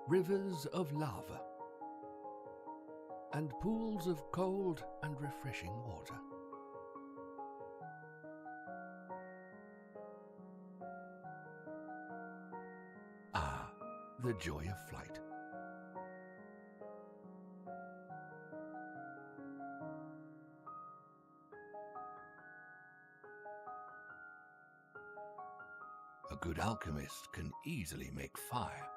rivers of lava, and pools of cold and refreshing water. Ah, the joy of flight. A good alchemist can easily make fire.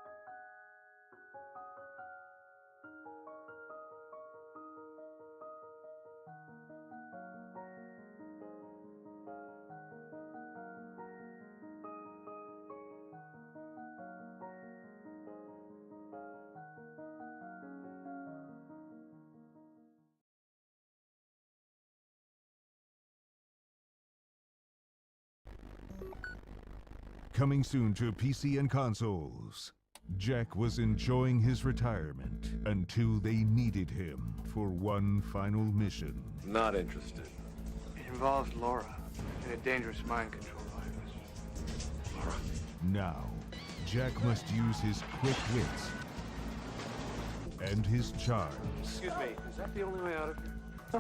Coming soon to PC and consoles. Jack was enjoying his retirement until they needed him for one final mission. Not interested. It involves Laura and a dangerous mind control virus. Laura? Now, Jack must use his quick wits and his charms. Excuse me, is that the only way out of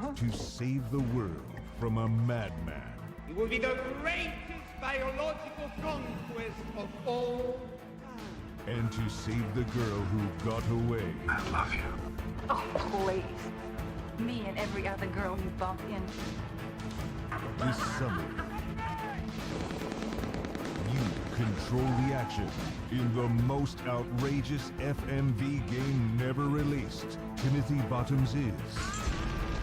here? To save the world from a madman. It will be the greatest biological conquest of all time. And to save the girl who got away. I love you. Oh, please. Me and every other girl you bump into. This summer, you control the action in the most outrageous FMV game never released. Timothy Bottoms is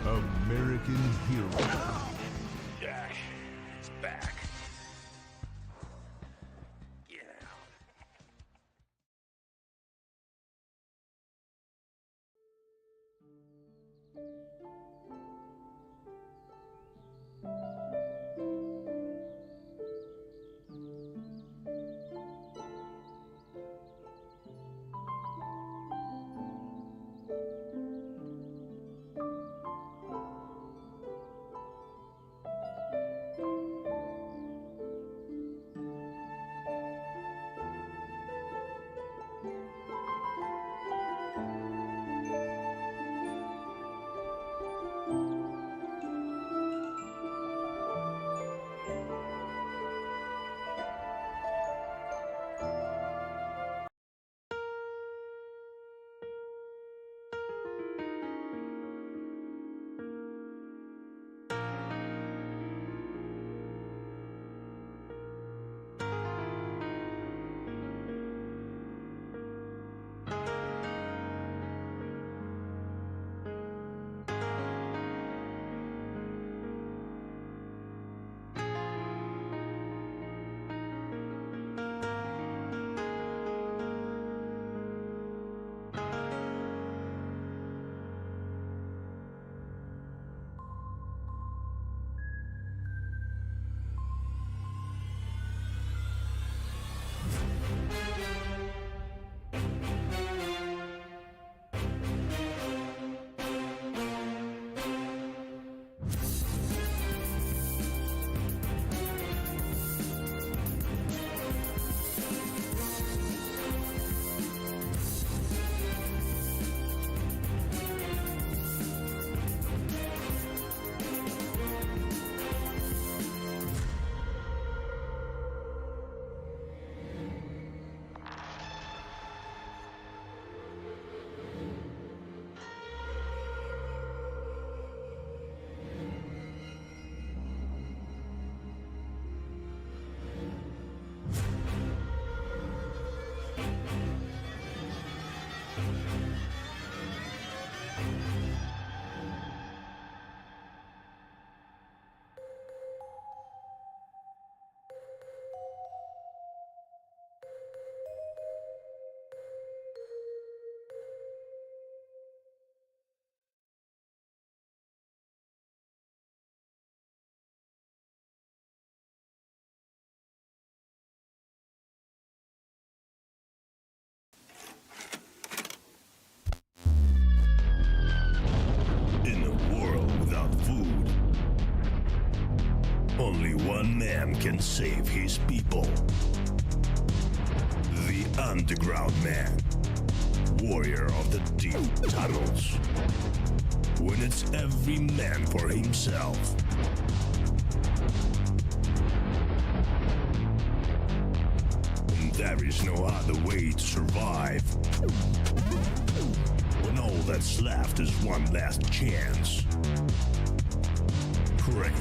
American Hero. Jack, it's back. Yeah. Only one man can save his people. The Underground Man. warrior of the deep tunnels. When it's every man for himself. There is no other way to survive. When all that's left is one last chance. Pray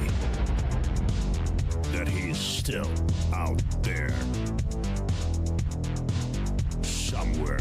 that he is still out there. Somewhere.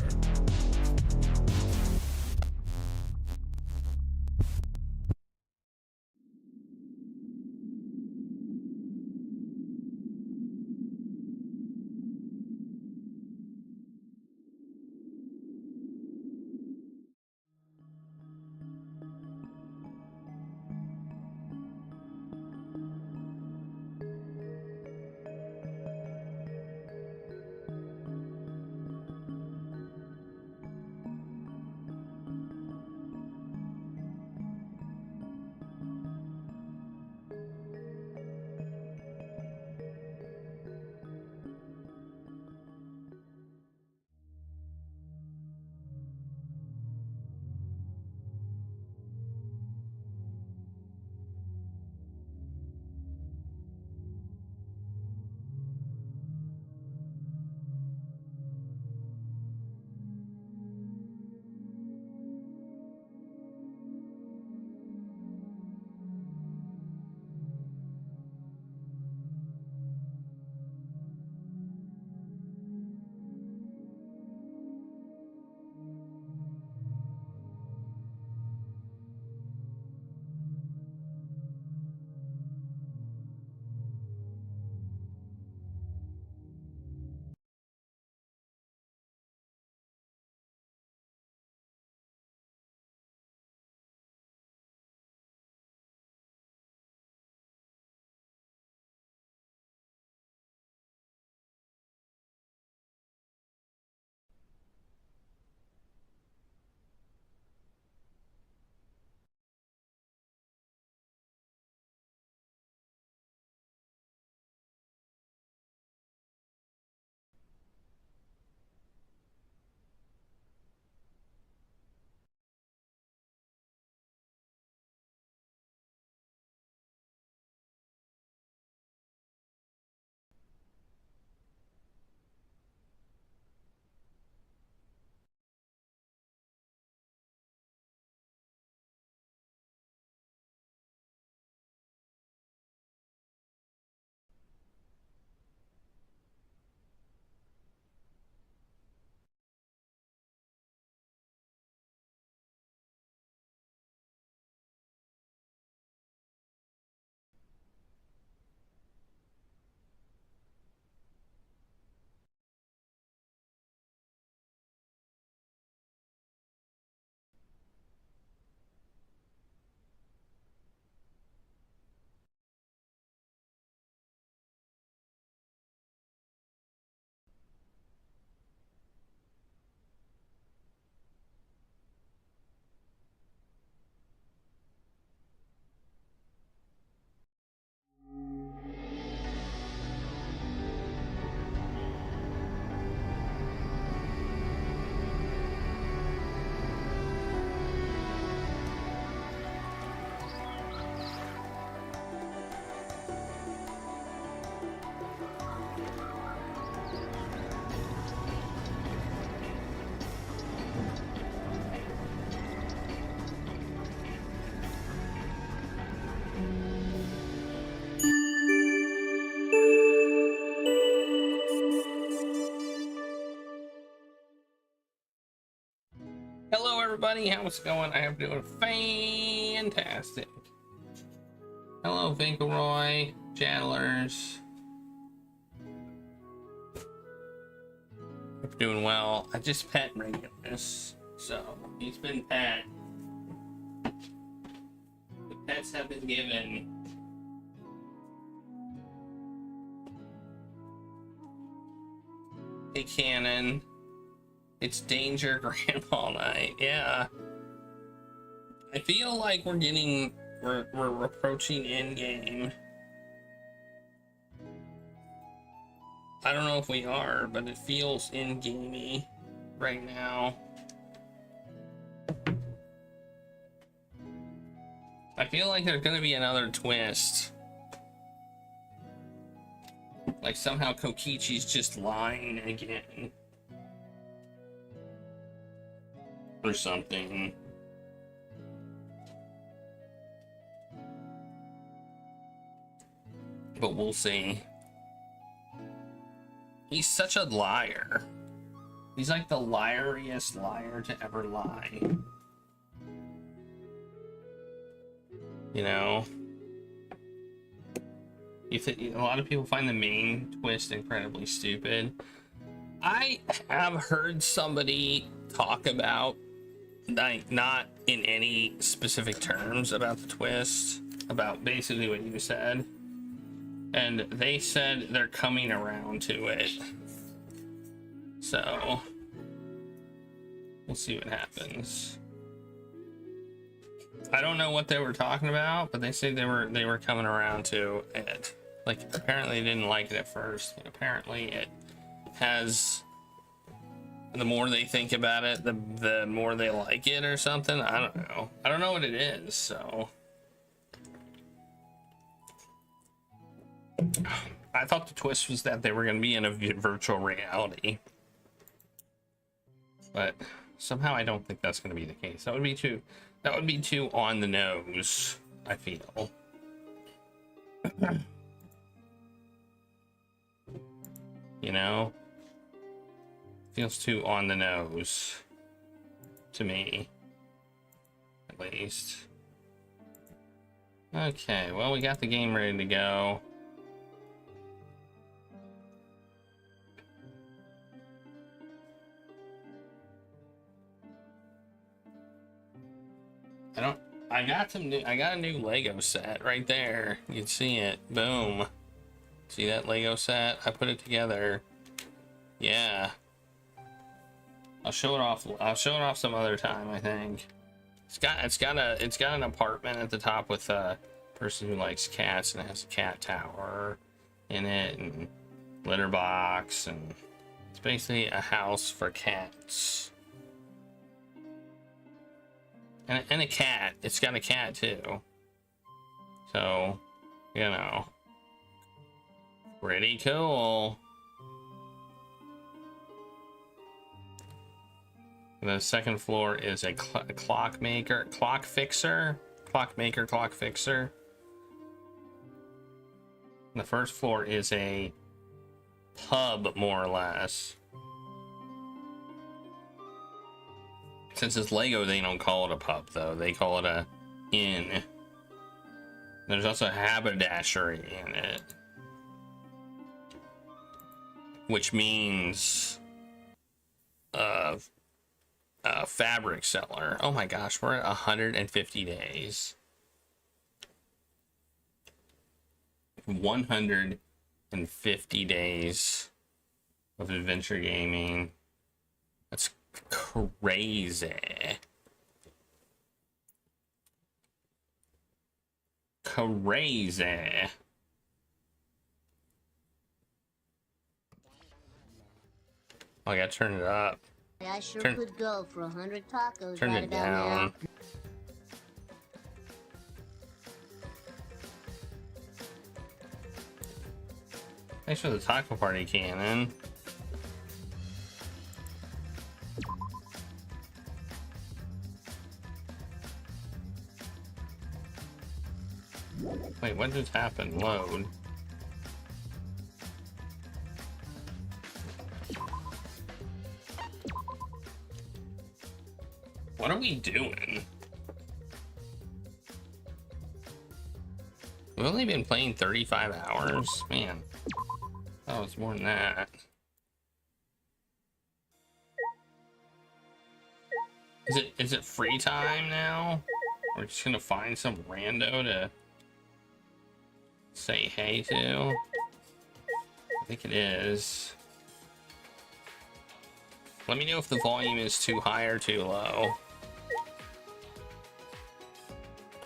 Hello everybody, how's it going? I am doing fantastic. Hello Vinkeroy, channelers. I'm doing well. I just pet Regulus, so he's been pet. The pets have been given. Hey Cannon. It's danger grandpa night. Yeah. I feel like we're approaching endgame. I don't know if we are, but it feels endgamey right now. I feel like there's gonna be another twist. Like somehow Kokichi's just lying again. Or something. But we'll see. He's such a liar. He's like the liariest liar to ever lie. You know? A lot of people find the main twist incredibly stupid. I have heard somebody talk about, like, not in any specific terms about the twist, about basically what you said. And they said they're coming around to it. So, we'll see what happens. I don't know what they were talking about, but they said they were coming around to it. Like, apparently they didn't like it at first. Apparently it has, the more they think about it, the more they like it or something. I don't know. I don't know what it is, so. I thought the twist was that they were going to be in a virtual reality. But somehow I don't think that's going to be the case. That would be too on the nose, I feel. You know? Feels too on the nose. To me. At least. Okay, well, we got the game ready to go. I got a new Lego set right there. You can see it. Boom. See that Lego set? I put it together. Yeah. I'll show it off some other time, I think. It's got an apartment at the top with a person who likes cats, and it has a cat tower in it and litter box, and it's basically a house for cats. And a cat. It's got a cat too. So, you know, pretty cool. The second floor is a clock fixer. The first floor is a pub, more or less. Since it's Lego, they don't call it a pub, though. They call it a inn. There's also a haberdashery in it. Which means a fabric seller. Oh my gosh, we're at 150 days. 150 days of adventure gaming. That's crazy. Crazy. Oh, I gotta turn it up. I sure could go for 100 tacos. Turn it down. Thanks for the taco party, Cannon. Wait, what just happened? Load. What are we doing? We've only been playing 35 hours? Man. Oh, it's more than that. Is it free time now? We're just gonna find some rando to say hey to? I think it is. Let me know if the volume is too high or too low.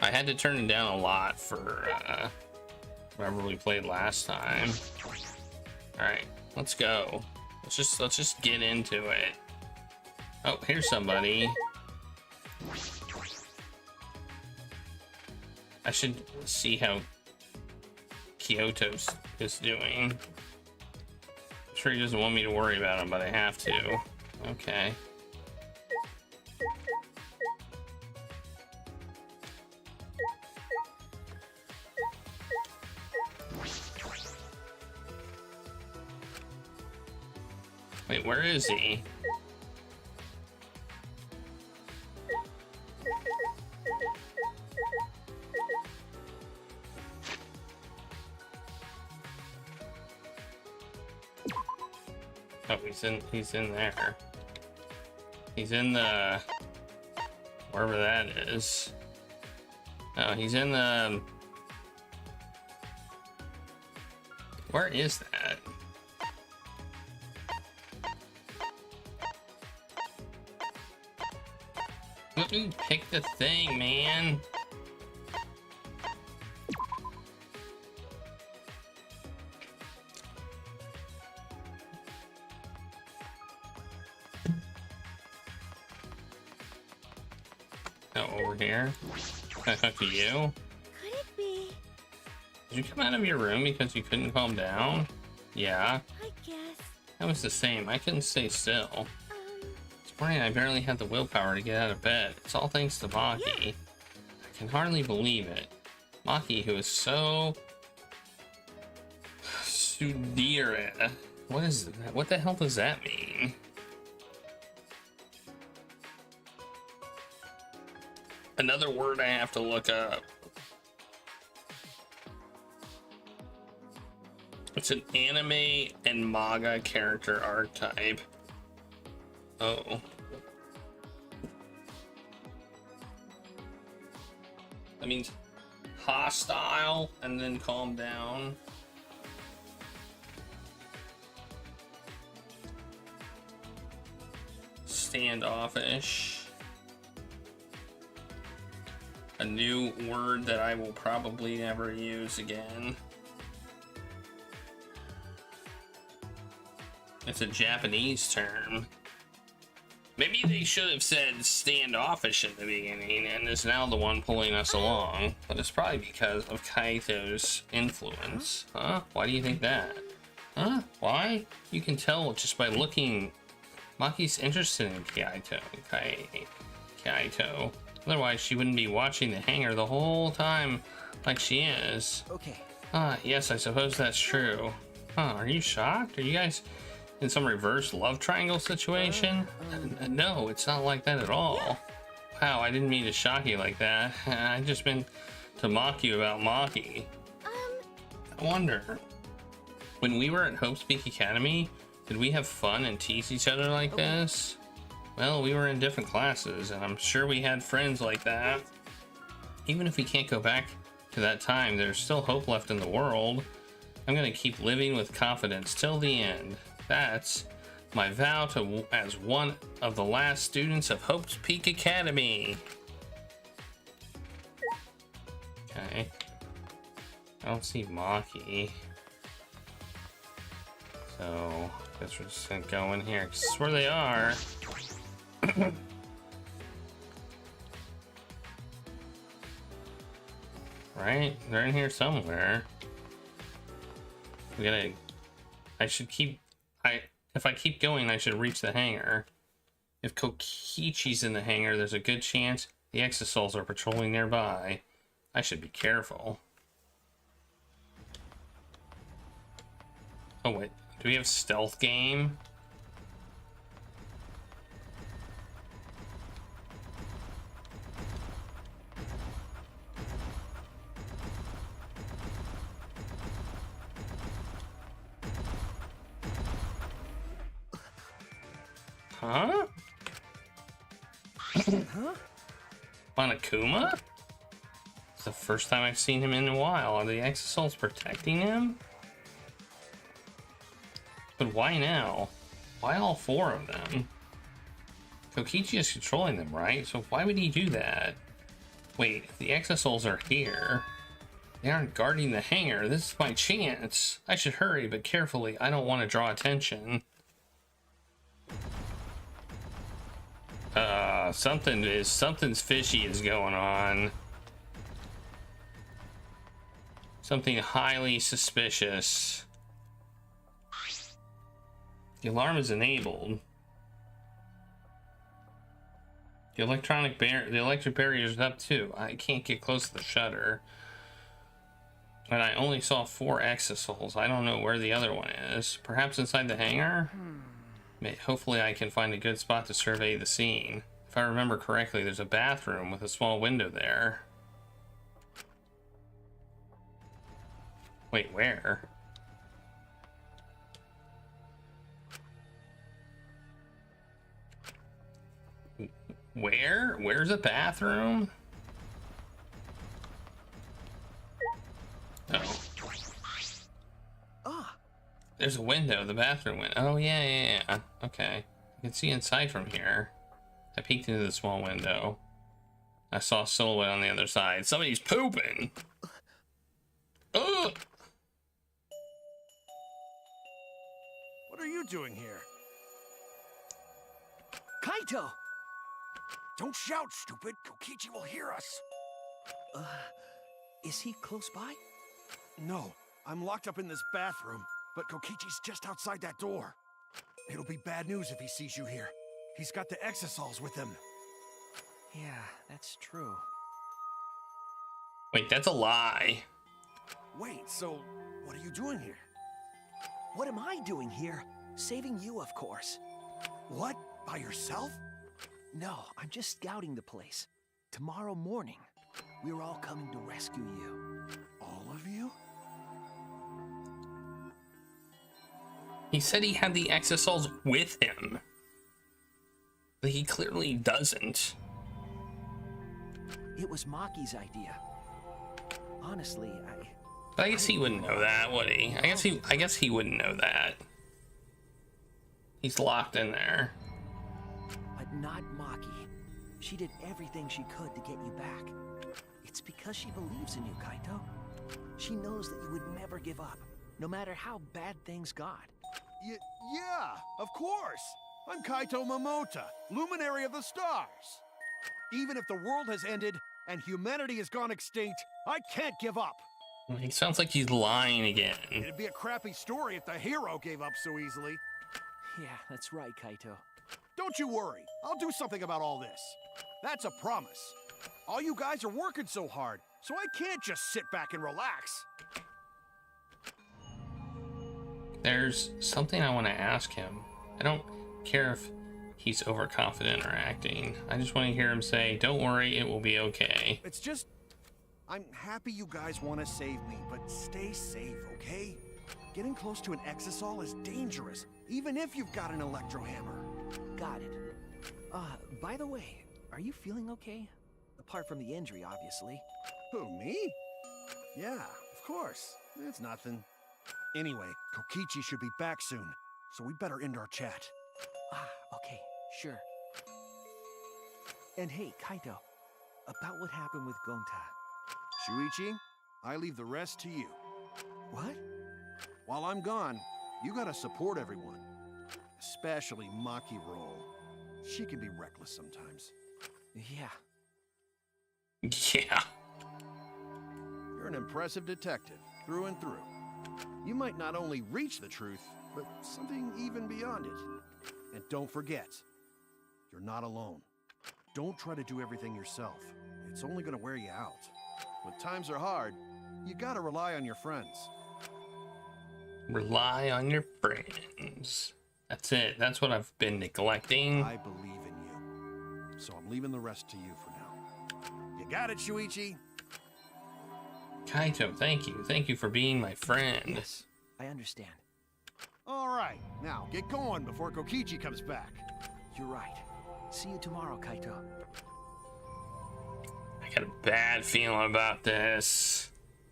I had to turn it down a lot for whatever we played last time. All right, let's go. Let's just get into it. Oh, here's somebody. I should see how Kyoto is doing. I'm sure he doesn't want me to worry about him, but I have to. Okay. Wait, where is he? Oh, he's in there. He's in the wherever that is. Oh, he's in the where is that? Let me pick the thing, man. Oh, over here. Can I talk to you? Could it be? Did you come out of your room because you couldn't calm down? Yeah. I guess. That was the same. I couldn't stay still. This morning I barely had the willpower to get out of bed. It's all thanks to Maki. Yeah. I can hardly believe it. Maki, who is so... Sudire. What is that? What the hell does that mean? Another word I have to look up. It's an anime and manga character archetype. Oh. That means hostile and then calm down. Standoffish. A new word that I will probably never use again. It's a Japanese term. Maybe they should have said standoffish at the beginning and is now the one pulling us along. But it's probably because of Kaito's influence. Huh? Why do you think that? Huh? Why? You can tell just by looking. Maki's interested in Kaito. Otherwise, she wouldn't be watching the hangar the whole time like she is. Okay. Ah, yes, I suppose that's true. Huh, are you shocked? Are you guys in some reverse love triangle situation? No, it's not like that at all. Wow, I didn't mean to shock you like that. I just meant to mock you about Maki. I wonder, when we were at Hope's Peak Academy, did we have fun and tease each other like this? Well, we were in different classes, and I'm sure we had friends like that. Even if we can't go back to that time, there's still hope left in the world. I'm gonna keep living with confidence till the end. That's my vow to as one of the last students of Hope's Peak Academy. Okay. I don't see Maki. So, I guess we're just gonna go in here, 'cause this is where they are. Right? They're in here somewhere. We gotta... I should keep... If I keep going, I should reach the hangar. If Kokichi's in the hangar, there's a good chance the Exosouls are patrolling nearby. I should be careful. Oh wait, do we have stealth game? Huh? Huh? Monokuma? It's the first time I've seen him in a while. Are the Exosouls protecting him? But why now? Why all four of them? Kokichi is controlling them, right? So why would he do that? Wait, if the Exosouls are here, they aren't guarding the hangar. This is my chance. I should hurry, but carefully. I don't want to draw attention. Something's fishy is going on. Something highly suspicious. The alarm is enabled. The electric barrier is up too. I can't get close to the shutter. And I only saw 4 exosols. I don't know where the other one is. Perhaps inside the hangar? Hopefully I can find a good spot to survey the scene. If I remember correctly, there's a bathroom with a small window there. Wait, where? Where? Where's a bathroom? Oh. There's a window, the bathroom window. Oh, yeah. Okay. You can see inside from here. I peeked into the small window. I saw a silhouette on the other side. Somebody's pooping! Ugh! What are you doing here? Kaito! Don't shout, stupid! Kokichi will hear us! Is he close by? No, I'm locked up in this bathroom, but Kokichi's just outside that door. It'll be bad news if he sees you here. He's got the exosols with him. Yeah, that's true. Wait, that's a lie. Wait, so what are you doing here? What am I doing here? Saving you, of course. What? By yourself? No, I'm just scouting the place. Tomorrow morning, we're all coming to rescue you. All of you? He said he had the exosols with him. But he clearly doesn't. It was Maki's idea. Honestly, But I guess he wouldn't know that, would he? I guess he wouldn't know that. He's locked in there. But not Maki. She did everything she could to get you back. It's because she believes in you, Kaito. She knows that you would never give up, no matter how bad things got. Yeah, of course. I'm Kaito Momota, luminary of the stars. Even if the world has ended and humanity has gone extinct, I can't give up. He sounds like he's lying again. It'd be a crappy story if the hero gave up so easily. Yeah, that's right, Kaito. Don't you worry. I'll do something about all this. That's a promise. All you guys are working so hard, so I can't just sit back and relax. There's something I want to ask him. I don't care if he's overconfident or acting. I just want to hear him say, "Don't worry, it will be okay." It's just... I'm happy you guys want to save me, but stay safe, okay? Getting close to an exosol is dangerous, even if you've got an electro hammer. Got it. By the way, are you feeling okay? Apart from the injury, obviously. Who, me? Yeah, of course. It's nothing. Anyway, Kokichi should be back soon, so we better end our chat. Okay, sure. And hey, Kaito, about what happened with Gonta. Shuichi, I leave the rest to you. What? While I'm gone, you gotta support everyone. Especially Maki Roll. She can be reckless sometimes. Yeah. Yeah. You're an impressive detective, through and through. You might not only reach the truth, but something even beyond it. And don't forget, you're not alone. Don't try to do everything yourself. It's only gonna wear you out. When times are hard, you gotta rely on your friends. Rely on your friends. That's it. That's what I've been neglecting. I believe in you. So I'm leaving the rest to you for now. You got it, Shuichi? Kaito, thank you. Thank you for being my friend. Yes, I understand. All right, now get going before Kokichi comes back. You're right. See you tomorrow, Kaito. I got a bad feeling about this.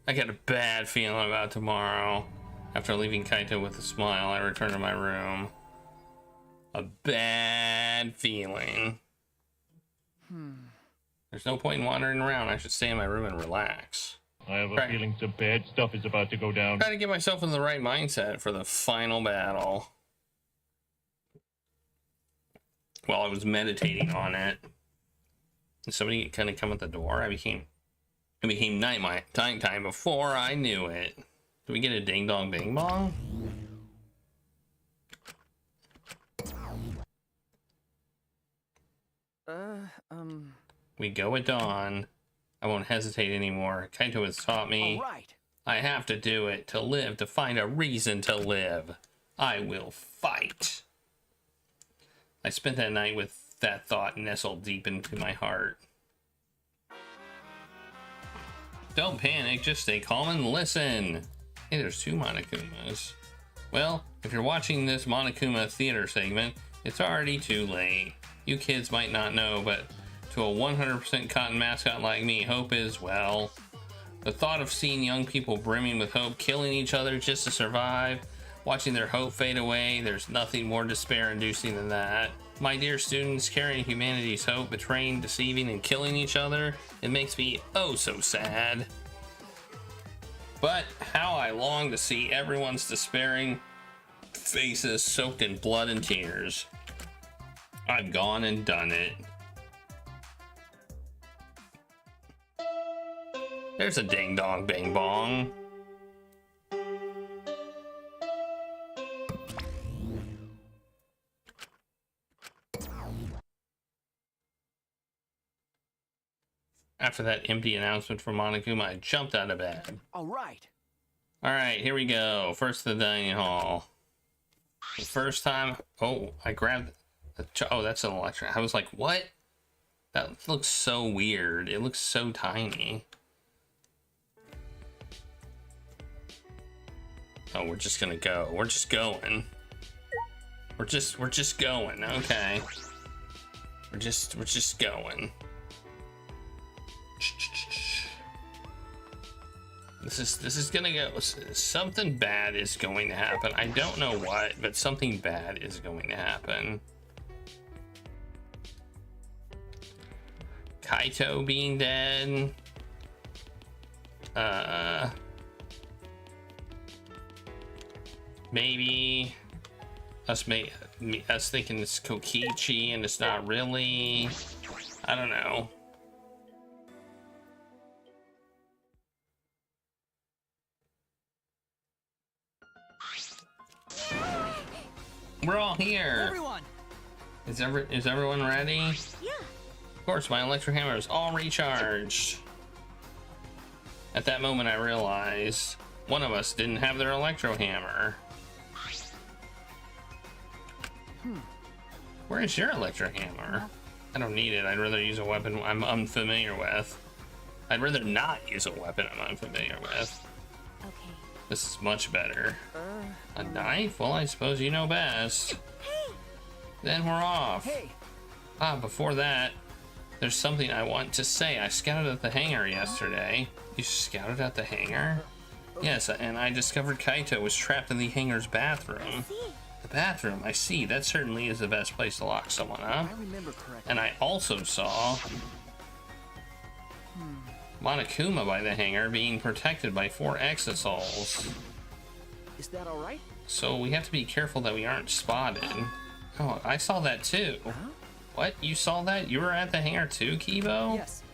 I got a bad feeling about tomorrow. After leaving Kaito with a smile, I return to my room. A bad feeling. There's no point in wandering around. I should stay in my room and relax. I have a feeling some bad stuff is about to go down. Try to get myself in the right mindset for the final battle. While I was meditating on it, did somebody kind of come at the door? I became It became nighttime before I knew it. Do we get a ding dong bing bong? We go at dawn. I won't hesitate anymore. Kaito has taught me. All right. I have to do it to live, to find a reason to live. I will fight. I spent that night with that thought nestled deep into my heart. Don't panic, just stay calm and listen. Hey, there's 2 Monokumas. Well, if you're watching this Monokuma theater segment, it's already too late. You kids might not know, but to a 100% cotton mascot like me, hope is, well, the thought of seeing young people brimming with hope, killing each other just to survive, watching their hope fade away, there's nothing more despair-inducing than that. My dear students, carrying humanity's hope, betraying, deceiving, and killing each other, it makes me oh so sad. But how I long to see everyone's despairing faces soaked in blood and tears. I've gone and done it. There's a ding dong bang bong. After that empty announcement from Monokuma, I jumped out of bed. All right. All right, here we go. First, the dining hall. The first time, oh, I grabbed. Oh, that's an electric. I was like, what? That looks so weird. It looks so tiny. Oh, we're just gonna go. We're just going. We're just going. Okay. We're just going. This is gonna go. Something bad is going to happen. I don't know what, but something bad is going to happen. Kaito being dead. Maybe us thinking it's Kokichi and it's not really. I don't know. We're all here. Everyone. Is everyone ready? Yeah. Of course, my electro hammer is all recharged. At that moment, I realized one of us didn't have their electro hammer. Where is your electro hammer? I don't need it. I'd rather use a weapon I'm unfamiliar with. I'd rather not use a weapon I'm unfamiliar with. Okay. This is much better. A knife? Well, I suppose you know best. Hey. Then we're off. Hey. Before that, there's something I want to say. I scouted at the hangar yesterday. You scouted at the hangar? Yes, and I discovered Kaito was trapped in the hangar's bathroom. The bathroom, I see. That certainly is the best place to lock someone up. I remember correctly. And I also saw Monokuma by the hangar being protected by 4 exosols. Is that all right? So we have to be careful that we aren't spotted. Oh, I saw that too. What? You saw that? You were at the hangar too, Kibo? Yes.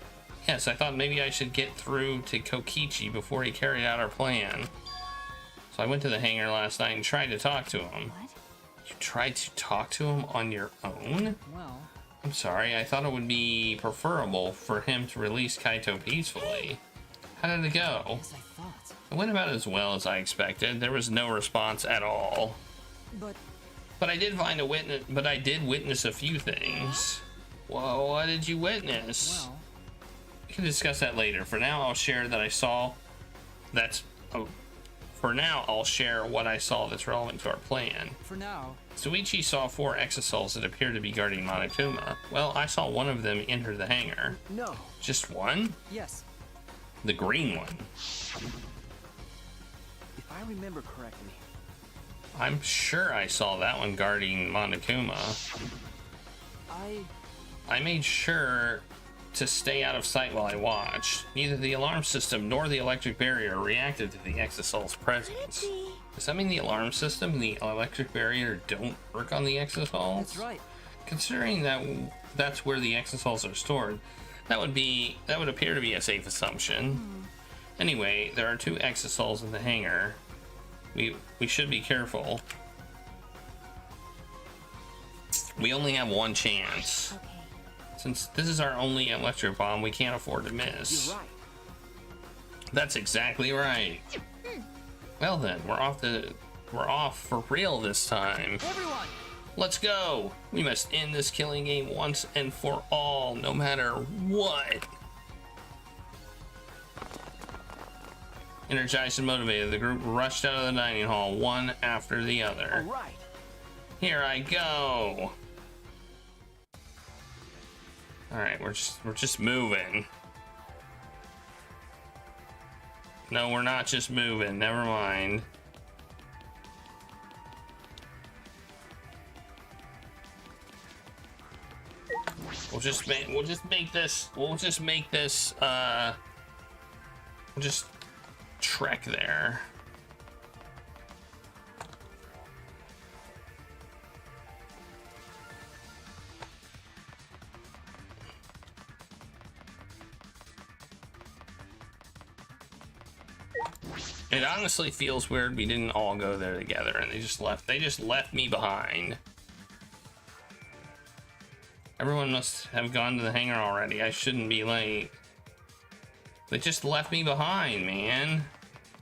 Yes, I thought maybe I should get through to Kokichi before he carried out our plan. So I went to the hangar last night and tried to talk to him. What? You tried to talk to him on your own? Well. I'm sorry, I thought it would be preferable for him to release Kaito peacefully. How did it go? Yes, I thought. It went about as well as I expected. There was no response at all. But I did find a witness. But I did witness a few things. Well, what did you witness? Well. We can discuss that later. For now, I'll share that I saw. For now, I'll share what I saw that's relevant to our plan. For now. Suichi saw 4 exosols that appeared to be guarding Monokuma. Well, I saw one of them enter the hangar. No. Just one? Yes. The green one. If I remember correctly. I'm sure I saw that one guarding Monokuma. I made sure to stay out of sight while I watched. Neither the alarm system nor the electric barrier reacted to the exosol's presence. Does that mean the alarm system and the electric barrier don't work on the exosols? That's right. Considering that that's where the exosols are stored, That would appear to be a safe assumption. Anyway, there are 2 exosols in the hangar. We should be careful. We only have 1 chance. Okay. Since this is our only electro bomb, we can't afford to miss. You're right. That's exactly right. Well then, we're off for real this time. Everyone! Let's go! We must end this killing game once and for all, no matter what. Energized and motivated, the group rushed out of the dining hall, one after the other. All right. Here I go. All right, we're just moving. No, we're not just moving. Never mind. We'll just make this we'll just trek there. It honestly feels weird we didn't all go there together and they just left me behind. Everyone must have gone to the hangar already. I shouldn't be late. They just left me behind, man.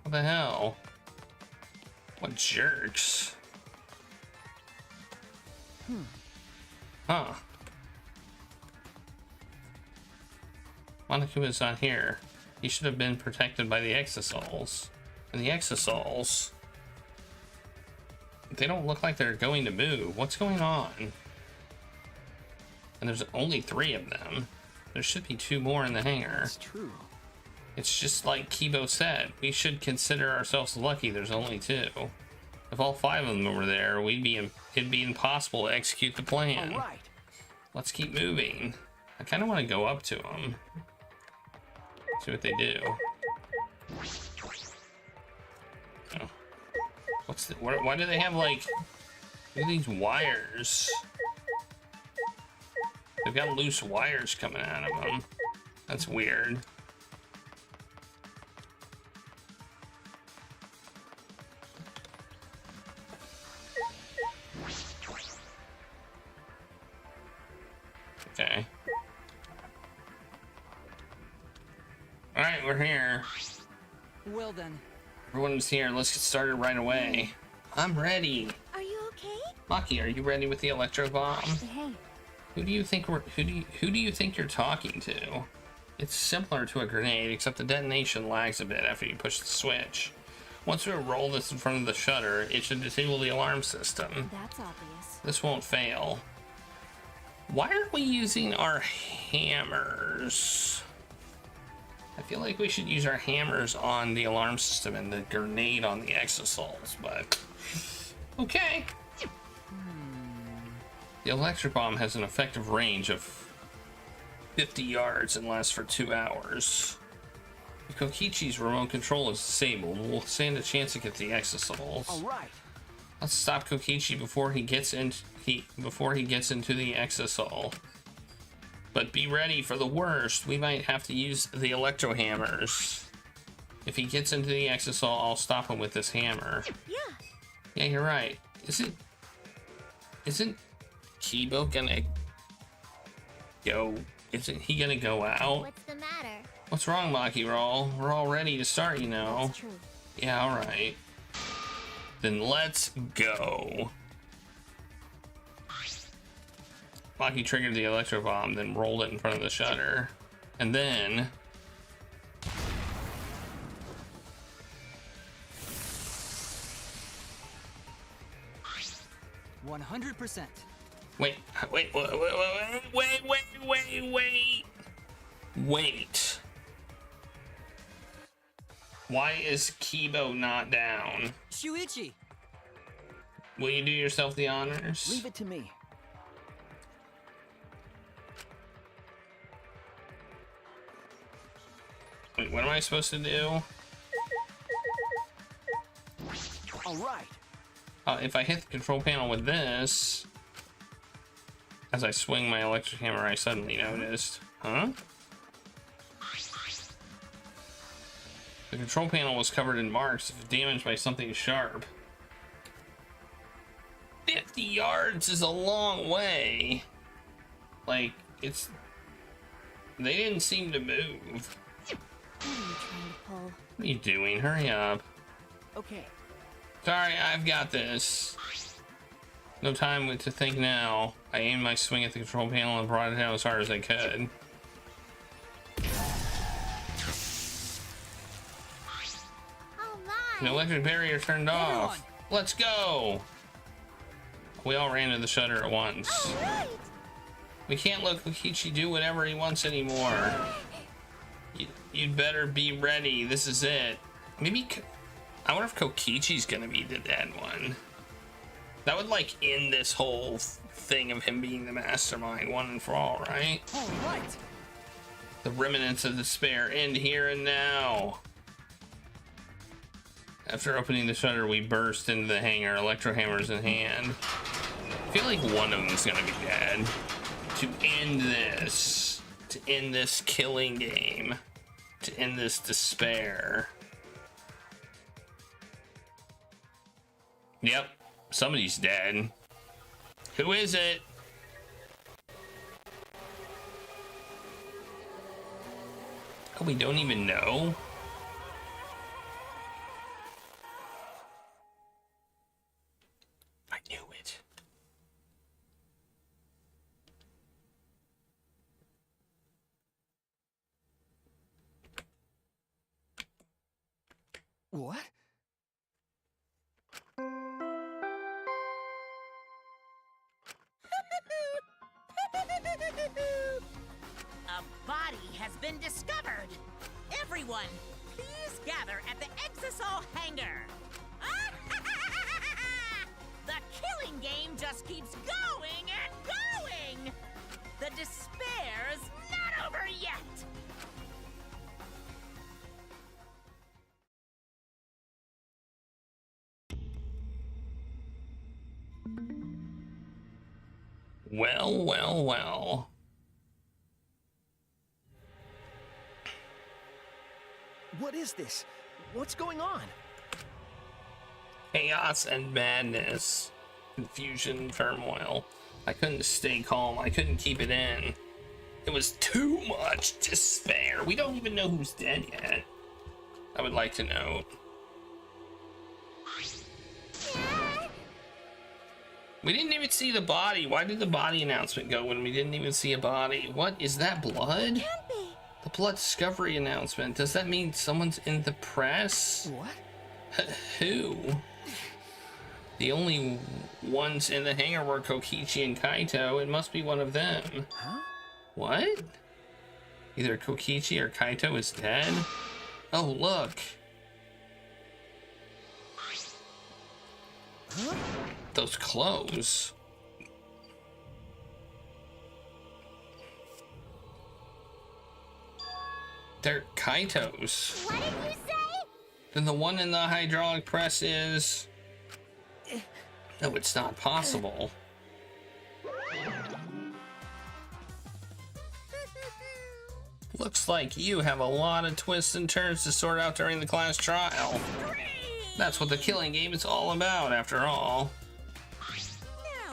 What the hell? What jerks. Huh. Monaco is not here. He should have been protected by the exosols. And the exosols, they don't look like they're going to move. What's going on? And there's only 3 of them. There should be 2 more in the hangar. That's true. It's just like Kibo said. We should consider ourselves lucky there's only 2. If all 5 of them were there, it'd be impossible to execute the plan. All right. Let's keep moving. I kind of want to go up to them. See what they do. Oh. Why do they have like, look at these wires? They've got loose wires coming out of them. That's weird. Okay. All right, we're here. Well then. Everyone's here. Let's get started right away. I'm ready. Are you okay? Maki, are you ready with the electro bomb? Hey. Who do you think you're talking to? It's similar to a grenade, except the detonation lags a bit after you push the switch. Once we roll this in front of the shutter, it should disable the alarm system. That's obvious. This won't fail. Why aren't we using our hammers? I feel like we should use our hammers on the alarm system and the grenade on the exosols, but okay. The electric bomb has an effective range of 50 yards and lasts for 2 hours. If Kokichi's remote control is disabled, we'll stand a chance to get the exosols. All right. Let's stop Kokichi before he gets into the exosol. But be ready for the worst. We might have to use the electro hammers. If he gets into the exosol, I'll stop him with this hammer. Yeah, you're right. Isn't Kibo gonna go? Isn't he gonna go out? What's the matter? What's wrong, Maki? We're all ready to start, you know. That's true. Yeah, all right. Then let's go. Maki triggered the electro bomb, then rolled it in front of the shutter, and then 100%. Wait. Why is Kibo not down? Shuichi, Will you do yourself the honors? leave it to me. Wait, what am I supposed to do? All right. If I hit the control panel with this, as I swing my electric hammer, I suddenly noticed. Huh? The control panel was covered in marks damaged by something sharp. 50 yards is a long way. Like, it's... They didn't seem to move. What are you trying to pull? What are you doing? Hurry up. Okay. Sorry, I've got this. No time to think now. I aimed my swing at the control panel and brought it down as hard as I could. The electric barrier turned off. Let's go! We all ran to the shutter at once. We can't let Kokichi do whatever he wants anymore. You'd better be ready. This is it. Maybe... I wonder if Kokichi's gonna be the dead one. That would, like, end this whole thing of him being the mastermind, one and for all, right? All right. The remnants of despair end here and now. After opening the shutter, we burst into the hangar, electro hammers in hand. I feel like one of them's gonna be dead. To end this. To end this killing game. To end this despair. Yep, somebody's dead. Who is it? Oh, we don't even know? I knew it. What? A body has been discovered. Everyone, please gather at the Exisol hangar. The killing game just keeps going and going. The despair's not over yet. Well, well, well. What is this? What's going on? Chaos and madness. Confusion, turmoil. I couldn't stay calm. I couldn't keep it in. It was too much despair. We don't even know who's dead yet. I would like to know. We didn't even see the body. Why did the body announcement go when we didn't even see a body? What is that, blood? Can't be. The blood discovery announcement. Does that mean someone's in the press? What? Who? The only ones in the hangar were Kokichi and Kaito. It must be one of them. Huh? What? Either Kokichi or Kaito is dead? Oh, look. Huh? Those clothes. They're Kaito's. What did you say? Then the one in the hydraulic press is... No, it's not possible. Looks like you have a lot of twists and turns to sort out during the class trial. That's what the killing game is all about, after all.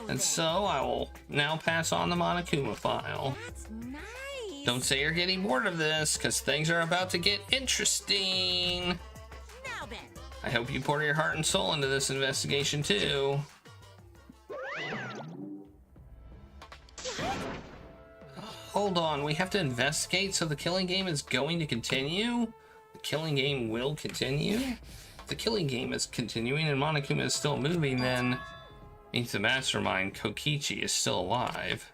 And so I will now pass on the Monokuma file. That's nice. Don't say you're getting bored of this, because things are about to get interesting. Now then. I hope you pour your heart and soul into this investigation too. Hold on, we have to investigate so the killing game is going to continue? The killing game will continue? If the killing game is continuing and Monokuma is still moving, then means the mastermind Kokichi is still alive.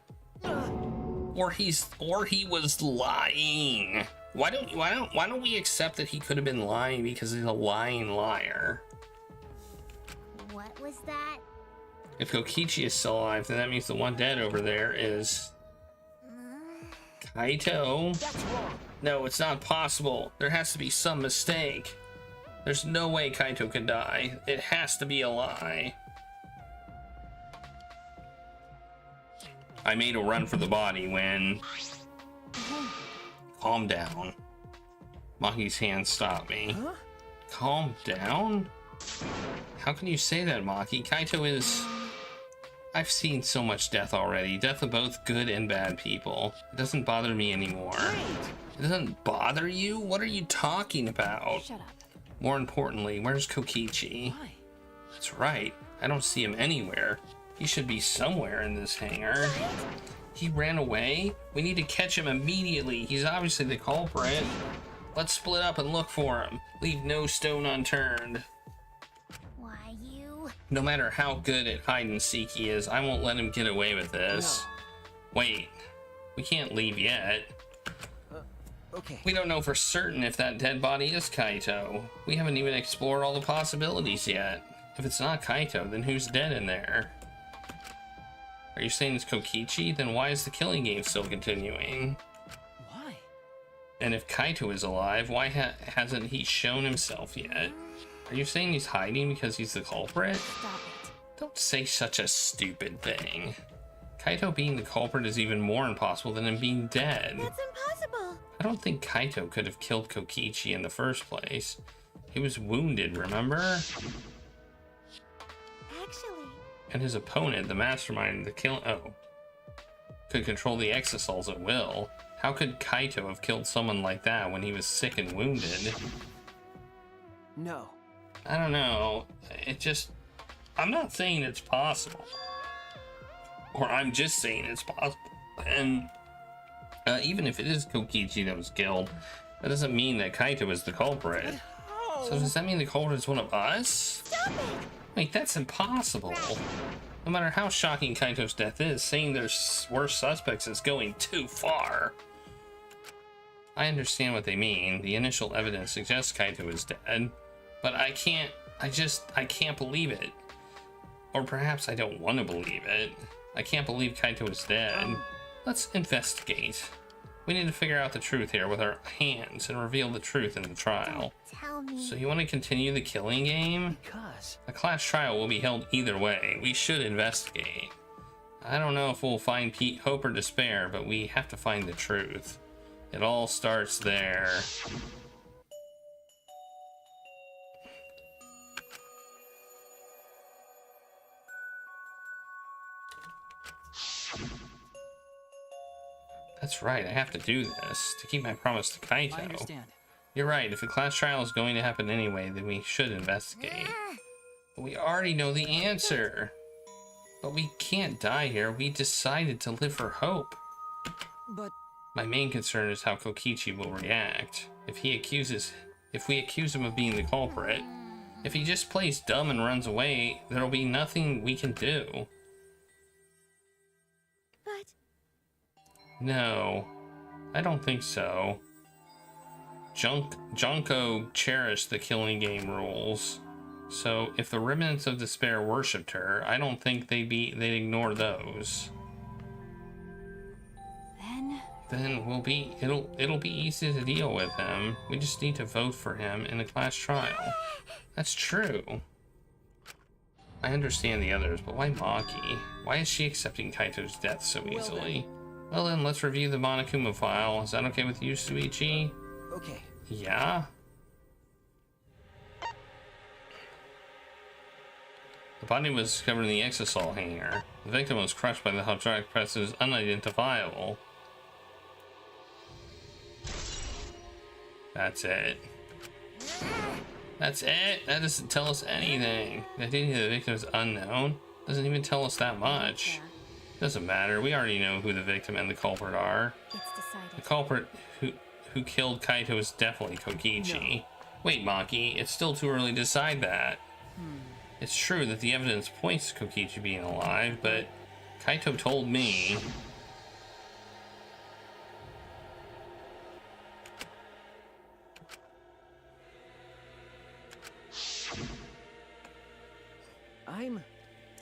Or he was lying. Why don't we accept that he could have been lying because he's a lying liar? What was that? If Kokichi is still alive, then that means the one dead over there is Kaito. That's wrong. No, it's not possible. There has to be some mistake. There's no way Kaito could die. It has to be a lie. I made a run for the body when... Calm down. Maki's hand stopped me. Huh? Calm down? How can you say that, Maki? Kaito is... I've seen so much death already. Death of both good and bad people. It doesn't bother me anymore. It doesn't bother you? What are you talking about? Shut up. More importantly, where's Kokichi? Why? That's right. I don't see him anywhere. He should be somewhere in this hangar. He ran away? We need to catch him immediately. He's obviously the culprit. Let's split up and look for him. Leave no stone unturned. Why, you? No matter how good at hide and seek he is, I won't let him get away with this. No. Wait, we can't leave yet. Okay. We don't know for certain if that dead body is Kaito. We haven't even explored all the possibilities yet. If it's not Kaito, then who's dead in there? Are you saying it's Kokichi? Then why is the killing game still continuing? Why? And if Kaito is alive, why hasn't he shown himself yet? Are you saying he's hiding because he's the culprit? Stop it. Don't say such a stupid thing. Kaito being the culprit is even more impossible than him being dead. That's impossible. I don't think Kaito could have killed Kokichi in the first place. He was wounded, remember? Actually. And his opponent, the mastermind, could control the exosols at will. How could Kaito have killed someone like that when he was sick and wounded? No. I don't know. I'm not saying it's possible. Or I'm just saying it's possible. And even if it is Kokichi that was killed, that doesn't mean that Kaito is the culprit. So does that mean the culprit is one of us? Stop it. Wait, that's impossible. No matter how shocking Kaito's death is, saying there's worse suspects is going too far. I understand what they mean. The initial evidence suggests Kaito is dead, but I can't believe it. Or perhaps I don't want to believe it. I can't believe Kaito is dead. Let's investigate. We need to figure out the truth here with our hands and reveal the truth in the trial. Tell me. So you want to continue the killing game? Because A class trial will be held either way. We should investigate. I don't know if we'll find hope or despair, but we have to find the truth. It all starts there. That's right, I have to do this to keep my promise to Kaito. I understand. You're right, if a class trial is going to happen anyway, then we should investigate. But we already know the answer. But we can't die here. We decided to live for hope. But My main concern is how Kokichi will react. If we accuse him of being the culprit, if he just plays dumb and runs away, there'll be nothing we can do. But No, I don't think so. Junko cherished the killing game rules. So if the remnants of despair worshipped her, I don't think they'd ignore those. Then it'll be easy to deal with him. We just need to vote for him in the class trial. That's true. I understand the others, but why Maki? Why is she accepting Kaito's death so easily? Well then, let's review the Monokuma file. Is that okay with you, Suichi? okay. Yeah? The body was discovered in the exosol hangar. The victim was crushed by the hydraulic press and is unidentifiable. That's it. That's it? That doesn't tell us anything. The identity of the victim is unknown. Doesn't even tell us that much. Doesn't matter. We already know who the victim and the culprit are. It's decided. The culprit who killed Kaito is definitely Kokichi. No. Wait, Maki, it's still too early to decide that. It's true that the evidence points to Kokichi being alive, but Kaito told me...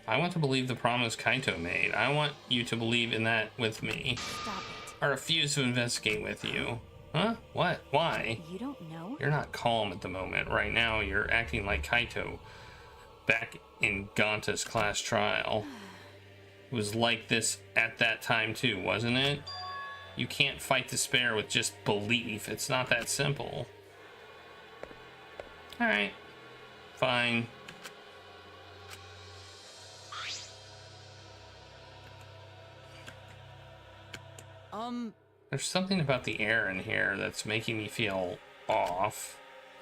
I want to believe the promise Kaito made. I want you to believe in that with me. Stop it. I refuse to investigate with you. Huh? What? Why? You don't know? You're not calm at the moment. Right now, you're acting like Kaito back in Ganta's class trial. It was like this at that time too, wasn't it? You can't fight despair with just belief. It's not that simple. Alright. Fine. There's something about the air in here that's making me feel off.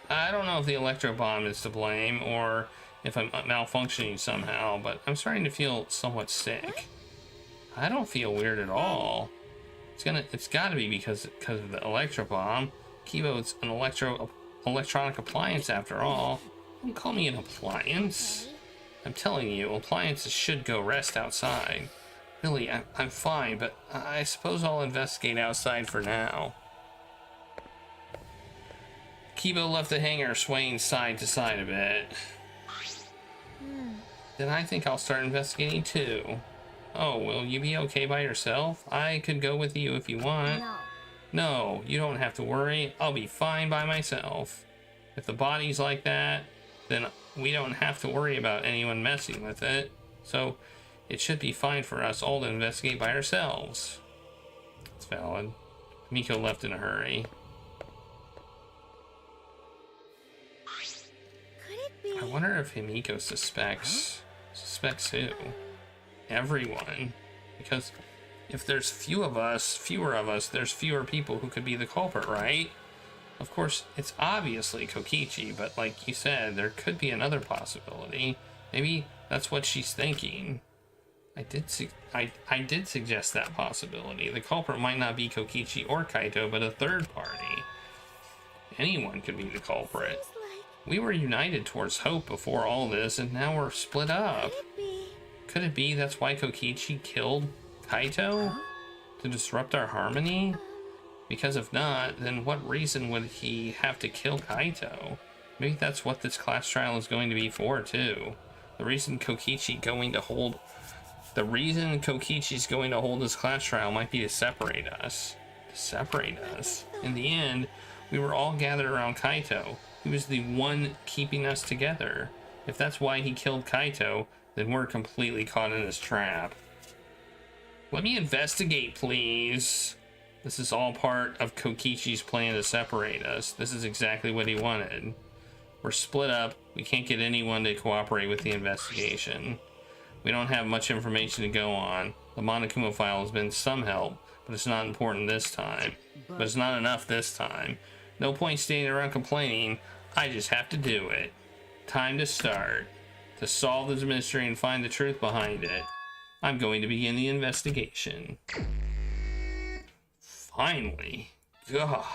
I don't know if the electro bomb is to blame or if I'm malfunctioning somehow, but I'm starting to feel somewhat sick. I don't feel weird at all. It's got to be because of the electro bomb. Kibo's an electronic appliance after all. Don't call me an appliance. I'm telling you, appliances should go rest outside. Really, I'm fine, but I suppose I'll investigate outside for now. Kibo left the hangar swaying side to side a bit. Then I think I'll start investigating too. Oh, will you be okay by yourself? I could go with you if you want. No, you don't have to worry. I'll be fine by myself. If the body's like that, then we don't have to worry about anyone messing with it. So it should be fine for us all to investigate by ourselves. It's valid. Miko left in a hurry. Could it be? I wonder if Himiko suspects who? Everyone. Because if there's fewer of us, there's fewer people who could be the culprit, right? Of course, it's obviously Kokichi, but like you said, there could be another possibility. Maybe that's what she's thinking. I did suggest that possibility. The culprit might not be Kokichi or Kaito, but a third party. Anyone could be the culprit. We were united towards hope before all this, and now we're split up. Could it be that's why Kokichi killed Kaito? To disrupt our harmony? Because if not, then what reason would he have to kill Kaito? Maybe that's what this class trial is going to be for, too. The reason Kokichi's going to hold this class trial might be to separate us. In the end, we were all gathered around Kaito. He was the one keeping us together. If that's why he killed Kaito, then we're completely caught in his trap. Let me investigate, please. This is all part of Kokichi's plan to separate us. This is exactly what he wanted. We're split up. We can't get anyone to cooperate with the investigation. We don't have much information to go on. The Monokuma file has been some help, but it's not important this time. But it's not enough this time. No point standing around complaining. I just have to do it. Time to start. To solve this mystery and find the truth behind it. I'm going to begin the investigation. Finally. Gah.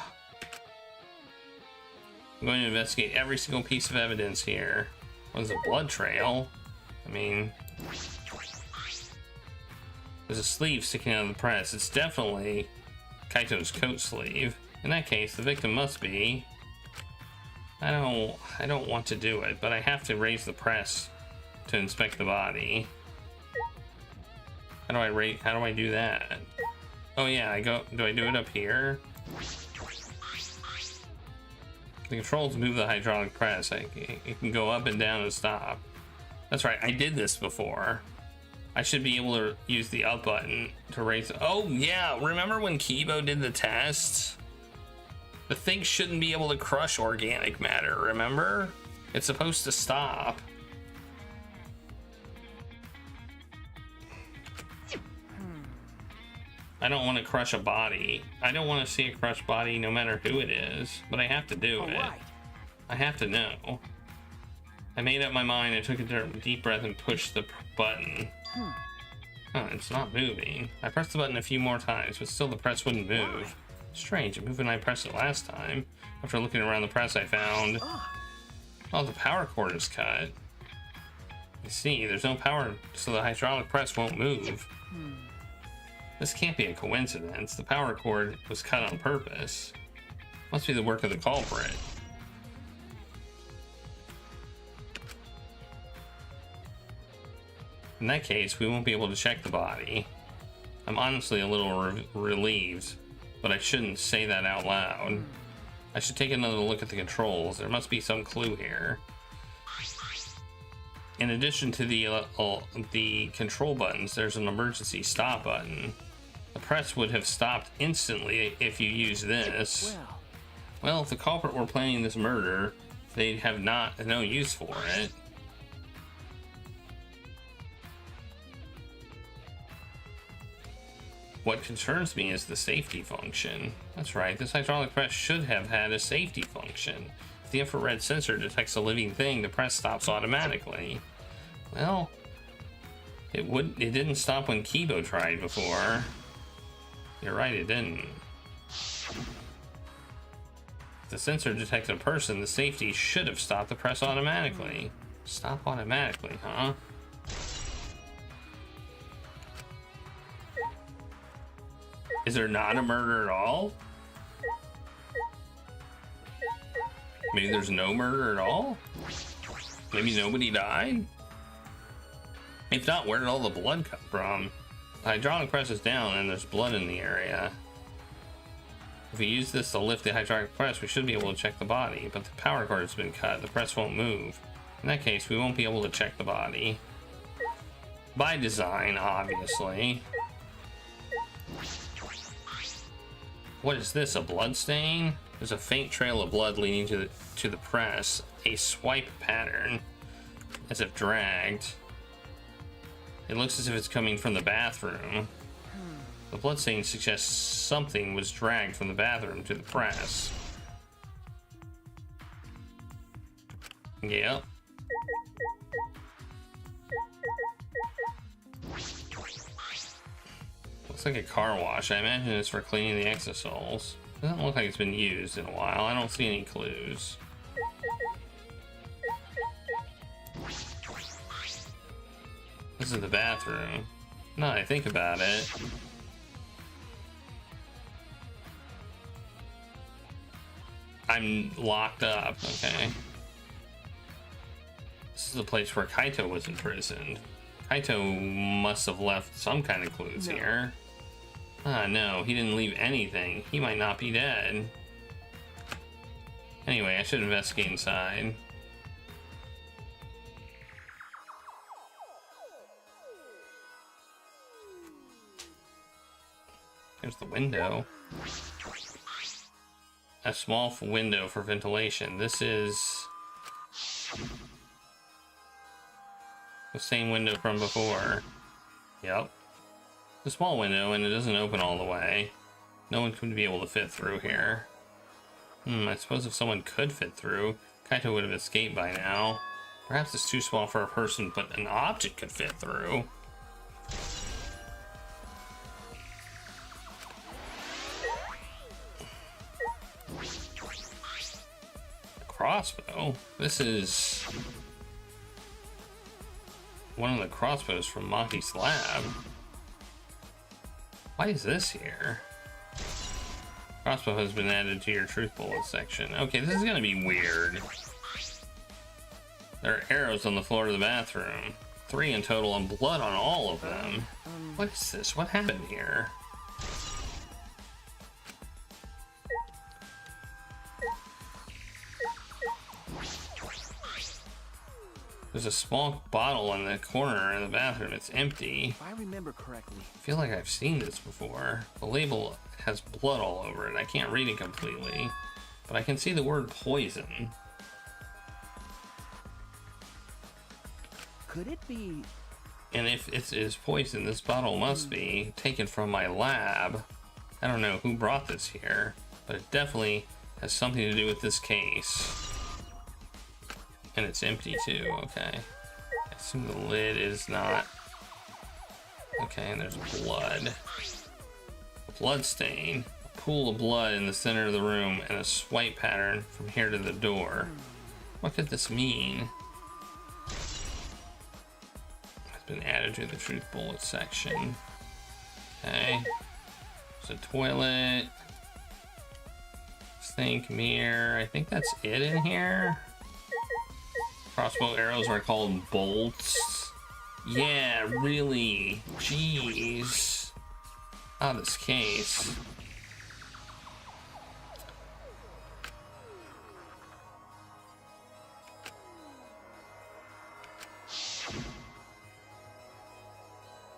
I'm going to investigate every single piece of evidence here. What is a blood trail? I mean, there's a sleeve sticking out of the press. It's definitely Kaito's coat sleeve. In that case, the victim must be... I don't want to do it, but I have to raise the press to inspect the body. How do I do that? Oh yeah, do I do it up here? The controls move the hydraulic press. It can go up and down and stop. That's right, I did this before. I should be able to use the up button to raise. Oh yeah, remember when Kibo did the test? The thing shouldn't be able to crush organic matter, remember? It's supposed to stop. I don't want to crush a body. I don't want to see a crushed body no matter who it is, but I have to do it. I have to know. I made up my mind and took a deep breath and pushed the button. Huh, it's not moving. I pressed the button a few more times, but still the press wouldn't move. Strange, it moved when I pressed it last time. After looking around the press, I found... Oh, the power cord is cut. You see, there's no power, so the hydraulic press won't move. This can't be a coincidence. The power cord was cut on purpose. Must be the work of the culprit. In that case, we won't be able to check the body. I'm honestly a little relieved, but I shouldn't say that out loud. I should take another look at the controls. There must be some clue here. In addition to the control buttons, there's an emergency stop button. The press would have stopped instantly if you use this. Well, if the culprit were planning this murder, they have no use for it. What concerns me is the safety function. That's right, this hydraulic press should have had a safety function. If the infrared sensor detects a living thing, the press stops automatically. Well, it didn't stop when Kibo tried before. You're right, it didn't. If the sensor detected a person, the safety should have stopped the press automatically. Stop automatically, huh? Is there not a murder at all? Maybe there's no murder at all? Maybe nobody died? If not, where did all the blood come from? The hydraulic press is down and there's blood in the area. If we use this to lift the hydraulic press, we should be able to check the body, but the power cord has been cut. The press won't move. In that case, we won't be able to check the body. By design, obviously. What is this, a blood stain? There's a faint trail of blood leading to the press. A swipe pattern, as if dragged. It looks as if it's coming from the bathroom. The blood stain suggests something was dragged from the bathroom to the press. Yep. Looks like a car wash. I imagine it's for cleaning the exosoles. Doesn't look like it's been used in a while. I don't see any clues. This is the bathroom. Now that I think about it. I'm locked up, okay. This is the place where Kaito was imprisoned. Kaito must have left some kind of clues here. Ah, no, he didn't leave anything. He might not be dead. Anyway, I should investigate inside. There's the window. A small window for ventilation. This is the same window from before. Yep. A small window, and it doesn't open all the way. No one could be able to fit through here. I suppose if someone could fit through, Kaito would have escaped by now. Perhaps it's too small for a person, but an object could fit through. Crossbow? This is one of the crossbows from Maki's lab. Why is this here? Crossbow has been added to your truth bullet section. Okay, this is gonna be weird. There are arrows on the floor of the bathroom. 3 in total and blood on all of them. What is this? What happened here? There's a small bottle in the corner in the bathroom. It's empty. If I remember correctly. I feel like I've seen this before. The label has blood all over it. I can't read it completely, but I can see the word poison. Could it be? And if it is poison, this bottle must be taken from my lab. I don't know who brought this here, but it definitely has something to do with this case. And it's empty too, okay. I assume the lid is not. Okay, and there's blood. A blood stain. A pool of blood in the center of the room and a swipe pattern from here to the door. What could this mean? It's been added to the truth bullet section. Okay. There's a toilet. Sink, mirror. I think that's it in here. Crossbow arrows are called bolts. Yeah, really. Jeez. Oh, this case.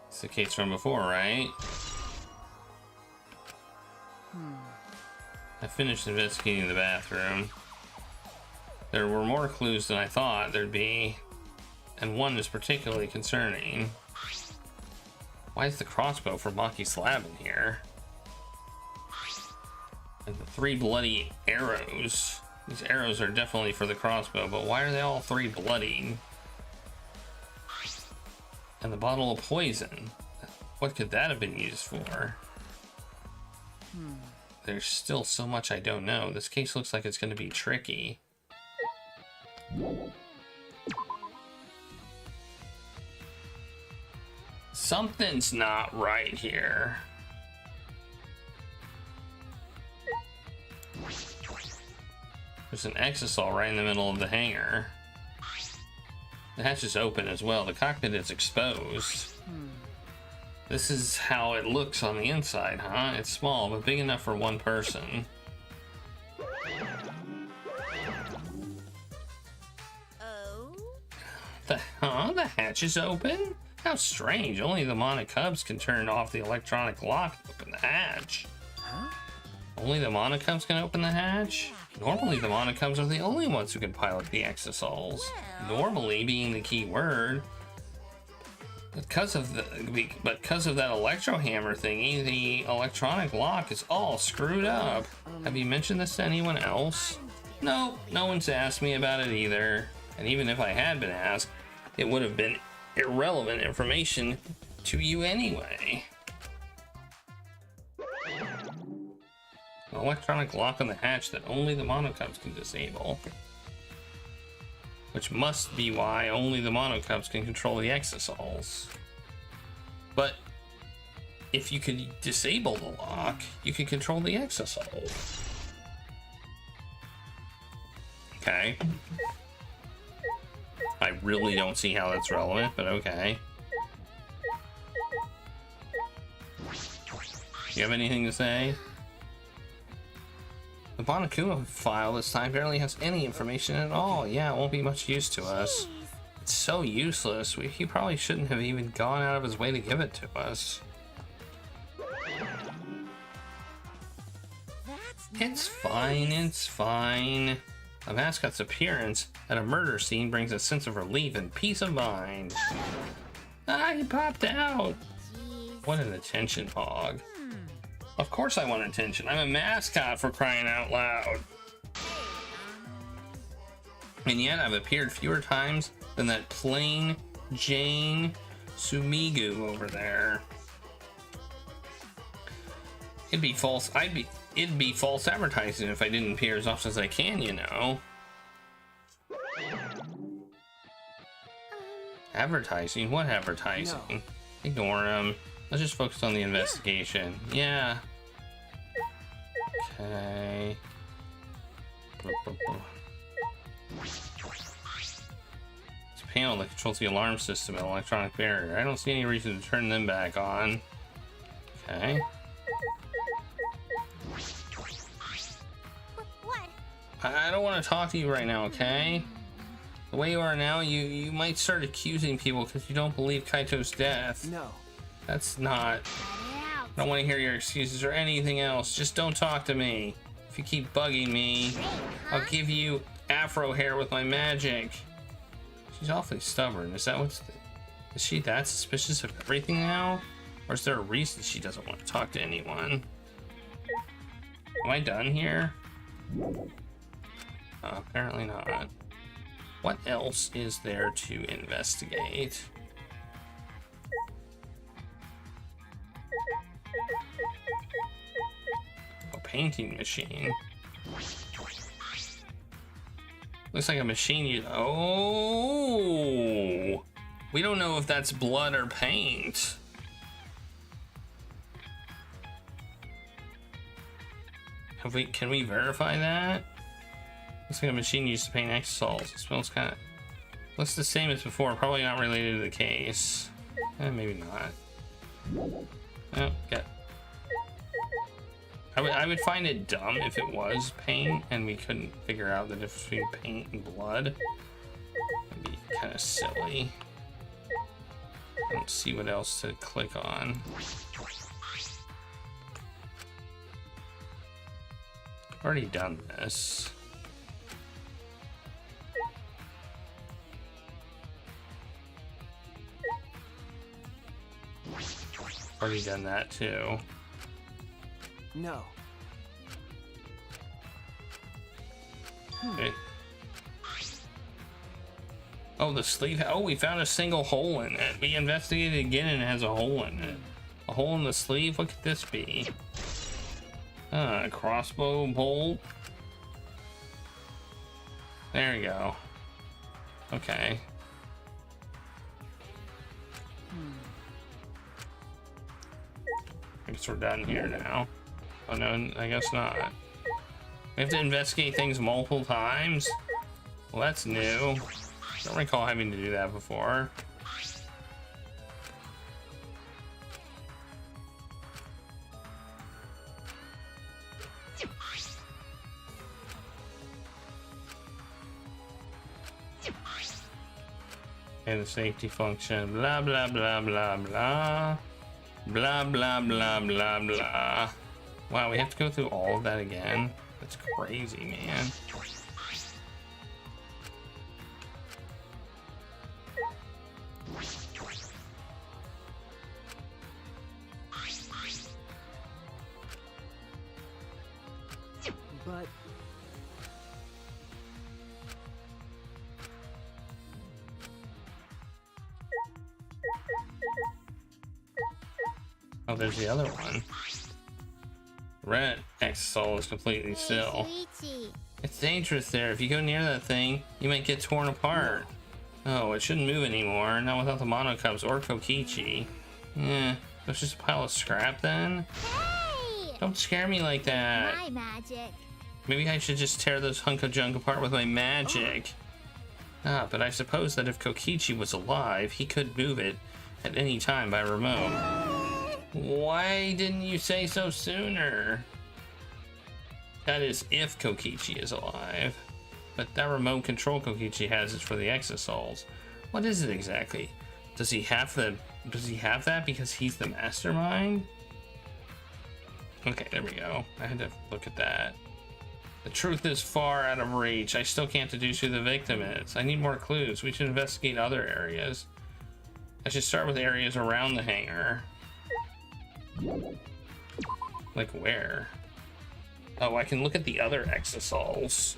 It's the case from before, right? I finished investigating the bathroom. There were more clues than I thought there'd be, and one is particularly concerning. Why is the crossbow for Maki Slab in here? And the 3 bloody arrows. These arrows are definitely for the crossbow, but why are they all 3 bloodied? And the bottle of poison. What could that have been used for? There's still so much I don't know. This case looks like it's going to be tricky. Something's not right here. There's an exisal right in the middle of the hangar. The hatch is open as well. The cockpit is exposed. This is how it looks on the inside, huh? It's small, but big enough for one person. Oh? The hatch is open? How strange. Only the Mana Cubs can turn off the electronic lock and open the hatch. Huh? Only the Mana Cubs can open the hatch? Normally the Mana Cubs are the only ones who can pilot the exosols. Normally being the key word. Because of that electro hammer thingy, the electronic lock is all screwed up. Have you mentioned this to anyone else? No, no one's asked me about it either. And even if I had been asked, it would have been irrelevant information to you anyway. An electronic lock on the hatch that only the Monocubs can disable. Which must be why only the Monocubs can control the exosols. But if you could disable the lock, you can control the exosols. Okay. I really don't see how that's relevant, but okay. You have anything to say? The Bonakuma file this time barely has any information at all. Yeah, it won't be much use to us. It's so useless. He probably shouldn't have even gone out of his way to give it to us. It's fine, it's fine. A mascot's appearance at a murder scene brings a sense of relief and peace of mind. Ah, he popped out. What an attention hog. Of course I want attention. I'm a mascot, for crying out loud. And yet I've appeared fewer times than that plain Jane Sumigu over there. It'd be false advertising if I didn't appear as often as I can, you know. Advertising? What advertising? No. Ignore him. Let's just focus on the investigation. Yeah. Okay. It's a panel that controls the alarm system and electronic barrier. I don't see any reason to turn them back on. Okay. What? I don't want to talk to you right now, okay? The way you are now, you might start accusing people because you don't believe Kaito's death. No. That's not... I don't want to hear your excuses or anything else. Just don't talk to me. If you keep bugging me, I'll give you afro hair with my magic. She's awfully stubborn. Is that what's... Is she that suspicious of everything now? Or is there a reason she doesn't want to talk to anyone? Am I done here? Apparently not. What else is there to investigate? A painting machine. Looks like a machine you... Oh! We don't know if that's blood or paint. Can we verify that? Looks like a machine used to paint exosols. It smells kind of... Looks the same as before. Probably not related to the case. Maybe not. Oh, get. I would find it dumb if it was paint and we couldn't figure out the difference between paint and blood. That'd be kind of silly. I don't see what else to click on. I've already done this. already done that too. No. Okay. Oh, the sleeve. Oh, we found a single hole in it. We investigated again and it has a hole in it. A hole in the sleeve? What could this be? Crossbow bolt. There we go. Okay. I guess we're done here now. Oh no, I guess not. We have to investigate things multiple times? Well, that's new. I don't recall having to do that before. And the safety function, blah blah blah blah blah blah blah blah blah blah. Wow, we have to go through all of that again. That's crazy, man. But oh, there's the other one. Red Exosol is completely still. It's dangerous there. If you go near that thing, you might get torn apart. Oh, it shouldn't move anymore. Not without the Mono Cups or Kokichi. Yeah, it's just a pile of scrap then? Hey! Don't scare me like that. My magic. Maybe I should just tear this hunk of junk apart with my magic. Ah, but I suppose that if Kokichi was alive, he could move it at any time by remote. Why didn't you say so sooner? That is if Kokichi is alive. But that remote control Kokichi has is for the Exosols. What is it exactly? Does he have that because he's the mastermind? Okay, there we go. I had to look at that. The truth is far out of reach. I still can't deduce who the victim is. I need more clues. We should investigate other areas. I should start with areas around the hangar. Like where? Oh, I can look at the other Exosols.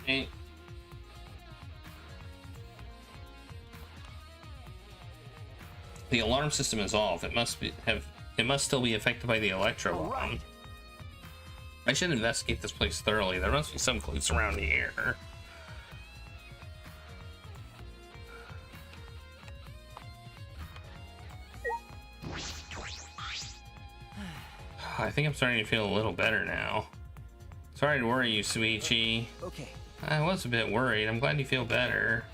Okay. The alarm system is off. It must still be affected by the electro bomb. I should investigate this place thoroughly. There must be some clues around the air. I think I'm starting to feel a little better now. Sorry to worry you, Suichi. okay. I was a bit worried. I'm glad you feel better.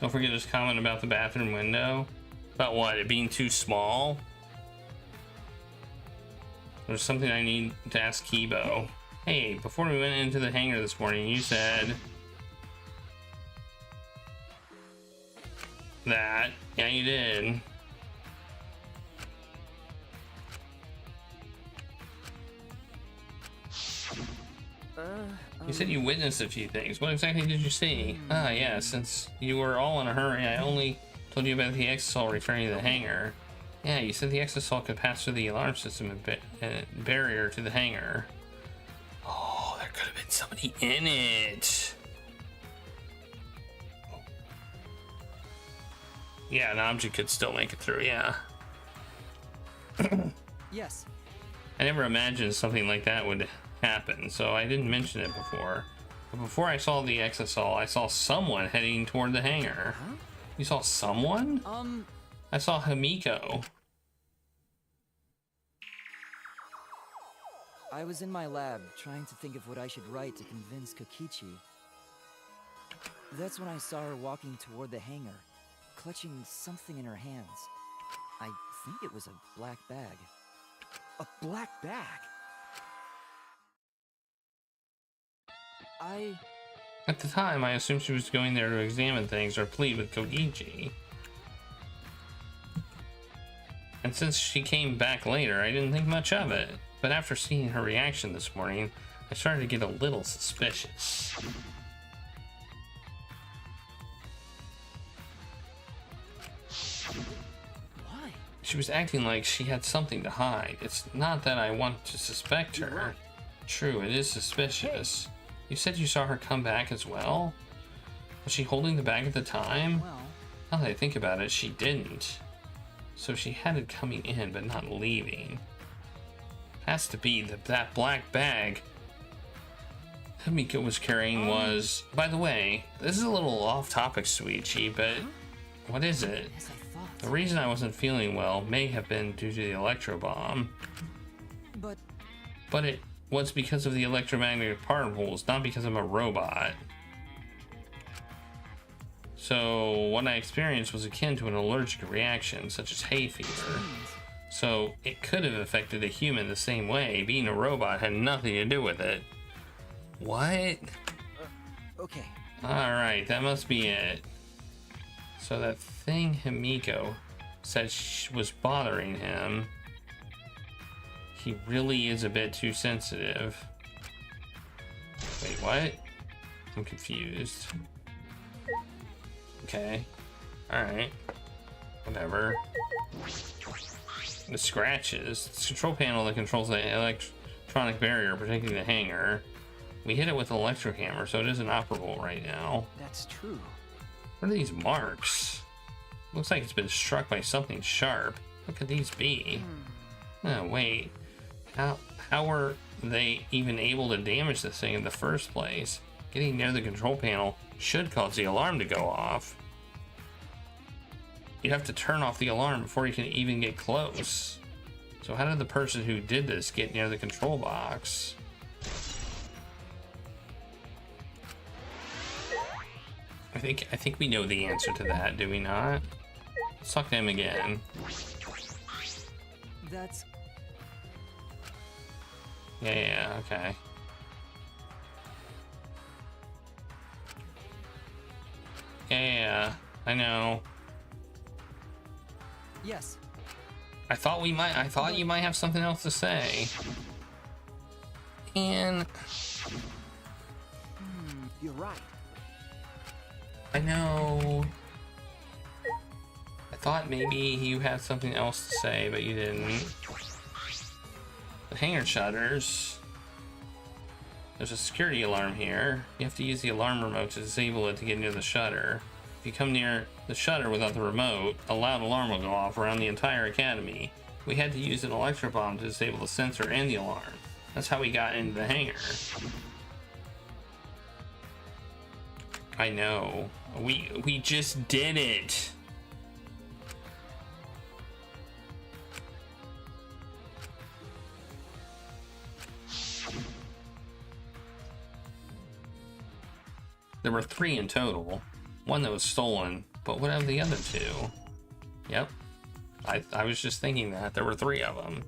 Don't forget this comment about the bathroom window. About what? It being too small? There's something I need to ask Kibo. Hey, before we went into the hangar this morning, you said that. Yeah, you did. You said you witnessed a few things. What exactly did you see? Ah, yeah, since you were all in a hurry, I only told you about the Exosol returning to the hangar. Yeah, you said the Exosol could pass through the alarm system and barrier to the hangar. Oh, there could have been somebody in it. Yeah, an object could still make it through, yeah. Yes. I never imagined something like that would happen, so I didn't mention it before. But before I saw the Exosol, I saw someone heading toward the hangar. Huh? You saw someone? I saw Himiko. I was in my lab trying to think of what I should write to convince Kokichi. That's when I saw her walking toward the hangar, clutching something in her hands. I think it was a black bag. A black bag? At the time, I assumed she was going there to examine things or plead with Kokichi. And since she came back later, I didn't think much of it. But after seeing her reaction this morning, I started to get a little suspicious. She was acting like she had something to hide. It's not that I want to suspect her. You're right. True, it is suspicious. You said you saw her come back as well? Was she holding the bag at the time? Well, Now that I think about it, she didn't. So she had it coming in, but not leaving. Has to be that black bag Hamiko was carrying was... By the way, this is a little off topic, Sweetie, but what is it? yes, I thought. The reason I wasn't feeling well may have been due to the electro bomb. But it was because of the electromagnetic particles, not because I'm a robot. So what I experienced was akin to an allergic reaction, such as hay fever. So it could have affected a human the same way. Being a robot had nothing to do with it. What? Okay. Alright, that must be it. So that thing Hamiko said was bothering him, he really is a bit too sensitive. Wait, what? I'm confused. Okay. Alright. Whatever. The scratches. It's the control panel that controls the electronic barrier protecting the hangar. We hit it with an electro hammer, so it isn't operable right now. That's true. What are these marks? Looks like it's been struck by something sharp. What could these be? Oh, wait. How were they even able to damage this thing in the first place? Getting near the control panel should cause the alarm to go off. You have to turn off the alarm before you can even get close. So how did the person who did this get near the control box? I think we know the answer to that, do we not? Let's talk to him again. That's... Yeah, okay. Yeah, I know. Yes. I thought you might have something else to say. And You're right. I know. I thought maybe you had something else to say, but you didn't. The hangar shutters. There's a security alarm here. You have to use the alarm remote to disable it to get near the shutter. If you come near the shutter without the remote, a loud alarm will go off around the entire academy. We had to use an electro bomb to disable the sensor and the alarm. That's how we got into the hangar. I know. We just did it. There were 3 in total. One that was stolen, but what of the other 2? Yep. I was just thinking that. There were 3 of them.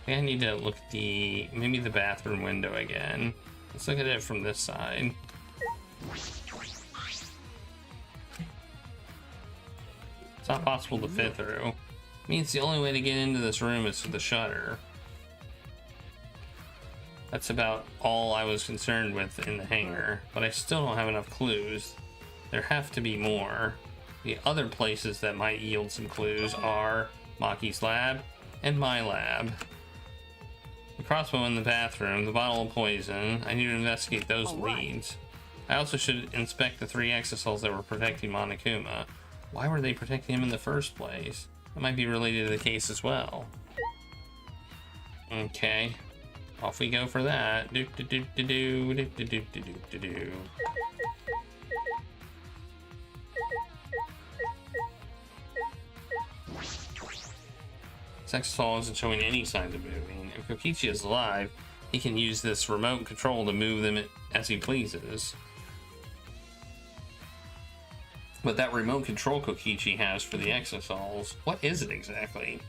I need to look at maybe the bathroom window again. Let's look at it from this side. It's not possible to fit through. Means the only way to get into this room is through the shutter. That's about all I was concerned with in the hangar, but I still don't have enough clues. There have to be more. The other places that might yield some clues are Maki's lab and my lab. The crossbow in the bathroom, the bottle of poison. I need to investigate those leads. I also should inspect the 3 exosols that were protecting Monokuma. Why were they protecting him in the first place? That might be related to the case as well. Okay, off we go for that. Do do do do do do do do do do do. Exosol isn't showing any signs of moving. If Kokichi is alive, he can use this remote control to move them as he pleases. But that remote control Kokichi has for the exosols, what is it exactly?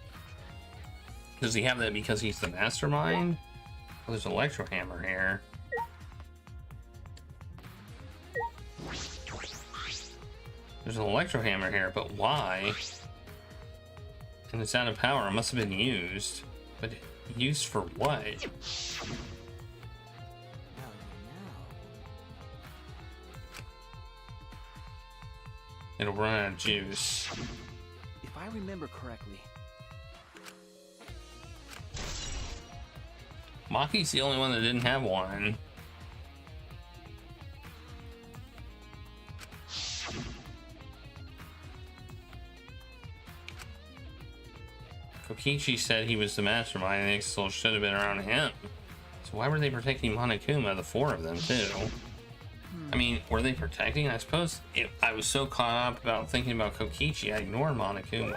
Does he have that because he's the mastermind? Oh, there's an electro hammer here. There's an electro hammer here, but why? And it's out of power. It must have been used. But used for what? it'll run out of juice. If I remember correctly, Maki's the only one that didn't have one. Kokichi said he was the mastermind and the Exo should have been around him. So why were they protecting Monokuma, the four of them, too? I mean, were they protecting? I suppose I was so caught up about thinking about Kokichi, I ignored Monokuma.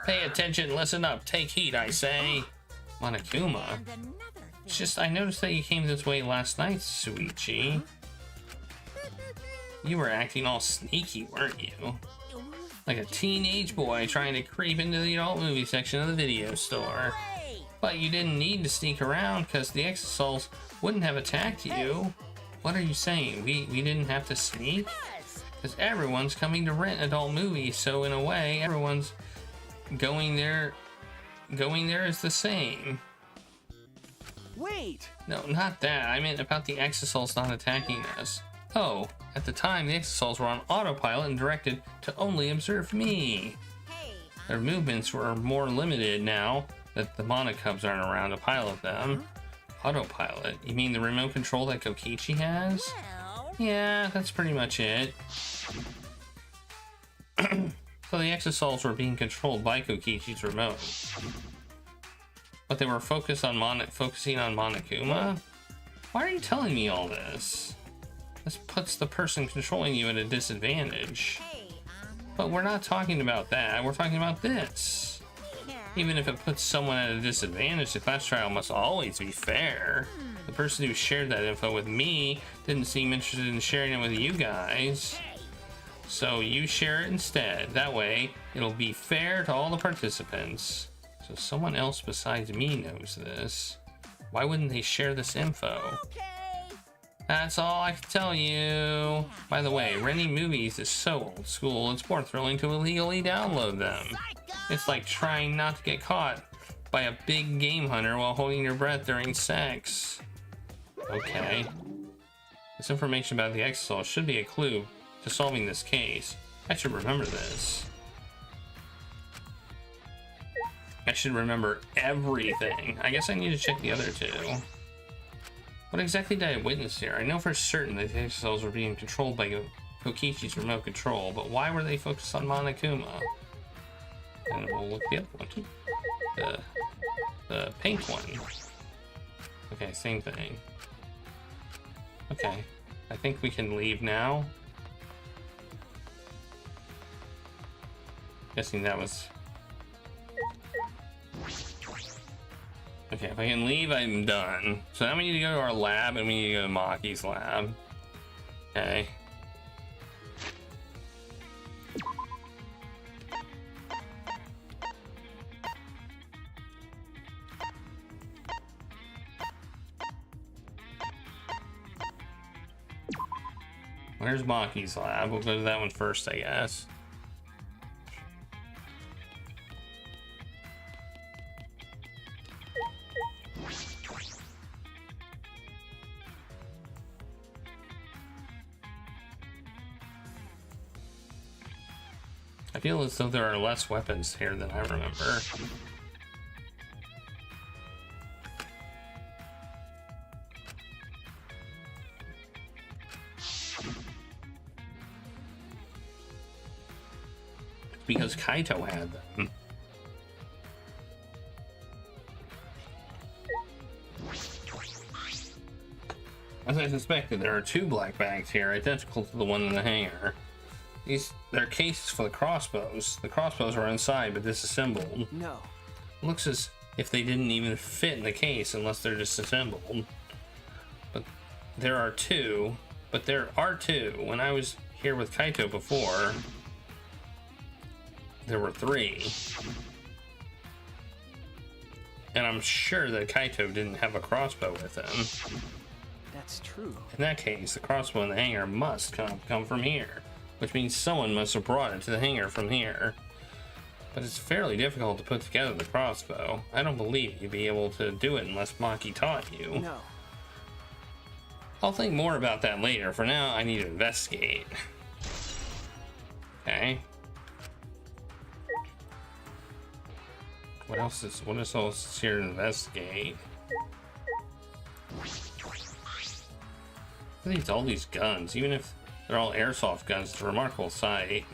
Pay attention, listen up, take heed, I say. Monokuma? It's just, I noticed that you came this way last night, Suichi. You were acting all sneaky, weren't you? Like a teenage boy trying to creep into the adult movie section of the video store. But you didn't need to sneak around because the Exosouls wouldn't have attacked you. What are you saying? We didn't have to sneak? Because everyone's coming to rent adult movies, so in a way, everyone's going there is the same. Wait! No, not that. I meant about the Exosouls not attacking us. Oh, at the time, the Exosouls were on autopilot and directed to only observe me. Their movements were more limited now that the Monokubs aren't around to pilot them. Autopilot? You mean the remote control that Kokichi has? Yeah, that's pretty much it. So the Exosouls were being controlled by Kokichi's remote. But they were focusing on Monokuma? Why are you telling me all this? This puts the person controlling you at a disadvantage. But we're not talking about that, we're talking about this. Even if it puts someone at a disadvantage, the class trial must always be fair. The person who shared that info with me didn't seem interested in sharing it with you guys. So you share it instead. That way, it'll be fair to all the participants. So someone else besides me knows this. Why wouldn't they share this info? That's all I can tell you. By the way, renting movies is so old school, it's more thrilling to illegally download them. It's like trying not to get caught by a big game hunter while holding your breath during sex. Okay. This information about the Exosol should be a clue to solving this case. I should remember this. I should remember everything. I guess I need to check the other two. What exactly did I witness here? I know for certain that the Exosouls were being controlled by Kokichi's remote control, but why were they focused on Monokuma? And we'll look at the other one. The pink one. Okay, same thing. Okay, I think we can leave now. Guessing that was... Okay, if I can leave, I'm done. So now we need to go to our lab, and we need to go to Maki's lab. Okay. Where's Maki's lab? We'll go to that one first, I guess. I feel as though there are less weapons here than I remember. Because Kaito had them. As I suspected, there are two black bags here, identical to the one in the hangar. They're cases for the crossbows. The crossbows are inside but disassembled. No. Looks as if they didn't even fit in the case unless they're disassembled. But there are two. When I was here with Kaito before, there were three. And I'm sure that Kaito didn't have a crossbow with him. That's true. In that case, the crossbow in the hangar must come from here. Which means someone must have brought it to the hangar from here. But it's fairly difficult to put together the crossbow. I don't believe you'd be able to do it unless Maki taught you. No. I'll think more about that later. For now, I need to investigate. Okay. What else is here to investigate? All these guns, even if they're all airsoft guns, it's a remarkable sight.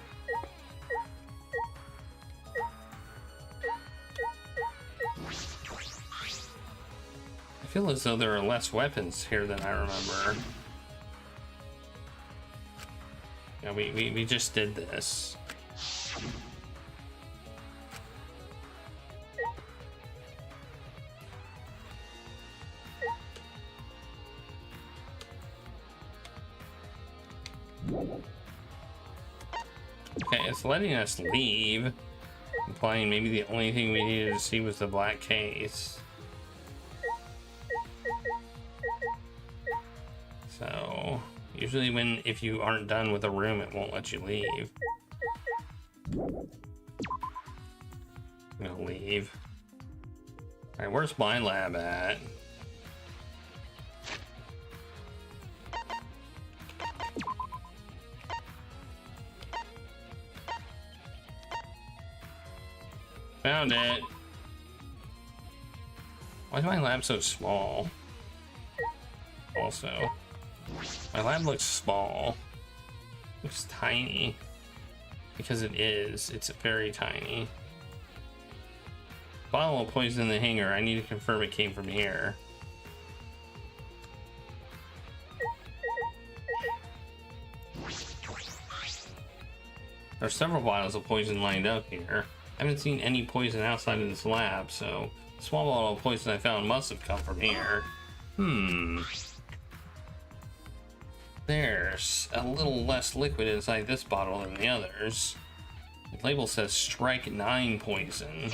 I feel as though there are less weapons here than I remember. Yeah, we just did this. Okay, it's letting us leave, implying maybe the only thing we needed to see was the black case. So, usually if you aren't done with a room, it won't let you leave. I'm gonna leave. Alright, where's my lab at? Found it. Why is my lab so small? Also, my lab looks small. Looks tiny. Because it is. It's very tiny. Bottle of poison in the hangar. I need to confirm it came from here. There are several bottles of poison lined up here. I haven't seen any poison outside of this lab, so the small bottle of poison I found must have come from here. There's a little less liquid inside this bottle than the others. The label says Strike 9 poison.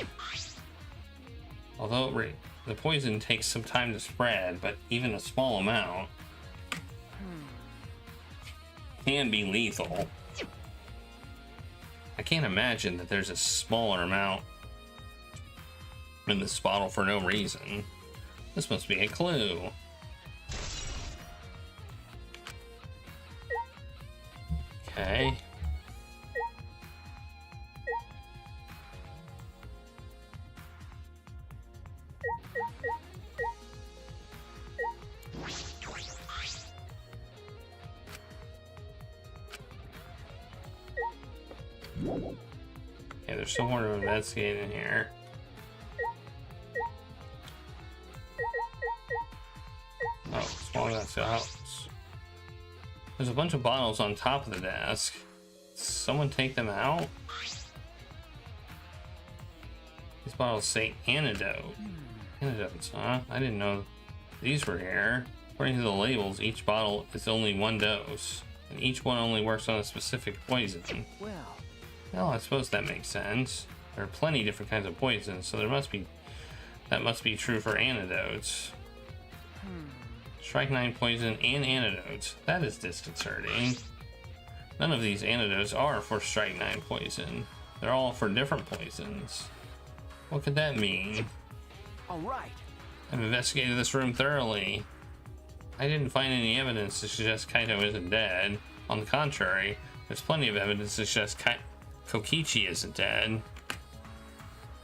Although the poison takes some time to spread, but even a small amount can be lethal. I can't imagine that there's a smaller amount in this bottle for no reason. This must be a clue. Okay. Okay, there's still more to investigate in here. Oh, small amounts of house. There's a bunch of bottles on top of the desk. Someone take them out? These bottles say antidote. Antidotes, huh? I didn't know these were here. According to the labels, each bottle is only one dose, and each one only works on a specific poison. Well, I suppose that makes sense. There are plenty different kinds of poisons, so that must be true for antidotes. Strike 9 poison and antidotes. That is disconcerting. None of these antidotes are for Strike 9 poison. They're all for different poisons. What could that mean? All right. I've investigated this room thoroughly. I didn't find any evidence to suggest Kaito isn't dead. On the contrary, there's plenty of evidence to suggest Kokichi isn't dead.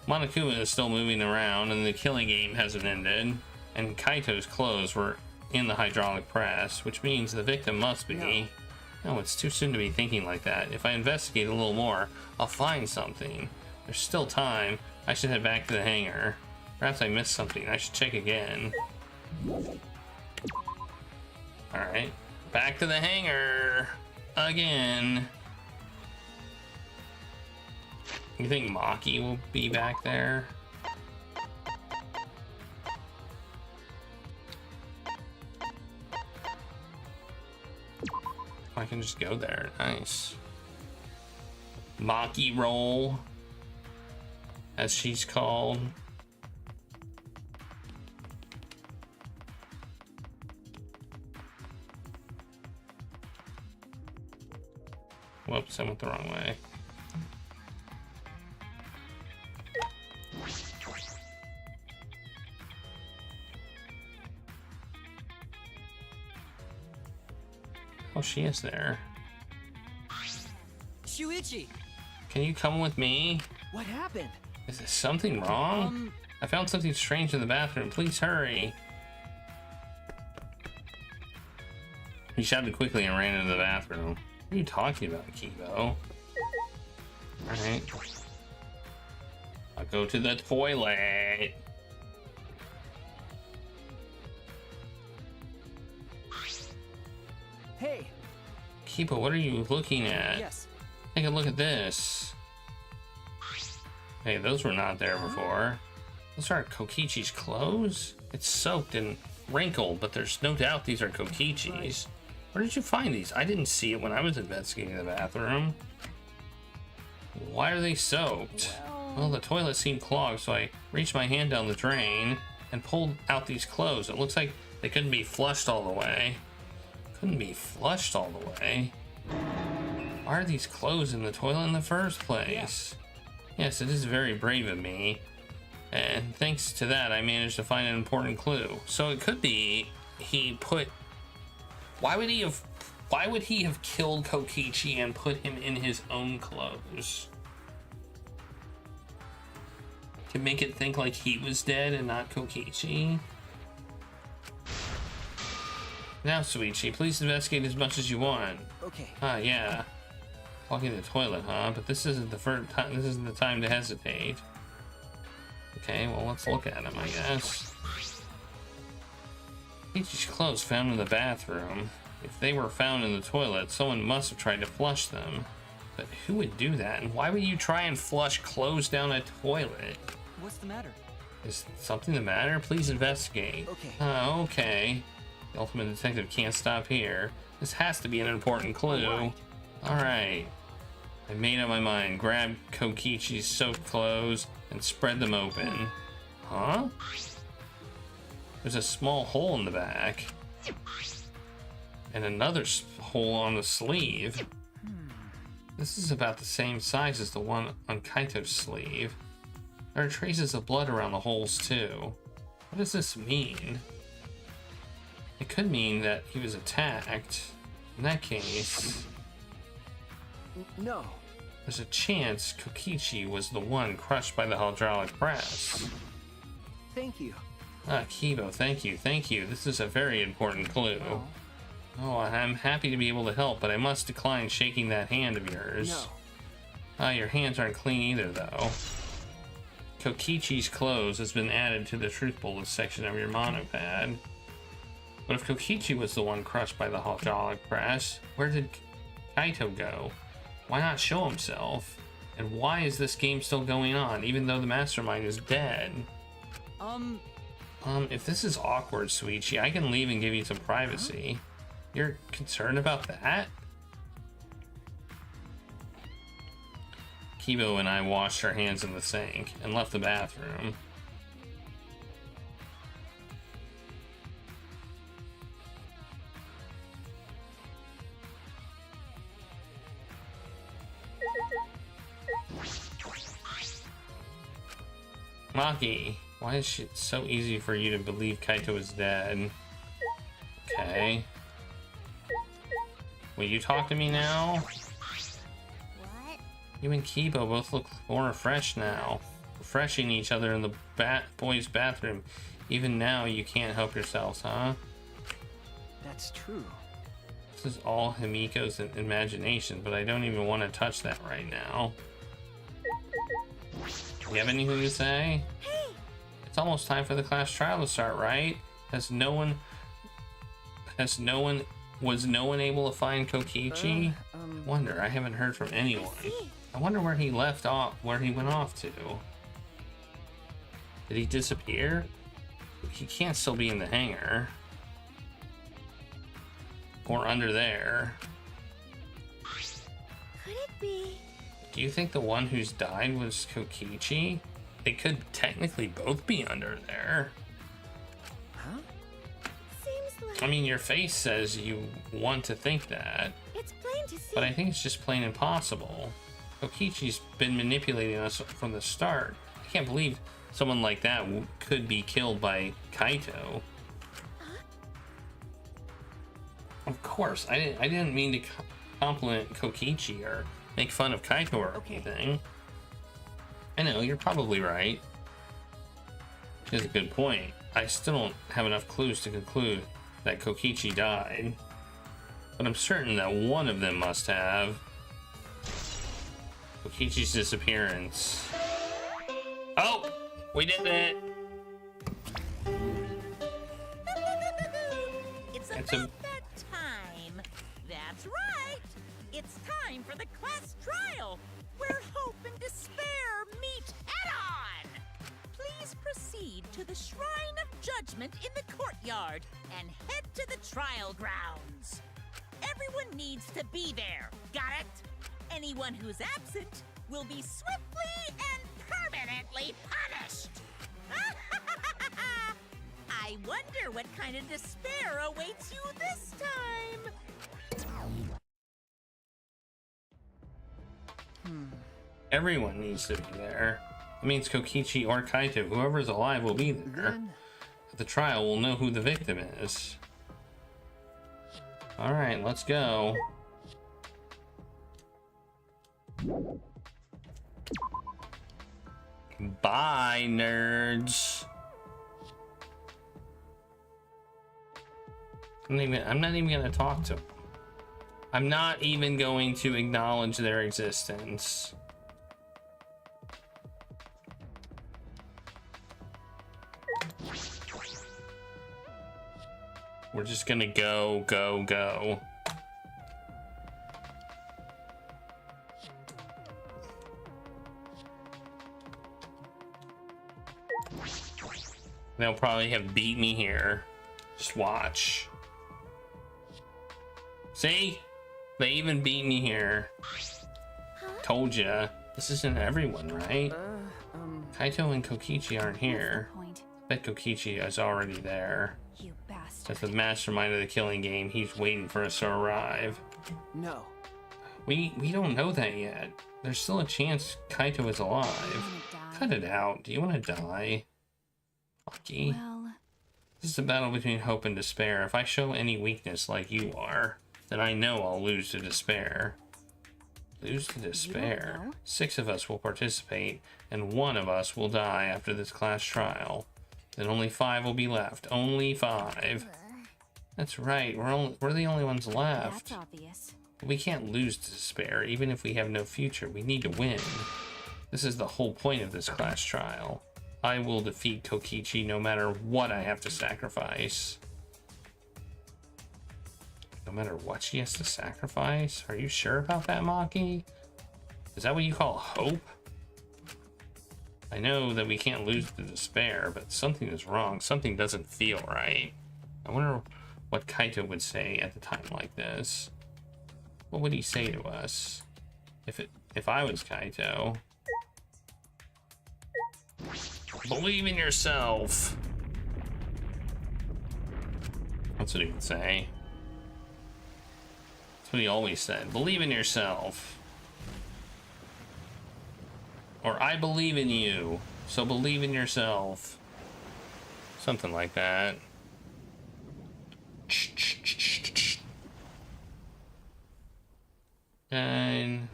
Monokuma is still moving around, and the killing game hasn't ended. And Kaito's clothes were in the hydraulic press, which means the victim must be. No, it's too soon to be thinking like that. If I investigate a little more, I'll find something. There's still time. I should head back to the hangar. Perhaps I missed something. I should check again. Alright. Back to the hangar. Again. You think Maki will be back there? I can just go there. Nice. Maki roll, as she's called. Whoops, I went the wrong way. Oh, she is there. Shuichi! Can you come with me? What happened? Is there something wrong? I found something strange in the bathroom. Please hurry. He shouted quickly and ran into the bathroom. What are you talking about, Kibo? Alright. I'll go to the toilet. Hey! Kibo, what are you looking at? Yes. Take a look at this. Hey, those were not there before. Those are Kokichi's clothes? It's soaked and wrinkled, but there's no doubt these are Kokichi's. Where did you find these? I didn't see it when I was investigating the bathroom. Why are they soaked? Well, the toilet seemed clogged, so I reached my hand down the drain and pulled out these clothes. It looks like they couldn't be flushed all the way. Couldn't be flushed all the way? Why are these clothes in the toilet in the first place? Yes, it is very brave of me. And thanks to that, I managed to find an important clue. So it could be he put... Why would he have killed Kokichi and put him in his own clothes? To make it think like he was dead and not Kokichi? Now, Suichi, please investigate as much as you want. Okay. Ah, yeah. Clogging the toilet, huh? But this isn't the first time. This isn't the time to hesitate. Okay, well, let's look at him, I guess. Kokichi's clothes found in the bathroom. If they were found in the toilet, someone must have tried to flush them. But who would do that? And why would you try and flush clothes down a toilet? What's the matter? Is something the matter? Please investigate. Okay. Okay. The ultimate detective can't stop here. This has to be an important clue. Alright. I made up my mind. Grab Kokichi's soaked clothes and spread them open. Huh? There's a small hole in the back. And another hole on the sleeve. This is about the same size as the one on Kaito's sleeve. There are traces of blood around the holes too. What does this mean? It could mean that he was attacked. In that case... No. There's a chance Kokichi was the one crushed by the hydraulic press. Thank you. Ah, Kibo, thank you, thank you. This is a very important clue. Oh, I'm happy to be able to help, but I must decline shaking that hand of yours. No. Ah, your hands aren't clean either, though. Kokichi's clothes has been added to the truth bullet section of your monopad. But if Kokichi was the one crushed by the hydraulic press, where did Kaito go? Why not show himself? And why is this game still going on, even though the mastermind is dead? If this is awkward, Suichi, I can leave and give you some privacy. You're concerned about that? Kibo and I washed our hands in the sink and left the bathroom. Maki, why is it so easy for you to believe Kaito is dead? Okay. Will you talk to me now? What? You and Kibo both look more refreshed now. Refreshing each other in the boys' bathroom. Even now, you can't help yourselves, huh? That's true. This is all Himiko's imagination, but I don't even want to touch that right now. You have anything to say? Hey. It's almost time for the class trial to start, right? Was no one able to find Kokichi? Wonder, I haven't heard from anyone. I wonder where he went off to. Did he disappear? He can't still be in the hangar. Or under there. Could it be? Do you think the one who's died was Kokichi? They could technically both be under there. Huh? Seems like... I mean, your face says you want to think that. It's plain to see. But I think it's just plain impossible. Kokichi's been manipulating us from the start. I can't believe someone like that could be killed by Kaito. Huh? Of course. I didn't mean to compliment Kokichi or make fun of Kaito or anything. I know, you're probably right. It's a good point. I still don't have enough clues to conclude that Kokichi died. But I'm certain that one of them must have. Kokichi's disappearance. Oh! We did it! It's about that time. That's right. It's time for the class trial, where hope and despair meet head-on. Please proceed to the Shrine of Judgment in the courtyard and head to the trial grounds. Everyone needs to be there. Got it? Anyone who's absent will be swiftly and permanently punished. I wonder what kind of despair awaits you this time. Everyone needs to be there. That means Kokichi or Kaito, whoever's alive, will be there. At the trial, we'll know who the victim is. Alright, let's go. Bye, nerds. I'm not even gonna talk to them. I'm not even going to acknowledge their existence. We're just gonna go, go, go. They'll probably have beat me here. Just watch. See? They even beat me here. Told ya. This isn't everyone, right? Kaito and Kokichi aren't here. Bet Kokichi is already there. You bastard. As the mastermind of the killing game, he's waiting for us to arrive. No. We don't know that yet. There's still a chance Kaito is alive. Cut it out. Do you want to die? Lucky. Well, this is a battle between hope and despair. If I show any weakness like you are, then I know I'll lose to despair. Lose to despair. 6 of us will participate, and 1 of us will die after this class trial. Then only 5 will be left. Only 5. That's right. We're the only ones left. that's obvious. But we can't lose to despair, even if we have no future. We need to win. This is the whole point of this class trial. I will defeat Kokichi no matter what I have to sacrifice. No matter what she has to sacrifice? Are you sure about that, Maki? Is that what you call hope? I know that we can't lose to despair, but something is wrong. Something doesn't feel right. I wonder what Kaito would say at a time like this. What would he say to us? If I was Kaito? Believe in yourself. That's what he would say. That's what he always said. Believe in yourself. Or I believe in you, so believe in yourself. Something like that. And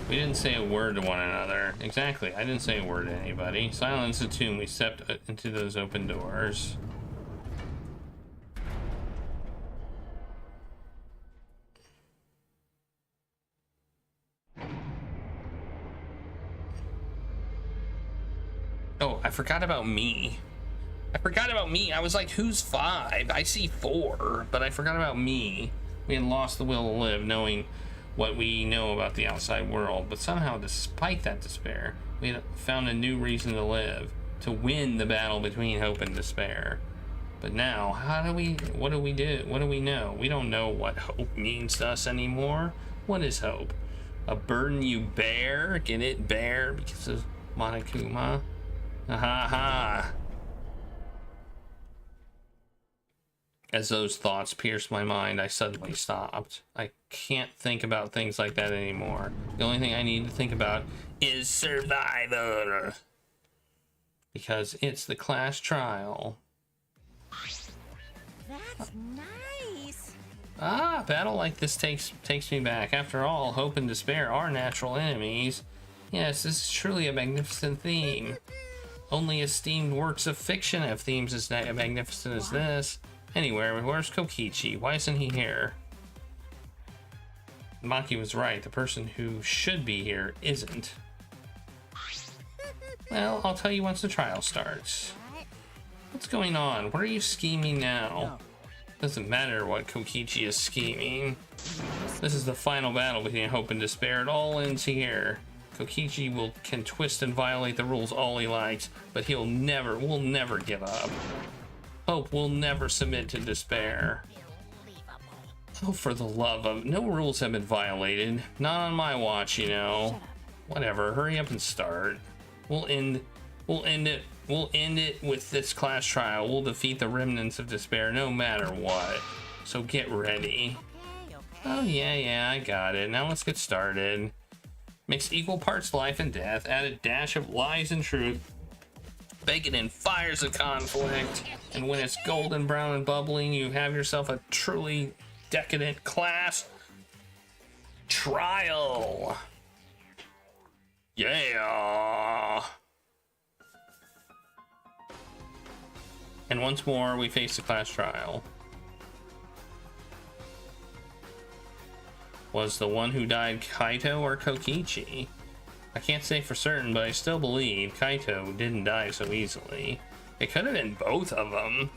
we didn't say a word to one another. Exactly, I didn't say a word to anybody. Silence the tomb. We stepped into those open doors. Oh, I forgot about me. I was like, who's 5? I see 4, but I forgot about me. We had lost the will to live, knowing what we know about the outside world, but somehow, despite that despair, we had found a new reason to live, to win the battle between hope and despair. But now, what do we do? What do we know? We don't know what hope means to us anymore. What is hope? A burden you bear? Get it? Bear? Because of Monokuma? Ha ha. As those thoughts pierced my mind, I suddenly stopped. I can't think about things like that anymore. The only thing I need to think about is survival. Because it's the class trial. That's nice. Ah, battle like this takes me back. After all, hope and despair are natural enemies. Yes, this is truly a magnificent theme. Only esteemed works of fiction have themes as magnificent as this. Anyway, where's Kokichi? Why isn't he here? Maki was right. The person who should be here isn't. Well, I'll tell you once the trial starts. What's going on? What are you scheming now? Doesn't matter what Kokichi is scheming. This is the final battle between hope and despair. It all ends here. Kokichi can twist and violate the rules all he likes, but will never give up. Hope will never submit to despair. Oh, for the love of... No rules have been violated. Not on my watch, you know. Whatever, hurry up and start. We'll end it with this class trial. We'll defeat the remnants of despair no matter what. So get ready. Oh yeah, I got it. Now let's get started. Mix equal parts life and death. Add a dash of lies and truth. Bake it in fires of conflict. And when it's golden brown and bubbling, you have yourself a truly decadent class trial. Yeah. And once more, we face the class trial. Was the one who died Kaito or Kokichi? I can't say for certain, but I still believe Kaito didn't die so easily. It could have been both of them.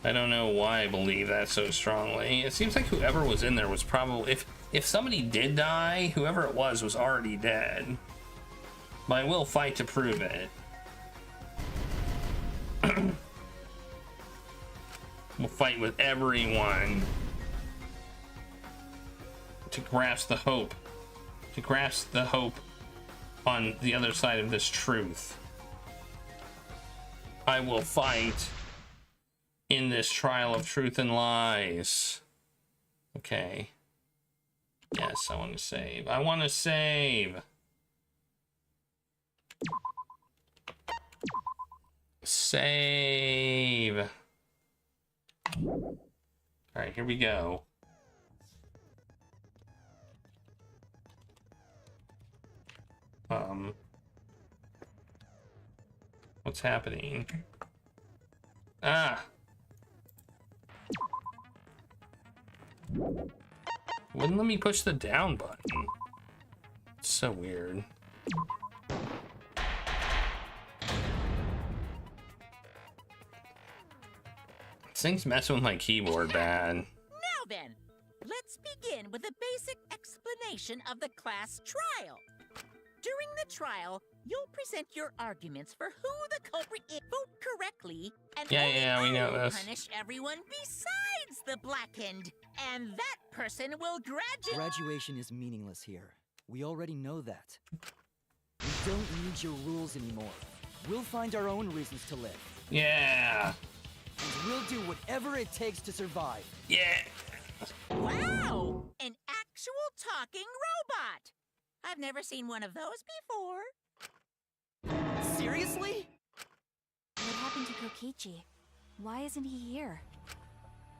I don't know why I believe that so strongly. It seems like whoever was in there was probably... If somebody did die, whoever it was already dead. But I will fight to prove it. We'll fight with everyone to grasp the hope. To grasp the hope on the other side of this truth. I will fight in this trial of truth and lies. Okay. Yes, I want to save. I want to save. Save. All right, here we go. What's happening? Ah. Wouldn't let me push the down button. It's so weird. This thing's messing with my keyboard bad. Now then, let's begin with a basic explanation of the class trial. During the trial, you'll present your arguments for who the culprit is. Vote correctly, and yeah, we know will this. Punish everyone besides the blackened, and that person will graduate. Graduation is meaningless here. We already know that. We don't need your rules anymore. We'll find our own reasons to live. Yeah. And we'll do whatever it takes to survive. Yeah. Wow! An actual talking robot! I've never seen one of those before. Seriously? What happened to Kokichi? Why isn't he here?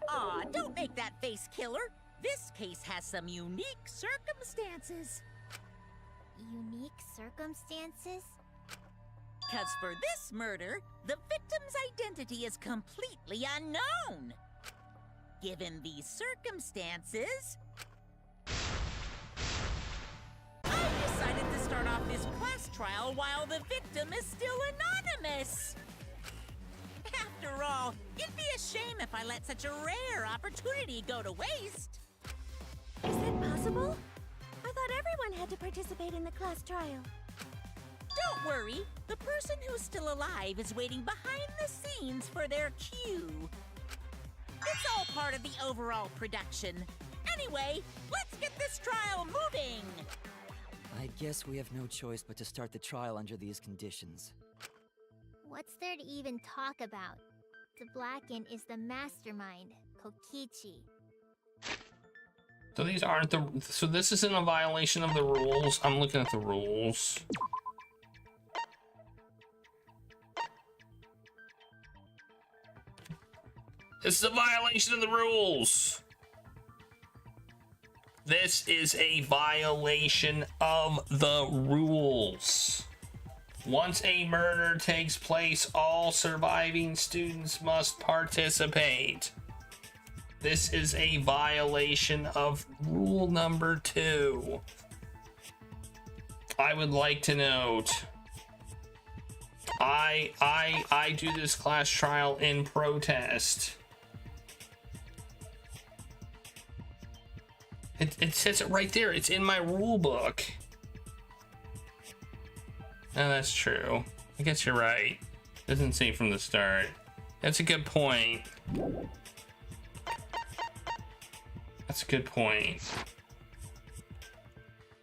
Aw, don't make that face, killer. This case has some unique circumstances. Unique circumstances? Because for this murder, the victim's identity is completely unknown. Given these circumstances, I decided to start off this class trial while the victim is still anonymous. After all, it'd be a shame if I let such a rare opportunity go to waste. Is that possible? I thought everyone had to participate in the class trial. Don't worry, the person who's still alive is waiting behind the scenes for their cue. It's all part of the overall production. Anyway, let's get this trial moving! I guess we have no choice but to start the trial under these conditions. What's there to even talk about? The Blacken is the mastermind, Kokichi. So these aren't the... So this isn't a violation of the rules. I'm looking at the rules. This is a violation of the rules. This is a violation of the rules. Once a murder takes place, all surviving students must participate. This is a violation of rule number 2. I would like to note, I do this class trial in protest. It says it right there. It's in my rule book. No, that's true. I guess you're right. Doesn't say from the start. That's a good point. That's a good point.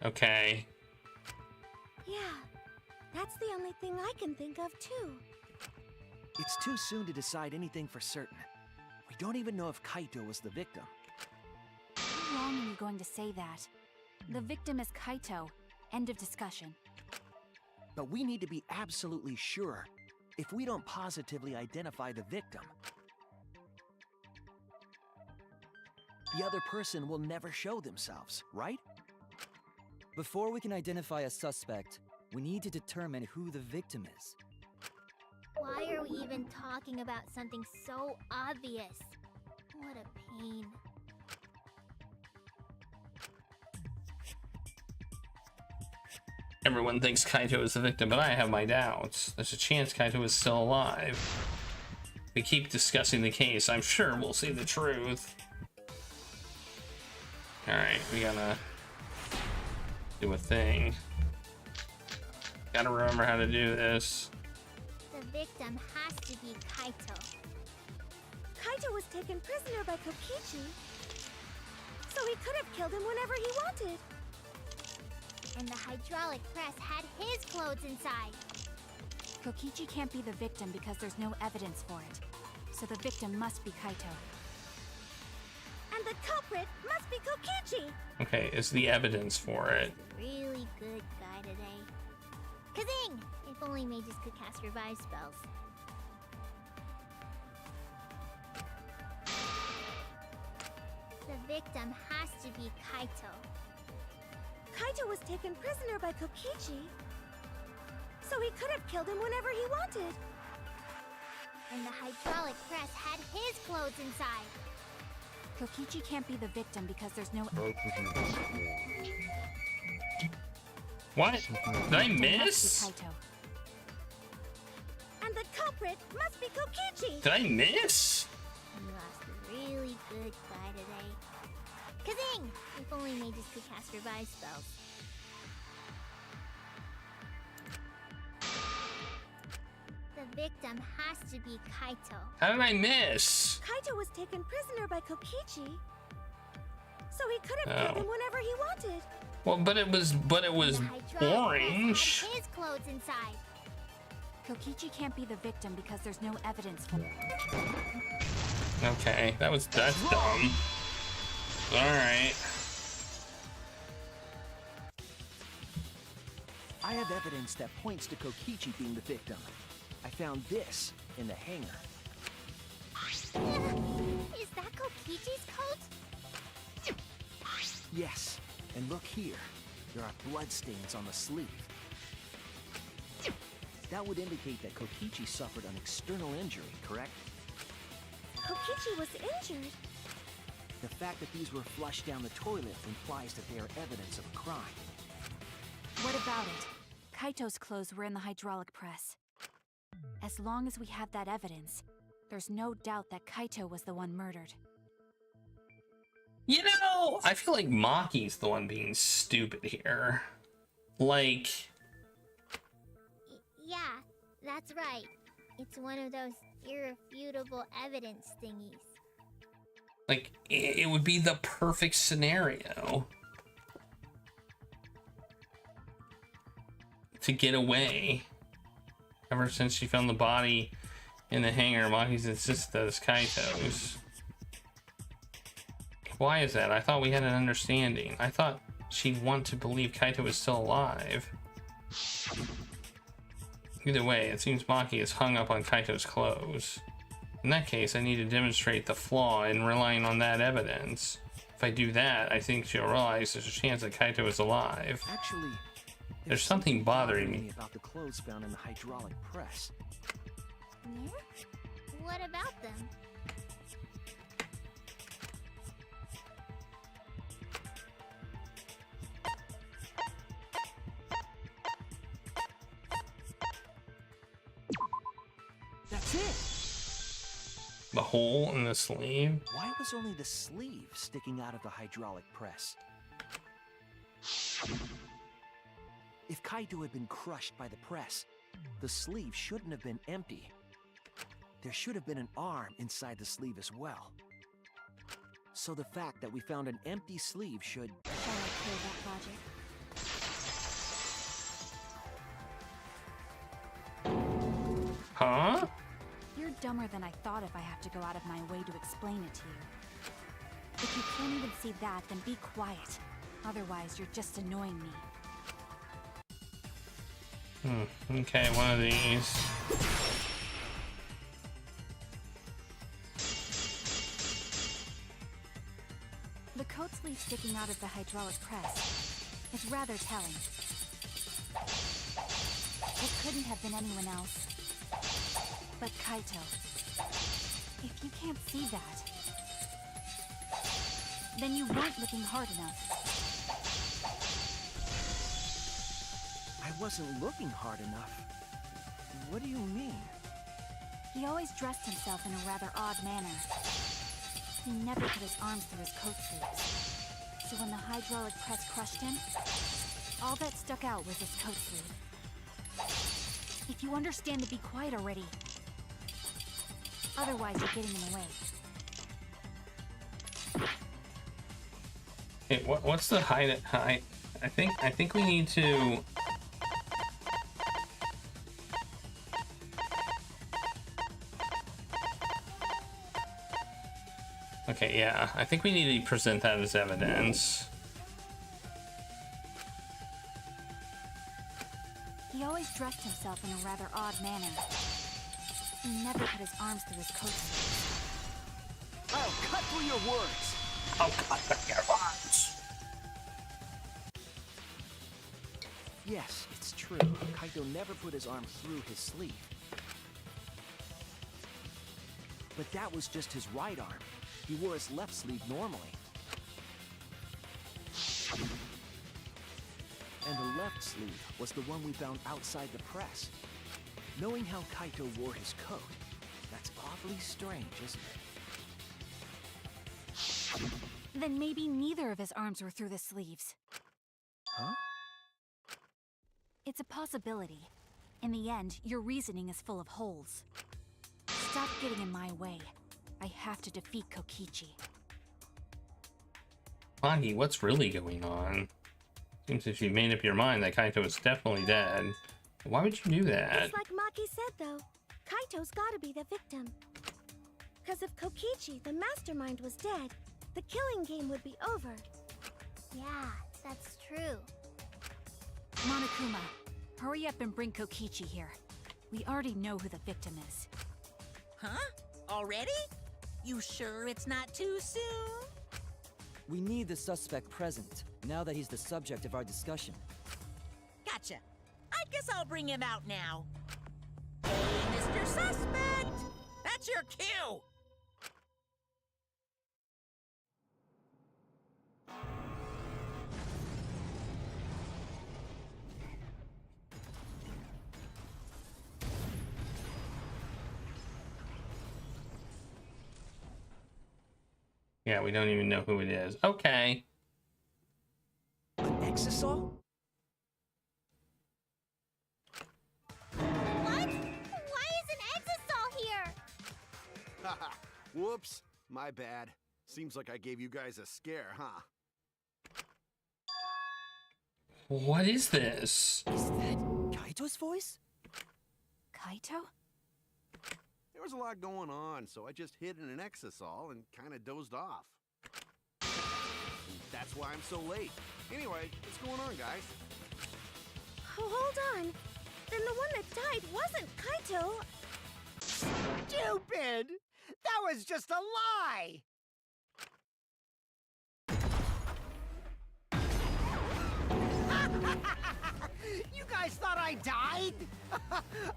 Okay. Yeah, that's the only thing I can think of too. It's too soon to decide anything for certain. We don't even know if Kaito was the victim. How long are you going to say that? The victim is Kaito. End of discussion. But we need to be absolutely sure. If we don't positively identify the victim, the other person will never show themselves, right? Before we can identify a suspect, we need to determine who the victim is. Why are we even talking about something so obvious? What a pain. Everyone thinks Kaito is the victim, but I have my doubts. There's a chance Kaito is still alive. If we keep discussing the case, I'm sure we'll see the truth. Alright, we gotta do a thing. Gotta remember how to do this. The victim has to be Kaito. Kaito was taken prisoner by Kokichi, so he could have killed him whenever he wanted. And the hydraulic press had his clothes inside. Kokichi can't be the victim because there's no evidence for it. So the victim must be Kaito. And the culprit must be Kokichi! Okay, is the evidence for it. Really good guy today. Kazing! If only mages could cast revive spells. The victim has to be Kaito. Kaito was taken prisoner by Kokichi, so he could have killed him whenever he wanted. And the hydraulic press had his clothes inside. Kokichi can't be the victim because there's no... What? Did I miss? And the culprit must be Kokichi! Did I miss? You lost a really good guy today. Kazing! If only mages could cast revive spells. The victim has to be Kaito. How did I miss? Kaito was taken prisoner by Kokichi, so he could have killed him whenever he wanted. Well, but it was orange. Had his clothes inside. Kokichi can't be the victim because there's no evidence for it. Okay, that's dumb. Alright. I have evidence that points to Kokichi being the victim. I found this in the hangar. Is that Kokichi's coat? Yes, and look here. There are bloodstains on the sleeve. That would indicate that Kokichi suffered an external injury, correct? Kokichi was injured? The fact that these were flushed down the toilet implies that they are evidence of a crime. What about it? Kaito's clothes were in the hydraulic press. As long as we have that evidence, there's no doubt that Kaito was the one murdered. You know, I feel like Maki's the one being stupid here. Like... Yeah, that's right. It's one of those irrefutable evidence thingies. Like, it would be the perfect scenario to get away. Ever since she found the body in the hangar, Maki's insisted that it's Kaito's. Why is that? I thought we had an understanding. I thought she'd want to believe Kaito was still alive. Either way, it seems Maki is hung up on Kaito's clothes. In that case, I need to demonstrate the flaw in relying on that evidence. If I do that, I think she'll realize there's a chance that Kaito is alive. Actually, there's something bothering me. About the clothes found in the hydraulic press. Yeah? What about them? That's it! The hole in the sleeve? Why was only the sleeve sticking out of the hydraulic press? If Kaito had been crushed by the press, the sleeve shouldn't have been empty. There should have been an arm inside the sleeve as well. So the fact that we found an empty sleeve should... Shall I clear that logic? Huh? You're dumber than I thought if I have to go out of my way to explain it to you. If you can't even see that, then be quiet. Otherwise, you're just annoying me. Okay, one of these. The coat sleeve sticking out of the hydraulic press is rather telling. It couldn't have been anyone else but Kaito. If you can't see that, then you weren't looking hard enough. I wasn't looking hard enough. What do you mean? He always dressed himself in a rather odd manner. He never put his arms through his coat sleeves. So when the hydraulic press crushed him, all that stuck out was his coat sleeve. If you understand to be quiet already. Otherwise, you're getting in the way. Okay, what's the height? I think we need to. Okay, yeah, I think we need to present that as evidence. He always dressed himself in a rather odd manner. He never put his arms through his coat sleeves. I'll cut through your words! I'll cut through your words! Yes, it's true. Kaito never put his arm through his sleeve. But that was just his right arm. He wore his left sleeve normally. And the left sleeve was the one we found outside the press. Knowing how Kaito wore his coat, that's awfully strange, isn't it? Then maybe neither of his arms were through the sleeves. Huh? It's a possibility. In the end, your reasoning is full of holes. Stop getting in my way. I have to defeat Kokichi. Maki, what's really going on? Seems if you made up your mind that Kaito is definitely dead. Why would you do that? It's like Maki said, though. Kaito's gotta be the victim. Because if Kokichi, the mastermind, was dead, the killing game would be over. Yeah, that's true. Monokuma, hurry up and bring Kokichi here. We already know who the victim is. Huh? Already? You sure it's not too soon? We need the suspect present, now that he's the subject of our discussion. Gotcha. I guess I'll bring him out now. Hey, Mr. Suspect! That's your cue! Yeah, we don't even know who it is. Okay. An exisal? What? Why is an exisal here? Haha, whoops. My bad. Seems like I gave you guys a scare, huh? What is this? Is that Kaito's voice? Kaito? There was a lot going on, so I just hid in an exisal and kind of dozed off. That's why I'm so late. Anyway, what's going on, guys? Oh, hold on. Then the one that died wasn't Kaito. Stupid! was just a lie! You guys thought I died?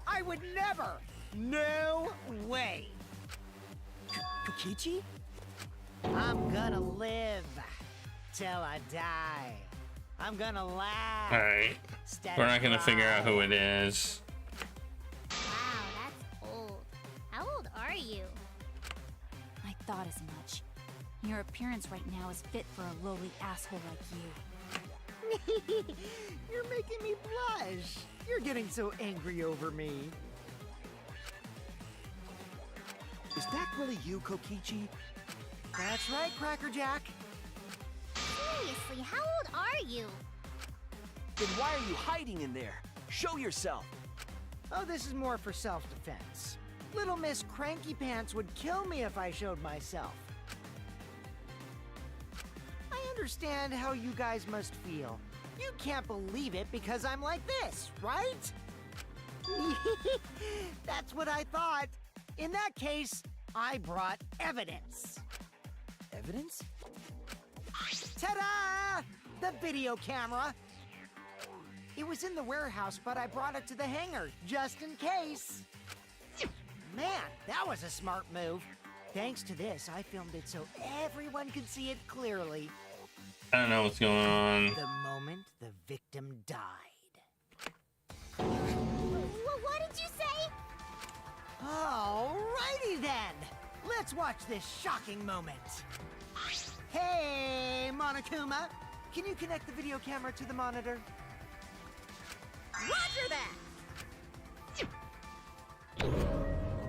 I would never! No way! Kokichi? I'm gonna live till I die. I'm gonna laugh. Alright. We're not gonna figure out who it is. Wow, that's old. How old are you? I thought as much. Your appearance right now is fit for a lowly asshole like you. You're making me blush. You're getting so angry over me. Is that really you, Kokichi? That's right, Crackerjack. Seriously, how old are you? Then why are you hiding in there? Show yourself. Oh, this is more for self-defense. Little Miss Cranky Pants would kill me if I showed myself. I understand how you guys must feel. You can't believe it because I'm like this, right? That's what I thought. In that case, I brought evidence. Evidence? Ta-da! The video camera. It was in the warehouse, but I brought it to the hangar, just in case. Man, that was a smart move. Thanks to this, I filmed it so everyone could see it clearly. I don't know what's going on. The moment the victim died. What did you say? Alrighty then. Let's watch this shocking moment. Hey, Monokuma. Can you connect the video camera to the monitor? Roger that!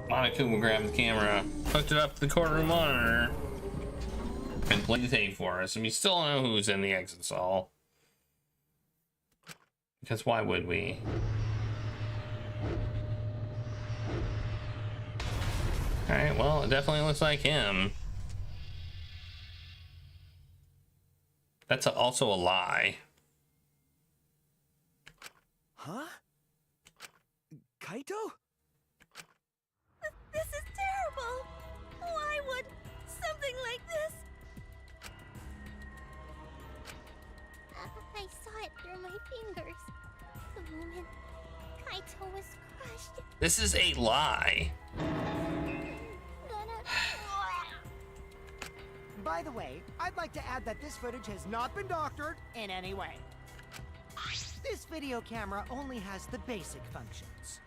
Monokuma grabbed the camera, hooked it up to the courtroom monitor, and played the tape for us. And we still don't know who's in the exit stall. Because why would we? Alright, well, it definitely looks like him. That's also a lie. Huh? Kaito? This is terrible! Why would something like this? I saw it through my fingers. The moment Kaito was crushed. This is a lie. By the way, I'd like to add that this footage has not been doctored in any way. This video camera only has the basic functions.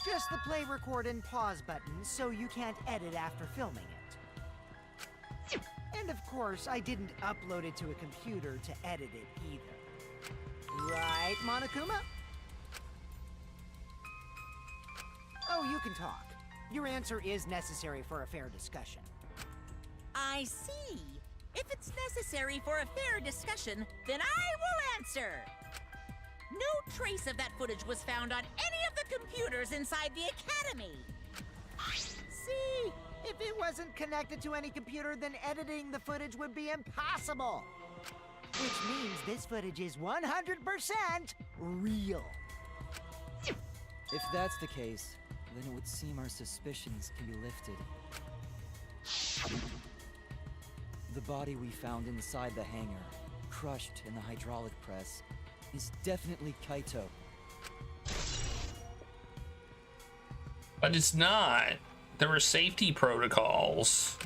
Just the play, record, and pause buttons, so you can't edit after filming it. And of course, I didn't upload it to a computer to edit it either. Right, Monokuma? Oh, you can talk. Your answer is necessary for a fair discussion. I see. If it's necessary for a fair discussion, then I will answer. No trace of that footage was found on any of the computers inside the Academy. See? If it wasn't connected to any computer, then editing the footage would be impossible. Which means this footage is 100% real. If that's the case, then it would seem our suspicions can be lifted. The body we found inside the hangar, crushed in the hydraulic press, is definitely Kaito. But it's not. There were safety protocols.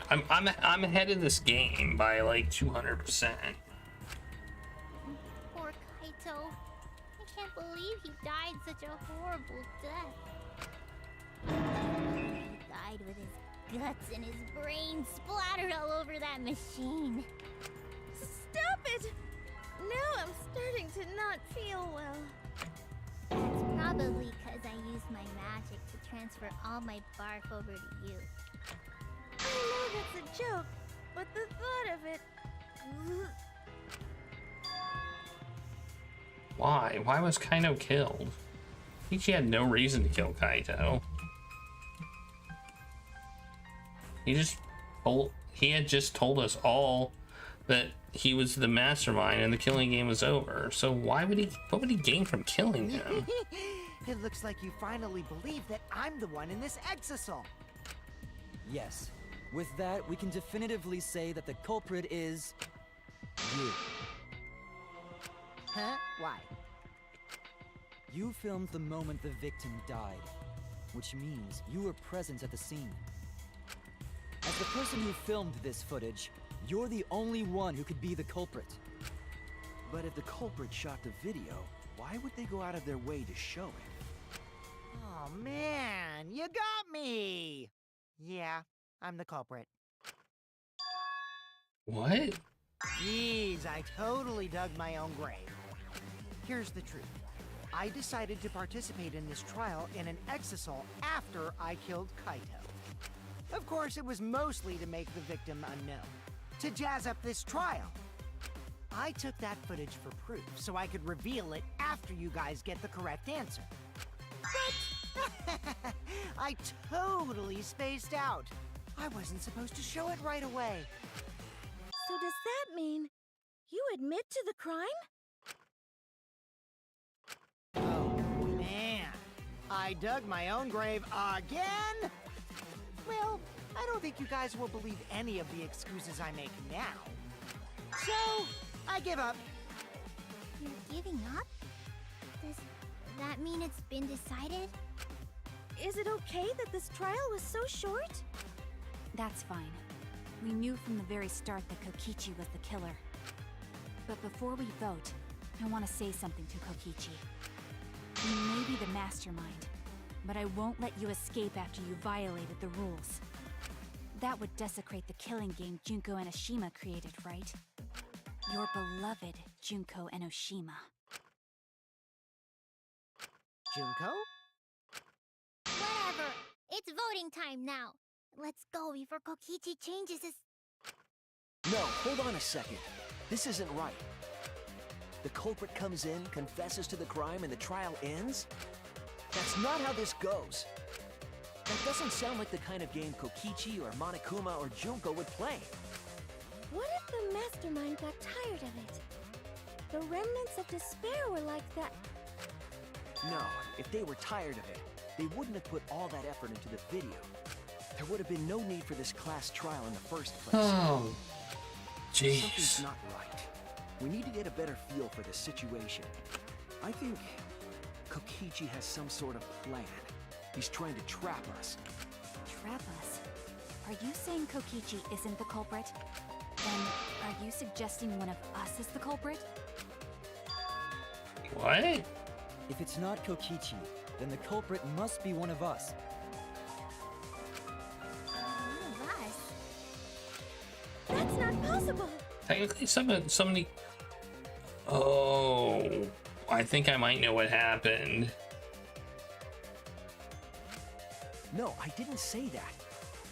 I'm ahead of this game by like 200%. Poor Kaito. I can't believe he died such a horrible death. He died with his guts and his brain splattered all over that machine. Stop it! Now I'm starting to not feel well. That's probably because I used my magic to transfer all my barf over to you. I know that's a joke, but the thought of it... Why? Why was Kaito killed? I think he had no reason to kill Kaito. He had just told us all that he was the mastermind and the killing game was over. So what would he gain from killing him? It looks like you finally believe that I'm the one in this exisal. Yes. With that, we can definitively say that the culprit is... you. Huh? Why? You filmed the moment the victim died, which means you were present at the scene. As the person who filmed this footage, you're the only one who could be the culprit. But if the culprit shot the video, why would they go out of their way to show it? Oh man, you got me! Yeah, I'm the culprit. What? Jeez, I totally dug my own grave. Here's the truth. I decided to participate in this trial in an exisal after I killed Kaito. Of course, it was mostly to make the victim unknown, to jazz up this trial. I took that footage for proof so I could reveal it after you guys get the correct answer. But I totally spaced out. I wasn't supposed to show it right away. So does that mean you admit to the crime? Oh, man. I dug my own grave again? Well, I don't think you guys will believe any of the excuses I make now. So, I give up. You're giving up? Does that mean it's been decided? Is it okay that this trial was so short? That's fine. We knew from the very start that Kokichi was the killer. But before we vote, I want to say something to Kokichi. You may be the mastermind, but I won't let you escape after you violated the rules. That would desecrate the killing game Junko Enoshima created, right? Your beloved Junko Enoshima. Junko? Whatever. It's voting time now. Let's go before Kokichi changes his... No, hold on a second. This isn't right. The culprit comes in, confesses to the crime, and the trial ends? That's not how this goes. That doesn't sound like the kind of game Kokichi or Monokuma or Junko would play. What if the mastermind got tired of it? The remnants of despair were like that. No, if they were tired of it, they wouldn't have put all that effort into the video. There would have been no need for this class trial in the first place. Oh, jeez. Something's not right. We need to get a better feel for the situation. I think Kokichi has some sort of plan. He's trying to trap us. Trap us? Are you saying Kokichi isn't the culprit? Then, are you suggesting one of us is the culprit? What? If it's not Kokichi, then the culprit must be one of us. One of us? That's not possible. Technically, somebody... Oh, I think I might know what happened. No, I didn't say that.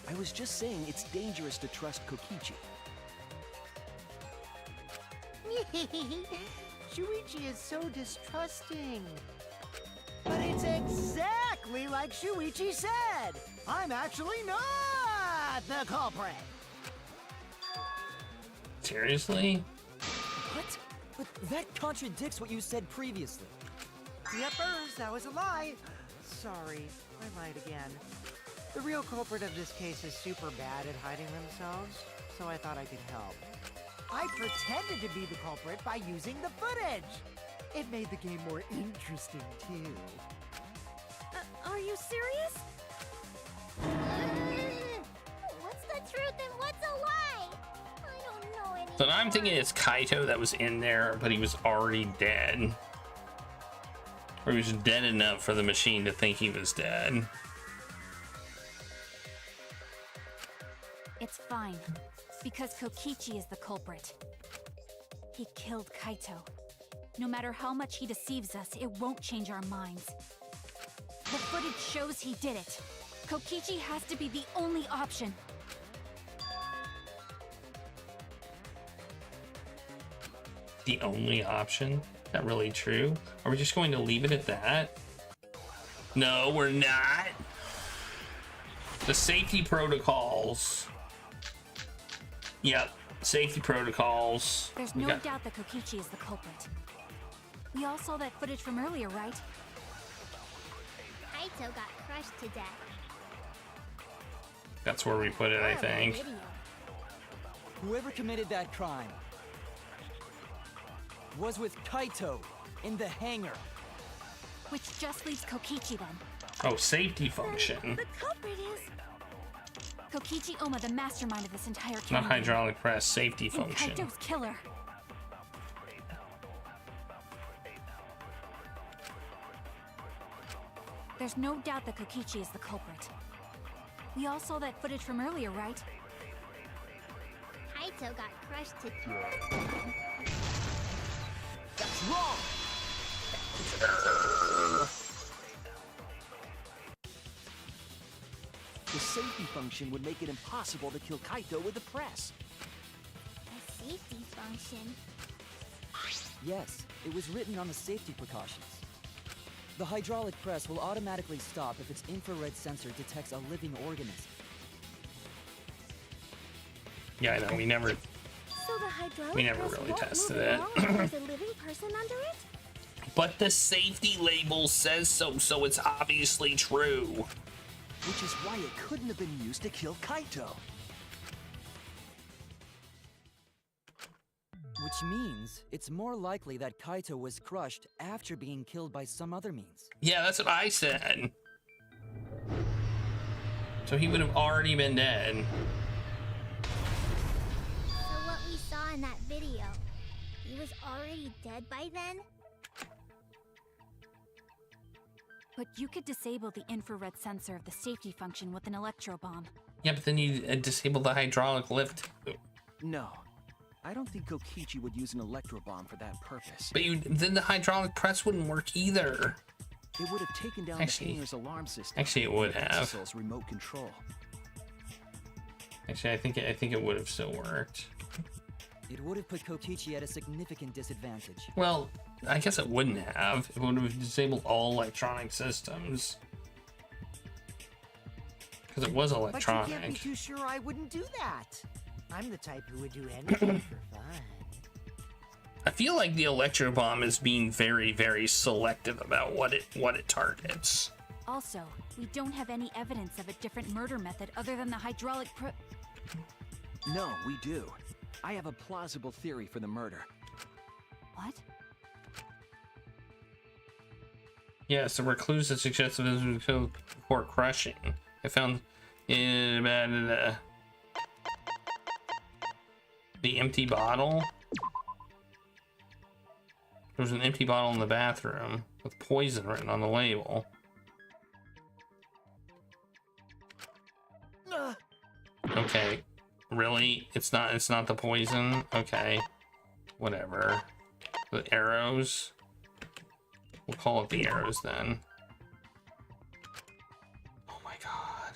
I was just saying it's dangerous to trust Kokichi. Shuichi is so distrusting. But it's exactly like Shuichi said. I'm actually not the culprit. Seriously? What? But that contradicts what you said previously. Yepers, that was a lie. Sorry, I lied again. The real culprit of this case is super bad at hiding themselves, so I thought I could help. I pretended to be the culprit by using the footage. It made the game more interesting, too. Are you serious? What's the truth and what's a lie? I don't know anymore. So now I'm thinking it's Kaito that was in there, but he was already dead. Or he was dead enough for the machine to think he was dead. It's fine, because Kokichi is the culprit. He killed Kaito. No matter how much he deceives us, it won't change our minds. The footage shows he did it. Kokichi has to be the only option. The only option? Is that really true? Are we just going to leave it at that? No, we're not. The safety protocols. Yep, safety protocols. There's no doubt that Kokichi is the culprit. We all saw that footage from earlier, right? Kaito got crushed to death. That's where we put it, I think. Whoever committed that crime was with Kaito in the hangar. Which just leaves Kokichi then. Oh, safety function. The culprit is... Kokichi Oma, the mastermind of this entire Not campaign. hydraulic press, safety And function. Kaito's killer. There's no doubt that Kokichi is the culprit. We all saw that footage from earlier, right? Kaito got crushed to death. That's wrong! The safety function would make it impossible to kill Kaito with the press. A safety function? Yes, it was written on the safety precautions. The hydraulic press will automatically stop if its infrared sensor detects a living organism. Yeah, I know, we never So the hydraulic We never press really won't tested move it. at all if there's a living person under it? But the safety label says so, so it's obviously true. Which is why it couldn't have been used to kill Kaito. Which means it's more likely that Kaito was crushed after being killed by some other means. Yeah, that's what I said. So he would have already been dead. So what we saw in that video, he was already dead by then? But you could disable the infrared sensor of the safety function with an electro bomb. Yeah, but then you disable the hydraulic lift. No. I don't think Kokichi would use an electro bomb for that purpose. But then the hydraulic press wouldn't work either. It would have taken down the hangar's alarm system. Actually, it would have. Cecil's remote control. Actually, I think it would have still worked. It would have put Kokichi at a significant disadvantage. Well, I guess it wouldn't have. It would have disabled all electronic systems. Because it was But you electronic. can't be too sure I wouldn't do that. I'm the type who would do anything for fun. I feel like the electro bomb is being very, very selective about what it targets. Also, we don't have any evidence of a different murder method other than the hydraulic No, we do. I have a plausible theory for the murder. What? Yes, the recluse that suggested this was killed before crushing. I found in the empty bottle. There was an empty bottle in the bathroom with poison written on the label. Okay, really? It's not the poison? Okay, whatever. The arrows. We'll call it the arrows then. Oh my god.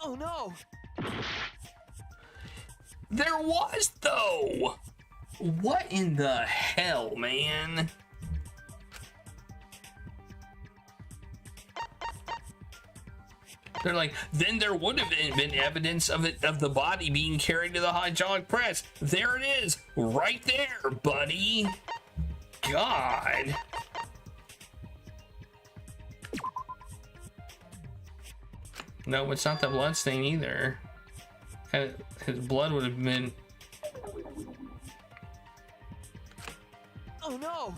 Oh no! There was though! What in the hell, man? They're like, then there would have been evidence of the body being carried to the hydraulic press. There it is, right there, buddy. God. No, it's not the blood stain either. His blood would have been. Oh no!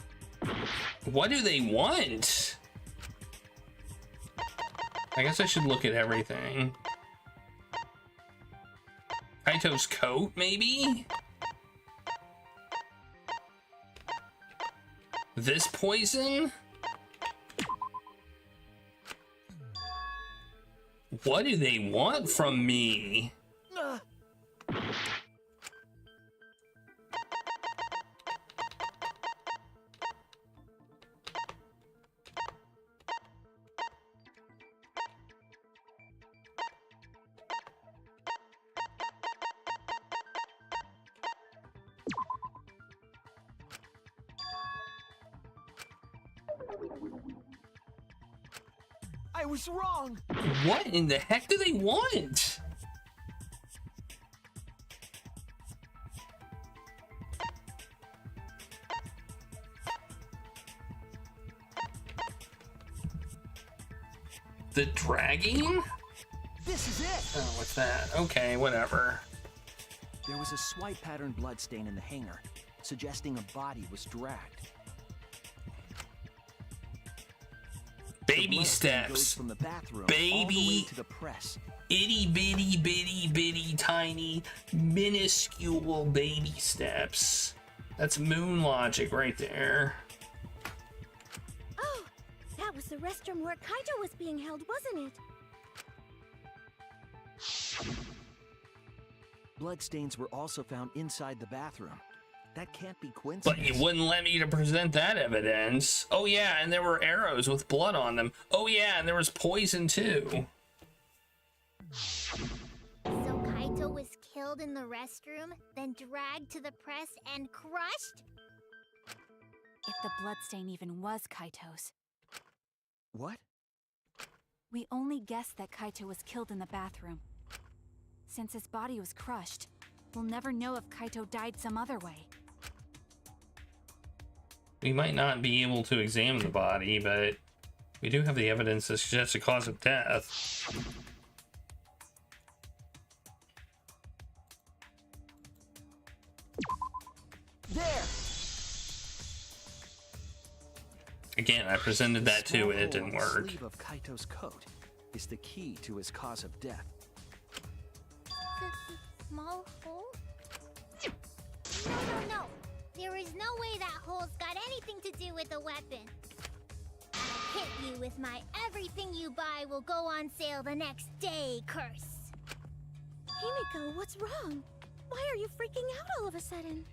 What do they want? I guess I should look at everything. Kaito's coat, maybe? This poison? What do they want from me? I was wrong! What in the heck do they want? The dragging? This is it! Oh, what's that? Okay, whatever. There was a swipe pattern bloodstain in the hangar, suggesting a body was dragged. Baby steps. From the bathroom baby. All the way to the press. Itty bitty bitty bitty tiny minuscule baby steps. That's moon logic right there. Oh, that was the restroom where Kaito was being held, wasn't it? Bloodstains were also found inside the bathroom. That can't be coincidence. But you wouldn't let me to present that evidence. Oh yeah, and there were arrows with blood on them. Oh yeah, and there was poison too. So Kaito was killed in the restroom, then dragged to the press and crushed? If the bloodstain even was Kaito's. What? We only guessed that Kaito was killed in the bathroom. Since his body was crushed, we'll never know if Kaito died some other way. We might not be able to examine the body, but we do have the evidence that suggests the cause of death. There. Again, I presented that too, and it didn't work. The sleeve of Kaito's coat is the key to his cause of death. The small hole? No. There is no way that hole's got anything to do with the weapon. I'll hit you with my everything you buy will go on sale the next day curse. Himiko, what's wrong? Why are you freaking out all of a sudden?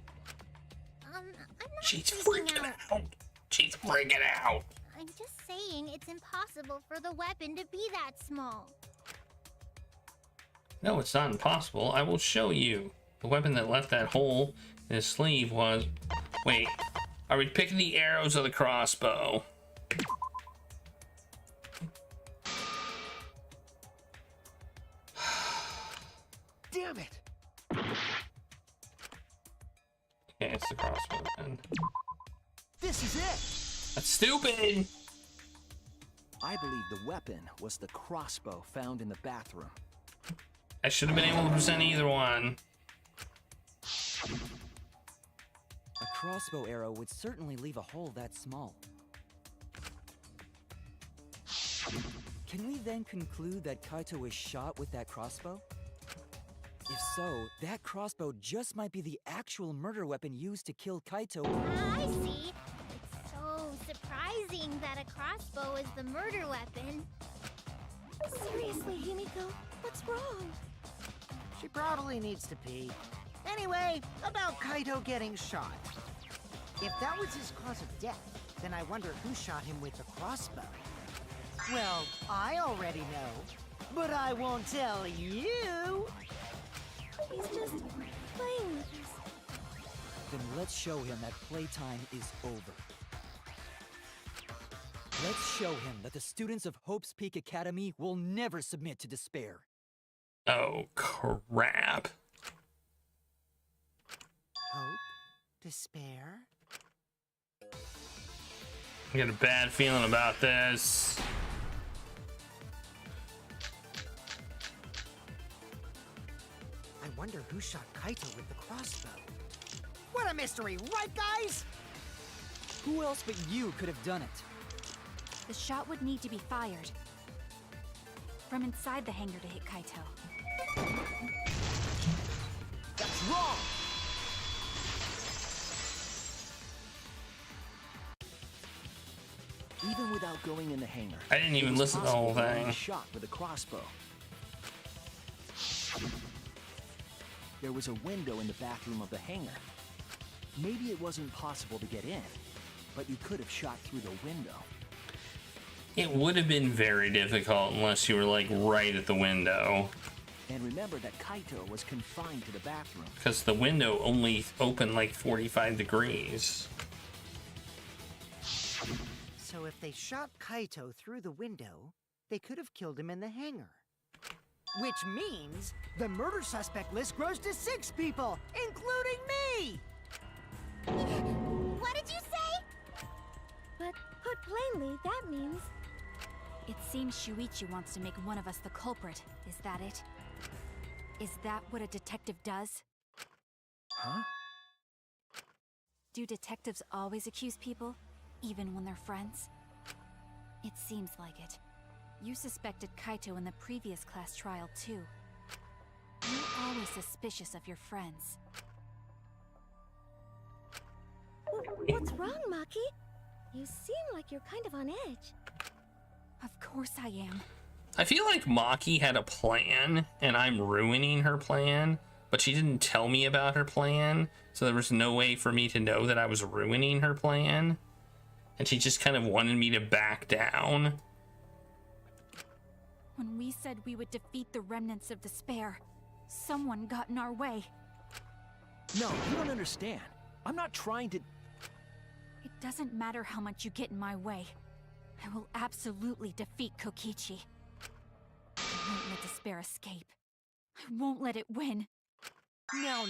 I'm not She's freaking out. She's freaking out. I'm just saying it's impossible for the weapon to be that small. No, it's not impossible. I will show you. The weapon that left that hole in his sleeve was... Wait, are we picking the arrows of the crossbow? Damn it! Okay, it's the crossbow then. This is it! That's stupid! I believe the weapon was the crossbow found in the bathroom. I should have been able to present either one. A crossbow arrow would certainly leave a hole that small. Can we then conclude that Kaito was shot with that crossbow? If so, that crossbow just might be the actual murder weapon used to kill Kaito. I see. It's so surprising that a crossbow is the murder weapon. Seriously, Himiko, what's wrong? She probably needs to pee. Anyway, about Kaito getting shot. If that was his cause of death, then I wonder who shot him with the crossbow. Well, I already know, but I won't tell you. He's just playing with us. Then let's show him that playtime is over. Let's show him that the students of Hope's Peak Academy will never submit to despair. Oh, crap. Hope? Despair? I got a bad feeling about this. I wonder who shot Kaito with the crossbow. What a mystery, right, guys? Who else but you could have done it? The shot would need to be fired from inside the hangar to hit Kaito. That's wrong! Even without going in the hangar, I didn't even listen to the whole thing. Shot with a crossbow. There was a window in the bathroom of the hangar. Maybe it wasn't possible to get in, but you could have shot through the window. It would have been very difficult unless you were like right at the window. And remember that Kaito was confined to the bathroom. Because the window only opened like 45 degrees. So if they shot Kaito through the window, they could have killed him in the hangar. Which means the murder suspect list grows to 6 people, including me! What did you say? But put plainly, that means It seems Shuichi wants to make one of us the culprit. Is that it? Is that what a detective does? Huh? Do detectives always accuse people, even when they're friends? It seems like it. You suspected Kaito in the previous class trial, too. You're always suspicious of your friends. What's wrong, Maki? You seem like you're kind of on edge. Of course I am. I feel like Maki had a plan, and I'm ruining her plan, but she didn't tell me about her plan, so there was no way for me to know that I was ruining her plan. And she just kind of wanted me to back down. When we said we would defeat the remnants of despair, someone got in our way. No, you don't understand. I'm not trying to... It doesn't matter how much you get in my way. I will absolutely defeat Kokichi. I won't let despair escape. I won't let it win. Now,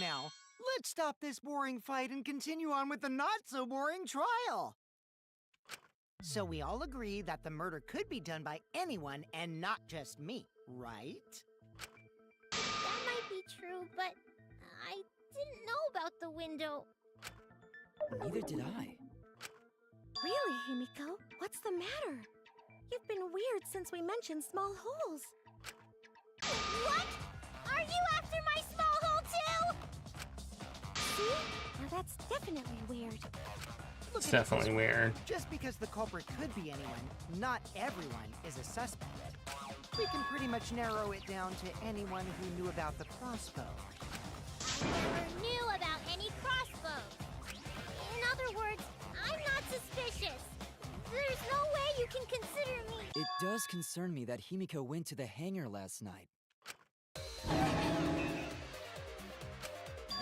let's stop this boring fight and continue on with the not-so-boring trial. So we all agree that the murder could be done by anyone and not just me, right? That might be true, but I didn't know about the window. Neither did I. Really, Himiko? What's the matter? You've been weird since we mentioned small holes. What? Are you after my small hole too? See? Now that's definitely weird. It's definitely weird. Just because the culprit could be anyone, not everyone is a suspect. We can pretty much narrow it down to anyone who knew about the crossbow. I never knew about any crossbows. In other words, I'm not suspicious. There's no way you can consider me. It does concern me that Himiko went to the hangar last night.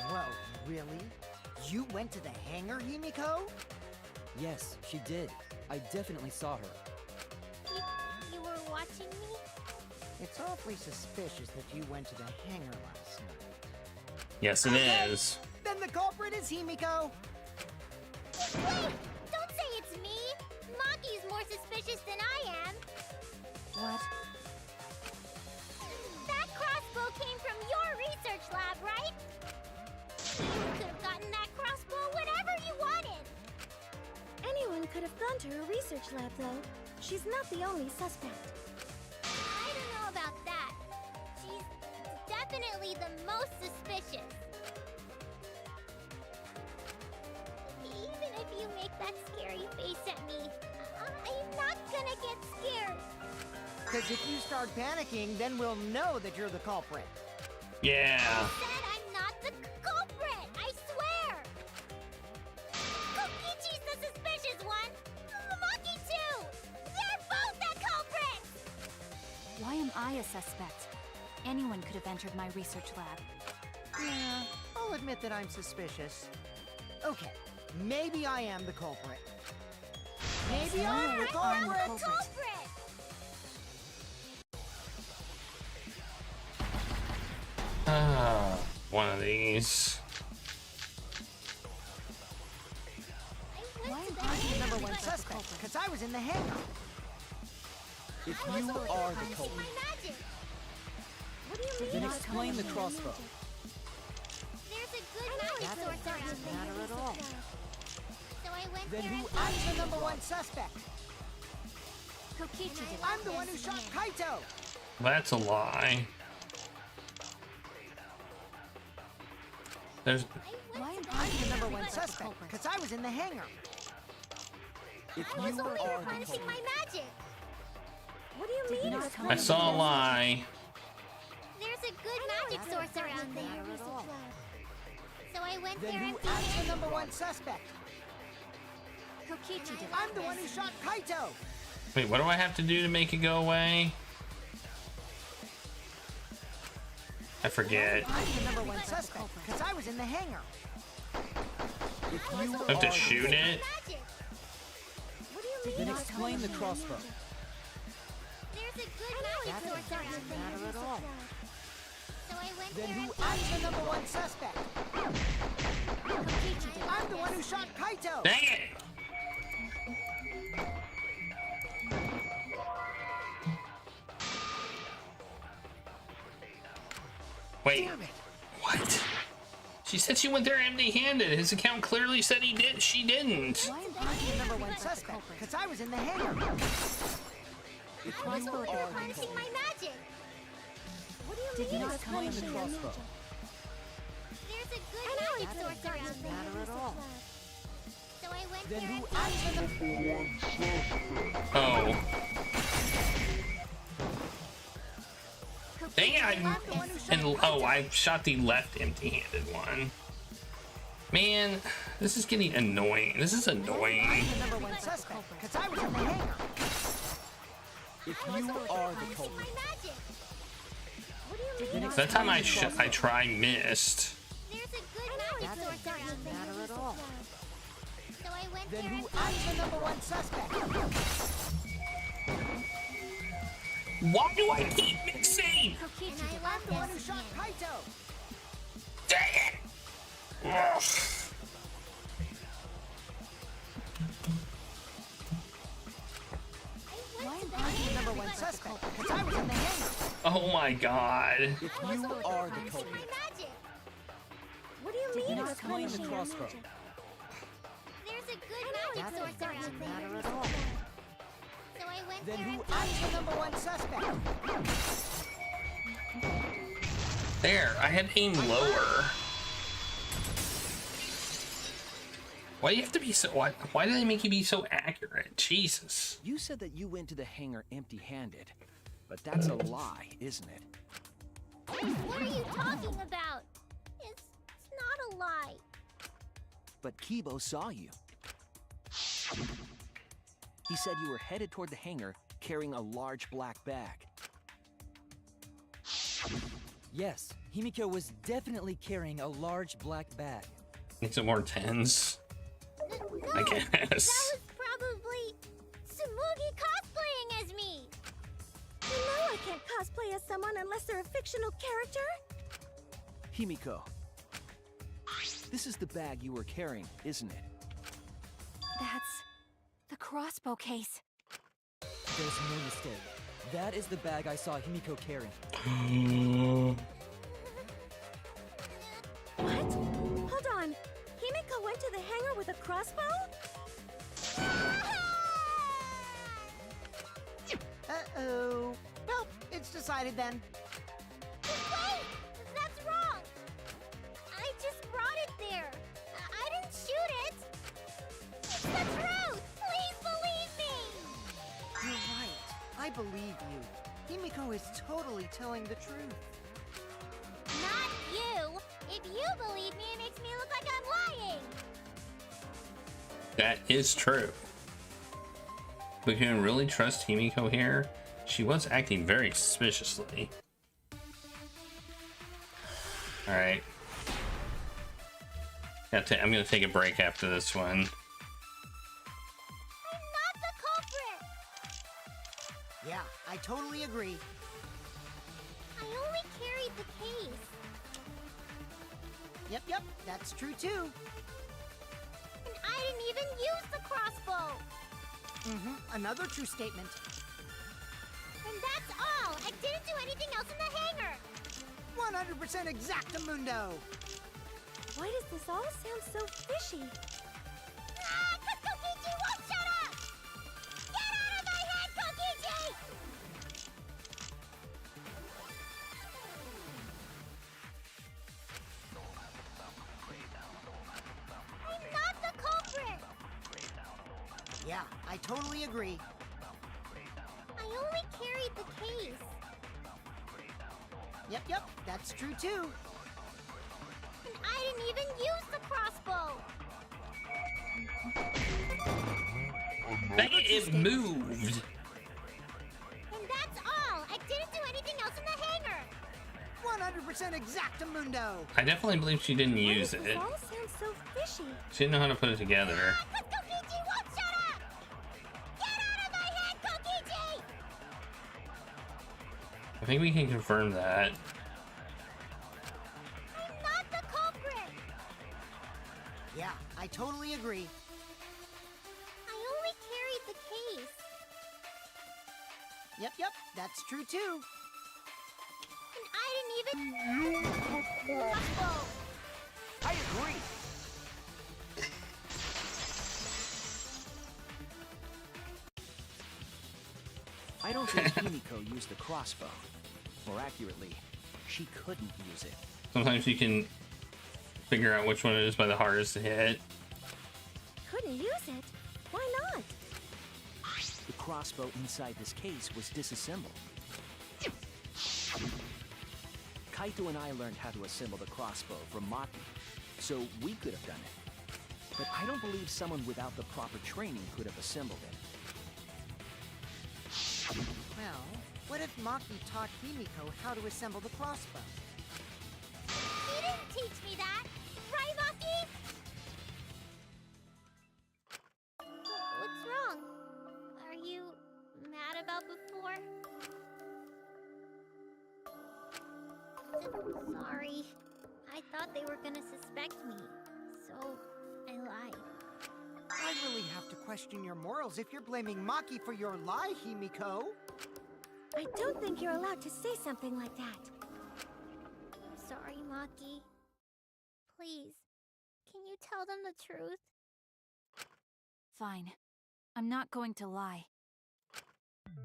Whoa, really? You went to the hangar, Himiko? Yes, she did. I definitely saw her. You were watching me? It's awfully suspicious that you went to the hangar last night. Yes, it is. Then the culprit is Himiko. Wait! Don't say it's me! Maki's more suspicious than I am. What? That crossbow came from your research lab, right? You could have gotten that crossbow whenever you wanted. Anyone could have gone to her research lab, though. She's not the only suspect. I don't know about that. She's definitely the most suspicious. Even if you make that scary face at me, I'm not gonna get scared. Because if you start panicking, then we'll know that you're the culprit. Yeah. I said I'm not the culprit, I swear! Kokichi's the suspicious one! Maki too! They're both the culprits! Why am I a suspect? Anyone could have entered my research lab. Yeah, I'll admit that I'm suspicious. Okay, maybe I am the culprit. Maybe I'm the culprit! One of these. Why am I the number one suspect? Because I was in the hangar. If you are the culprit, What do you mean? then explain the crossbow. There's a good magic source That around doesn't there. matter at all. So I went Then there who? and I'm the number one suspect. Kokichi did I'm the one who shot Kaito. That's a lie. There's. Why am I the number one suspect? Because I was in the hangar. If I was you only are the replenishing culprit, my magic. What do you mean? I saw a lie. There's a good magic source around there. So I went Then there who? and I'm the number one suspect. Kokichi did I'm the one who shot Kaito. Wait, what do I have to do to make it go away? I forget. I'm the number one suspect because I was in the hangar. if you I have to are shoot the it? What do you mean? then explain the crossbow. there's a good magic source around there. Matter at all. So I went Then there who? and I'm the number one suspect. Kokichi did I'm the one who shot Kaito. Dang it! Wait. Damn it. What? She said she went there empty-handed. His account clearly said he did. She didn't. Why am I the number one suspect? Because I was in the hangar. I was over here punishing my magic. What do you Did mean? you not claim the crossbow? There's a good magic sorcerer out there. Matter at all. So I went Then there who and Dang it, I shot the left empty-handed one. Man, this is getting annoying. This is annoying. The number one suspect. Because I was in the hangar. If you are the culprit, That time I try missed. there's a good magic sorcerer out there. Matter at all. So I went Then there who and I was the number one suspect. Why do I keep missing? and I left The one who this shot Kaito. Dang it! Ugh. Why am I the number one suspect? Because I was in the hangar. Oh my god. if you are the culprit, magic. What do you did you mean not it's claim the punishing your crossbow? magic? There's a good magic sorcerer out Doesn't there. matter at all. So I went Then there who and I was the number one suspect. There, I had aimed lower. Why do you have to be so? Why do they make you be so accurate? Jesus. You said that you went to the hangar empty-handed, but that's a lie, isn't it? What are you talking about? It's not a lie. But Kibo saw you. He said you were headed toward the hangar carrying a large black bag. Yes, Himiko was definitely carrying a large black bag. Need some more tens. No, I guess. that was probably Tsumugi cosplaying as me. You know I can't cosplay as someone unless they're a fictional character. Himiko, this is the bag you were carrying, isn't it? That's the crossbow case. There's no mistake. That is the bag I saw Himiko carrying. What? Hold on. Himiko went to the hangar with a crossbow? Uh-oh. Well, it's decided then. Wait, that's wrong. I just brought it there. I didn't shoot it. It's the truth. Please believe me. You're right. I believe you. Himiko is totally telling the truth. Not you. If you believe me, it makes me look like I'm lying. That is true. We can really trust Himiko here. She was acting very suspiciously. Alright. I'm gonna take a break after this one. I'm not the culprit. Yeah, I totally agree. I only carried the case. Yep, that's true too. And I didn't even use the crossbow. Another true statement. And that's all. I didn't do anything else in the hangar. 100% exactamundo. Why does this all sound so fishy? Ah, 'cause Kokichi won't shut up! Get out of my head, Kokichi! I'm not the culprit. Yeah, I totally agree. I only carried the case. Yep, that's true too. And I didn't even use the crossbow. Dang it, it moved. And that's all. I didn't do anything else in the hangar. 100% exactamundo. I definitely believe she didn't use This it. all sounds so fishy. She didn't know how to put it together. Ah, 'cause Kokichi won't shut up! Get out of my head, Kokichi! I think we can confirm that. I'm not the culprit. Yeah, I totally agree. I only carried the case. Yep, that's true too. And I didn't even crossbow. I agree. I don't think Himiko used the crossbow. More accurately, she couldn't use it. Sometimes you can figure out which one it is by the hardest to hit. Couldn't use it? Why not? The crossbow inside this case was disassembled. Kaito and I learned how to assemble the crossbow from Maki, so we could have done it. But I don't believe someone without the proper training could have assembled it. Well, what if Maki taught Himiko how to assemble the crossbow? He didn't teach me that, right, Maki? What's wrong? Are you mad about before? Sorry. I thought they were gonna suspect me, so I lied. I really have to question your morals if you're blaming Maki for your lie, Himiko. I don't think you're allowed to say something like that. I'm sorry, Maki. Please, can you tell them the truth? Fine. I'm not going to lie.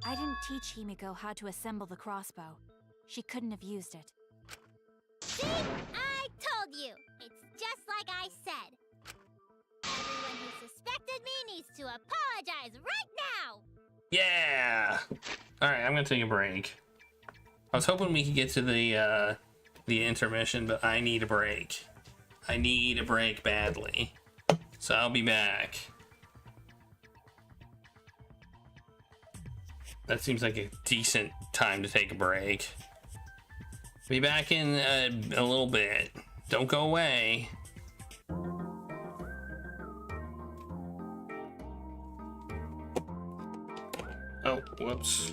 I didn't teach Himiko how to assemble the crossbow. She couldn't have used it. See? I told you! It's just like I said. Everyone who suspected me needs to apologize right now! Yeah! Alright, I'm gonna take a break. I was hoping we could get to the intermission, but I need a break. I need a break badly. So I'll be back. That seems like a decent time to take a break. Be back in a little bit. Don't go away. Oh, whoops.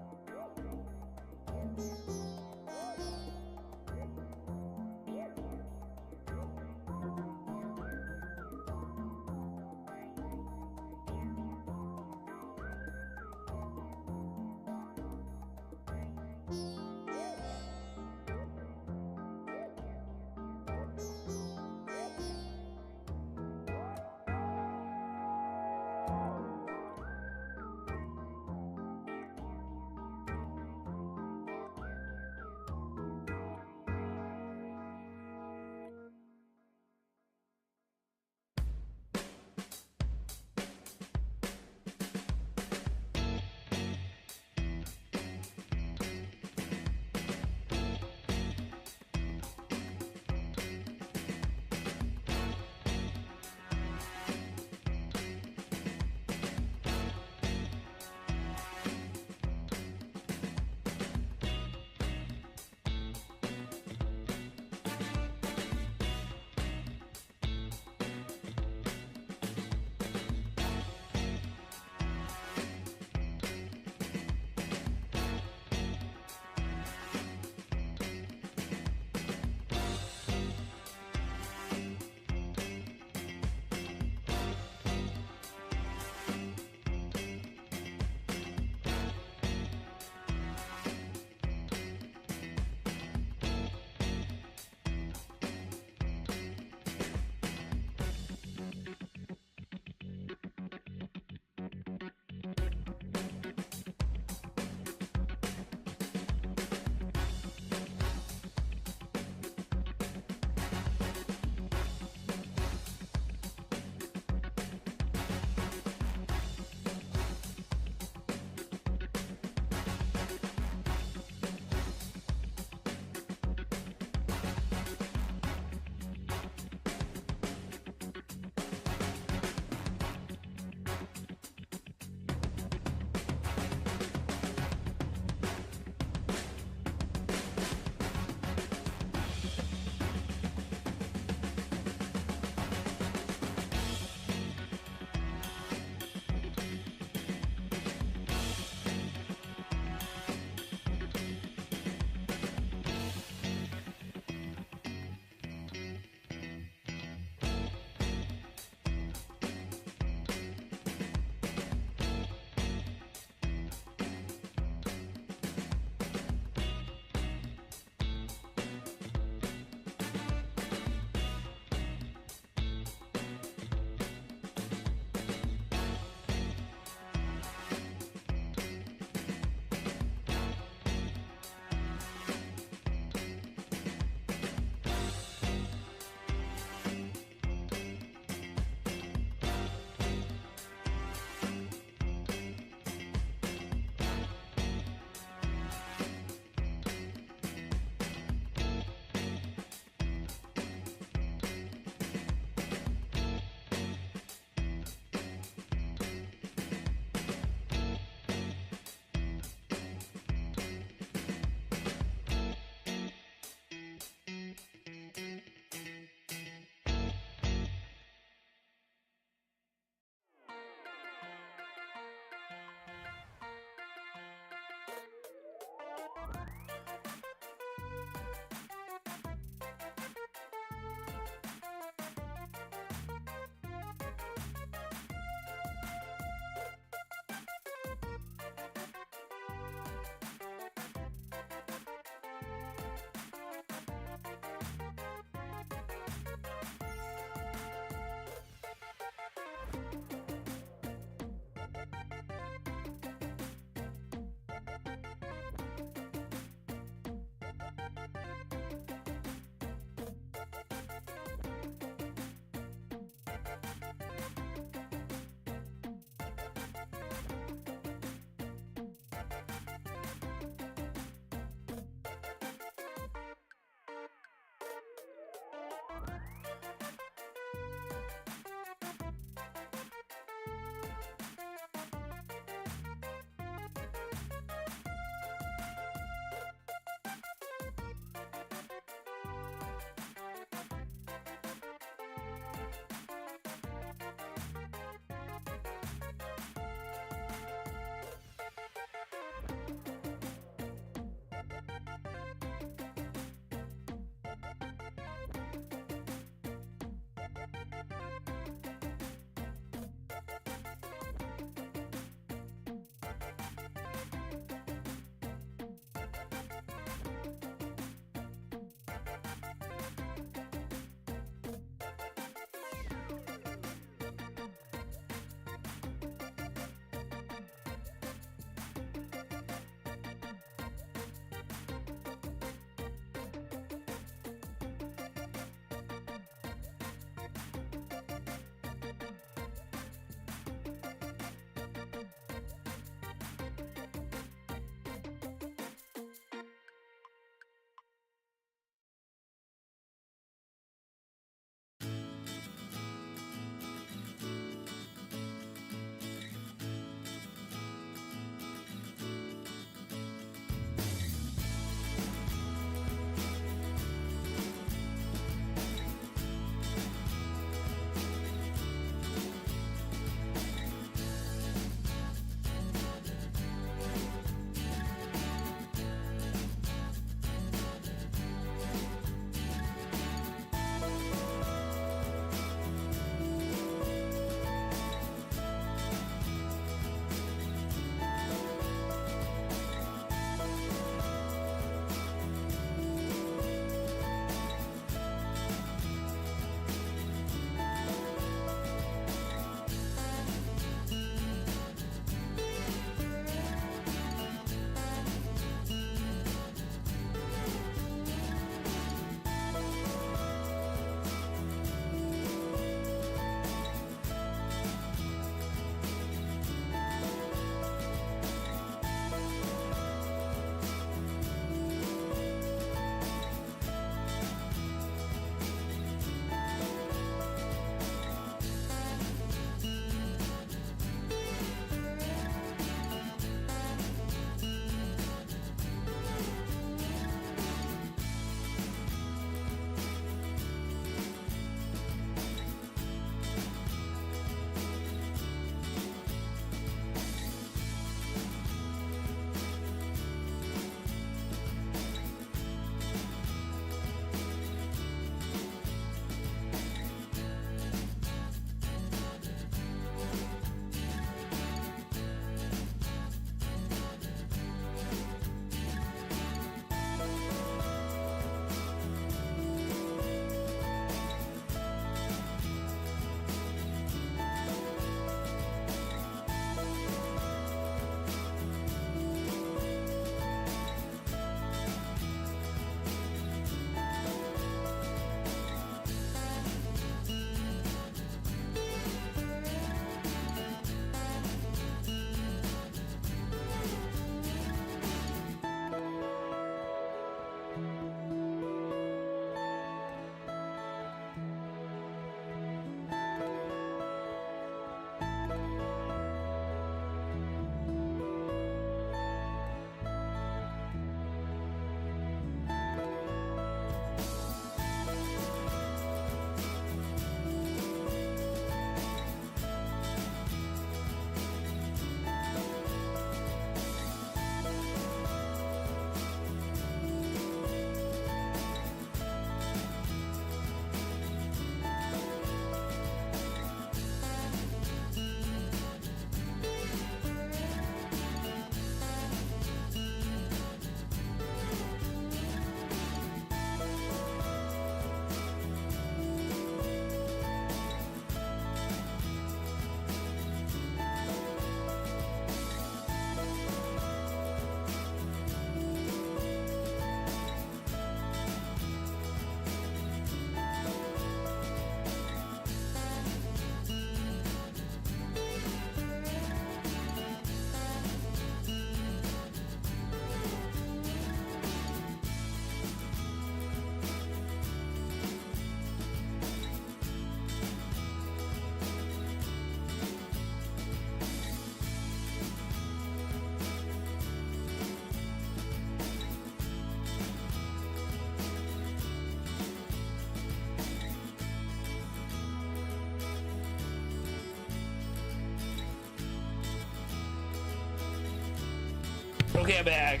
Okay, I'm back.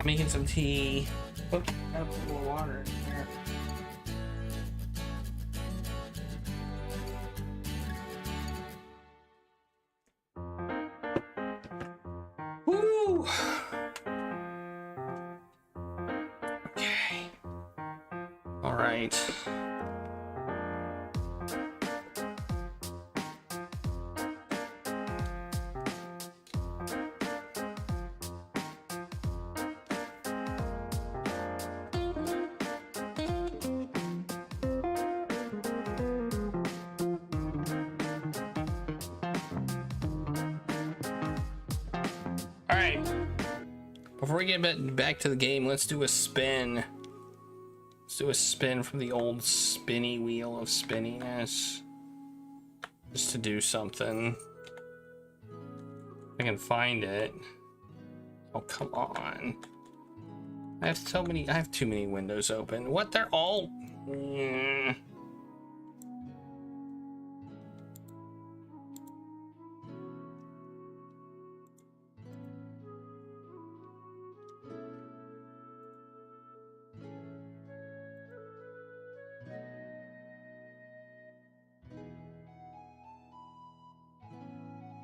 I'm making some tea. Oh, gotta put more water in there. Woo! Okay. All right. All right. Before we get back to the game, let's do a spin. Let's do a spin from the old spinny wheel of spinniness. Just to do something. If I can find it. Oh, come on. I have too many windows open. What? They're all...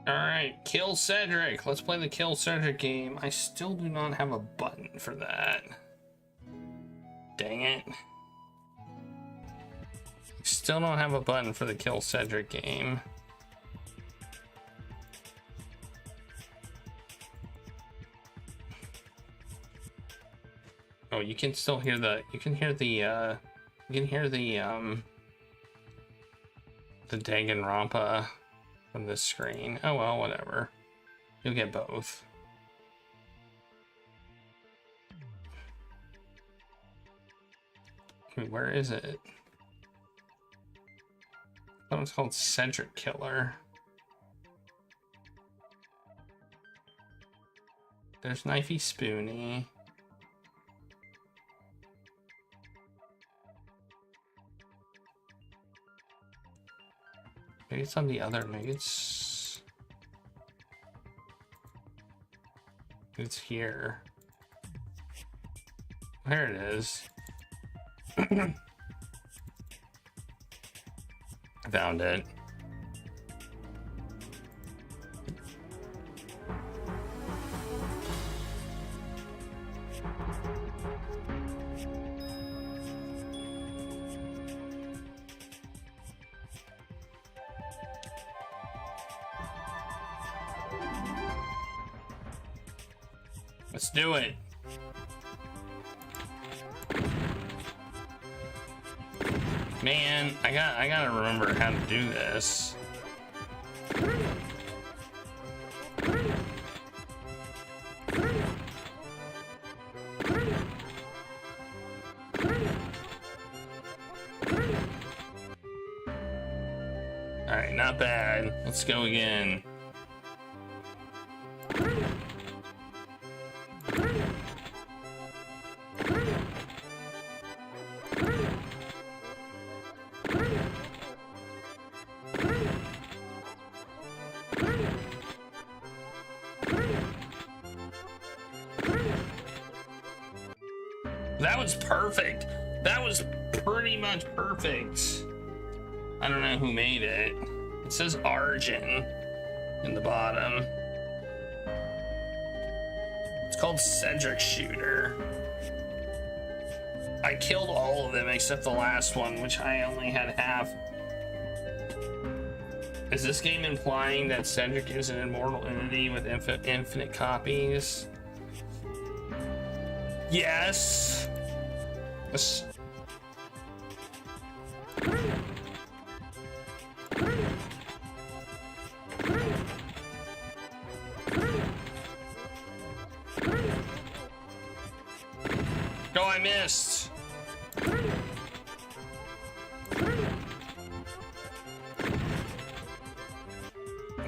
Alright, kill Cedric. Let's play the kill Cedric game. I still do not have a button for that. Dang it. Still don't have a button for the kill Cedric game. Oh, you can still hear the Danganronpa from this screen. Oh well, whatever. You'll get both. Wait, where is it? Oh, it's called Cedric Killer. There's Knifey Spoony. Maybe it's on the other, maybe it's here. There it is. Found it. Let's do it. Man, I gotta remember how to do this. Alright, not bad. Let's go again. That was perfect. That was pretty much perfect. I don't know who made it. It says Arjun in the bottom. It's called Cedric Shooter. I killed all of them except the last one, which I only had half. Is this game implying that Cedric is an immortal entity with infinite copies? Yes. No, I missed.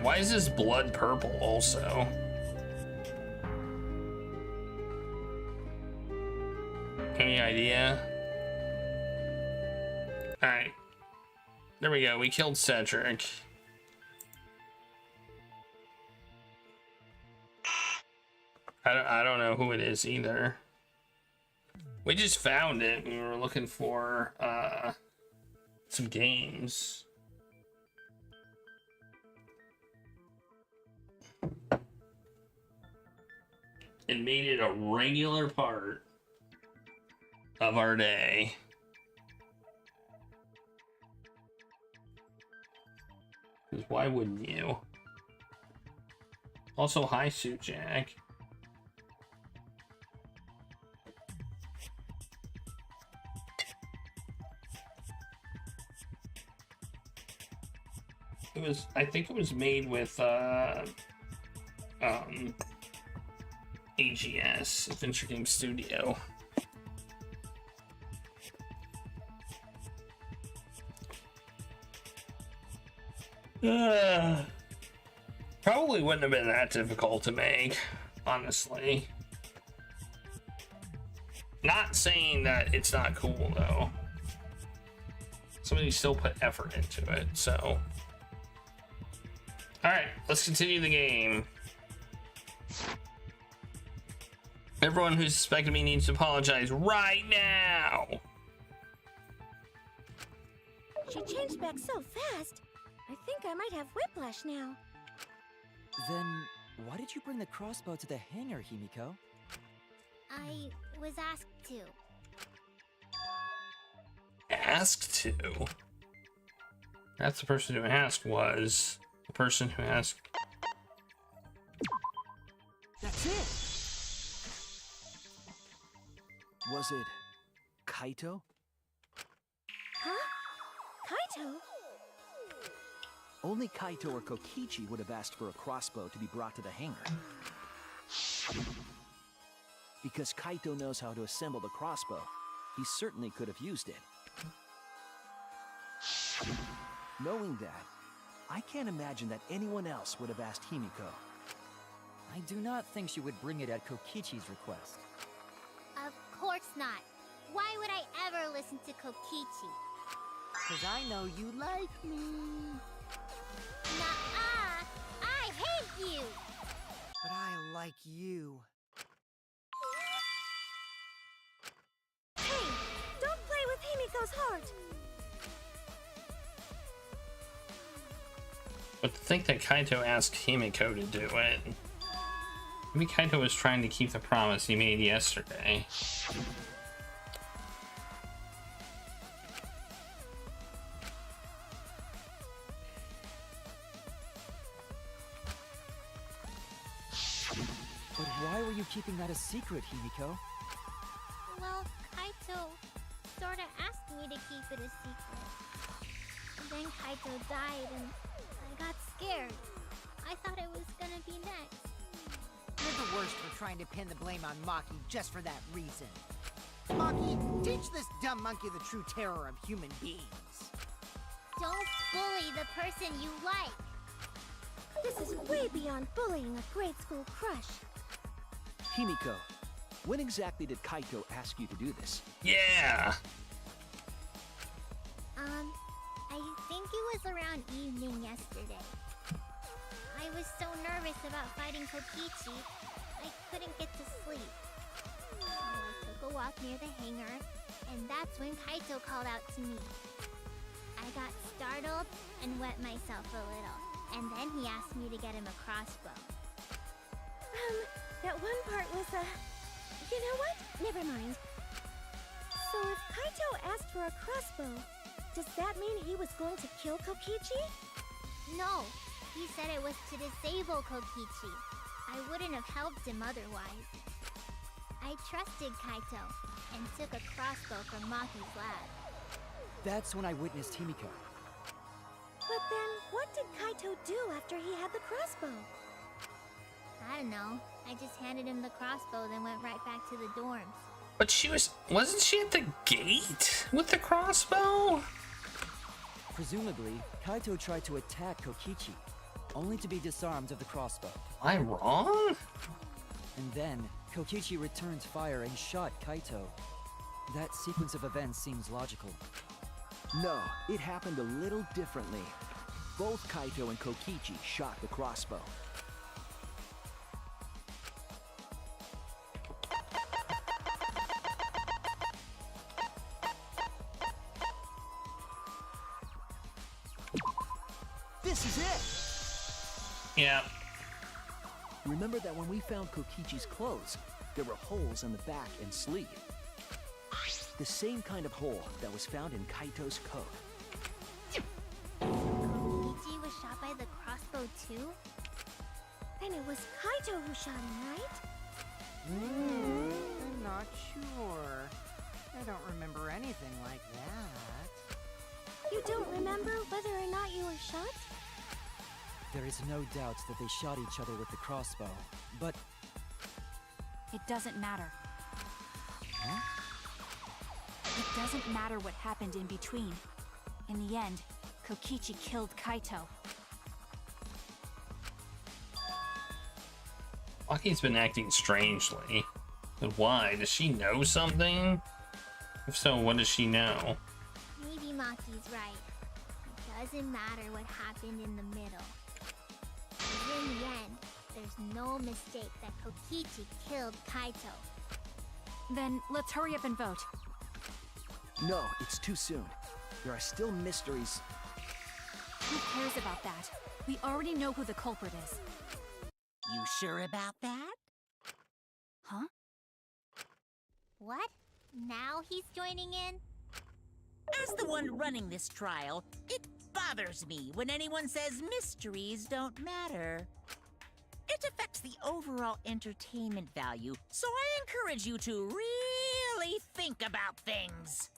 Why is this blood purple also? Any idea? Alright. There we go. We killed know who it is either. We just found it. We were looking for some games. It made it a regular part of our day. Because why wouldn't you? Also, hi, Suit Jack. It was, I think it was made with AGS, Adventure Game Studio. Probably wouldn't have been that difficult to make, honestly. Not saying that it's not cool, though. Somebody still put effort into it, so. Alright, let's continue the game. Everyone who suspected me needs to apologize right now! She changed back so fast. I think I might have whiplash now. Then, why did you bring the crossbow to the hangar, Himiko? I was asked to. Asked to? That's the person who asked was the person who asked. That's it! Was it Kaito? Huh? Kaito? Only Kaito or Kokichi would have asked for a crossbow to be brought to the hangar. Because Kaito knows how to assemble the crossbow, he certainly could have used it. Knowing that, I can't imagine that anyone else would have asked Himiko. I do not think she would bring it at Kokichi's request. Of course not. Why would I ever listen to Kokichi? 'Cause I know you like me. Nuh-uh! I hate you! But I like you. Hey, don't play with Himiko's heart. But to think that Kaito asked Himiko to do it. Maybe Kaito was trying to keep the promise he made yesterday. But why were you keeping that a secret, Himiko? Well, Kaito sorta asked me to keep it a secret. And then Kaito died and I got scared. I thought it was gonna be next. You're the worst for trying to pin the blame on Maki just for that reason. Maki, teach this dumb monkey the true terror of human beings. Don't bully the person you like. This is way beyond bullying a grade school crush. Himiko, when exactly did Kaito ask you to do this? Yeah! I think it was around evening yesterday. I was so nervous about fighting Kokichi, I couldn't get to sleep. So I took a walk near the hangar, and that's when Kaito called out to me. I got startled and wet myself a little, and then he asked me to get him a crossbow. That one part was, you know what? Never mind. So if Kaito asked for a crossbow, does that mean he was going to kill Kokichi? No, he said it was to disable Kokichi. I wouldn't have helped him otherwise. I trusted Kaito and took a crossbow from Maki's lab. That's when I witnessed Himiko. But then, what did Kaito do after he had the crossbow? I don't know. I just handed him the crossbow, then went right back to the dorms. But wasn't she at the gate with the crossbow? Presumably, Kaito tried to attack Kokichi, only to be disarmed of the crossbow. Am I wrong? And then, Kokichi returned fire and shot Kaito. That sequence of events seems logical. No, it happened a little differently. Both Kaito and Kokichi shot the crossbow. This is it! Yeah. Remember that when we found Kokichi's clothes, there were holes in the back and sleeve. The same kind of hole that was found in Kaito's coat. Kokichi was shot by the crossbow too? Then it was Kaito who shot him, right? I'm not sure. I don't remember anything like that. You don't remember whether or not you were shot? There is no doubt that they shot each other with the crossbow, but... It doesn't matter. Huh? It doesn't matter what happened in between. In the end, Kokichi killed Kaito. Maki's been acting strangely. But why? Does she know something? If so, what does she know? Maybe Maki's right. It doesn't matter what happened in the middle. Because in the end, there's no mistake that Kokichi killed Kaito. Then let's hurry up and vote. No, it's too soon. There are still mysteries. Who cares about that? We already know who the culprit is. You sure about that? Huh? What? Now he's joining in? As the one running this trial, it bothers me when anyone says mysteries don't matter. It affects the overall entertainment value, so I encourage you to really think about things.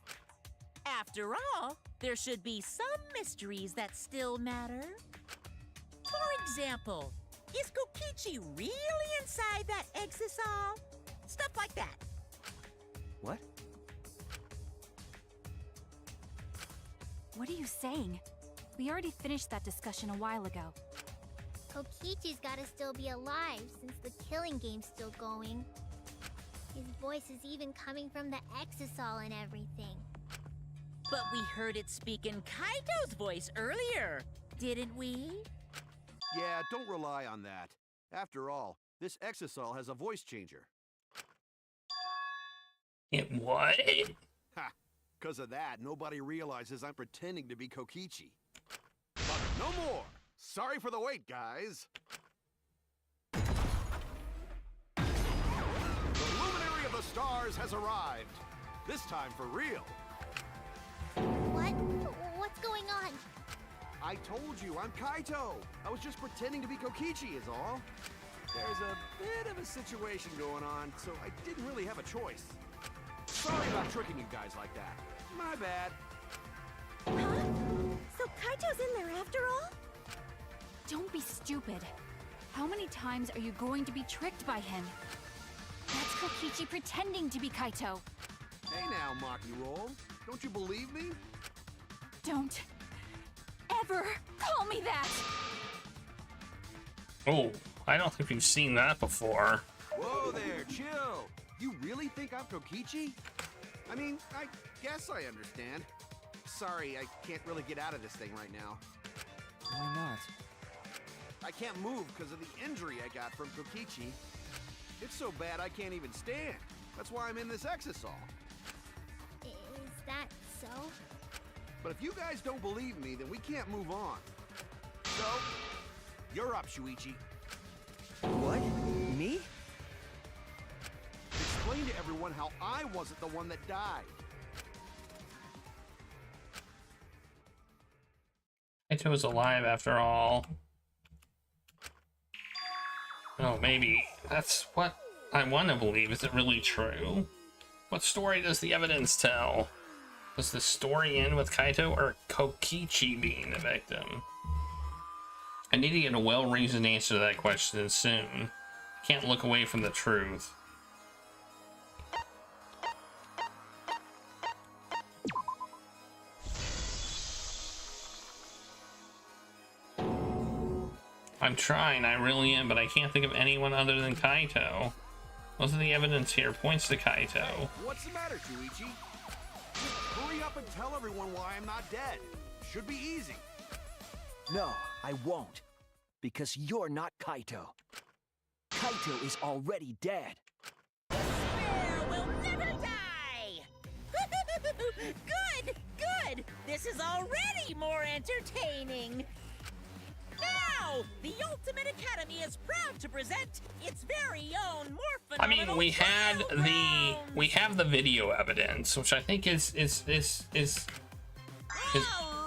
After all, there should be some mysteries that still matter. For example, is Kokichi really inside that exisal? Stuff like that. What? What are you saying? We already finished that discussion a while ago. Kokichi's gotta still be alive since the killing game's still going. His voice is even coming from the exisal and everything. But we heard it speak in Kaito's voice earlier, didn't we? Yeah, don't rely on that. After all, this exisal has a voice changer. It what? Ha! Because of that, nobody realizes I'm pretending to be Kokichi. But no more! Sorry for the wait, guys! The luminary of the stars has arrived. This time for real. What? What's going on? I told you, I'm Kaito. I was just pretending to be Kokichi is all. There's a bit of a situation going on, so I didn't really have a choice. Sorry about tricking you guys like that. My bad. Huh? So Kaito's in there after all? Don't be stupid. How many times are you going to be tricked by him? That's Kokichi pretending to be Kaito. Hey now, Maki Roll. Don't you believe me? Don't ever call me that! Oh, I don't think we've seen that before. Whoa there, chill. You really think I'm Kokichi? I mean, I guess I understand. Sorry, I can't really get out of this thing right now. Why not? I can't move because of the injury I got from Kokichi. It's so bad I can't even stand. That's why I'm in this exisal. Is that so? But if you guys don't believe me, then we can't move on. So, you're up, Shuichi. What? Me? Explain to everyone how I wasn't the one that died. Kaito was alive after all. Oh, maybe that's what I want to believe. Is it really true? What story does the evidence tell? Does the story end with Kaito or Kokichi being the victim? I need to get a well-reasoned answer to that question soon. I can't look away from the truth. I'm trying, I really am, but I can't think of anyone other than Kaito. Most of the evidence here points to Kaito. Hey, what's the matter, Shuichi? Just hurry up and tell everyone why I'm not dead. Should be easy. No, I won't. Because you're not Kaito. Kaito is already dead. Despair will never die! Good, good! This is already more entertaining! Now, the Ultimate Academy is proud to present its very own more I mean, phenomenal we have the video evidence, which I think is All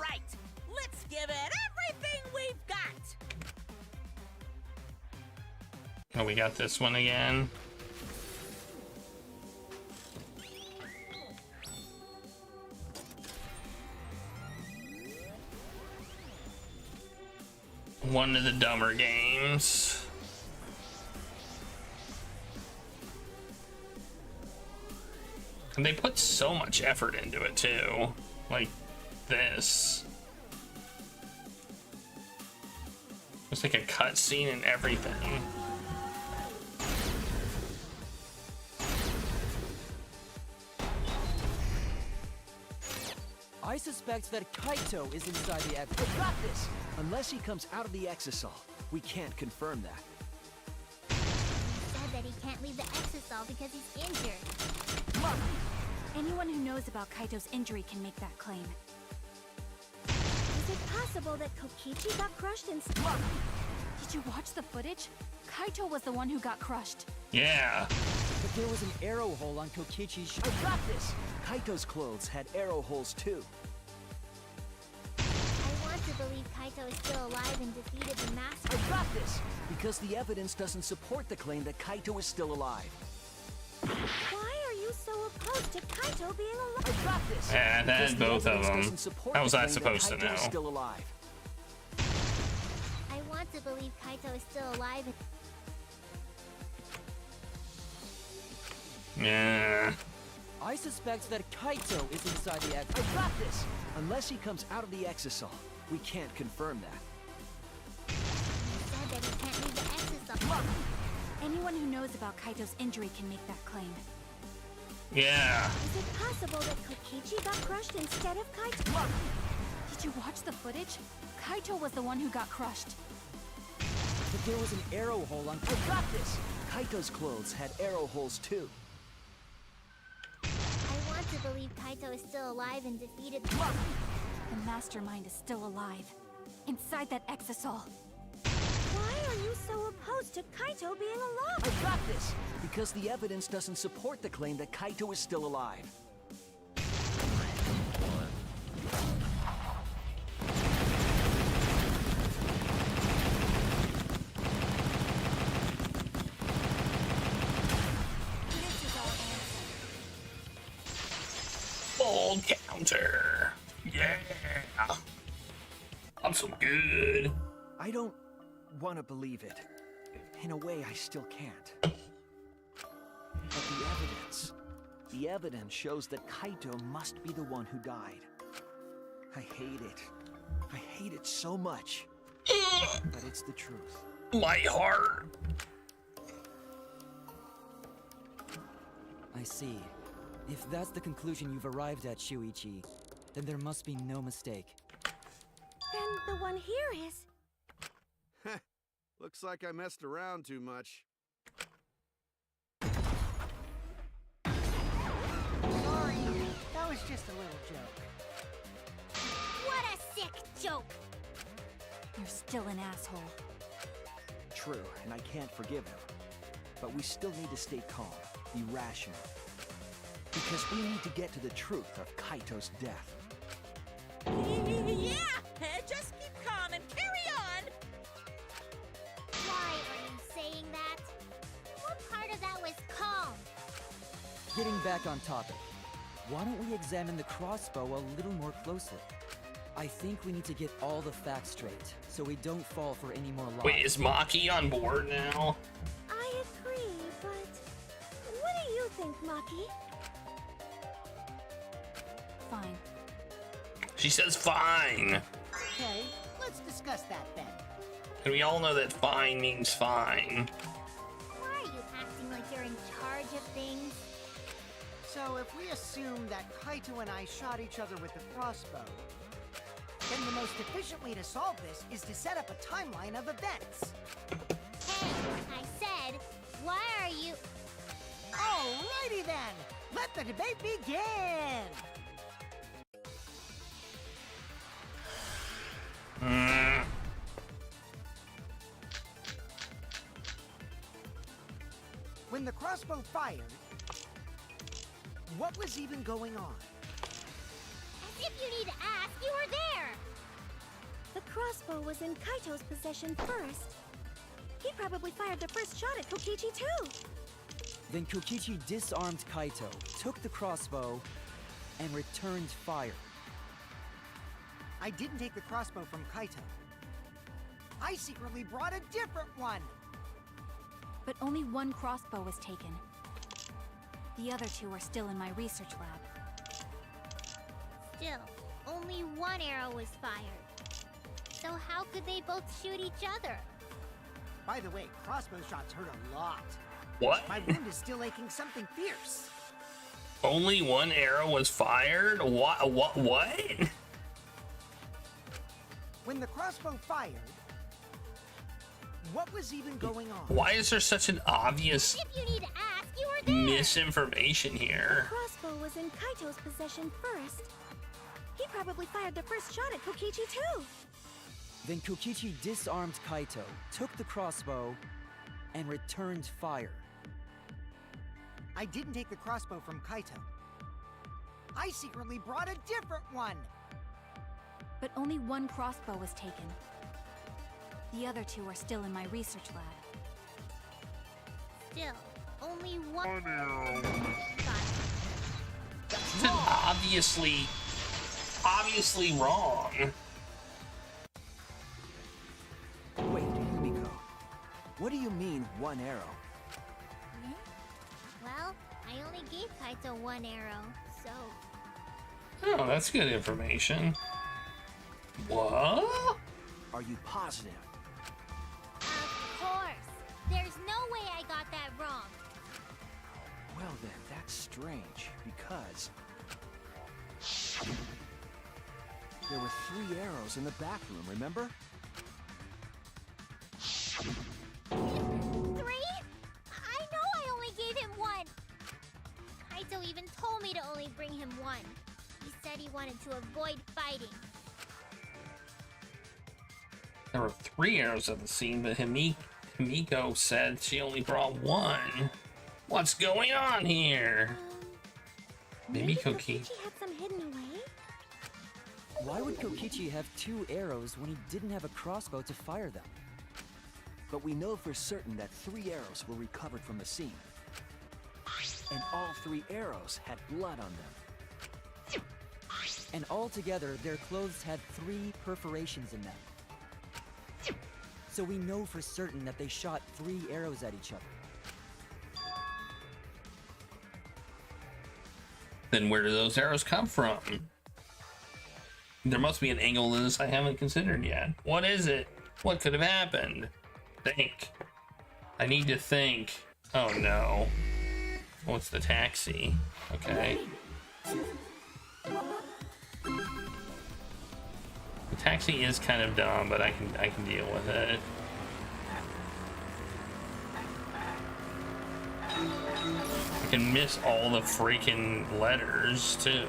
right, let's give it everything we've got. Oh, we got this one again. One of the dumber games. And they put so much effort into it too. Like this. It's like a cutscene and everything. I suspect that Kaito is inside the I got this! Unless he comes out of the exisal, we can't confirm that. He said that he can't leave the exisal because he's injured. Anyone who knows about Kaito's injury can make that claim. Is it possible that Kokichi got crushed and... Did you watch the footage? Kaito was the one who got crushed. Yeah. But there was an arrow hole on Kokichi's... I got this! Kaito's clothes had arrow holes too. I want to believe Kaito is still alive and defeated the Master. I got this! Because the evidence doesn't support the claim that Kaito is still alive. Why are you so opposed to Kaito being alive? I got this! Yeah, that is both of them. Support How was the I claim supposed to that Kaito is know? still alive. I want to believe Kaito is still alive and... Yeah. I suspect that Kaito is inside the I got this! Unless he comes out of the exisal, we can't confirm that. He said that he can't leave the exisal. Anyone who knows about Kaito's injury can make that claim. Yeah. Is it possible that Kokichi got crushed instead of Kaito? Did you watch the footage? Kaito was the one who got crushed. But there was an arrow hole on... I got this! Kaito's clothes had arrow holes too. I want to believe Kaito is still alive and defeated the... The mastermind is still alive. Inside that exisal. Why are you so opposed to Kaito being alive? I got this! Because the evidence doesn't support the claim that Kaito is still alive. Full counter. Yeah. I'm so good. I don't want to believe it. In a way, I still can't. But the evidence shows that Kaito must be the one who died. I hate it. I hate it so much. But it's the truth. My heart. I see. If that's the conclusion you've arrived at, Shuichi, then there must be no mistake. Then the one here is... Looks like I messed around too much. Sorry, that was just a little joke. What a sick joke! You're still an asshole. True, and I can't forgive him. But we still need to stay calm, be rational. Because we need to get to the truth of Kaito's death. Yeah, just keep calm and carry on. Why are you saying that? What part of that was calm? Getting back on topic, why don't we examine the crossbow a little more closely? I think we need to get all the facts straight, so we don't fall for any more lies. Wait, is Maki on board now? I agree, but... What do you think, Maki? Fine. She says fine. Okay, let's discuss that then. And we all know that fine means fine. Why are you acting like you're in charge of things? So if we assume that Kaito and I shot each other with the crossbow, then the most efficient way to solve this is to set up a timeline of events. Hey, I said, why are you... Alrighty then! Let the debate begin! When the crossbow fired, what was even going on? As if you need to ask, you were there! The crossbow was in Kaito's possession first. He probably fired the first shot at Kokichi too. Then Kokichi disarmed Kaito, took the crossbow, and returned fire. I didn't take the crossbow from Kaito. I secretly brought a different one! But only one crossbow was taken. The other two are still in my research lab. Still, only one arrow was fired. So how could they both shoot each other? By the way, crossbow shots hurt a lot. What? My wound is still aching something fierce. Only one arrow was fired? What? When the crossbow fired, what was even going on? Why is there such an obvious If you need to ask, you were there! misinformation here? The crossbow was in Kaito's possession first. He probably fired the first shot at Kokichi too. Then Kokichi disarmed Kaito, took the crossbow, and returned fire. I didn't take the crossbow from Kaito. I secretly brought a different one! But only one crossbow was taken. The other two are still in my research lab. Still, only one arrow. This is obviously wrong. Wait, Yumiko. What do you mean, one arrow? Well, I only gave Kaito one arrow, so... Oh, that's good information. What? Are you positive? Of course! There's no way I got that wrong! Well then, that's strange, because... there were 3 arrows in the bathroom, remember? 3? I know I only gave him one! Kaito even told me to only bring him one. He said he wanted to avoid fighting. There were 3 arrows at the scene, but Himiko said she only brought 1. What's going on here? Maybe Kokichi had some hidden away? Why would Kokichi have 2 arrows when he didn't have a crossbow to fire them? But we know for certain that 3 arrows were recovered from the scene. And all 3 arrows had blood on them. And altogether, their clothes had 3 perforations in them. So we know for certain that they shot 3 arrows at each other. Then where do those arrows come from? There must be an angle to this I haven't considered yet. What is it? What could have happened? Think. I need to think. Oh no. Oh, it's the taxi. Okay. The taxi is kind of dumb, but I can deal with it. I can miss all the freaking letters too.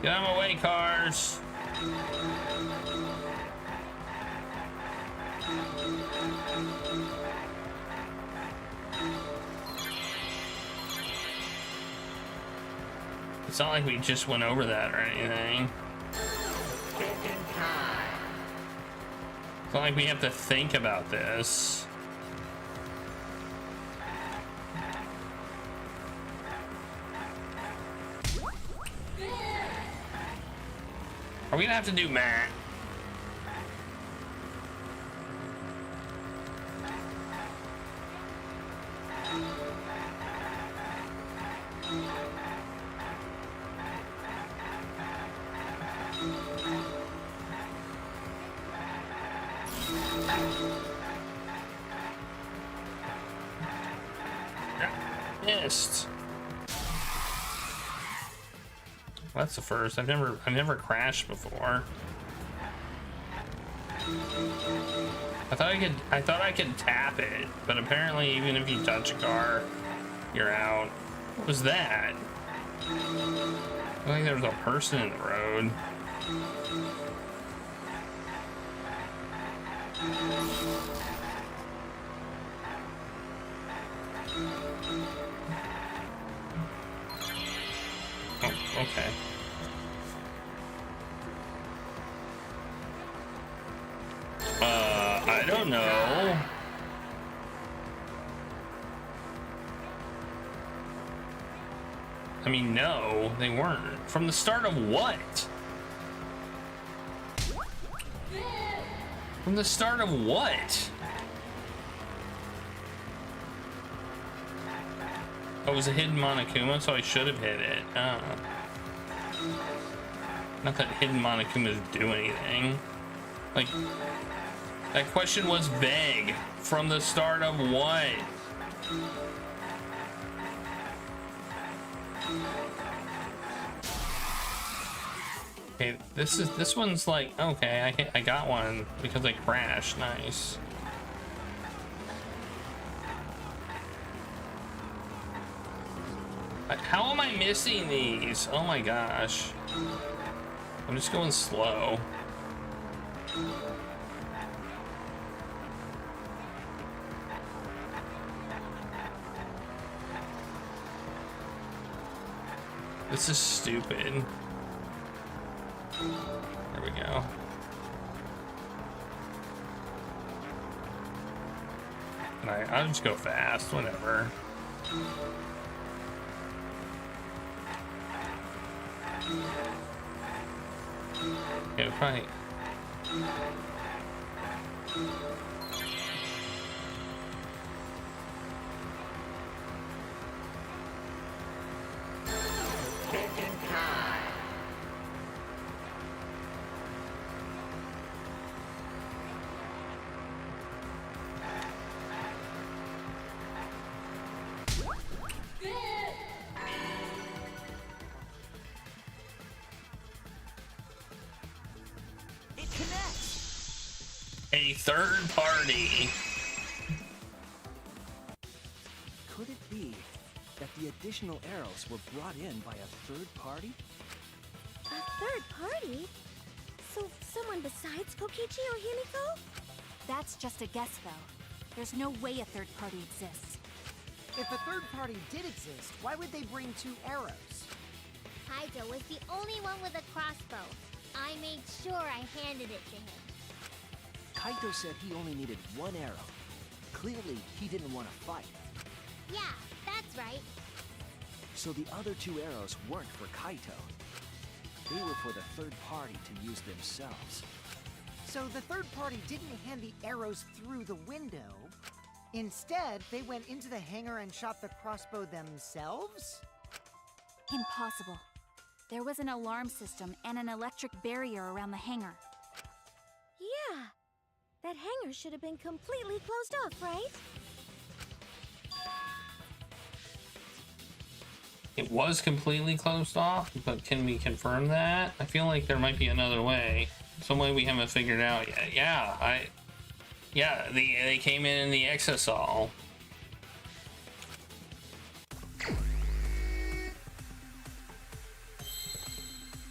Get out of my way, cars. It's not like we just went over that or anything. It's not like we have to think about this. Are we gonna have to do math? Missed. That's the first. I've never crashed before. I thought I could tap it, but apparently even if you touch a car, you're out. What was that? I think there was a person in the road. Oh, okay. I don't know. I mean, no, they weren't. From the start of what? From the start of what? Oh, it was a hidden Monokuma, so I should have hit it. Oh. Not that hidden Monokumas do anything. Like, that question was vague. From the start of what? Okay, this one's like, okay, I got one because I crashed. Nice. How am I missing these? Oh my gosh. I'm just going slow. This is stupid. There we go. I'll just go fast, whatever. Yeah, probably. A third party. Could it be that the additional arrows were brought in by a third party? A third party? So someone besides Kokichi or Himiko? That's just a guess, though. There's no way a third party exists. If a third party did exist, why would they bring 2 arrows? Kaito was the only one with a crossbow. I made sure I handed it to him. Kaito said he only needed 1 arrow. Clearly, he didn't want to fight. Yeah, that's right. So the other 2 arrows weren't for Kaito. They were for the third party to use themselves. So the third party didn't hand the arrows through the window. Instead, they went into the hangar and shot the crossbow themselves? Impossible. There was an alarm system and an electric barrier around the hangar. Yeah. That hangar should have been completely closed off, right? It was completely closed off, but can we confirm that? I feel like there might be another way. Some way we haven't figured out yet. Yeah, they came in the exisal.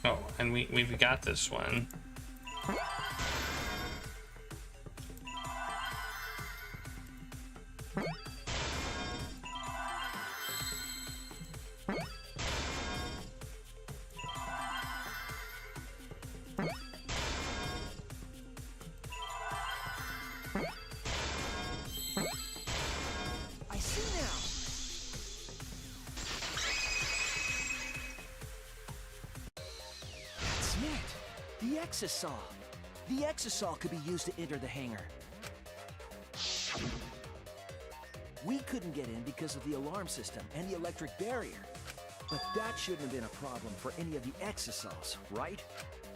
Oh, and we've got this one. I see now. That's it. The exisal. The exisal could be used to enter the hangar. We couldn't get in because of the alarm system and the electric barrier. But that shouldn't have been a problem for any of the exisals, right?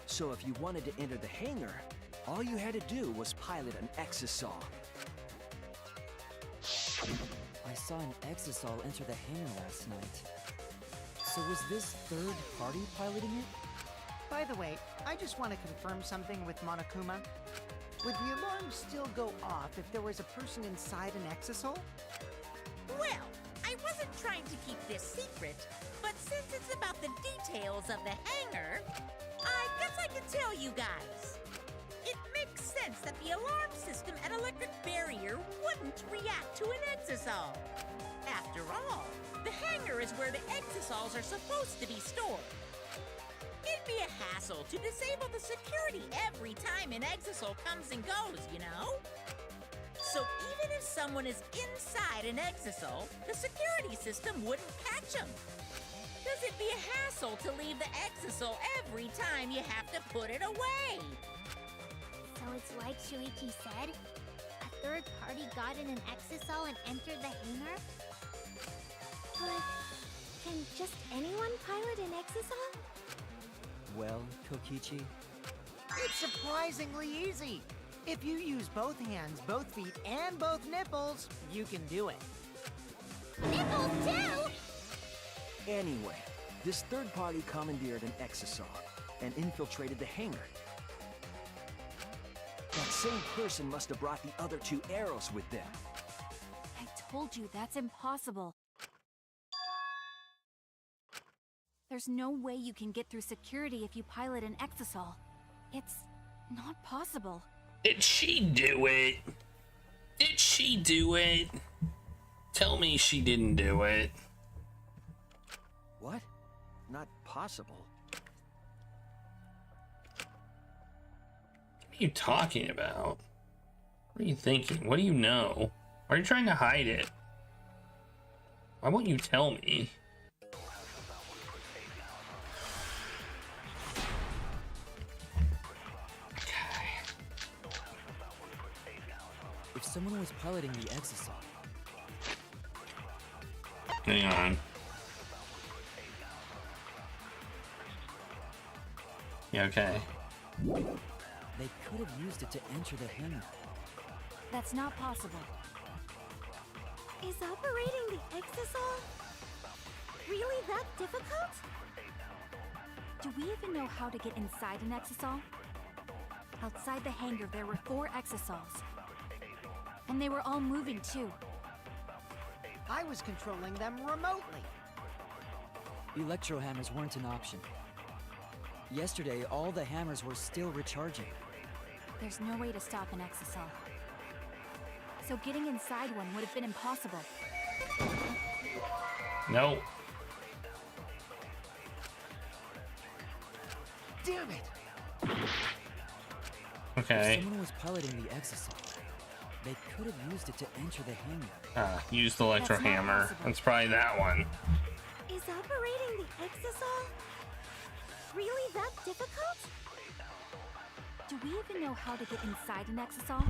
So if you wanted to enter the hangar, all you had to do was pilot an exisal. I saw an exisal enter the hangar last night. So was this third party piloting it? By the way, I just want to confirm something with Monokuma. would the alarm still go off if there was a person inside an exisal? Well, I wasn't trying to keep this secret, but since it's about the details of the hangar, I guess I can tell you guys. It makes sense that the alarm system at Electric Barrier wouldn't react to an exisal. After all, the hangar is where the exisals are supposed to be stored. It'd be a hassle to disable the security every time an exisal comes and goes, you know? So even if someone is inside an exisal, the security system wouldn't catch them. Because it'd be a hassle to leave the exisal every time you have to put it away. So it's like Shuichi said? A third party got in an exisal and entered the hangar? But can just anyone pilot an exisal? Well, Kokichi, It's surprisingly easy. If you use both hands, both feet, and both nipples, you can do it. Nipples too? Anyway, this third party commandeered an exisal and infiltrated the hangar. That same person must have brought the other two arrows with them. I told you that's impossible. There's no way you can get through security if you pilot an exisal. It's not possible. Did she do it? Did she do it? Tell me she didn't do it. What? Not possible. What are you talking about? What are you thinking? What do you know? Why are you trying to hide it? Why won't you tell me? if someone was piloting the exisal... Hang on. Yeah, okay. They could have used it to enter the hangar. That's not possible. Is operating the exisal really that difficult? Do we even know how to get inside an exisal? Outside the hangar, there were 4 exisals. And they were all moving too. I was controlling them remotely. Electro hammers weren't an option. Yesterday, all the hammers were still recharging. There's no way to stop an exisal. So getting inside one would have been impossible. No. Damn it! Okay. If someone was piloting the exisal, they could have used it to enter the hangar. Use the electro hammer. That's probably that one. Is operating the exisal really that difficult? Do we even know how to get inside an exisal?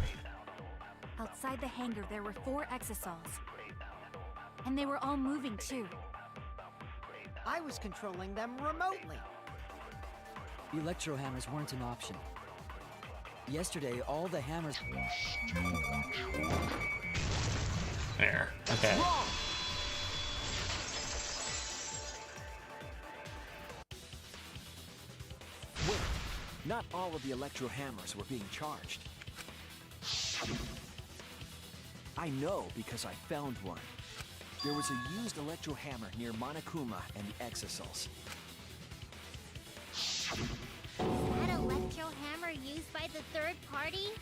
Outside the hangar, there were 4 exisals. And they were all moving too. I was controlling them remotely. Electro hammers weren't an option. Yesterday, all the hammers... There. Okay. Wait, not all of the electro hammers were being charged. I know because I found one. There was a used electro hammer near Monokuma and the exisals. That electro hammer used by the third party?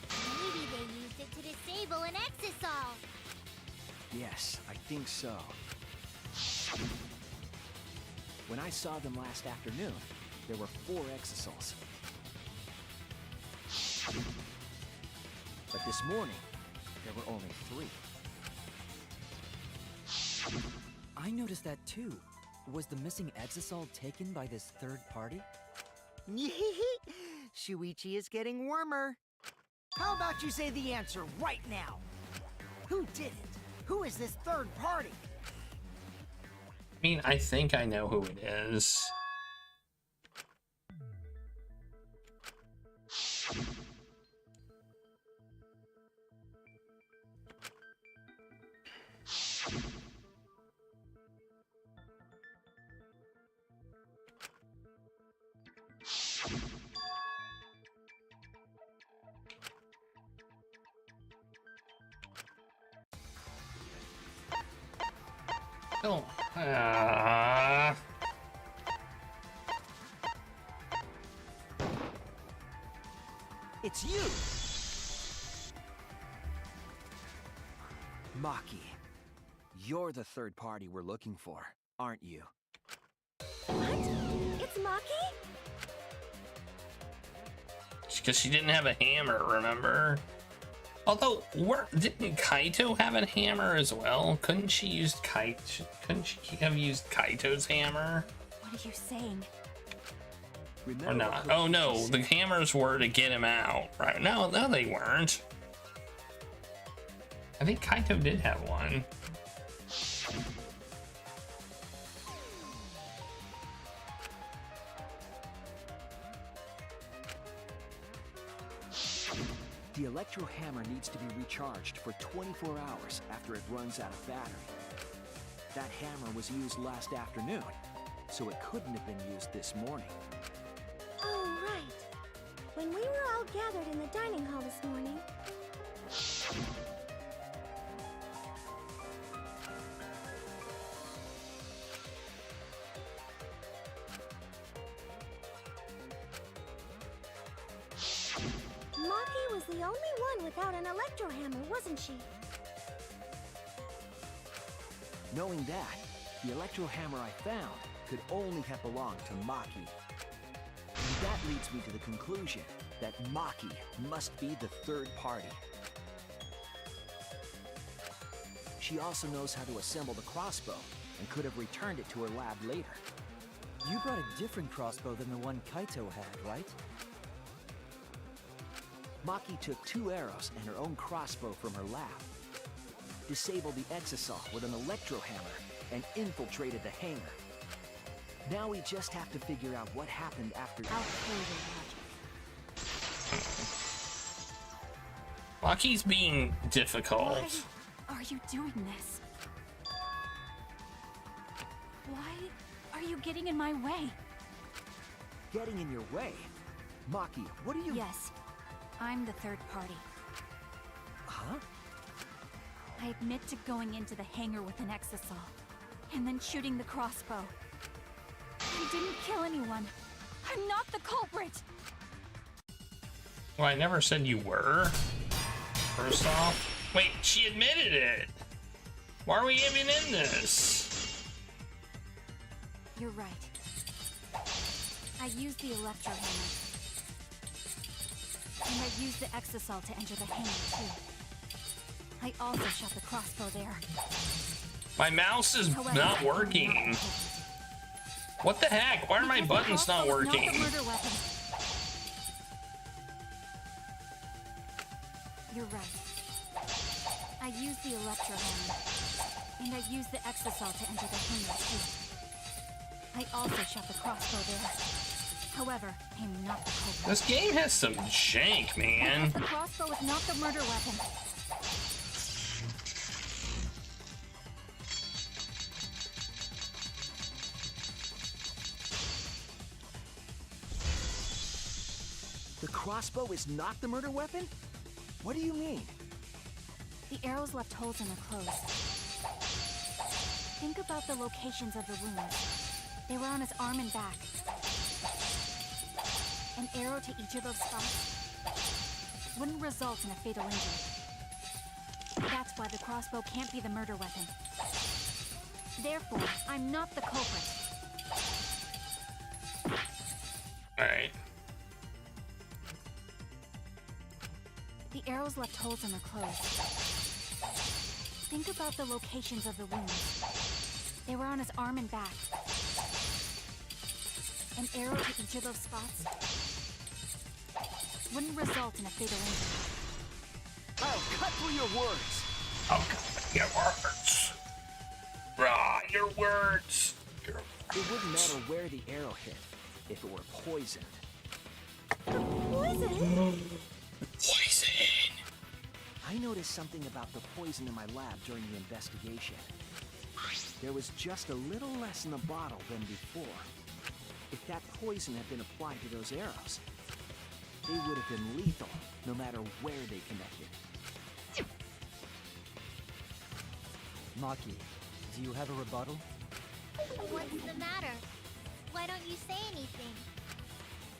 Maybe they used it to disable an exisal. Yes, I think so. When I saw them last afternoon, there were 4 exisals. But this morning, there were only 3. I noticed that too. Was the missing exisal taken by this third party? Shuichi is getting warmer. How about you say the answer right now? Who did it? Who is this third party? I mean, I think I know who it is. Oh. It's you! Maki. You're the third party we're looking for, aren't you? What? It's Maki? Because she didn't have a hammer, remember? Although, didn't Kaito have a hammer as well? Couldn't she have used Kaito's hammer? What are you saying? Or not? Oh no, the hammers were to get him out, right? No, they weren't. I think Kaito did have one. The electro hammer needs to be recharged for 24 hours after it runs out of battery. That hammer was used last afternoon, so it couldn't have been used this morning. Oh, right. When we were all gathered in the dining hall this morning... Maki was the only one without an electro hammer, wasn't she? Knowing that, the electro hammer I found could only have belonged to Maki. And that leads me to the conclusion that Maki must be the third party. She also knows how to assemble the crossbow and could have returned it to her lab later. You brought a different crossbow than the one Kaito had, right? Maki took 2 arrows and her own crossbow from her lab, disabled the exisal with an electro hammer, and infiltrated the hangar. Now we just have to figure out what happened after. I'll kill your logic. Maki's being difficult. Why are you doing this? Why are you getting in my way? Getting in your way? Maki, what are you... Yes, I'm the third party. Huh? I admit to going into the hangar with an exisal, and then shooting the crossbow. I didn't kill anyone. I'm not the culprit! Well, I never said you were. First off. Wait, she admitted it! Why are we even in this? You're right. I used the electro hammer. And I used the exisal to enter the hangar, too. I also shot the crossbow there. My mouse is not working. What the heck? Why are my buttons not working? Not the murder weapon. You're right. I used the electro hammer. And I used the exisal to enter the hangar, too. I also shot the crossbow there. However, I'm not the culprit. This game has some jank, man. The crossbow is not the murder weapon. The crossbow is not the murder weapon? What do you mean? The arrows left holes in their clothes. Think about the locations of the wounds. They were on his arm and back. An arrow to each of those spots wouldn't result in a fatal injury. That's why the crossbow can't be the murder weapon. Therefore, I'm not the culprit. Alright. The arrows left holes in their clothes. Think about the locations of the wounds. They were on his arm and back. An arrow to each of those spots wouldn't result in a fatal injury. I'll cut through your words. I'll cut through your words. Raw, your words. It wouldn't matter where the arrow hit if it were poisoned. Poison? Poison. I noticed something about the poison in my lab during the investigation. There was just a little less in the bottle than before. If that poison had been applied to those arrows, they would have been lethal, no matter where they connected. Maki, Do you have a rebuttal? What's the matter? Why don't you say anything?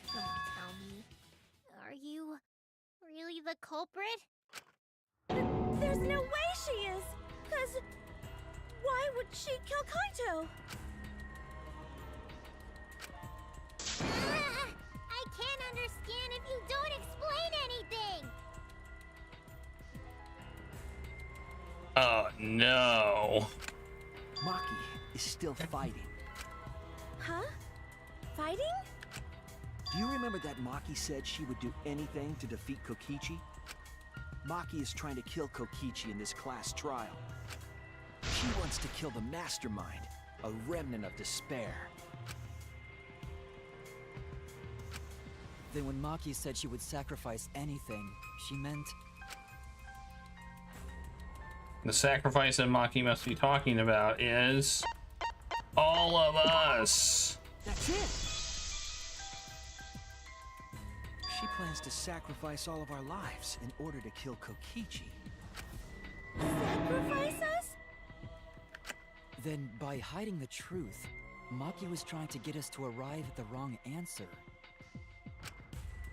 Don't tell me. Are you really the culprit? There's no way she is! 'Cause why would she kill Kaito? I can't understand if you don't explain anything! Oh no. Maki is still fighting. Huh? Fighting? Do you remember that Maki said she would do anything to defeat Kokichi? Maki is trying to kill Kokichi in this class trial. She wants to kill the mastermind, a remnant of despair. Then when Maki said she would sacrifice anything, she meant... The sacrifice that Maki must be talking about is all of us. That's it! She plans to sacrifice all of our lives in order to kill Kokichi. Sacrifice us? Then, by hiding the truth, Maki was trying to get us to arrive at the wrong answer.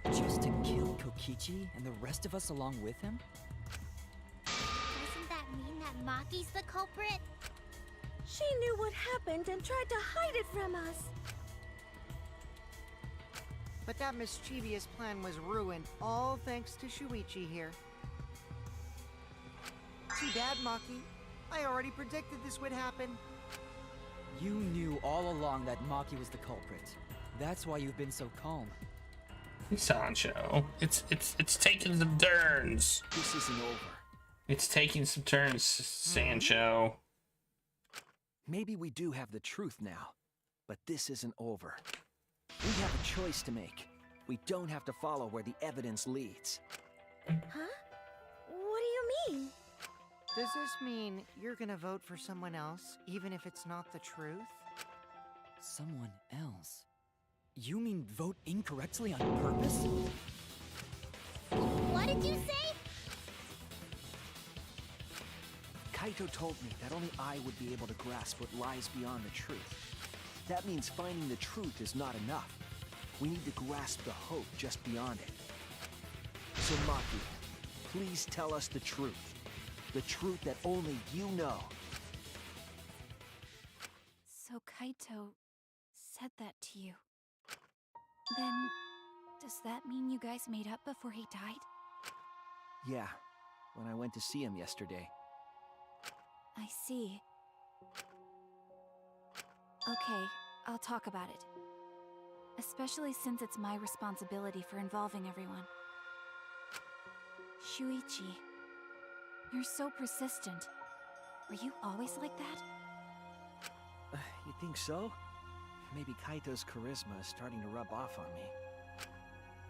Just to kill Kokichi and the rest of us along with him? Doesn't that mean that Maki's the culprit? She knew what happened and tried to hide it from us. But that mischievous plan was ruined, all thanks to Shuichi here. Too bad, Maki. I already predicted this would happen. You knew all along that Maki was the culprit. That's why you've been so calm. Sancho, it's taking some turns. This isn't over. It's taking some turns, Sancho. Maybe we do have the truth now, but this isn't over. We have a choice to make. We don't have to follow where the evidence leads. Huh? What do you mean? Does this mean you're gonna vote for someone else, even if it's not the truth? Someone else? You mean vote incorrectly on purpose? What did you say? Kaito told me that only I would be able to grasp what lies beyond the truth. That means finding the truth is not enough. We need to grasp the hope just beyond it. So Maki, please tell us the truth. The truth that only you know. So Kaito said that to you. Then, does that mean you guys made up before he died? Yeah, when I went to see him yesterday. I see. Okay, I'll talk about it. Especially since it's my responsibility for involving everyone. Shuichi, you're so persistent. Were you always like that? You think so? Maybe Kaito's charisma is starting to rub off on me.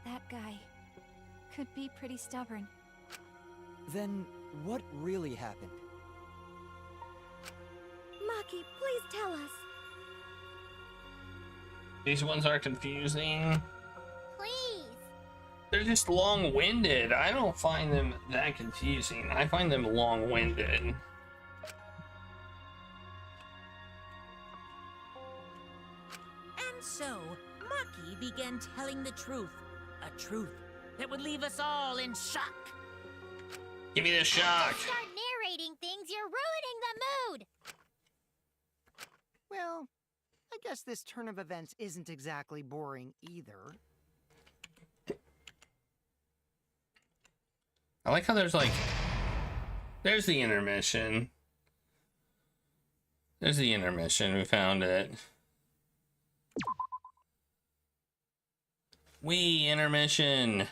That guy could be pretty stubborn. Then, what really happened? Maki, please tell us. These ones are confusing. Please. They're just long-winded. I don't find them that confusing. I find them long-winded. And so, Maki began telling the truth. A truth that would leave us all in shock. Give me the shock. Start narrating things, you're ruining the mood. Well, I guess this turn of events isn't exactly boring either. I like how there's the intermission. There's the intermission. We found it. Intermission.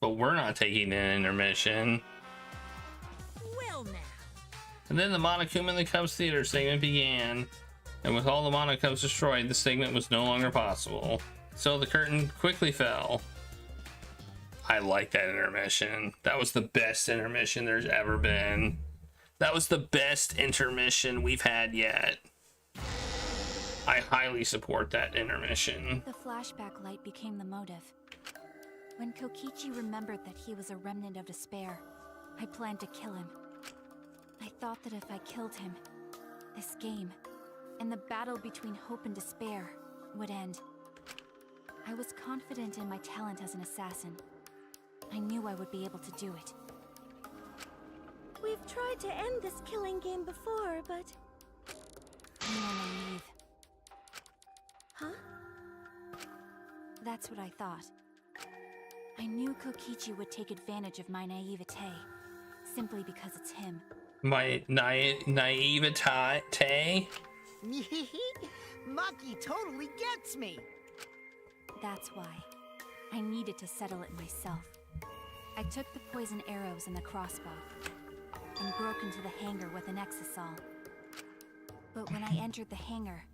But we're not taking an intermission. Well now. And then the Monokuma in the Cubs Theater segment began. And with all the Monokubs destroyed, the segment was no longer possible. So the curtain quickly fell. I like that intermission. That was the best intermission there's ever been. That was the best intermission we've had yet. I highly support that intermission. The flashback light became the motive. When Kokichi remembered that he was a remnant of despair, I planned to kill him. I thought that if I killed him, this game, and the battle between hope and despair, would end. I was confident in my talent as an assassin. I knew I would be able to do it. We've tried to end this killing game before, but... You are naive. Huh? That's what I thought. I knew Kokichi would take advantage of my naivete, simply because it's him. My naivete? Maki totally gets me! That's why. I needed to settle it myself. I took the poison arrows and the crossbow, and broke into the hangar with an exisal. But when I entered the hangar,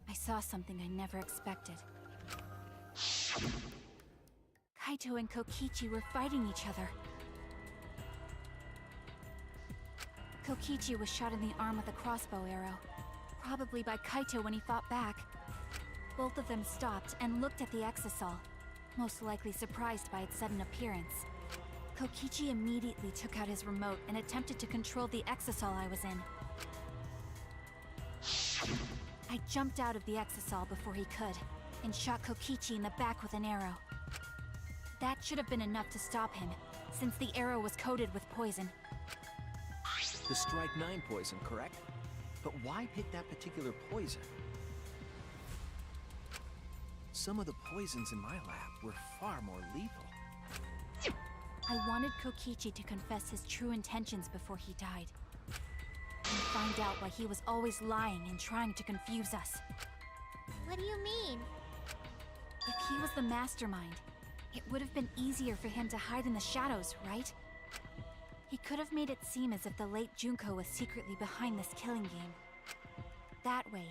I saw something I never expected. Kaito and Kokichi were fighting each other. Kokichi was shot in the arm with a crossbow arrow, probably by Kaito when he fought back. Both of them stopped and looked at the exisal, most likely surprised by its sudden appearance. Kokichi immediately took out his remote and attempted to control the exisal I was in. I jumped out of the exisal before he could, and shot Kokichi in the back with an arrow. That should have been enough to stop him, since the arrow was coated with poison. The Strike 9 poison, correct? But why pick that particular poison? Some of the poisons in my lab were far more lethal. I wanted Kokichi to confess his true intentions before he died. And find out why he was always lying and trying to confuse us. What do you mean? If he was the mastermind, it would have been easier for him to hide in the shadows, right? He could have made it seem as if the late Junko was secretly behind this killing game. That way,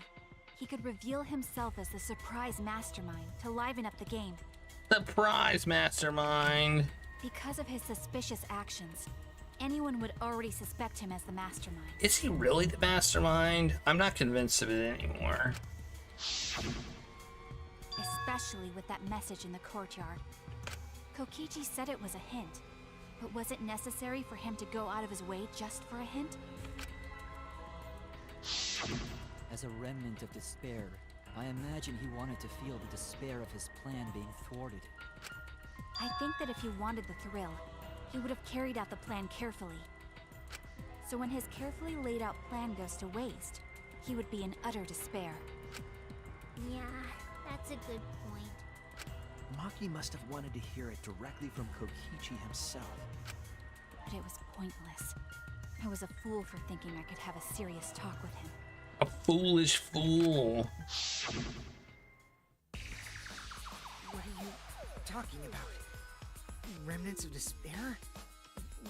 he could reveal himself as the surprise mastermind to liven up the game. Surprise mastermind! Because of his suspicious actions, anyone would already suspect him as the mastermind. Is he really the mastermind? I'm not convinced of it anymore. Especially with that message in the courtyard. Kokichi said it was a hint, but was it necessary for him to go out of his way just for a hint? As a remnant of despair, I imagine he wanted to feel the despair of his plan being thwarted. I think that if he wanted the thrill, he would have carried out the plan carefully. So when his carefully laid out plan goes to waste, he would be in utter despair. Yeah, that's a good point. Maki must have wanted to hear it directly from Kokichi himself. But it was pointless. I was a fool for thinking I could have a serious talk with him. A foolish fool. What are you talking about? Remnants of despair?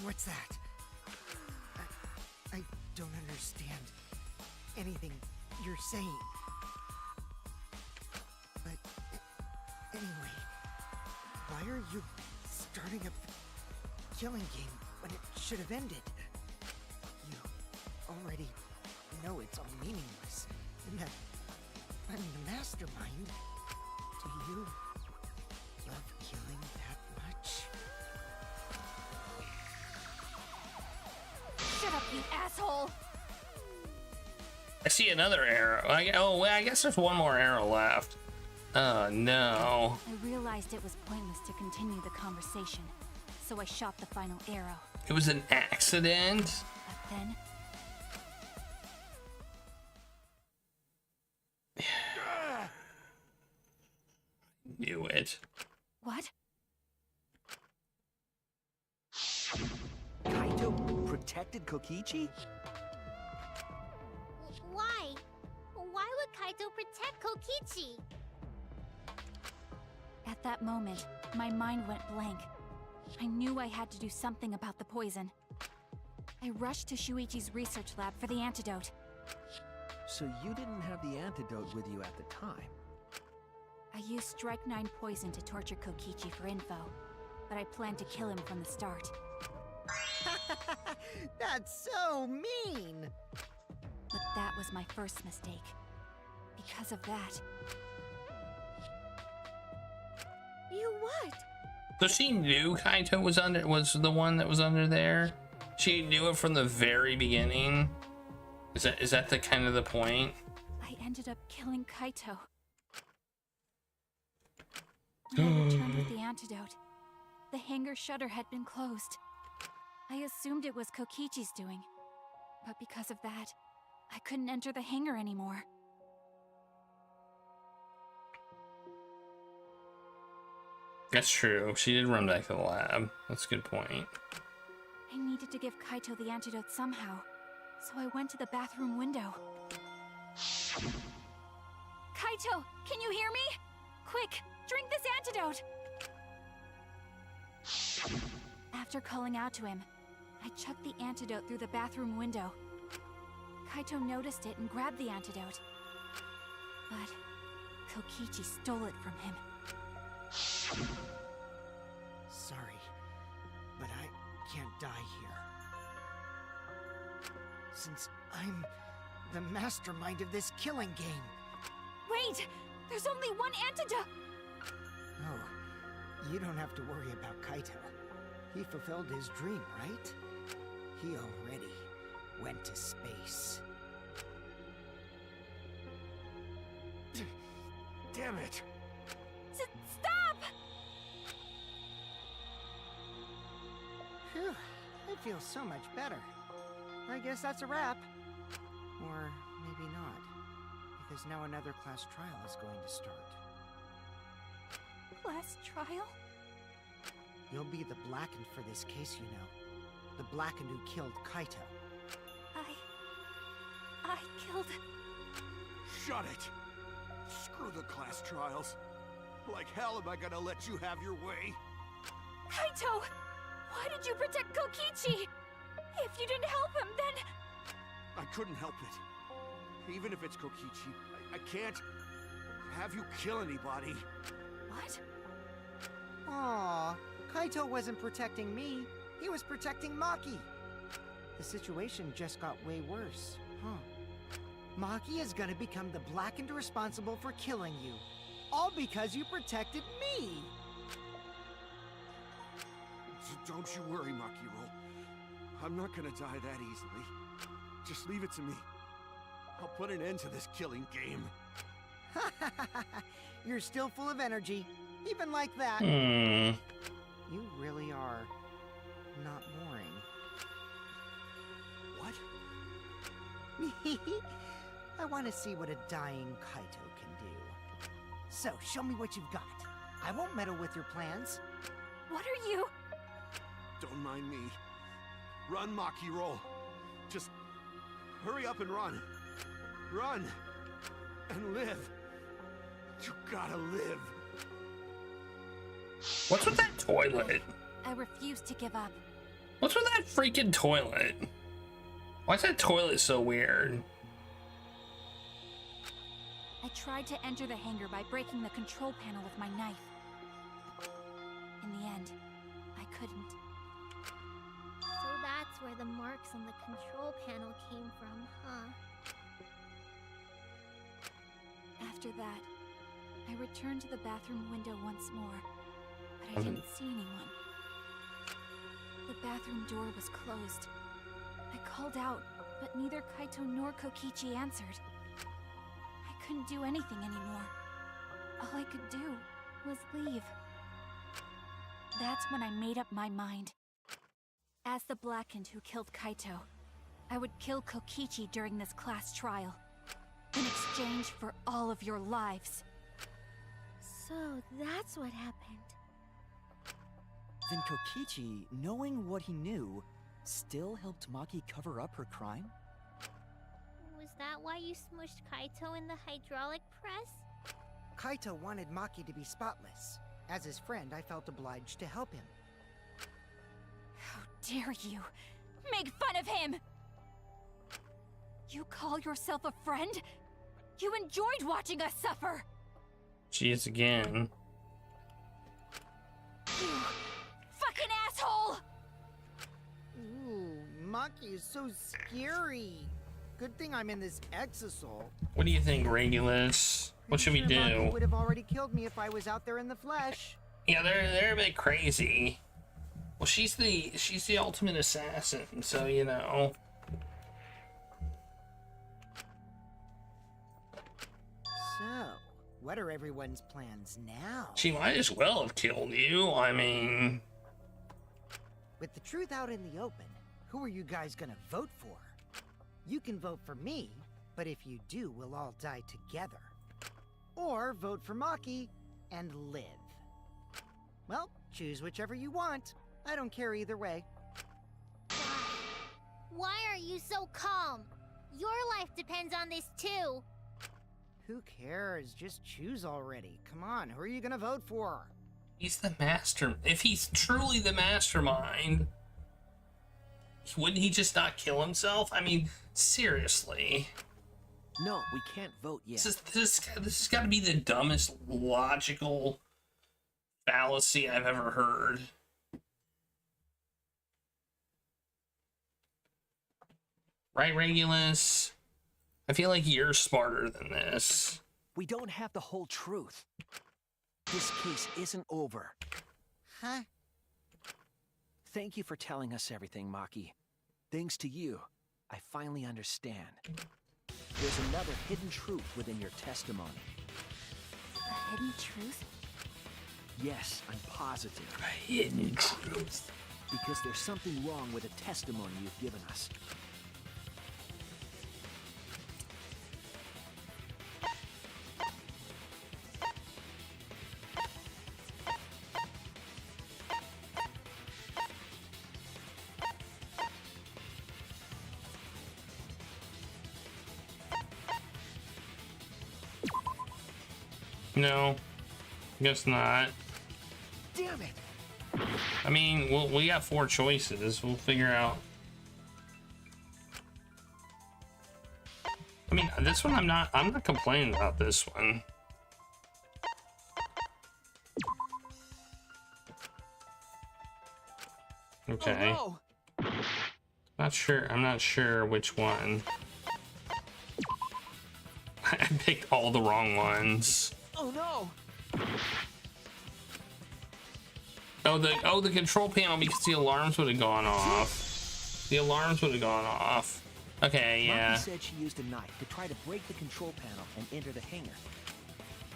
What's that? I don't understand anything you're saying. But anyway, why are you starting a killing game when it should have ended? You already know it's all meaningless, and that I'm the mastermind. Do you love killing that much? Shut up, you asshole! I see another arrow. Oh, wait, I guess there's one more arrow left. Oh, no. I realized it was pointless to continue the conversation, so I shot the final arrow. It was an accident? But then... Knew it. What? Kaito protected Kokichi? Why? Why would Kaito protect Kokichi? At that moment, my mind went blank. I knew I had to do something about the poison. I rushed to Shuichi's research lab for the antidote. So you didn't have the antidote with you at the time? I used Strike 9 poison to torture Kokichi for info, but I planned to kill him from the start. That's so mean! But that was my first mistake. Because of that... You what? So she knew Kaito was the one that was under there? She knew it from the very beginning? Is that the kind of the point? I ended up killing Kaito. When I returned with the antidote, the hangar shutter had been closed. I assumed it was Kokichi's doing, but because of that, I couldn't enter the hangar anymore. That's true. She did run back to the lab. That's a good point. I needed to give Kaito the antidote somehow, so I went to the bathroom window. Kaito, can you hear me? Quick, drink this antidote! After calling out to him, I chucked the antidote through the bathroom window. Kaito noticed it and grabbed the antidote. But Kokichi stole it from him. Sorry, but I can't die here. Since I'm the mastermind of this killing game. Wait! There's only one antidote! Oh, you don't have to worry about Kaito. He fulfilled his dream, right? He already went to space. Damn it! Stop! Phew, I feel so much better. I guess that's a wrap. Or maybe not, because now another class trial is going to start. Class trial? You'll be the Blackened for this case, you know. The Blackened who killed Kaito. I killed... Shut it! Screw the class trials. Like hell am I gonna let you have your way? Kaito! Why did you protect Kokichi? If you didn't help him, then... I couldn't help it. Even if it's Kokichi, I can't have you kill anybody. What? Aw, Kaito wasn't protecting me. He was protecting Maki. The situation just got way worse, huh? Maki is gonna become the Blackened responsible for killing you. All because you protected me! Don't you worry, Makiro. I'm not gonna die that easily. Just leave it to me. I'll put an end to this killing game. You're still full of energy, even like that. Hmm. You really are not boring. What? I want to see what a dying Kaito can do. So, show me what you've got. I won't meddle with your plans. What are you? Don't mind me. Run, Makiro. Just hurry up and run. Run and live. You gotta live. What's with that toilet? I refuse to give up. What's with that freaking toilet? Why is that toilet so weird? I tried to enter the hangar by breaking the control panel with my knife. In the end, I couldn't. So that's where the marks on the control panel came from, huh? After that, I returned to the bathroom window once more, but I didn't see anyone. The bathroom door was closed. I called out, but neither Kaito nor Kokichi answered. I couldn't do anything anymore. All I could do was leave. That's when I made up my mind. As the Blackened who killed Kaito, I would kill Kokichi during this class trial, in exchange for all of your lives. So that's what happened. Then Kokichi, knowing what he knew, still helped Maki cover up her crime? Was that why you smushed Kaito in the hydraulic press? Kaito wanted Maki to be spotless. As his friend, I felt obliged to help him. How dare you make fun of him! You call yourself a friend? You enjoyed watching us suffer! Jeez, again. You fucking asshole! Ooh, Maki is so scary. Good thing I'm in this exosol. What do you think, Regulus? What should we do? Maki would have already killed me if I was out there in the flesh. Yeah, they're a bit crazy. Well, she's the ultimate assassin, so you know. So, what are everyone's plans now? She might as well have killed you. I mean, With the truth out in the open, who are you guys gonna vote for? You can vote for me, but if you do, we'll all die together. Or vote for Maki and live. Well, choose whichever you want. I don't care either way. Why are you so calm? Your life depends on this too. Who cares? Just choose already. Come on, who are you gonna vote for? he's the master. If he's truly the mastermind, wouldn't he just not kill himself? I mean, seriously. No, we can't vote yet. This has got to be the dumbest logical fallacy I've ever heard. Right, Regulus? I feel like you're smarter than this. We don't have the whole truth. This case isn't over. Huh? Thank you for telling us everything, Maki. Thanks to you, I finally understand. There's another hidden truth within your testimony. A hidden truth? Yes, I'm positive. A hidden truth. Because there's something wrong with the testimony you've given us. No, guess not. Damn it! I mean, we got 4 choices. We'll figure out. I mean, this one I'm not complaining about this one. Okay. Oh, no. I'm not sure which one. I picked all the wrong ones. Oh no! Oh, the control panel, because the alarms would have gone off. The alarms would have gone off. Okay, yeah. Maki said she used a knife to try to break the control panel and enter the hangar.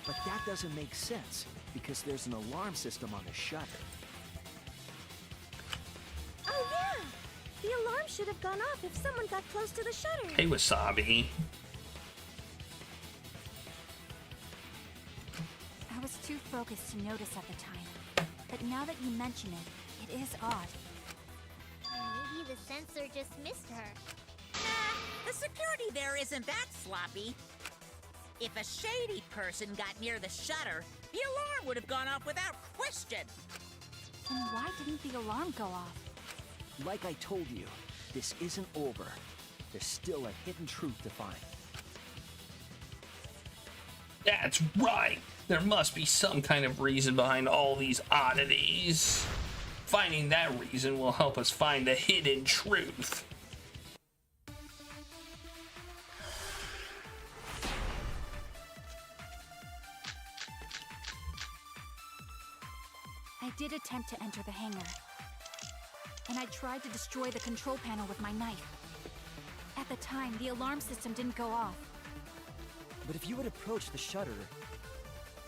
But that doesn't make sense, because there's an alarm system on the shutter. Oh yeah! The alarm should have gone off if someone got close to the shutter. Hey, Wasabi. I was too focused to notice at the time, but now that you mention it, it is odd. Maybe the sensor just missed her. Nah, the security there isn't that sloppy. If a shady person got near the shutter, the alarm would have gone off without question. Then why didn't the alarm go off? Like I told you, this isn't over. There's still a hidden truth to find. That's right. There must be some kind of reason behind all these oddities. Finding that reason will help us find the hidden truth. I did attempt to enter the hangar, and I tried to destroy the control panel with my knife. At the time, the alarm system didn't go off. But if you had approached the shutter,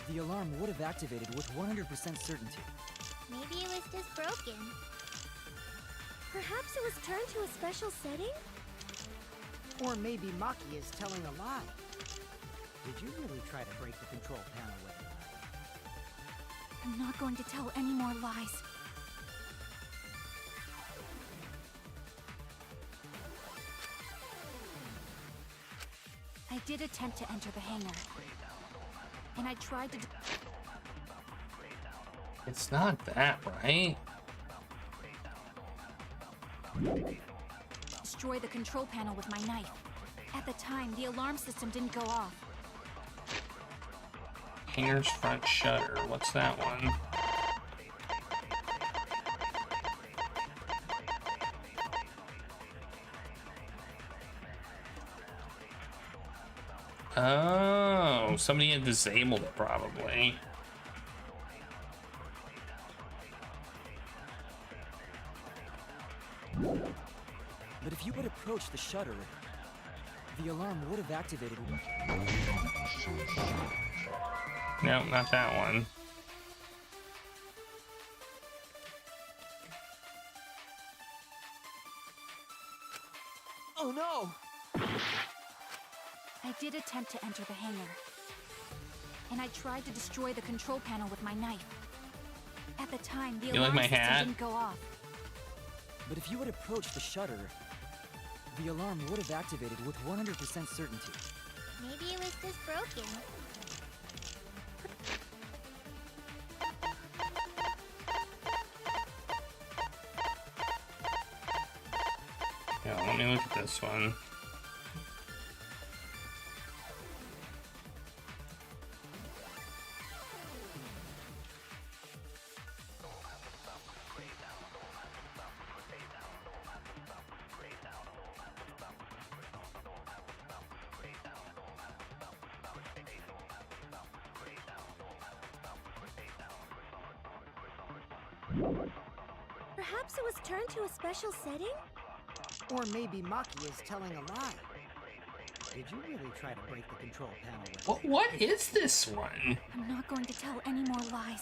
the alarm would have activated with 100% certainty. Maybe it was just broken. Perhaps it was turned to a special setting? Or maybe Maki is telling a lie. Did you really try to break the control panel with a knife? I'm not going to tell any more lies. I did attempt to enter the hangar, and I tried to... It's not that, right? destroy the control panel with my knife. At the time, the alarm system didn't go off. Hangar's front shutter. What's that one? Oh, somebody had disabled it, probably. But if you would approach the shutter, the alarm would have activated. Nope, not that one. Oh no! I did attempt to enter the hangar. And I tried to destroy the control panel with my knife. At the time, the alarm system didn't go off. But if you would approach the shutter, the alarm would have activated with 100% certainty. Maybe it was just broken. Yeah, let me look at this one. Perhaps it was turned to a special setting? Or maybe Maki is telling a lie. Did you really try to break the control panel with What is this one? I'm not going to tell any more lies.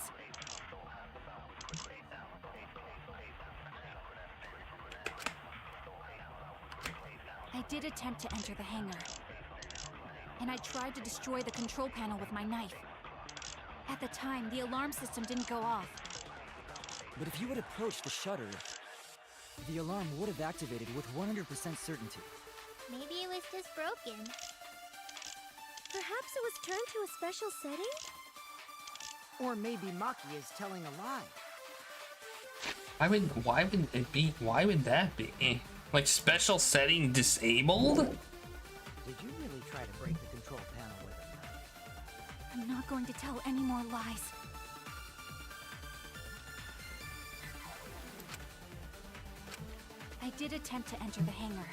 I did attempt to enter the hangar. And I tried to destroy the control panel with my knife. At the time, the alarm system didn't go off. But if you would approach the shutter, the alarm would have activated with 100% certainty. Maybe it was just broken. Perhaps it was turned to a special setting? Or maybe Maki is telling a lie. Why would it be? Why would that be? Like special setting disabled? Did you really try to break the control panel with a knife? I'm not going to tell any more lies. I did attempt to enter the hangar.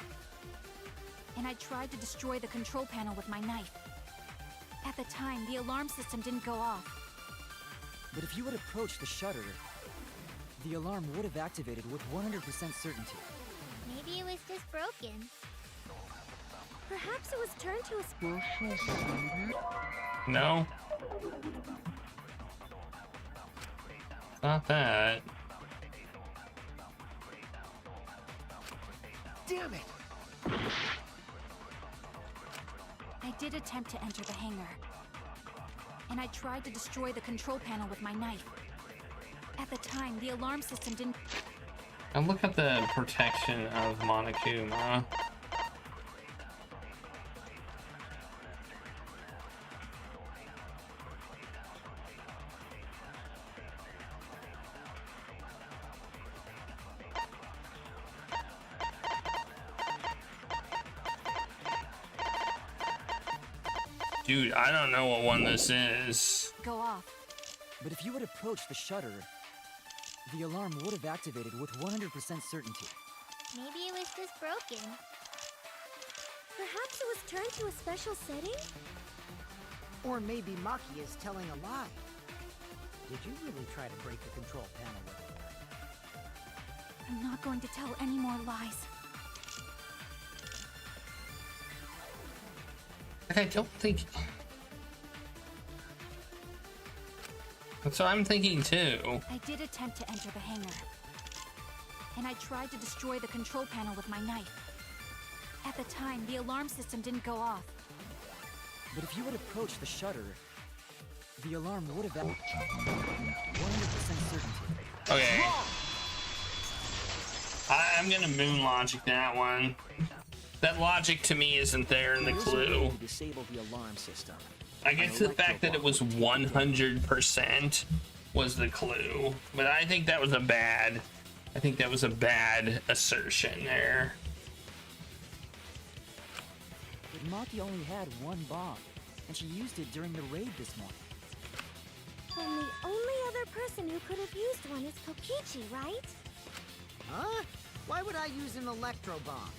And I tried to destroy the control panel with my knife. At the time, the alarm system didn't go off. But if you would approach the shutter, the alarm would have activated with 100% certainty. Maybe it was just broken. Perhaps it was turned to a special setting? No. Not that. Damn it! I did attempt to enter the hangar. And I tried to destroy the control panel with my knife. At the time, the alarm system didn't... And look at the protection of Monokuma. Dude, I don't know what one this is. Go off. But if you would approach the shutter, the alarm would have activated with 100% certainty. Maybe it was just broken. Perhaps it was turned to a special setting? Or maybe Maki is telling a lie. Did you really try to break the control panel with a knife? I'm not going to tell any more lies. I don't think... That's what I'm thinking too. I did attempt to enter the hangar. And I tried to destroy the control panel with my knife. At the time, the alarm system didn't go off. But if you would approach the shutter, the alarm would have activated 100% certainty. Okay. I'm gonna moon logic that one. That logic to me isn't there in the clue. Disable the alarm system. I guess the fact that it was 100% was the clue, but I think that was a bad. I think that was a bad assertion there. But Maki only had one bomb, and she used it during the raid this morning. And the only other person who could have used one is Kokichi, right? Huh? Why would I use an electro bomb?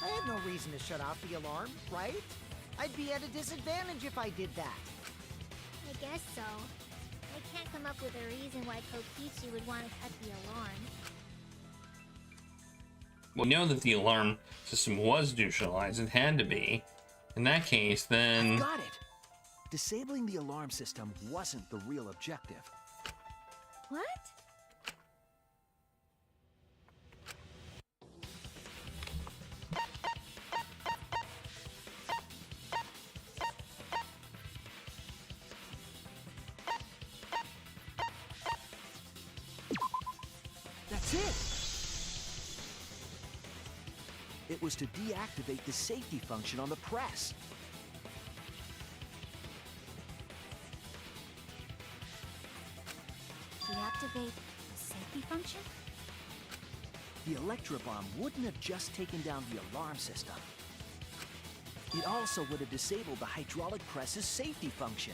I have no reason to shut off the alarm, right? I'd be at a disadvantage if I did that. I guess so. I can't come up with a reason why Kokichi would want to cut the alarm. we know that the alarm system was neutralized. It had to be. In that case, then... Got it! Disabling the alarm system wasn't the real objective. What? That's it! It was to deactivate the safety function on the press. Deactivate the safety function? The Electro Bomb wouldn't have just taken down the alarm system. It also would have disabled the hydraulic press's safety function.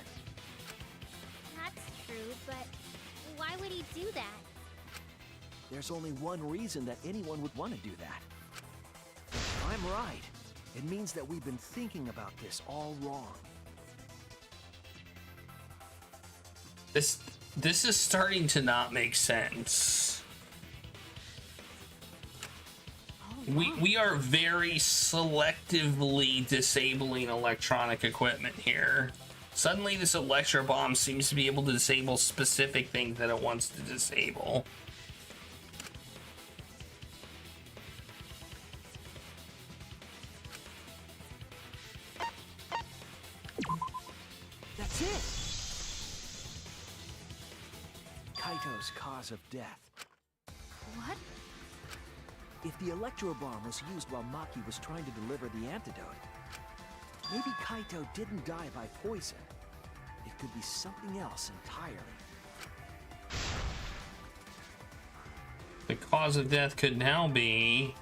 That's true, but why would he do that? There's only one reason that anyone would want to do that. If I'm right, it means that we've been thinking about this all wrong. This is starting to not make sense. We are very selectively disabling electronic equipment here. Suddenly this Electro Bomb seems to be able to disable specific things that it wants to disable. That's it! Kaito's cause of death. What? If the Electro Bomb was used while Maki was trying to deliver the antidote, maybe Kaito didn't die by poison. It could be something else entirely. The cause of death could now be...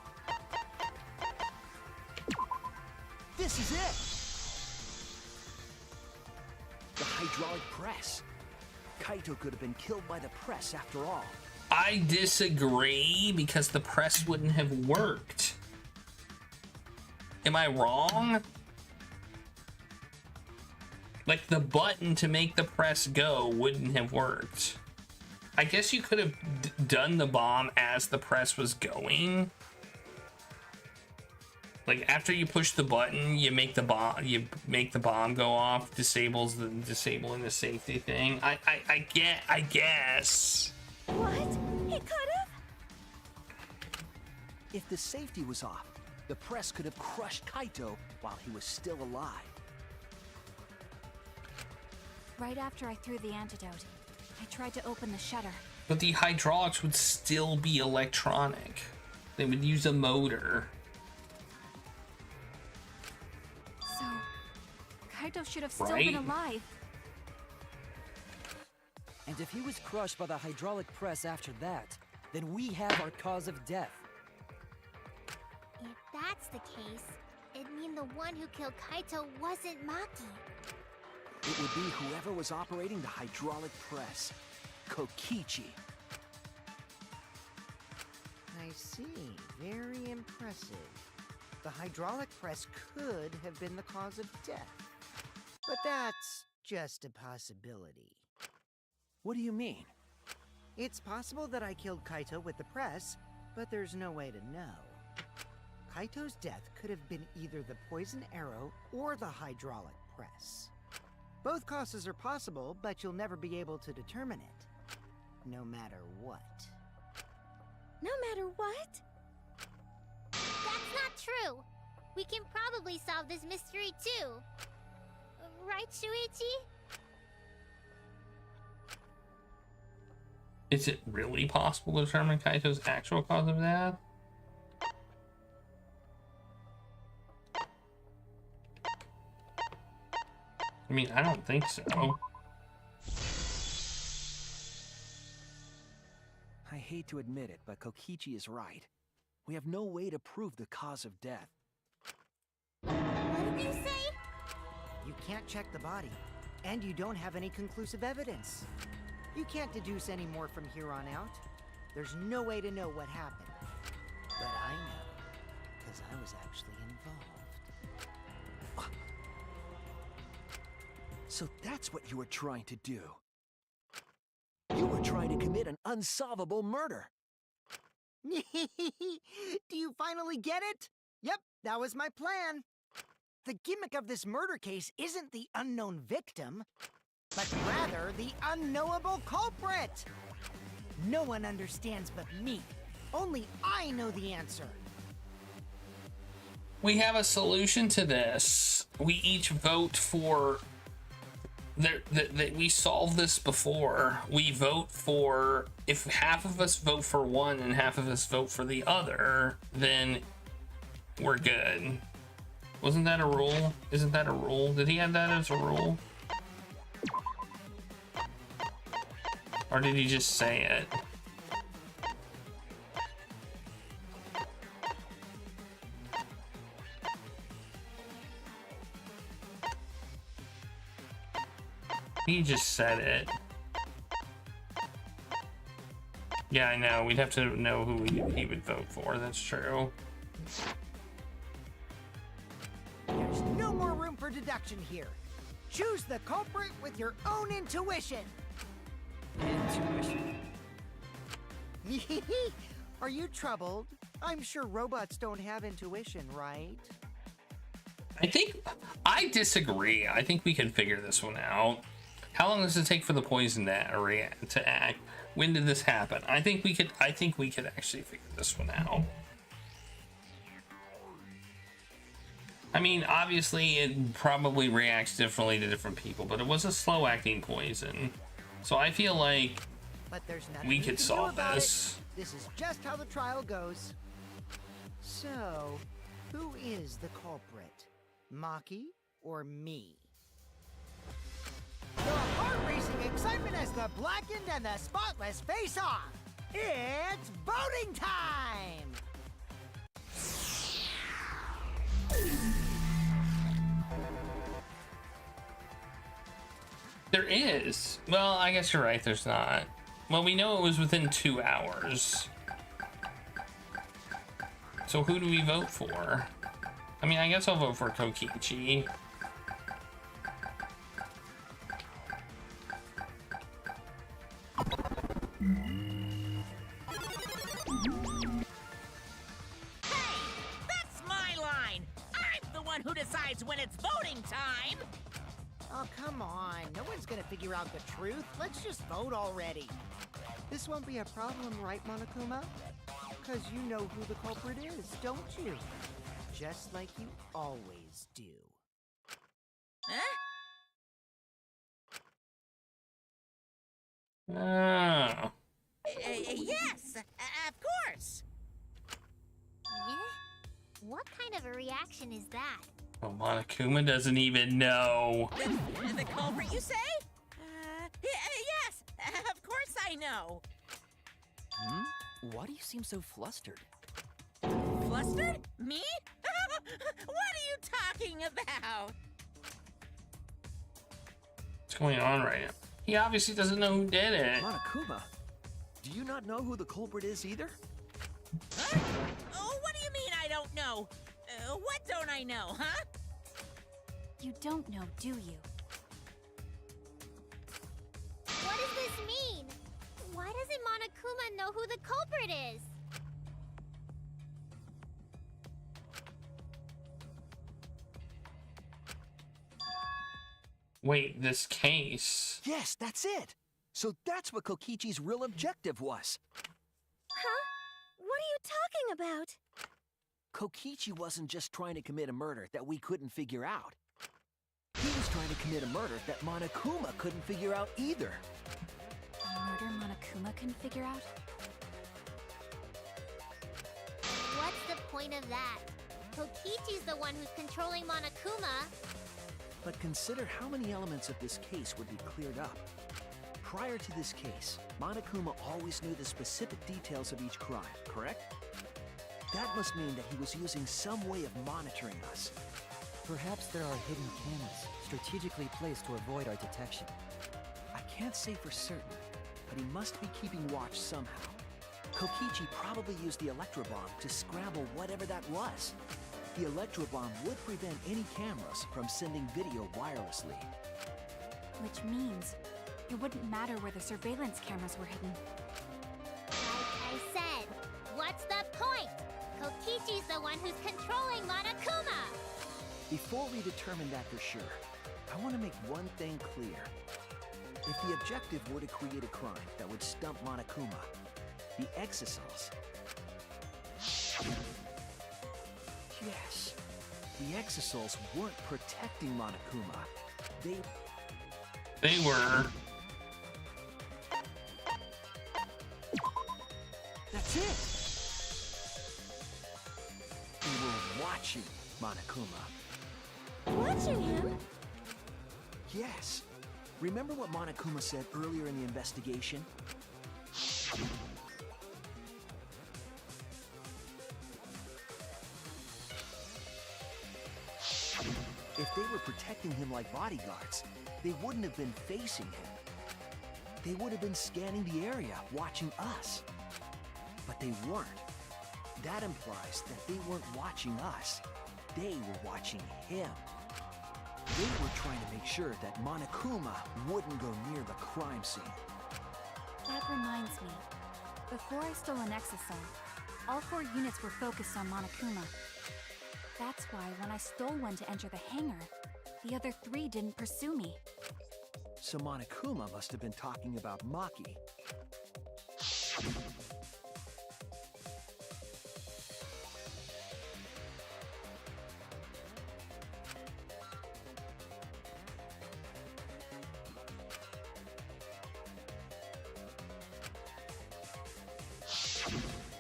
This is it! The hydraulic press. Kaito could have been killed by the press after all. I disagree, because the press wouldn't have worked. Am I wrong? Like, the button to make the press go wouldn't have worked. I guess you could have done the bomb as the press was going. Like, after you push the button, you make the bomb go off, disabling the safety thing. I guess. What? He could have? If the safety was off, the press could have crushed Kaito while he was still alive. Right after I threw the antidote, I tried to open the shutter. But the hydraulics would still be electronic. They would use a motor. So, Kaito should have still been alive. And if he was crushed by the hydraulic press after that, then we have our cause of death. If that's the case, it'd mean the one who killed Kaito wasn't Maki. It would be whoever was operating the hydraulic press. Kokichi. I see. Very impressive. The hydraulic press could have been the cause of death. But that's just a possibility. What do you mean? It's possible that I killed Kaito with the press, but there's no way to know. Kaito's death could have been either the poison arrow or the hydraulic press. Both causes are possible, but you'll never be able to determine it. No matter what. No matter what? That's not true. We can probably solve this mystery too. Right, Shuichi? Is it really possible to determine Kaito's actual cause of death? I mean, I don't think so. I hate to admit it, but Kokichi is right. We have no way to prove the cause of death. What did you say? You can't check the body, and you don't have any conclusive evidence. You can't deduce any more from here on out. There's no way to know what happened. But I know, because I was actually involved. So that's what you were trying to do. You were trying to commit an unsolvable murder. Do you finally get it? Yep, that was my plan. The gimmick of this murder case isn't the unknown victim, but rather the unknowable culprit. No one understands but me. Only I know the answer. We have a solution to this. We each vote for... we solved this before. We vote for... If half of us vote for one and half of us vote for the other, then we're good. Wasn't that a rule? Isn't that a rule? Did he have that as a rule? Or did he just say it? He just said it. Yeah, I know. We'd have to know who he would vote for. That's true. There's no more room for deduction here. Choose the culprit with your own intuition. Intuition? Are you troubled? I'm sure robots don't have intuition, right? I disagree. I think we can figure this one out. How long does it take for the poison to act? When did this happen? I think we could actually figure this one out. I mean, obviously it probably reacts differently to different people, but it was a slow acting poison. So I feel like we could solve this. This is just how the trial goes. So, who is the culprit? Maki or me? The heart-racing excitement as the blackened and the spotless face off. It's voting time! There is. Well, I guess you're right, there's not. Well, we know it was within 2 hours. So who do we vote for? I mean, I guess I'll vote for Kokichi. Who decides when it's voting time? Oh, come on. No one's gonna figure out the truth. Let's just vote already. This won't be a problem, right, Monokuma? Because you know who the culprit is, don't you? Just like you always do. Huh? Oh. Yes, of course. Yeah? What kind of a reaction is that? Oh, Monokuma doesn't even know. The culprit, you say? Yes, of course I know. Why do you seem so flustered? Flustered? Me? What are you talking about? What's going on right now? He obviously doesn't know who did it. Monokuma, do you not know who the culprit is either? Huh? Oh, what do you mean I don't know? What don't I know, huh? You don't know, do you? What does this mean? Why doesn't Monokuma know who the culprit is? Wait, this case? Yes, that's it. So that's what Kokichi's real objective was. Huh? What are you talking about? Kokichi wasn't just trying to commit a murder that we couldn't figure out. He was trying to commit a murder that Monokuma couldn't figure out either. A murder Monokuma couldn't figure out? What's the point of that? Kokichi's the one who's controlling Monokuma. But consider how many elements of this case would be cleared up. Prior to this case, Monokuma always knew the specific details of each crime, correct? That must mean that he was using some way of monitoring us. Perhaps there are hidden cameras, strategically placed to avoid our detection. I can't say for certain, but he must be keeping watch somehow. Kokichi probably used the electrobomb to scramble whatever that was. The electrobomb would prevent any cameras from sending video wirelessly. Which means it wouldn't matter where the surveillance cameras were hidden. Like I said, what's Kokichi's the one who's controlling Monokuma! Before we determine that for sure, I want to make one thing clear. If the objective were to create a crime that would stump Monokuma, the Exisals... Yes, the Exisals weren't protecting Monokuma. They were. That's it! They were watching Monokuma. Watching him? Yes. Remember what Monokuma said earlier in the investigation? If they were protecting him like bodyguards, they wouldn't have been facing him. They would have been scanning the area, watching us. But they weren't. That implies that they weren't watching us. They were watching him. They were trying to make sure that Monokuma wouldn't go near the crime scene. That reminds me. Before I stole an Exisal, all 4 units were focused on Monokuma. That's why when I stole one to enter the hangar, the other 3 didn't pursue me. So Monokuma must have been talking about Maki.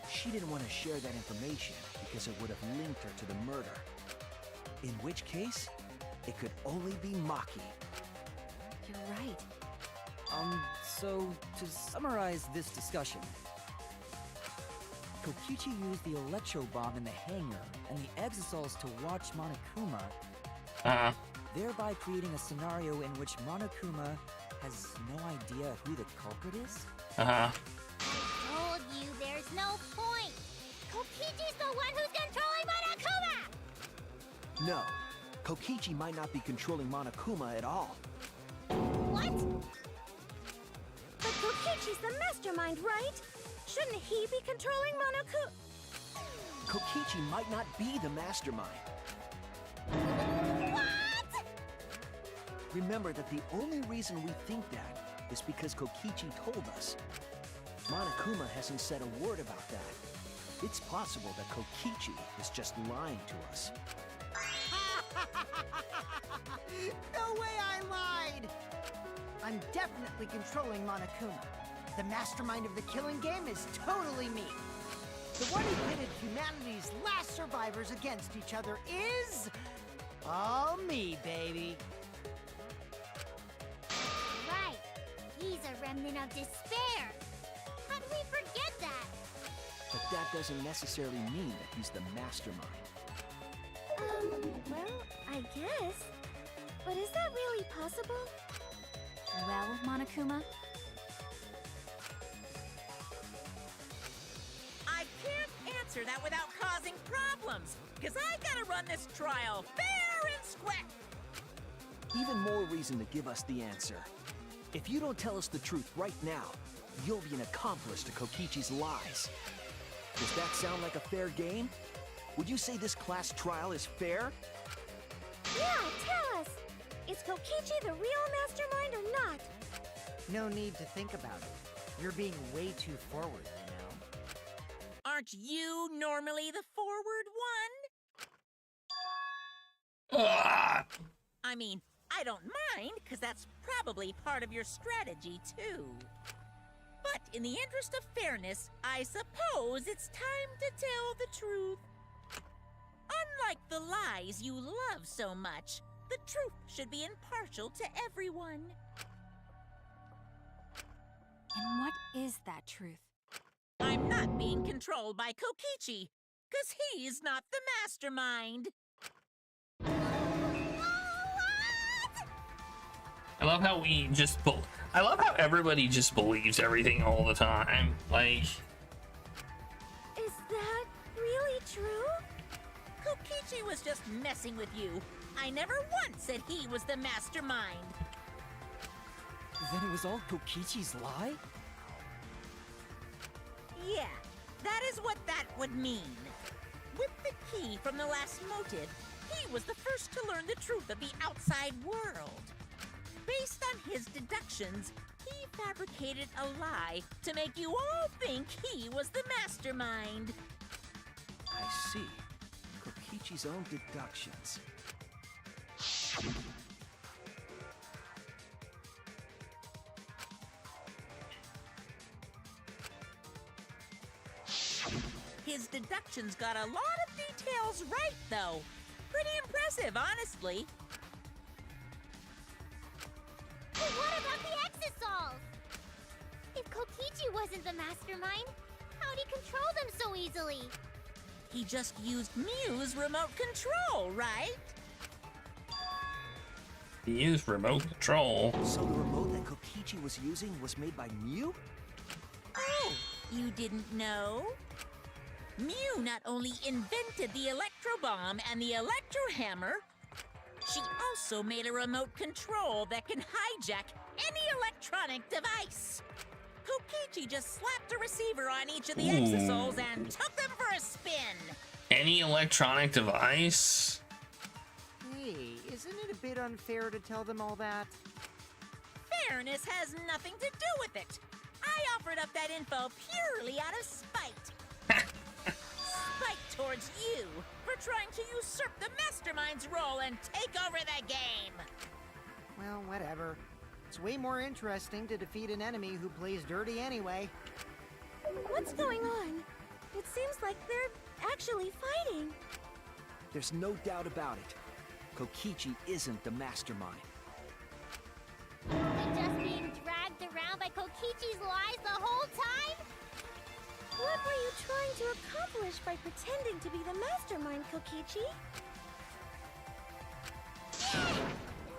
She didn't want to share that information because it would have linked her to the murder. In which case, it could only be Maki. You're right. So to summarize this discussion, Kokichi used the electro bomb in the hangar and the Exisals to watch Monokuma, thereby creating a scenario in which Monokuma has no idea who the culprit is? Told you there's no point! Kokichi's the one who's controlling Monokuma! No, Kokichi might not be controlling Monokuma at all. What? But Kokichi's the mastermind, right? Shouldn't he be controlling Monokuma? Kokichi might not be the mastermind. What? Remember that the only reason we think that is because Kokichi told us. Monokuma hasn't said a word about that. It's possible that Kokichi is just lying to us. No way I lied! I'm definitely controlling Monokuma. The mastermind of the killing game is totally me. The one who pitted humanity's last survivors against each other is... all me, baby. Right. He's a remnant of despair. How did we forget that? But that doesn't necessarily mean that he's the mastermind. Well, I guess. But is that really possible? Well, Monokuma? I can't answer that without causing problems, because I gotta run this trial fair and square. Even more reason to give us the answer. If you don't tell us the truth right now, you'll be an accomplice to Kokichi's lies. Does that sound like a fair game? Would you say this class trial is fair? Yeah, tell us! Is Kokichi the real mastermind or not? No need to think about it. You're being way too forward, you know. Aren't you normally the forward one? I mean, I don't mind, because that's probably part of your strategy, too. But in the interest of fairness, I suppose it's time to tell the truth. Unlike the lies you love so much, the truth should be impartial to everyone. And what is that truth? I'm not being controlled by Kokichi, because he's not the mastermind. I love how I love how everybody just believes everything all the time. Like, Is that really true? Kokichi was just messing with you. I never once said he was the mastermind. Then it was all Kokichi's lie? Yeah, that is what that would mean. with the key from the last motive, he was the first to learn the truth of the outside world. Based on his deductions, he fabricated a lie to make you all think he was the mastermind. I see. Kokichi's own deductions. His deductions got a lot of details right, though. Pretty impressive, honestly. But what about the Exosols? If Kokichi wasn't the mastermind, how'd he control them so easily? He just used Mew's remote control, right? He used remote control. So the remote that Kokichi was using was made by Mew? Oh, you didn't know? Mew not only invented the electro bomb and the electro hammer, she also made a remote control that can hijack any electronic device. Kokichi just slapped a receiver on each of the Exosols and took them for a spin. Any electronic device? Hey, isn't it a bit unfair to tell them all that? Fairness has nothing to do with it. I offered up that info purely out of spite. Spite towards you for trying to usurp the mastermind's role and take over the game. Well, whatever. It's way more interesting to defeat an enemy who plays dirty anyway. What's going on? It seems like they're actually fighting. There's no doubt about it. Kokichi isn't the mastermind. They're just being dragged around by Kokichi's lies the whole time? What were you trying to accomplish by pretending to be the mastermind, Kokichi?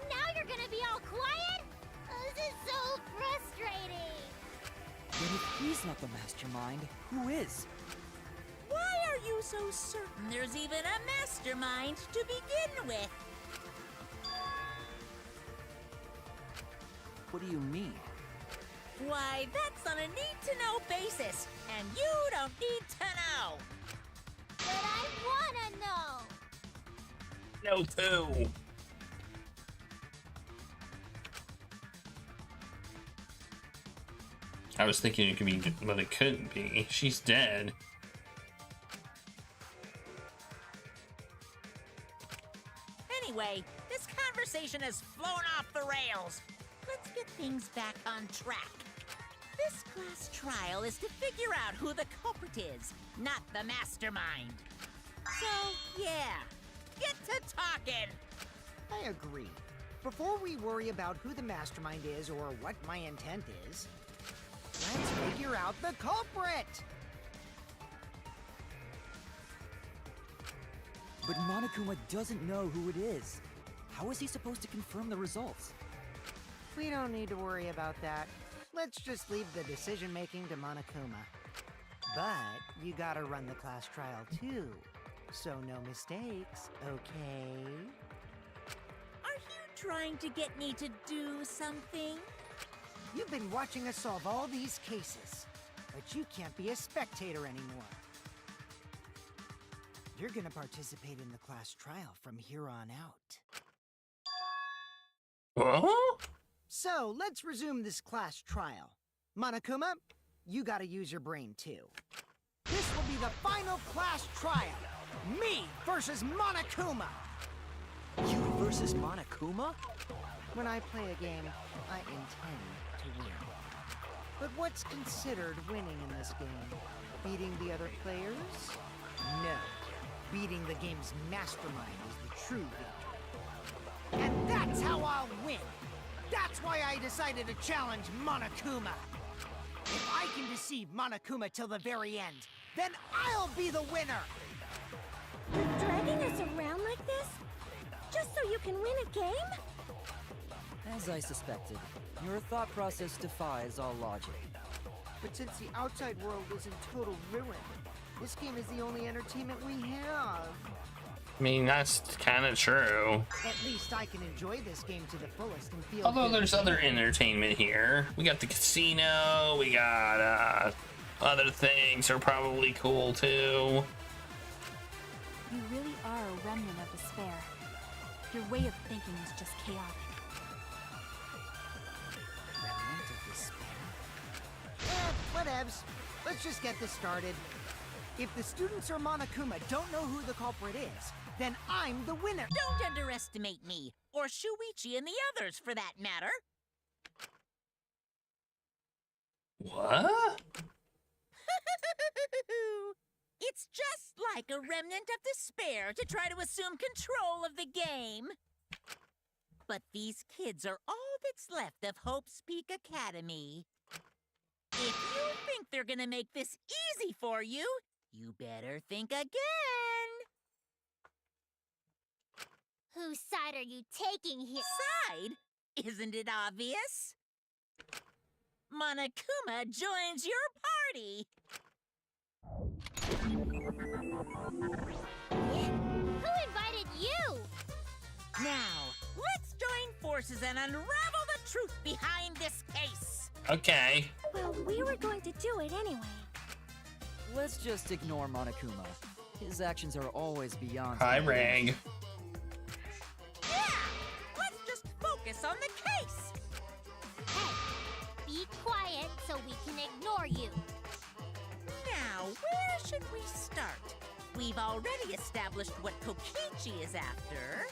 Now you're gonna be all quiet? This is so frustrating. Then if he's not the mastermind, who is? Why are you so certain there's even a mastermind to begin with? What do you mean? Why, that's on a need-to-know basis, and you don't need to know. But I wanna know. No, too. I was thinking it could be, but it couldn't be. She's dead. Anyway, this conversation has flown off the rails. Let's get things back on track. This class trial is to figure out who the culprit is, not the mastermind. So, yeah, get to talking. I agree. Before we worry about who the mastermind is or what my intent is, let's figure out the culprit! But Monokuma doesn't know who it is. How is he supposed to confirm the results? We don't need to worry about that. Let's just leave the decision-making to Monokuma. But you gotta run the class trial too, so no mistakes, okay? Are you trying to get me to do something? You've been watching us solve all these cases, but you can't be a spectator anymore. You're gonna participate in the class trial from here on out. Huh? So, let's resume this class trial. Monokuma, you gotta use your brain too. This will be the final class trial. Me versus Monokuma. You versus Monokuma? When I play a game, I intend to win. But what's considered winning in this game? Beating the other players? No. Beating the game's mastermind is the true victory. And that's how I'll win! That's why I decided to challenge Monokuma! If I can deceive Monokuma till the very end, then I'll be the winner! You're dragging us around like this? Just so you can win a game? As I suspected, your thought process defies all logic. But since the outside world is in total ruin, this game is the only entertainment we have. I mean, that's kind of true. At least I can enjoy this game to the fullest and feel Although good. there's other entertainment here. We got the casino, we got other things are probably cool too. You really are a remnant of despair. Your way of thinking is just chaotic. Remnant of despair? Whatevs. Let's just get this started. If the students or Monokuma don't know who the culprit is, then I'm the winner. Don't underestimate me, or Shuichi and the others for that matter. What? It's just like a remnant of despair to try to assume control of the game. But these kids are all that's left of Hope's Peak Academy. If you think they're gonna make this easy for you, you better think again. Whose side are you taking here? Side? Isn't it obvious? Monokuma joins your party. Who invited you? Now, let's join forces and unravel the truth behind this case. Okay. Well, we were going to do it anyway. Let's just ignore Monokuma. His actions are always beyond... Hi, Rag. Yeah! Let's just focus on the case. Hey, be quiet so we can ignore you. Now, where should we start? We've already established what Kokichi is after.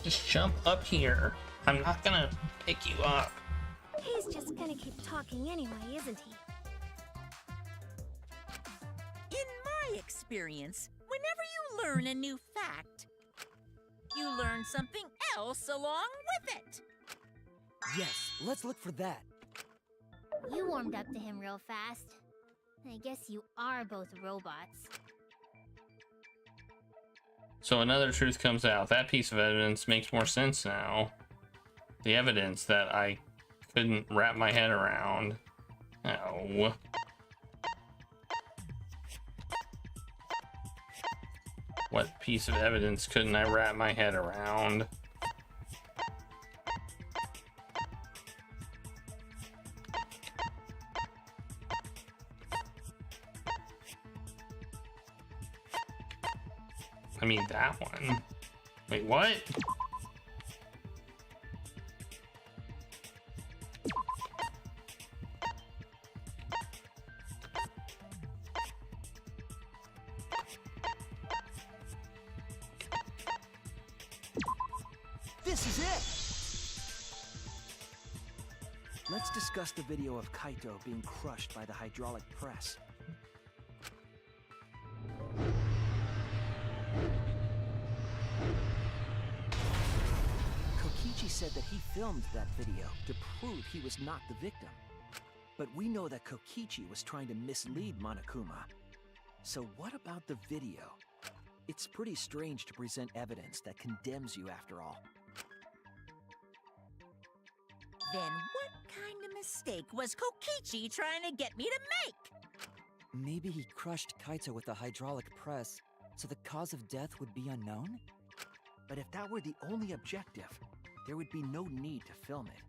Just jump up here. I'm not gonna pick you up. He's just gonna keep talking anyway, isn't he? In my experience, whenever you learn a new fact, you learn something else along with it. Yes, let's look for that. You warmed up to him real fast. I guess you are both robots. So another truth comes out. That piece of evidence makes more sense now. The evidence that I couldn't wrap my head around. Oh. What piece of evidence couldn't I wrap my head around? I mean, that one. Wait, what? This is it! Let's discuss the video of Kaito being crushed by the hydraulic press. Kokichi said that he filmed that video to prove he was not the victim. But we know that Kokichi was trying to mislead Monokuma. So what about the video? It's pretty strange to present evidence that condemns you after all. Then what kind of mistake was Kokichi trying to get me to make? Maybe he crushed Kaito with the hydraulic press, so the cause of death would be unknown? But if that were the only objective, there would be no need to film it.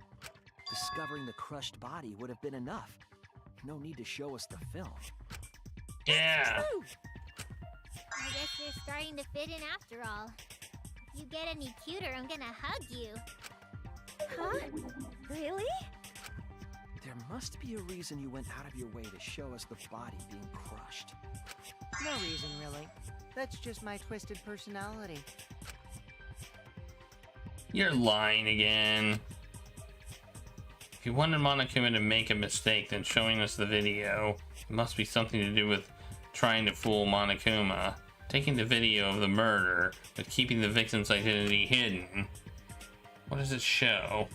Discovering the crushed body would have been enough. No need to show us the film. Yeah. I guess you're starting to fit in after all. If you get any cuter, I'm gonna hug you. Huh? Really? There must be a reason you went out of your way to show us the body being crushed. No reason, really. That's just my twisted personality. You're lying again. If you wanted Monokuma to make a mistake, then showing us the video, it must be something to do with trying to fool Monokuma. Taking the video of the murder, but keeping the victim's identity hidden. What does it show?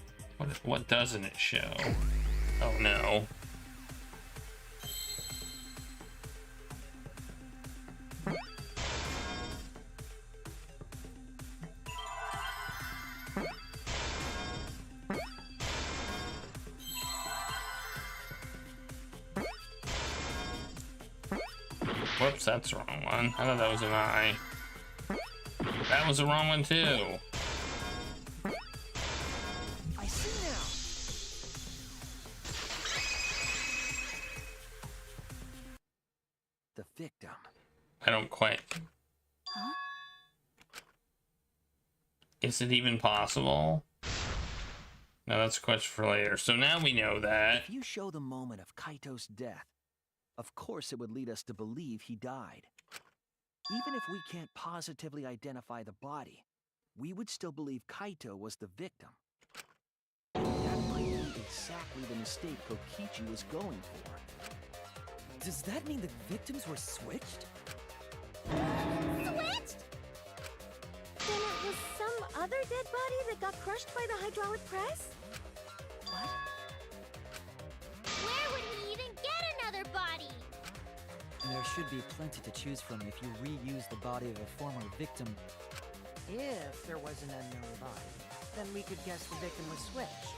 What doesn't it show? Oh no. Whoops, that's the wrong one. I thought that was an eye. That was the wrong one too. I see now. The victim. I don't quite. Huh? Is it even possible? No, that's a question for later. So now we know that. If you show the moment of Kaito's death, of course it would lead us to believe he died. Even if we can't positively identify the body, we would still believe Kaito was the victim. That might be exactly the mistake Kokichi was going for. Does that mean the victims were switched? Switched? Then it was some other dead body that got crushed by the hydraulic press? What? Where would he even get another body? There should be plenty to choose from if you reuse the body of a former victim. If there was an unknown body, then we could guess the victim was switched.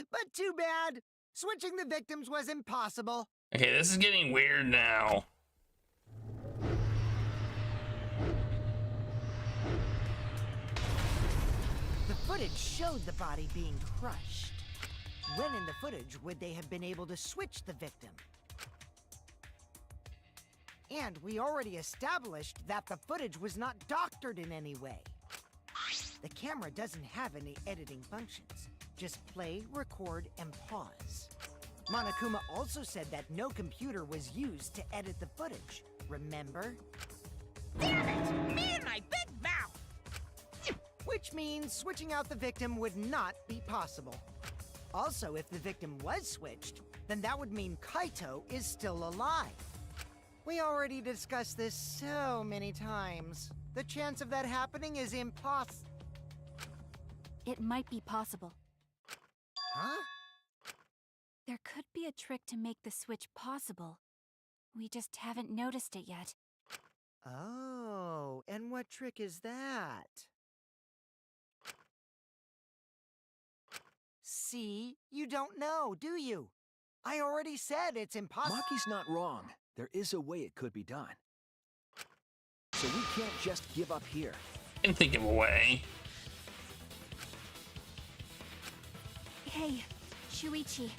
But too bad. Switching the victims was impossible. Okay, this is getting weird now. The footage showed the body being crushed. When in the footage would they have been able to switch the victim? And we already established that the footage was not doctored in any way. The camera doesn't have any editing functions. Just play, record, and pause. Monokuma also said that no computer was used to edit the footage. Remember? Damn it! Me and my big mouth! Which means switching out the victim would not be possible. Also, if the victim was switched, then that would mean Kaito is still alive. We already discussed this so many times. The chance of that happening is impossible. It might be possible. Huh? There could be a trick to make the switch possible. We just haven't noticed it yet. Oh, and what trick is that? See, you don't know, do you? I already said it's impossible. Maki's not wrong. There is a way it could be done. So we can't just give up here. And think of a way. Hey, Shuichi.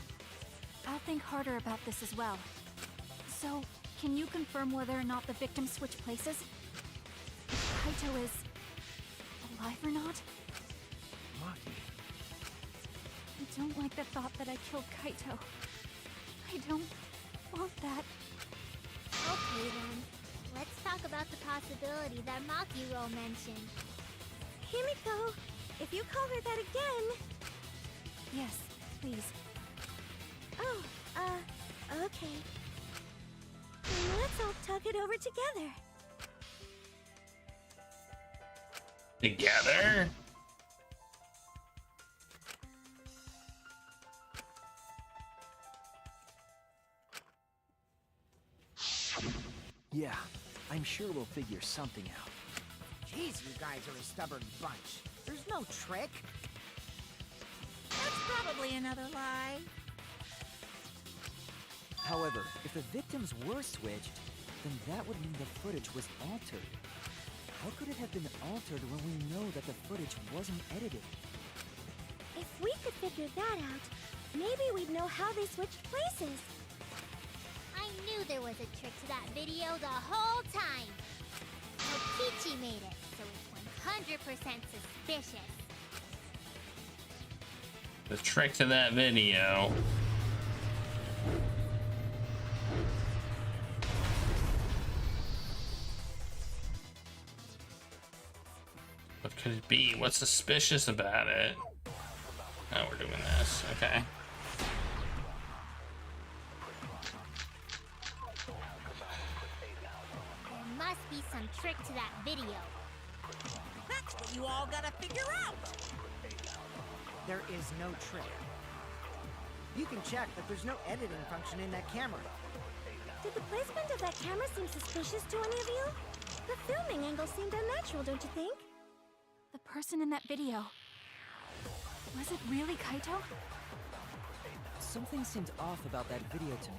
I'll think harder about this as well. So, can you confirm whether or not the victims switch places? If Kaito is alive or not? Maki. I don't like the thought that I killed Kaito. I don't want that. Okay then, let's talk about the possibility that Makiro mentioned. Himiko, if you call her that again... Yes, please. Oh, okay. Then let's all talk it over together. Together? Yeah, I'm sure we'll figure something out. Jeez, you guys are a stubborn bunch. There's no trick. That's probably another lie. However, if the victims were switched, then that would mean the footage was altered. How could it have been altered when we know that the footage wasn't edited? If we could figure that out, maybe we'd know how they switched places. I knew there was a trick to that video the whole time. Kokichi made it, so it's 100% suspicious. The trick to that video. What could it be? What's suspicious about it? Oh, we're doing this. Okay. There must be some trick to that video. That's what you all gotta figure out. There is no trick. You can check that there's no editing function in that camera. Did the placement of that camera seem suspicious to any of you? The filming angle seemed unnatural, don't you think? The person in that video. Was it really Kaito? Something seemed off about that video to me.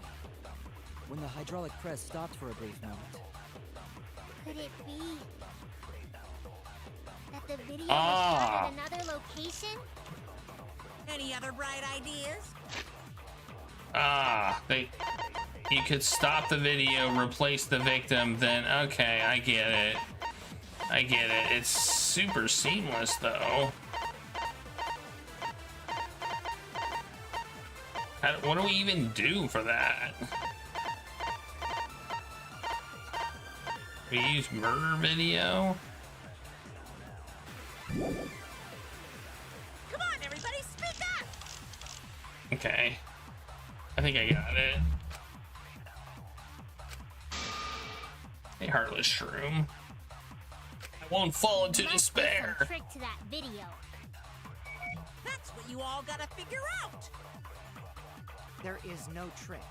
When the hydraulic press stopped for a brief moment. Could it be that the video was shot at another location? Any other bright ideas? You could stop the video, replace the victim, then okay, I get it. I get it. It's super seamless, though. What do we even do for that? We use murder video? Come on, everybody, speak up! Okay. I think I got it. Hey, Heartless Shroom. I won't fall into despair. Some trick to that video. That's what you all gotta figure out! There is no trick.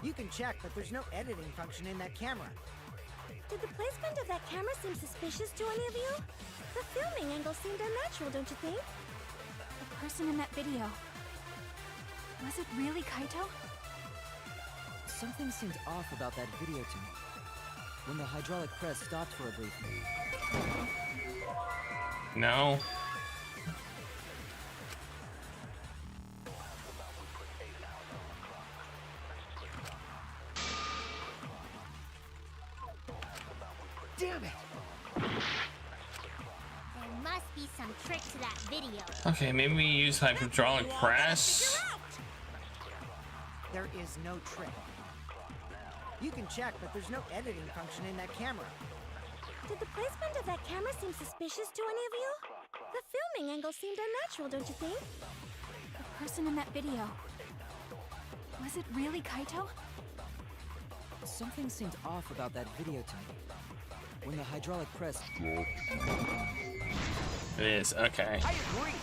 You can check, but there's no editing function in that camera. Did the placement of that camera seem suspicious to any of you? The filming angle seemed unnatural, don't you think? The person in that video. Was it really Kaito? Something seemed off about that video to me. When the hydraulic press stopped for a brief moment. No. Damn it! There must be some trick to that video. Okay, maybe we use hydraulic press. There is no trick. You can check, but there's no editing function in that camera. Did the placement of that camera seem suspicious to any of you? The filming angle seemed unnatural, don't you think? The person in that video. Was it really Kaito? Something seemed off about that video to me. When the hydraulic press... It is, okay. I agree.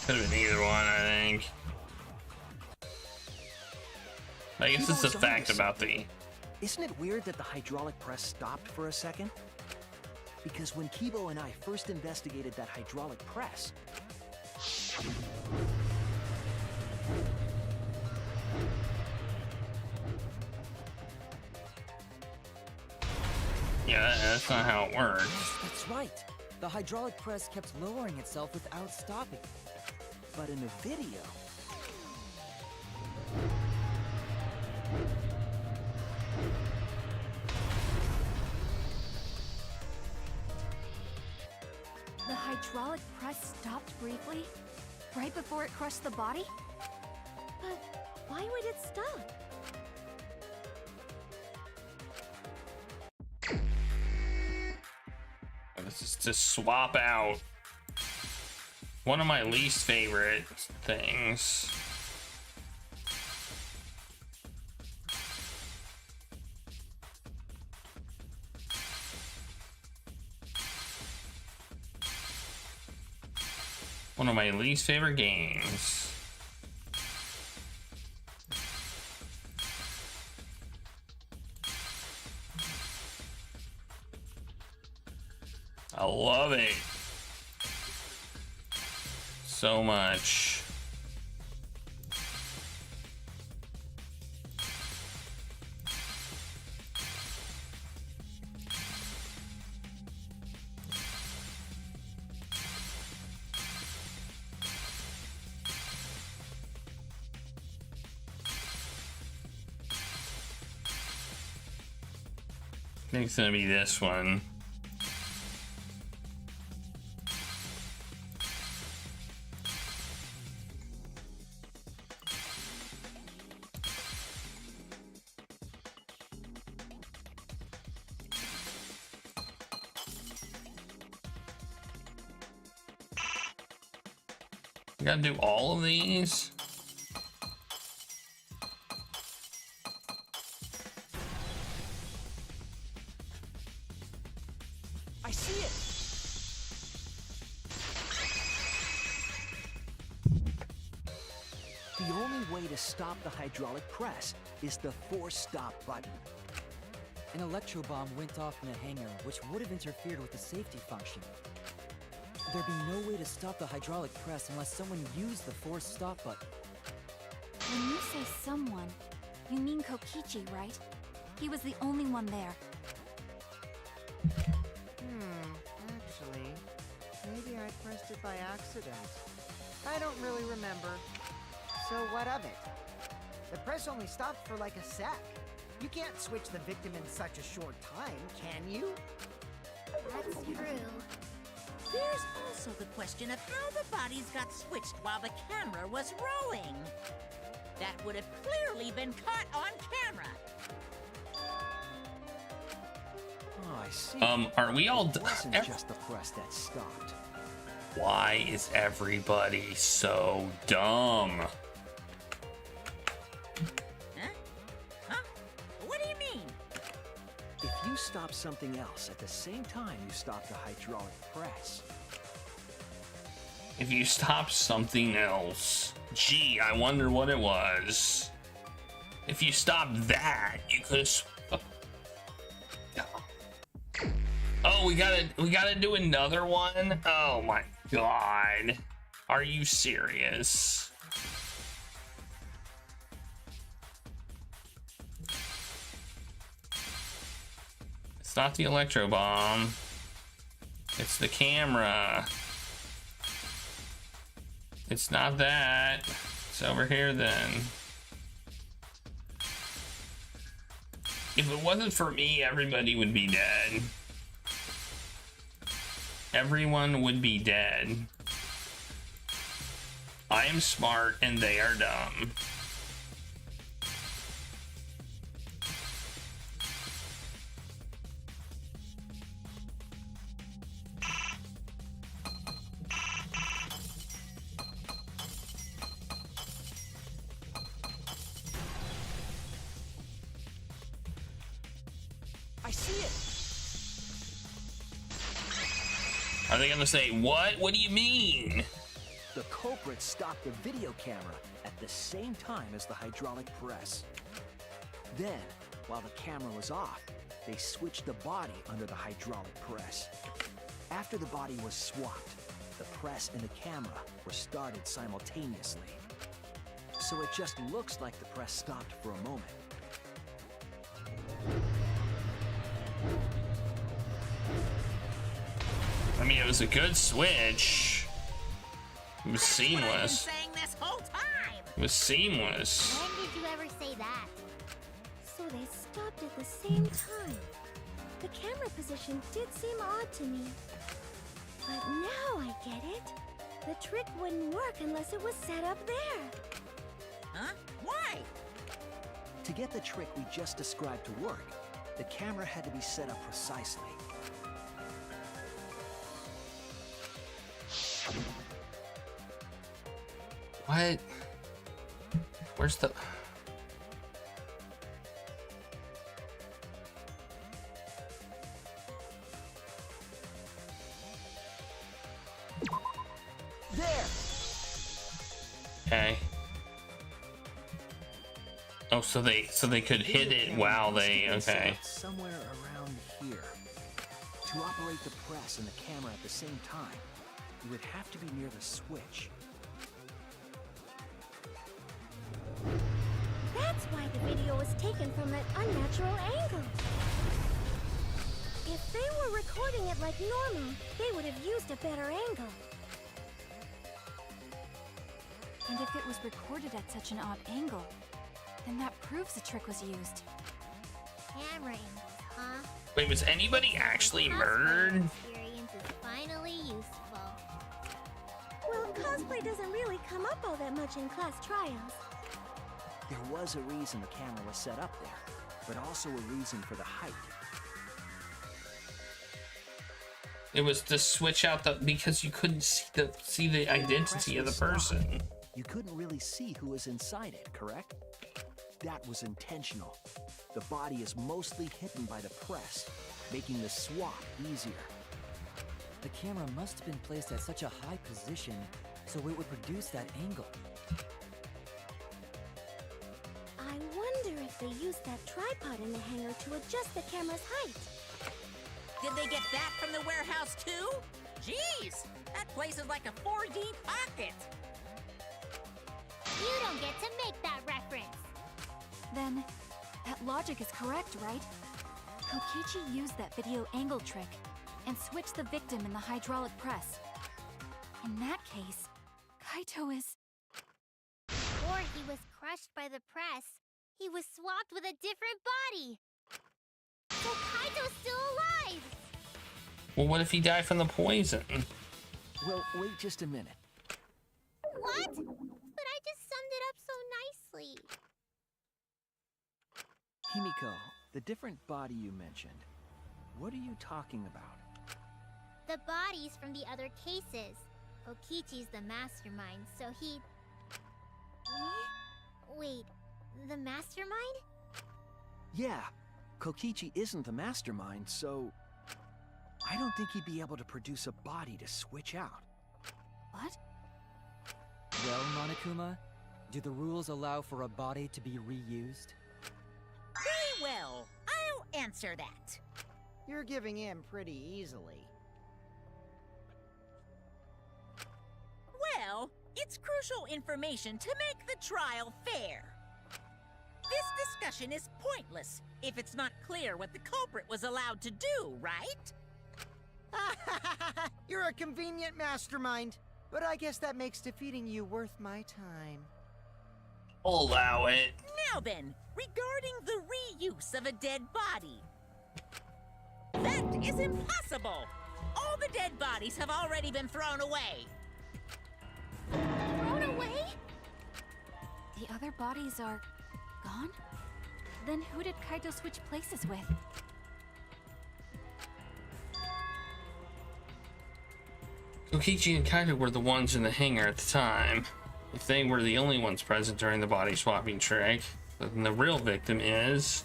Could have been either one, I think. I guess it's a fact about the... Isn't it weird that the hydraulic press stopped for a second? Because when Kibo and I first investigated that hydraulic press... Yeah, that's not how it works. Yes, that's right. The hydraulic press kept lowering itself without stopping. But in the video... The hydraulic press stopped briefly, right before it crushed the body? But why would it stop? This is to swap out one of my least favorite things. One of my least favorite games. I love it so much. I think it's gonna be this one. You gotta do all of these? I see it! The only way to stop the hydraulic press is the force stop button. An electro bomb went off in the hangar, which would have interfered with the safety function. There'd be no way to stop the hydraulic press unless someone used the force stop button. When you say someone, you mean Kokichi, right? He was the only one there. Actually, maybe I pressed it by accident. I don't really remember. So what of it? The press only stopped for like a sec. You can't switch the victim in such a short time, can you? That's true. There's also the question of how the bodies got switched while the camera was rolling. That would have clearly been caught on camera. Oh, I see. Are we all It wasn't just the press that stopped. Why is everybody so dumb? Huh? What do you mean? If you stop something else at the same time you stop the hydraulic press. If you stop something else, gee, I wonder what it was. If you stop that, you could have. Oh, we gotta do another one. Oh my god, are you serious? It's not the electro bomb. It's the camera. It's not that. It's over here then. If it wasn't for me, everybody would be dead. Everyone would be dead. I am smart and they are dumb. I see it. Are they gonna say, what? What do you mean? The culprit stopped the video camera at the same time as the hydraulic press. Then, while the camera was off, they switched the body under the hydraulic press. After the body was swapped, the press and the camera were started simultaneously. So it just looks like the press stopped for a moment. I mean, it was a good switch. It was seamless. Saying this whole time. It was seamless. When did you ever say that? So they stopped at the same time. The camera position did seem odd to me. But now I get it. The trick wouldn't work unless it was set up there. Huh? Why? To get the trick we just described to work, the camera had to be set up precisely. What? Where's the... There! Okay. Oh, so they could hit it while they... Okay. Somewhere around here. To operate the press and the camera at the same time, you would have to be near the switch. That's why the video was taken from that unnatural angle. If they were recording it like normal, they would have used a better angle. And if it was recorded at such an odd angle, then that proves the trick was used. Camera angles, huh? Wait, was anybody actually murdered? Experience is finally useful. Well, cosplay doesn't really come up all that much in class trials. There was a reason the camera was set up there, but also a reason for the height. It was to switch out the... because you couldn't see the identity of the person. You couldn't really see who was inside it, correct? That was intentional. The body is mostly hidden by the press, making the swap easier. The camera must have been placed at such a high position, so it would produce that angle. I wonder if they used that tripod in the hangar to adjust the camera's height. Did they get that from the warehouse too? Jeez, that place is like a 4D pocket. You don't get to make that reference. Then, that logic is correct, right? Kokichi used that video angle trick and switched the victim in the hydraulic press. In that case, Kaito is... Or he was crushed by the press He was swapped with a different body. So Kaito's still alive! Well, what if he died from the poison? Well, wait just a minute. What? But I just summed it up so nicely. Himiko, the different body you mentioned, what are you talking about? The bodies from the other cases. Okichi's the mastermind, so he... Wait, the mastermind? Yeah, Kokichi isn't the mastermind, so... I don't think he'd be able to produce a body to switch out. What? Well, Monokuma, do the rules allow for a body to be reused? Very well. I'll answer that. You're giving in pretty easily. Well, it's crucial information to make the trial fair. This discussion is pointless if it's not clear what the culprit was allowed to do, right? You're a convenient mastermind, but I guess that makes defeating you worth my time. Allow it. Now then, regarding the reuse of a dead body. That is impossible! All the dead bodies have already been thrown away. Thrown away? The other bodies are gone? Then who did Kaito switch places with? Kokichi and Kaito were the ones in the hangar at the time. If they were the only ones present during the body swapping trick, then the real victim is...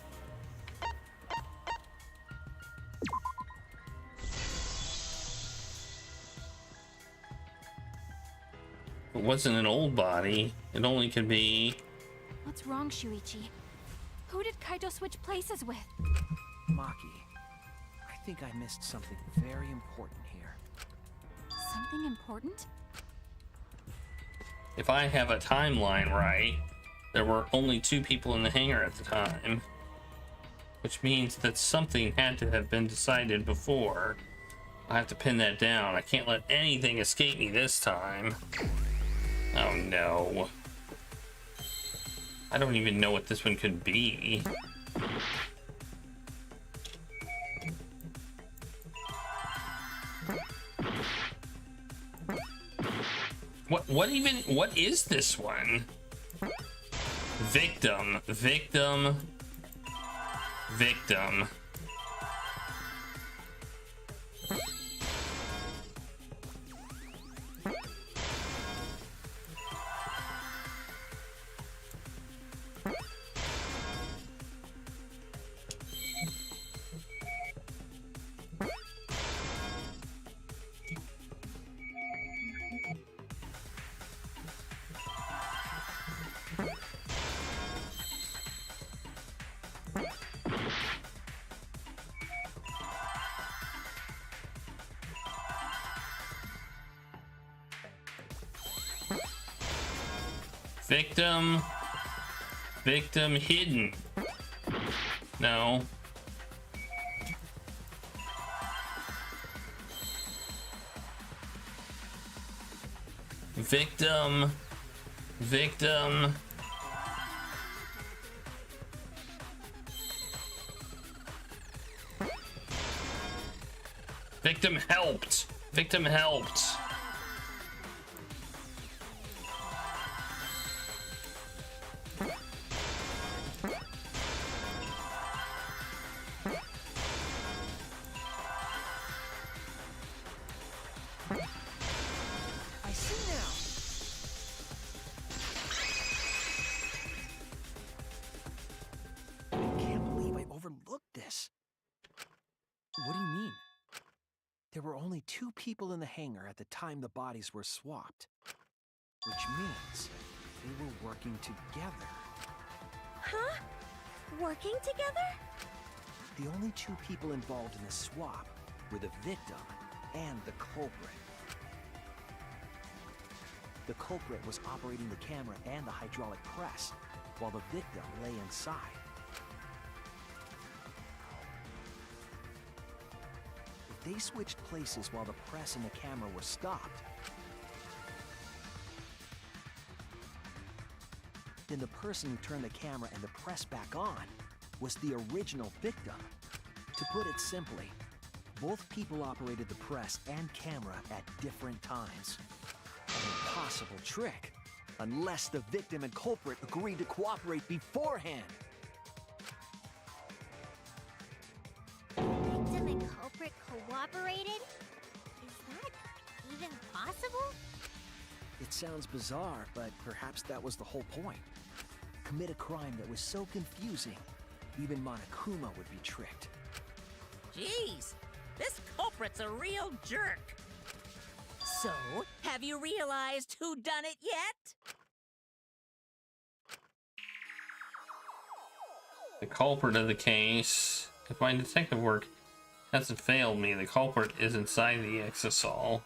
It wasn't an old body. It only could be... What's wrong, Shuichi? Who did Kaito switch places with? Maki, I think I missed something very important here. Something important? If I have a timeline right, there were only 2 people in the hangar at the time. Which means that something had to have been decided before. I have to pin that down. I can't let anything escape me this time. Oh no. I don't even know what this one could be. What is this one? Victim. Victim hidden. No. Victim. Victim helped. I see now. I can't believe I overlooked this. What do you mean? There were only 2 people in the hangar at the time the bodies were swapped. Which means they were working together. Huh? Working together? The only 2 people involved in the swap were the victim and the culprit. The culprit was operating the camera and the hydraulic press, while the victim lay inside. If they switched places while the press and the camera were stopped, then the person who turned the camera and the press back on was the original victim. To put it simply, both people operated the press and camera at different times. An impossible trick, unless the victim and culprit agreed to cooperate beforehand. Victim and culprit cooperated? Is that even possible? It sounds bizarre, but perhaps that was the whole point. Commit a crime that was so confusing, even Monokuma would be tricked. Jeez, this culprit's a real jerk. So, have you realized who done it yet? The culprit of the case. If my detective work hasn't failed me, the culprit is inside the exisal.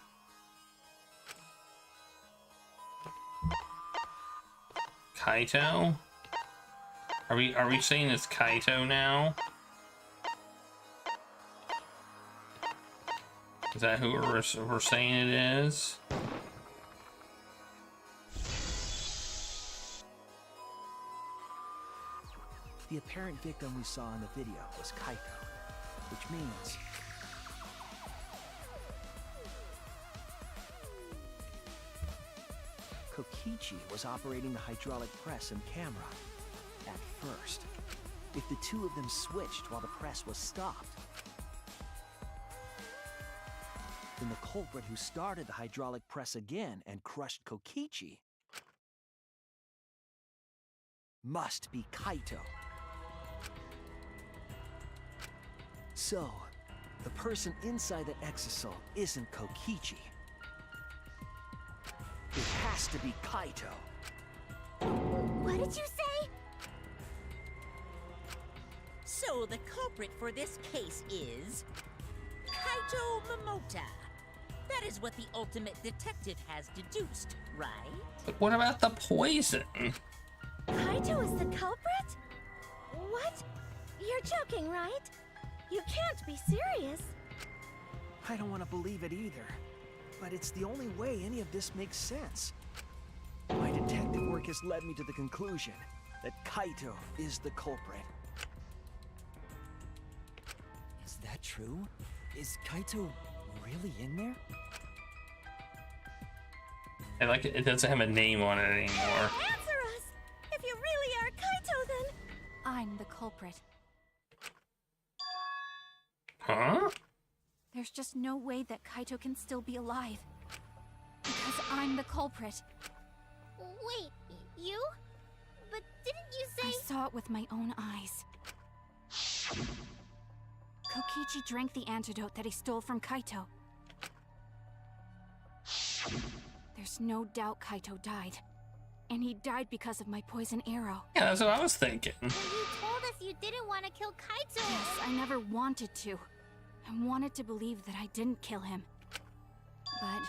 Kaito? Are we saying it's Kaito now? Is that who we're saying it is? The apparent victim we saw in the video was Kaito, which means Kokichi was operating the hydraulic press and camera at first. If the two of them switched while the press was stopped, then the culprit who started the hydraulic press again and crushed Kokichi must be Kaito. So, the person inside the exisal isn't Kokichi. It has to be Kaito. What did you say? So the culprit for this case is Kaito Momota. That is what the ultimate detective has deduced, right? But what about the poison? Kaito is the culprit? What? You're joking, right? You can't be serious. I don't want to believe it either, but it's the only way any of this makes sense. My detective work has led me to the conclusion that Kaito is the culprit. Is that true? Is Kaito really in there? I like it. It doesn't have a name on it anymore. Answer us! If you really are Kaito, then... I'm the culprit. Huh? There's just no way that Kaito can still be alive. Because I'm the culprit. Wait, you? But didn't you say... I saw it with my own eyes. Kokichi drank the antidote that he stole from Kaito. There's no doubt Kaito died. And he died because of my poison arrow. Yeah, that's what I was thinking. You told us you didn't want to kill Kaito. Yes, I never wanted to. I wanted to believe that I didn't kill him. But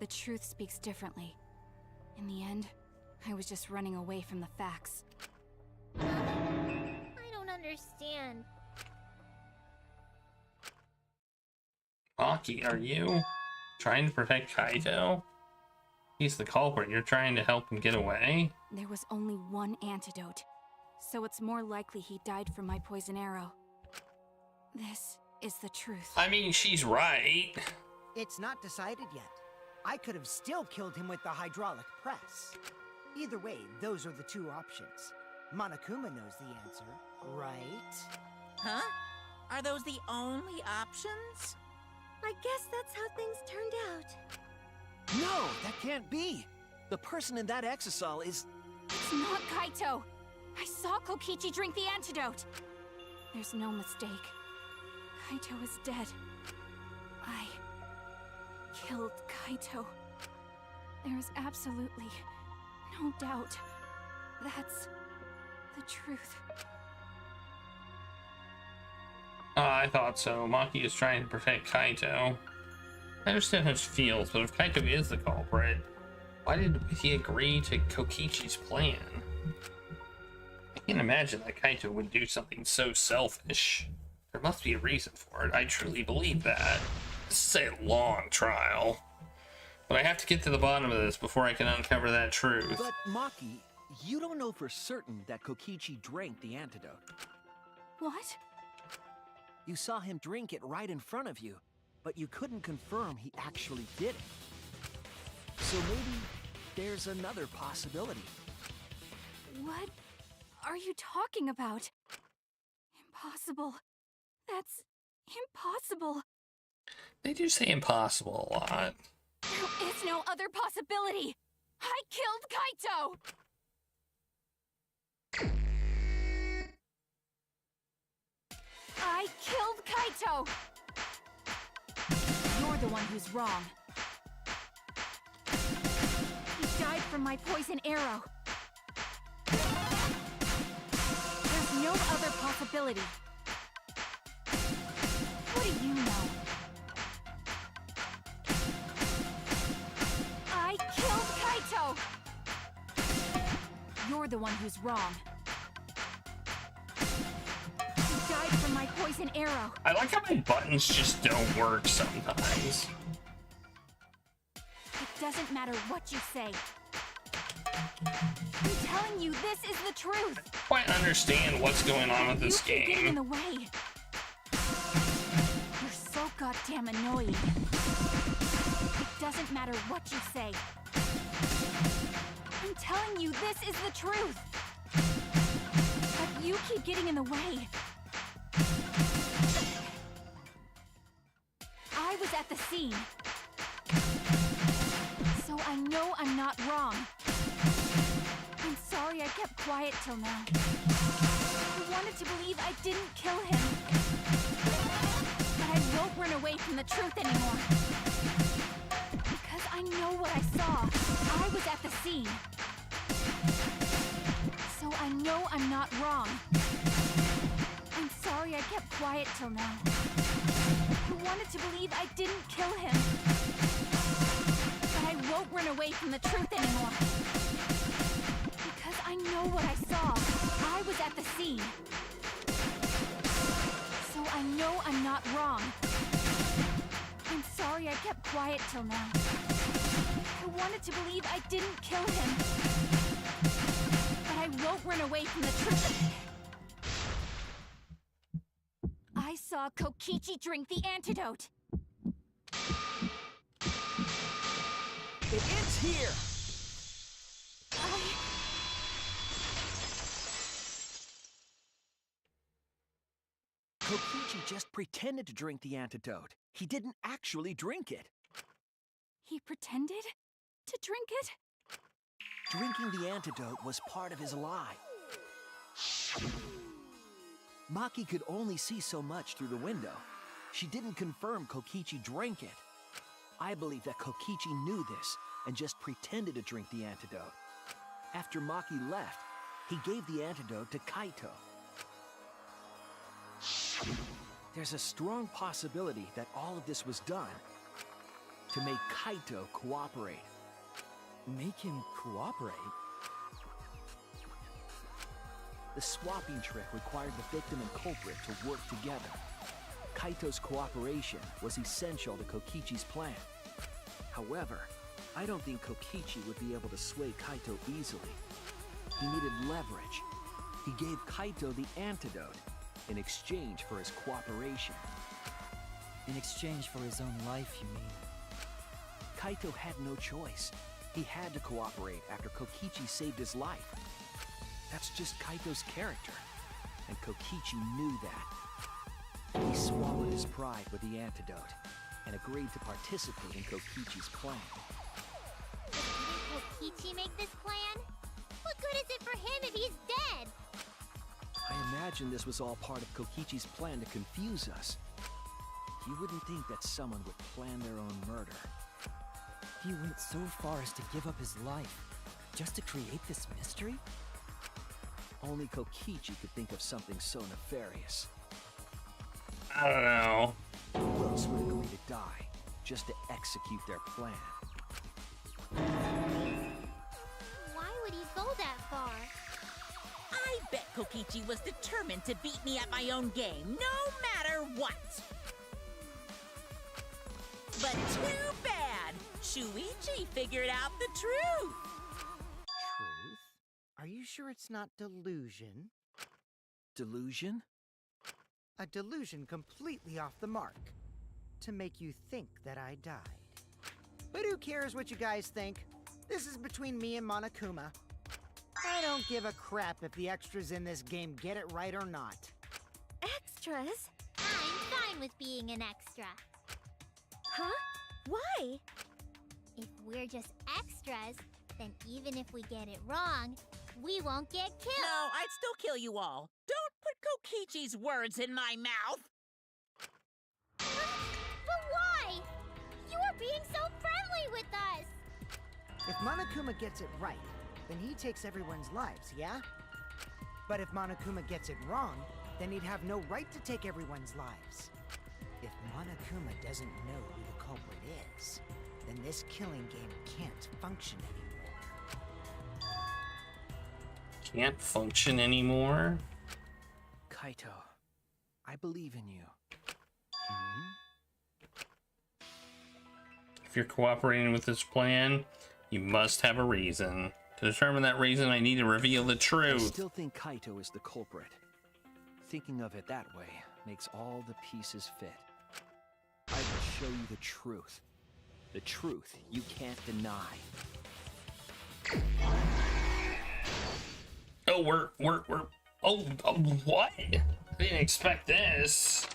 the truth speaks differently. In the end, I was just running away from the facts. I don't understand. Maki, are you trying to protect Kaito? He's the culprit. You're trying to help him get away? There was only one antidote, so it's more likely he died from my poison arrow. This is the truth. I mean, she's right. It's not decided yet. I could have still killed him with the hydraulic press. Either way, those are the two options. Monokuma knows the answer, right? Huh? Are those the only options? I guess that's how things turned out. No, that can't be. The person in that exisal is... It's not Kaito. I saw Kokichi drink the antidote. There's no mistake. Kaito is dead. I killed Kaito. There is absolutely no doubt. That's the truth. I thought so. Maki is trying to protect Kaito. I understand how she feels, but if Kaito is the culprit, why did he agree to Kokichi's plan? I can't imagine that Kaito would do something so selfish. There must be a reason for it. I truly believe that. This is a long trial. But I have to get to the bottom of this before I can uncover that truth. But Maki, you don't know for certain that Kokichi drank the antidote. What? You saw him drink it right in front of you, but you couldn't confirm he actually did it. So maybe there's another possibility. What are you talking about? Impossible. That's impossible. They do say impossible a lot. There is no other possibility. I killed Kaito! I killed Kaito! You're the one who's wrong. He died from my poison arrow. There's no other possibility. What do you know? I killed Kaito! You're the one who's wrong. He died from my poison arrow. I like how my buttons just don't work sometimes. It doesn't matter what you say. I'm telling you, this is the truth. I quite understand what's going on with this You keep getting in game. the way. You're so goddamn annoying. It doesn't matter what you say. I'm telling you, this is the truth. But you keep getting in the way. I was at the scene. So I know I'm not wrong. I'm sorry I kept quiet till now. I wanted to believe I didn't kill him. But I won't run away from the truth anymore. Because I know what I saw. I was at the scene. So I know I'm not wrong. I'm sorry I kept quiet till now. I wanted to believe I didn't kill him. But I won't run away from the truth anymore. Because I know what I saw. I was at the scene. So I know I'm not wrong. I'm sorry I kept quiet till now. I wanted to believe I didn't kill him. But I won't run away from the truth. I saw Kokichi drink the antidote. It ends here! Kokichi just pretended to drink the antidote. He didn't actually drink it. He pretended to drink it? Drinking the antidote was part of his lie. Maki could only see so much through the window. She didn't confirm Kokichi drank it. I believe that Kokichi knew this and just pretended to drink the antidote. After Maki left, he gave the antidote to Kaito. There's a strong possibility that all of this was done to make Kaito cooperate. Make him cooperate? The swapping trick required the victim and culprit to work together. Kaito's cooperation was essential to Kokichi's plan. However, I don't think Kokichi would be able to sway Kaito easily. He needed leverage. He gave Kaito the antidote in exchange for his cooperation. In exchange for his own life, you mean? Kaito had no choice. He had to cooperate after Kokichi saved his life. That's just Kaito's character, and Kokichi knew that. He swallowed his pride with the antidote and agreed to participate in Kokichi's plan. But didn't Kokichi make this plan? What good is it for him if he's dead? I imagine this was all part of Kokichi's plan to confuse us. You wouldn't think that someone would plan their own murder. He went so far as to give up his life, just to create this mystery? Only Kokichi could think of something so nefarious. I don't know. Who else would agree to die, just to execute their plan? Why would he go that far? I bet Kokichi was determined to beat me at my own game, no matter what. But too bad! Shuichi figured out the truth! Truth? Are sure it's not delusion? Delusion? A delusion completely off the mark. To make you think that I died. But who cares what you guys think? This is between me and Monokuma. I don't give a crap if the extras in this game get it right or not. Extras? I'm fine with being an extra. Huh? Why? If we're just extras, then even if we get it wrong, we won't get killed. No, I'd still kill you all. Don't put Kokichi's words in my mouth. But why? You are being so friendly with us. If Monokuma gets it right, then he takes everyone's lives, yeah? But if Monokuma gets it wrong, then he'd have no right to take everyone's lives. If Monokuma doesn't know who the culprit is, then this killing game can't function anymore. Can't function anymore? Kaito, I believe in you. If you're cooperating with this plan, you must have a reason. To determine that reason, I need to reveal the I truth. still think Kaito is the culprit. Thinking of it that way makes all the pieces fit. I will show you the truth. The truth you can't deny. Oh, we're oh, what? I didn't expect this.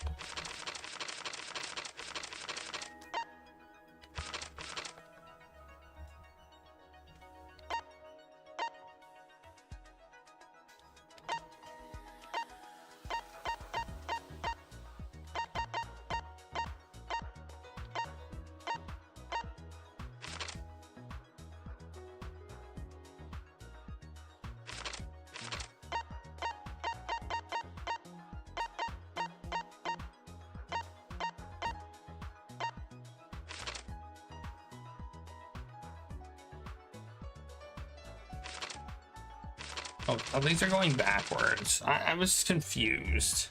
Oh, these are going backwards. I was confused.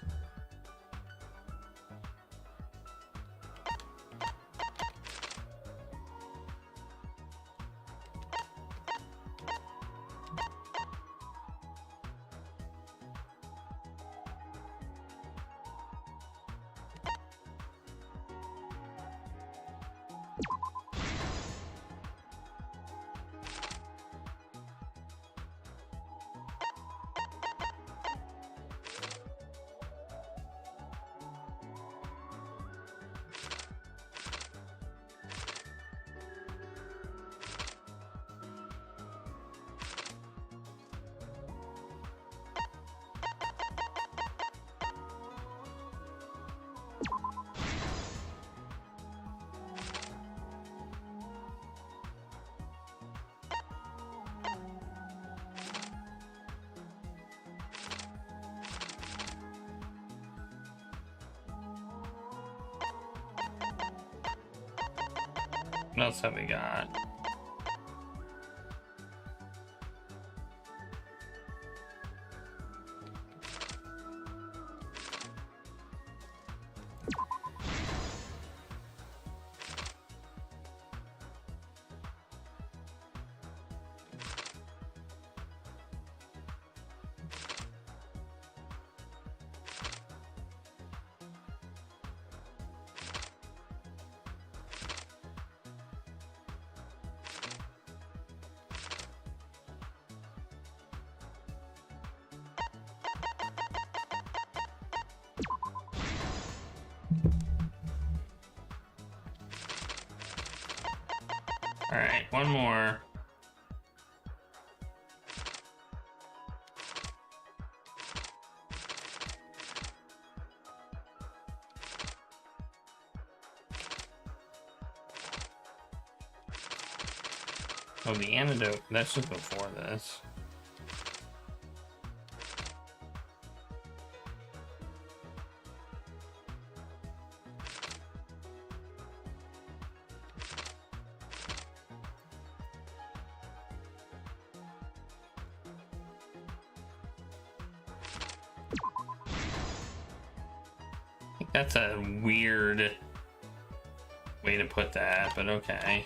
What else have we got? All right, one more. Oh, the antidote. That's just before this. That's a weird way to put that, but okay.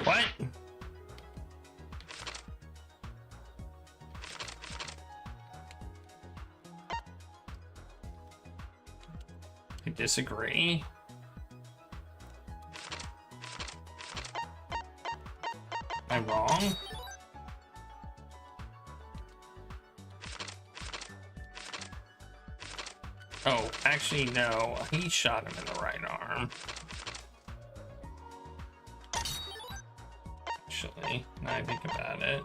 What? I disagree. Am I wrong? Oh, actually, no. He shot him in the right arm. Actually, now I think about it.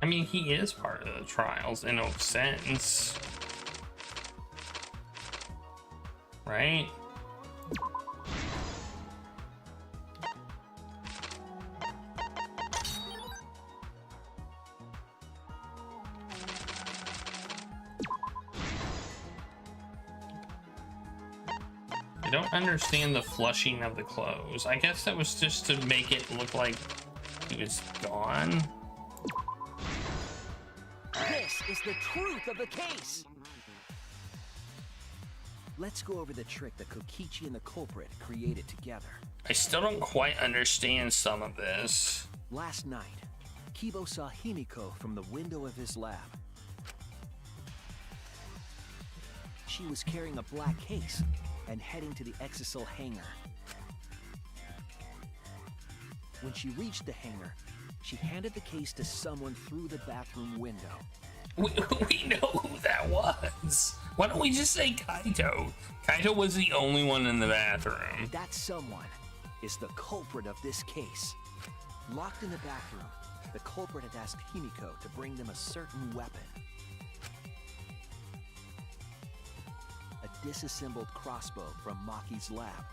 I mean, he is part of the trials in a sense, right? I don't understand the flushing of the clothes. I guess that was just to make it look like he was gone. This is the truth of the case! Let's go over the trick that Kokichi and the culprit created together. I still don't quite understand some of this. Last night, Kibo saw Himiko from the window of his lab. She was carrying a black case and heading to the Exisal hangar. When she reached the hangar, she handed the case to someone through the bathroom window. We know who that was. Why don't we just say Kaito? Kaito was the only one in the bathroom. That someone is the culprit of this case. Locked in the bathroom, the culprit had asked Himiko to bring them a certain weapon. A disassembled crossbow from Maki's lab.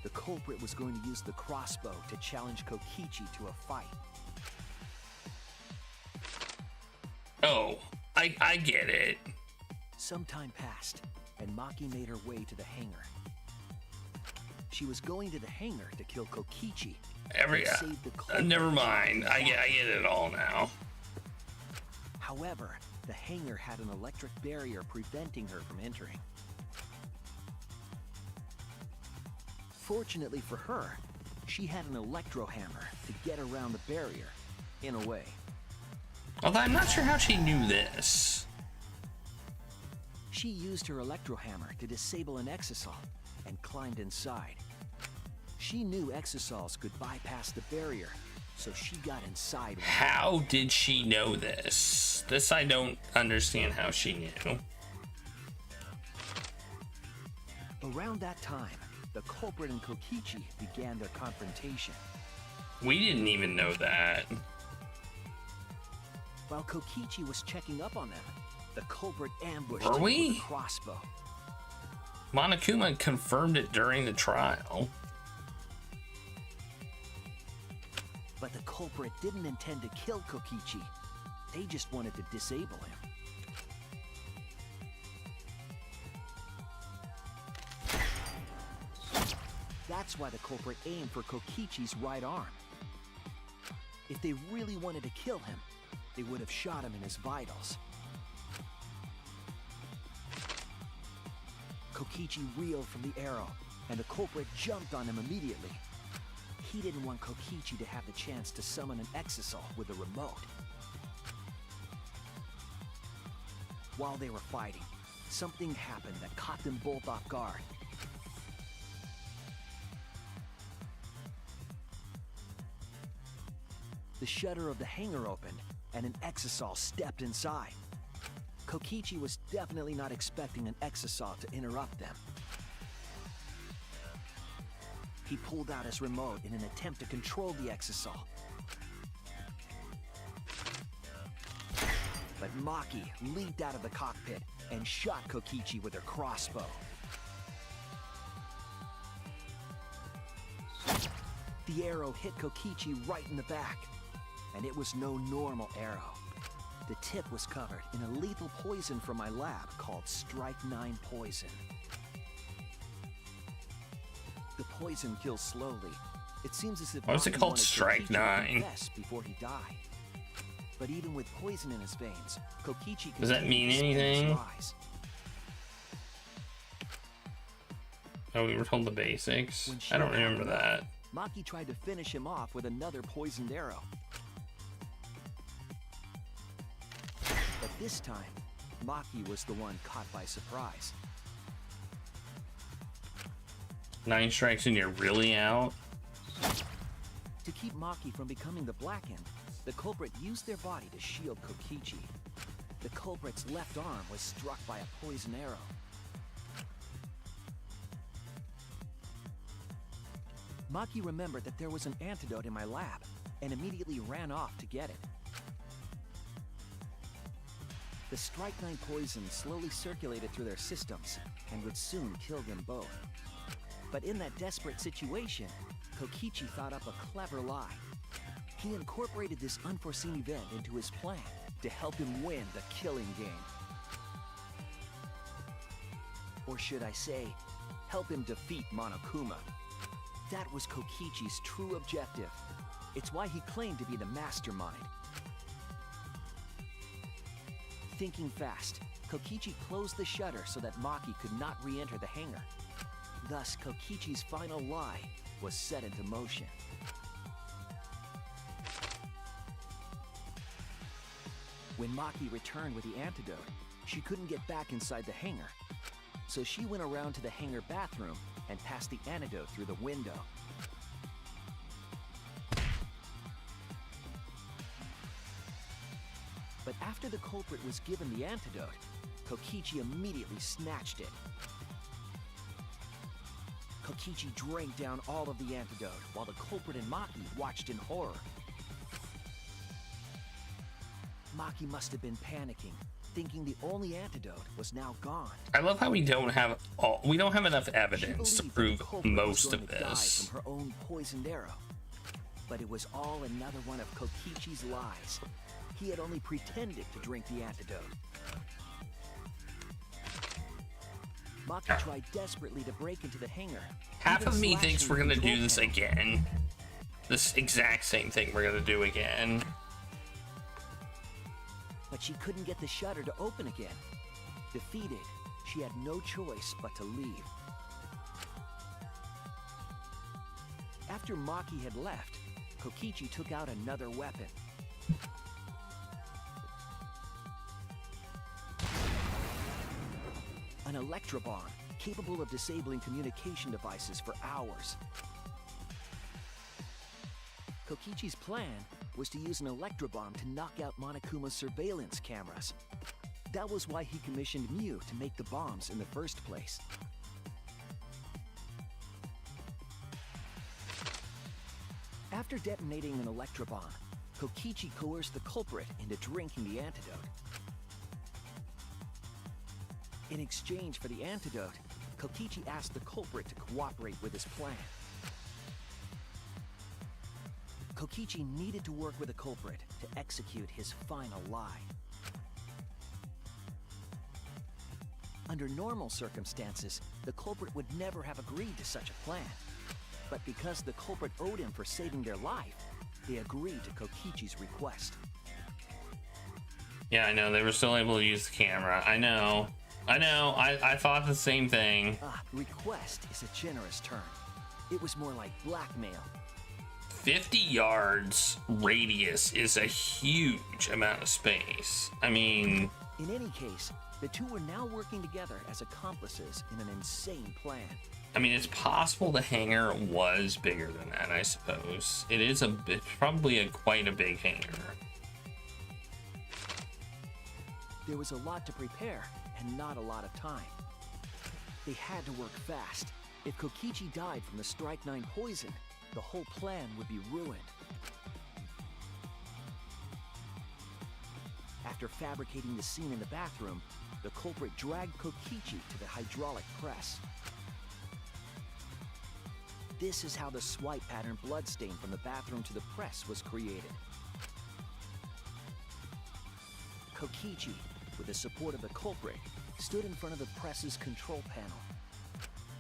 The culprit was going to use the crossbow to challenge Kokichi to a fight. Oh, I get it. Some time passed, and Maki made her way to the hangar. She was going to the hangar to kill Kokichi. Never mind. I get it all now. However, the hangar had an electric barrier preventing her from entering. Fortunately for her, she had an electro hammer to get around the barrier, in a way. Although I'm not sure how she knew this. She used her electro hammer to disable an Exisal and climbed inside. She knew Exisals could bypass the barrier, so she got inside. How did she know this? This I don't understand how she knew. Around that time, the culprit and Kokichi began their confrontation. We didn't even know that. While Kokichi was checking up on them, the culprit ambushed Were him we? with a crossbow. Monokuma confirmed it during the trial. But the culprit didn't intend to kill Kokichi. They just wanted to disable him. That's why the culprit aimed for Kokichi's right arm. If they really wanted to kill him, they would have shot him in his vitals. Kokichi reeled from the arrow, and the culprit jumped on him immediately. He didn't want Kokichi to have the chance to summon an Exisal with a remote. While they were fighting, something happened that caught them both off guard. The shutter of the hangar opened, and an Exisal stepped inside. Kokichi was definitely not expecting an Exisal to interrupt them. He pulled out his remote in an attempt to control the Exisal. But Maki leaped out of the cockpit and shot Kokichi with her crossbow. The arrow hit Kokichi right in the back. And it was no normal arrow. The tip was covered in a lethal poison from my lab called Strike 9 poison. The poison kills slowly. It seems as if Why was it Maki called wanted Strike Kokichi to 9? confess before he died. But even with poison in his veins, Kokichi Does that mean continued to spin his anything? lies. Oh, we were told the basics. When I don't Shiro remember had that. enough, Maki tried to finish him off with another poisoned arrow. But this time, Maki was the one caught by surprise. 9 strikes and you're really out? To keep Maki from becoming the Blackened, the culprit used their body to shield Kokichi. The culprit's left arm was struck by a poison arrow. Maki remembered that there was an antidote in my lab and immediately ran off to get it. The Strike 9 poison slowly circulated through their systems and would soon kill them both. But in that desperate situation, Kokichi thought up a clever lie. He incorporated this unforeseen event into his plan to help him win the killing game. Or should I say, help him defeat Monokuma. That was Kokichi's true objective. It's why he claimed to be the mastermind. Thinking fast, Kokichi closed the shutter so that Maki could not re-enter the hangar. Thus, Kokichi's final lie was set into motion. When Maki returned with the antidote, she couldn't get back inside the hangar. So she went around to the hangar bathroom and passed the antidote through the window. But after the culprit was given the antidote, Kokichi immediately snatched it. Kokichi drank down all of the antidote while the culprit and Maki watched in horror. Maki must have been panicking, thinking the only antidote was now gone. I love how we don't have enough evidence to She believed prove that the culprit was most going of to die this. from her own poisoned arrow. But it was all another one of Kokichi's lies. He had only pretended to drink the antidote. Maki tried desperately to break into the hangar. Half even of me slashing thinks we're the gonna control do this panel. again. This exact same thing we're gonna do again. But she couldn't get the shutter to open again. Defeated, she had no choice but to leave. After Maki had left, Kokichi took out another weapon. An electrobomb, capable of disabling communication devices for hours. Kokichi's plan was to use an electrobomb to knock out Monokuma's surveillance cameras. That was why he commissioned Mew to make the bombs in the first place. After detonating an electrobomb, Kokichi coerced the culprit into drinking the antidote. In exchange for the antidote, Kokichi asked the culprit to cooperate with his plan. Kokichi needed to work with the culprit to execute his final lie. Under normal circumstances, the culprit would never have agreed to such a plan. But because the culprit owed him for saving their life, they agreed to Kokichi's request. Yeah, I know, they were still able to use the camera. I know, I thought the same thing. Request is a generous term. It was more like blackmail. 50 yards radius is a huge amount of space. I mean... In any case, the two were now working together as accomplices in an insane plan. I mean, it's possible the hangar was bigger than that, I suppose. It's probably quite a big hangar. There was a lot to prepare and not a lot of time. They had to work fast. If Kokichi died from the Strike 9 poison, the whole plan would be ruined. After fabricating the scene in the bathroom, the culprit dragged Kokichi to the hydraulic press. This is how the swipe pattern bloodstain from the bathroom to the press was created. Kokichi, with the support of the culprit, stood in front of the press's control panel.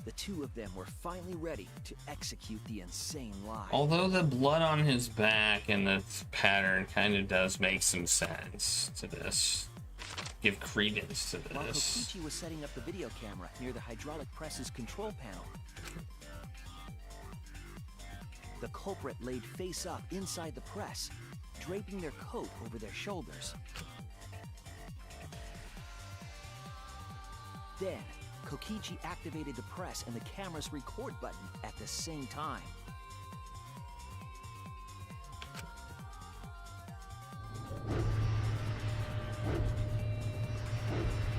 The two of them were finally ready to execute the insane lie. Although the blood on his back and the pattern kind of does make some sense to this. Give credence to While this. Kokichi was setting up the video camera near the hydraulic press's control panel, the culprit laid face up inside the press, draping their coat over their shoulders. Then, Kokichi activated the press and the camera's record button at the same time. The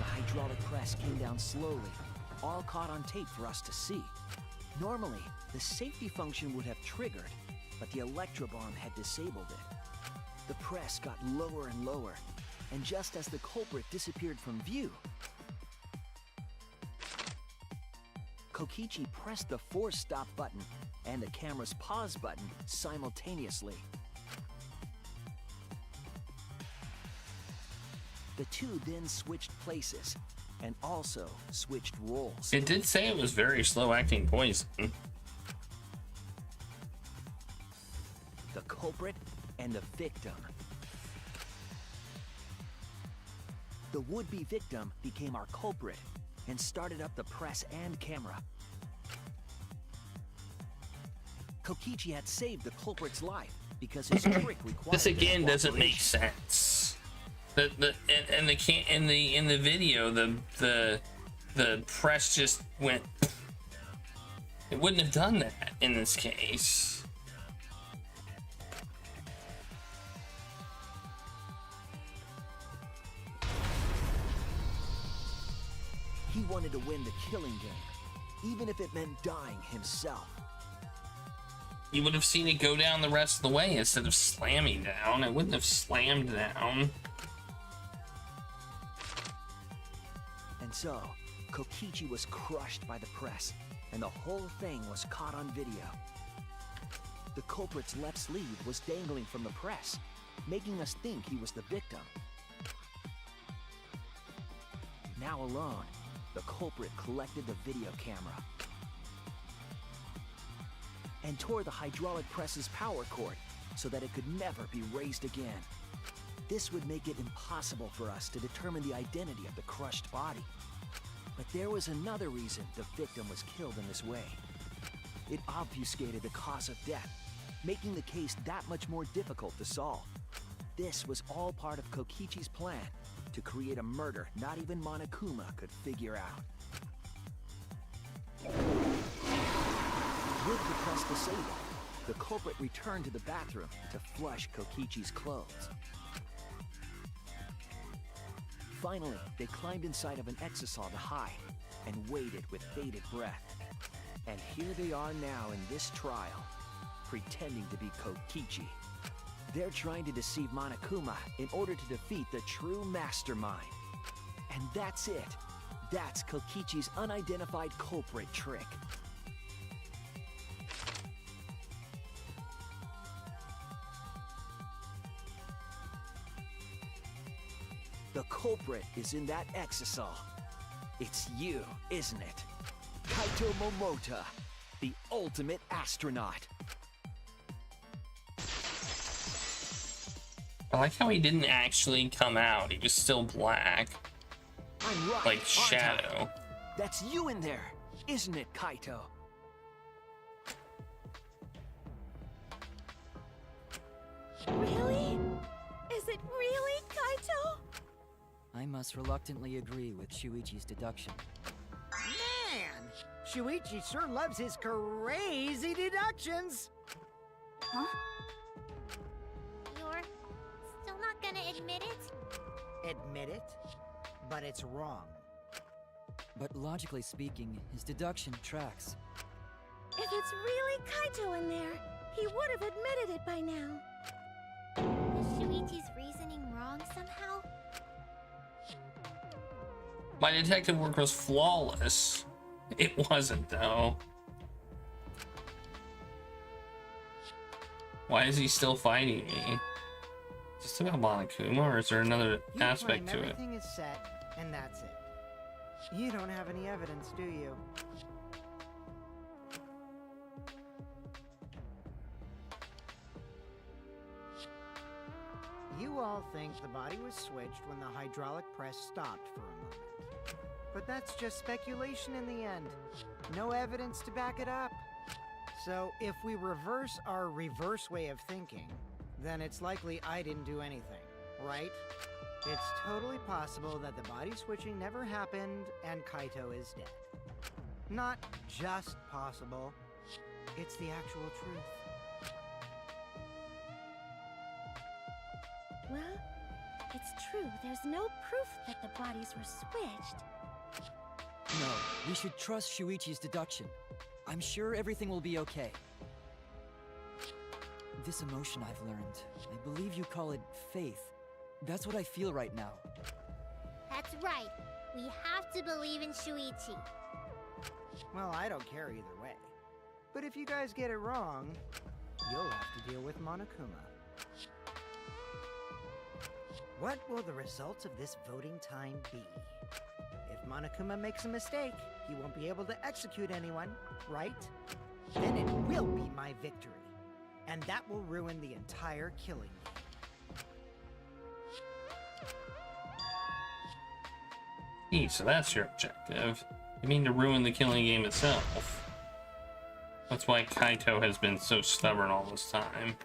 hydraulic press came down slowly, all caught on tape for us to see. Normally, the safety function would have triggered, but the electrobomb had disabled it. The press got lower and lower, and just as the culprit disappeared from view, Kokichi pressed the force stop button and the camera's pause button simultaneously. The two then switched places and also switched roles. It did say it was very slow acting poison. The culprit and the victim. The would-be victim became our culprit and started up the press and camera. Kokichi had saved the culprit's life because his trick required. This again doesn't make sense. In the video, the press just went. It wouldn't have done that in this case. He wanted to win the killing game, even if it meant dying himself. You would have seen it go down the rest of the way instead of slamming down. It wouldn't have slammed down. And so, Kokichi was crushed by the press, and the whole thing was caught on video. The culprit's left sleeve was dangling from the press, making us think he was the victim. Now alone, the culprit collected the video camera and tore the hydraulic press's power cord so that it could never be raised again. This would make it impossible for us to determine the identity of the crushed body. But there was another reason the victim was killed in this way. It obfuscated the cause of death, making the case that much more difficult to solve. This was all part of Kokichi's plan to create a murder not even Monokuma could figure out. With the press disabled, the culprit returned to the bathroom to flush Kokichi's clothes. Finally, they climbed inside of an exisal to hide and waited with bated breath. And here they are now in this trial, pretending to be Kokichi. They're trying to deceive Monokuma in order to defeat the true mastermind. And that's it. That's Kokichi's unidentified culprit trick. The culprit is in that exisal. It's you, isn't it? Kaito Momota, the ultimate astronaut. I like how he didn't actually come out. He was still black. I'm right, like shadow. That's you in there, isn't it, Kaito? Really? Is it really Kaito? I must reluctantly agree with Shuichi's deduction. Man, Shuichi sure loves his crazy deductions. Huh? You're still not gonna admit it? Admit it? But it's wrong. But logically speaking, his deduction tracks. If it's really Kaito in there, he would have admitted it by now. Is Shuichi's reasoning wrong somehow? My detective work was flawless. It wasn't, though. Why is he still fighting me? Just about Monokuma, or is there another aspect to it? Everything is set, and that's it. You don't have any evidence, do you? You all think the body was switched when the hydraulic press stopped for a moment. But that's just speculation in the end. No evidence to back it up. So if we reverse our reverse way of thinking, then it's likely I didn't do anything, right? It's totally possible that the body switching never happened and Kaito is dead. Not just possible, it's the actual truth. Well, it's true. There's no proof that the bodies were switched. No, we should trust Shuichi's deduction. I'm sure everything will be okay. This emotion I've learned, I believe you call it faith. That's what I feel right now. That's right. We have to believe in Shuichi. Well, I don't care either way. But if you guys get it wrong, you'll have to deal with Monokuma. What will the results of this voting time be? If Monokuma makes a mistake, he won't be able to execute anyone, right? Then it will be my victory. And that will ruin the entire killing Gee, so that's your objective. You mean to ruin the killing game itself. That's why Kaito has been so stubborn all this time.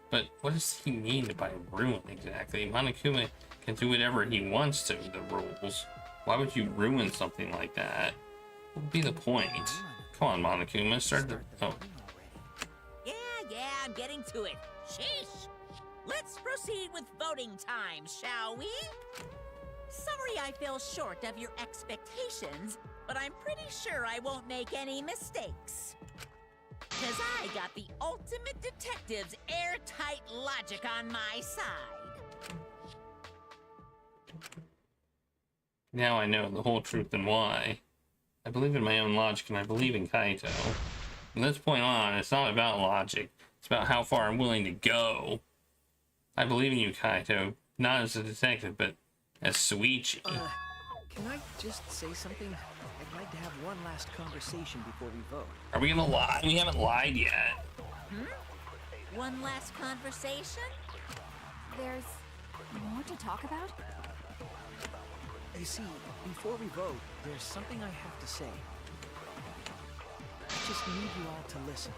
But what does he mean by ruin exactly? Monokuma can do whatever he wants to, the rules. Why would you ruin something like that? What would be the point? Come on, Monokuma, start the... Oh. Yeah, I'm getting to it. Sheesh! Let's proceed with voting time, shall we? Sorry I fell short of your expectations, but I'm pretty sure I won't make any mistakes. Because I got the ultimate detective's airtight logic on my side. Now I know the whole truth and why. I believe in my own logic and I believe in Kaito. From this point on, it's not about logic. It's about how far I'm willing to go. I believe in you, Kaito. Not as a detective, but as Shuichi. Can I just say something? I'd like to have one last conversation before we vote. Are we gonna lie? We haven't lied yet. One last conversation? There's more to talk about? You see, before we vote, there's something I have to say. I just need you all to listen.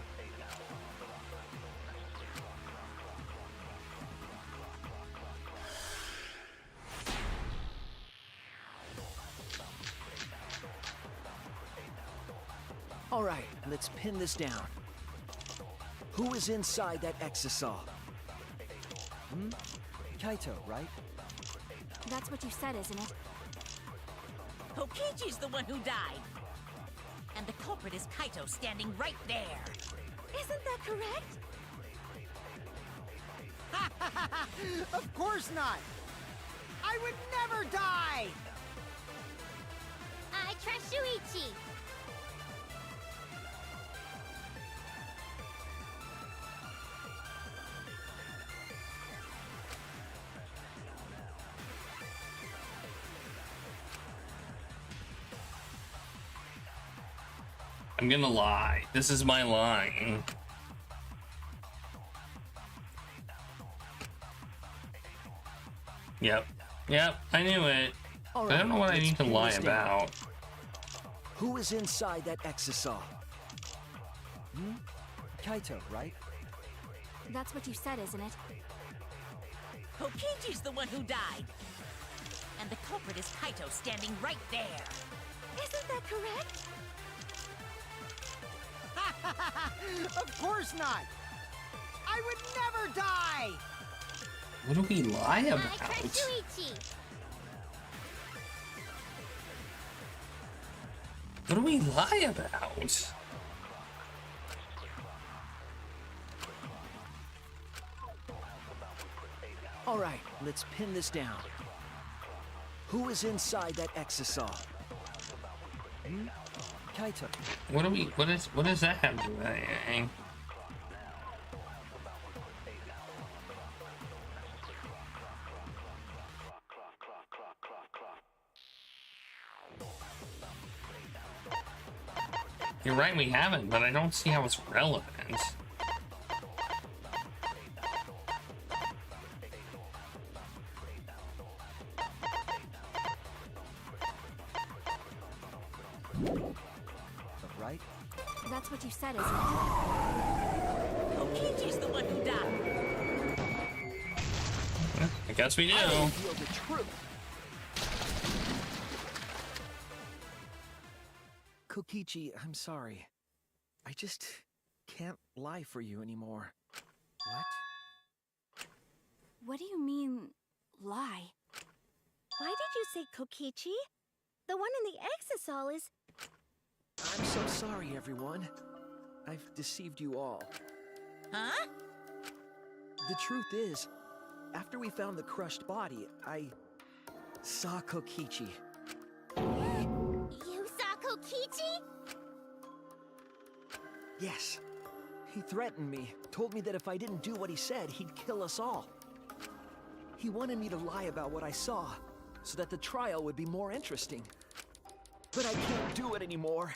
All right, let's pin this down. Who is inside that exisal? Kaito, right? That's what you said, isn't it? Kokichi's the one who died. And the culprit is Kaito standing right there. Isn't that correct? Of course not! I would never die! I trust Shuichi. I'm gonna lie. This is my line. Yep, I knew it. But I don't know what I need to lie about. Who is inside that exisal? Kaito, right? That's what you said, isn't it? Kokichi's the one who died. And the culprit is Kaito standing right there. Isn't that correct? Of course not! I would never die! What do we lie about? I trust Shuichi. What do we lie about? All right, let's pin this down. Who is inside that exisal? Kaito. What does that have to do with anything? You're right, we haven't, but I don't see how it's relevant. Right? That's what you said, isn't it? Kokichi's the one who died. I guess we do. I reveal the truth. Kokichi, I'm sorry. I just can't lie for you anymore. What? What do you mean, lie? Why did you say Kokichi? The one in the exisal is... I'm so sorry, everyone. I've deceived you all. Huh? The truth is, after we found the crushed body, I saw Kokichi. You saw Kokichi? Yes. He threatened me, told me that if I didn't do what he said, he'd kill us all. He wanted me to lie about what I saw, so that the trial would be more interesting. But I can't do it anymore.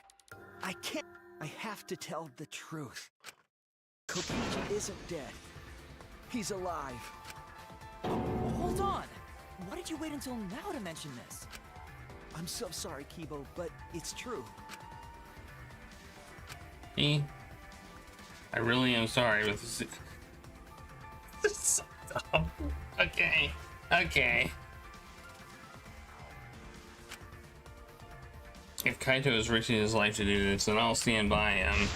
I can't. I have to tell the truth. Kokichi isn't dead. He's alive. Hold on! Why did you wait until now to mention this? I'm so sorry, Kibo, but it's true. I really am sorry, but this is so dumb. Okay. Okay. If Kaito is risking his life to do this, then I'll stand by him.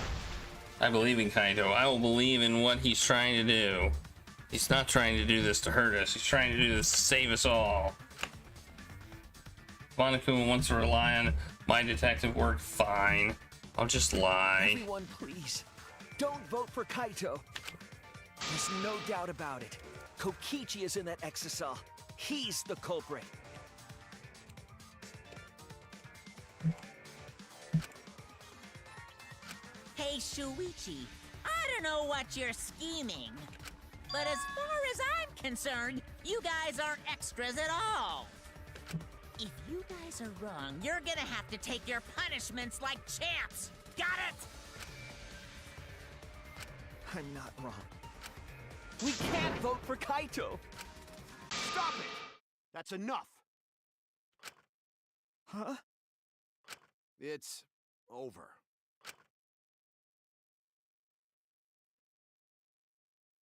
I believe in Kaito. I will believe in what he's trying to do. He's not trying to do this to hurt us. He's trying to do this to save us all. Monokuma wants to rely on my detective work. Fine. I'll just lie. Everyone, please, don't vote for Kaito. There's no doubt about it. Kokichi is in that exisal. He's the culprit. Hey, Shuichi, I don't know what you're scheming, but as far as I'm concerned, you guys aren't extras at all. If you guys are wrong, you're gonna have to take your punishments like champs. Got it? I'm not wrong. We can't vote for Kaito. Stop it! That's enough. Huh? It's over.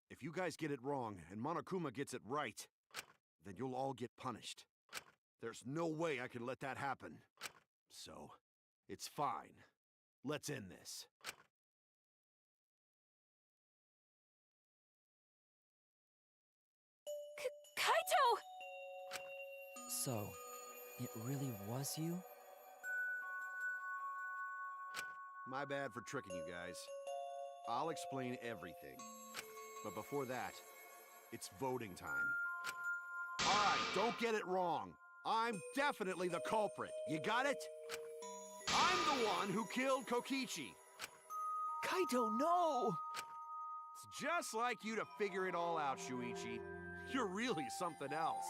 If you guys get it wrong and Monokuma gets it right, then you'll all get punished. There's no way I can let that happen. So, it's fine. Let's end this. Kaito! So, it really was you? My bad for tricking you guys. I'll explain everything. But before that, it's voting time. Alright, don't get it wrong. I'm definitely the culprit. You got it? I'm the one who killed Kokichi. Kaito, no! It's just like you to figure it all out, Shuichi. You're really something else.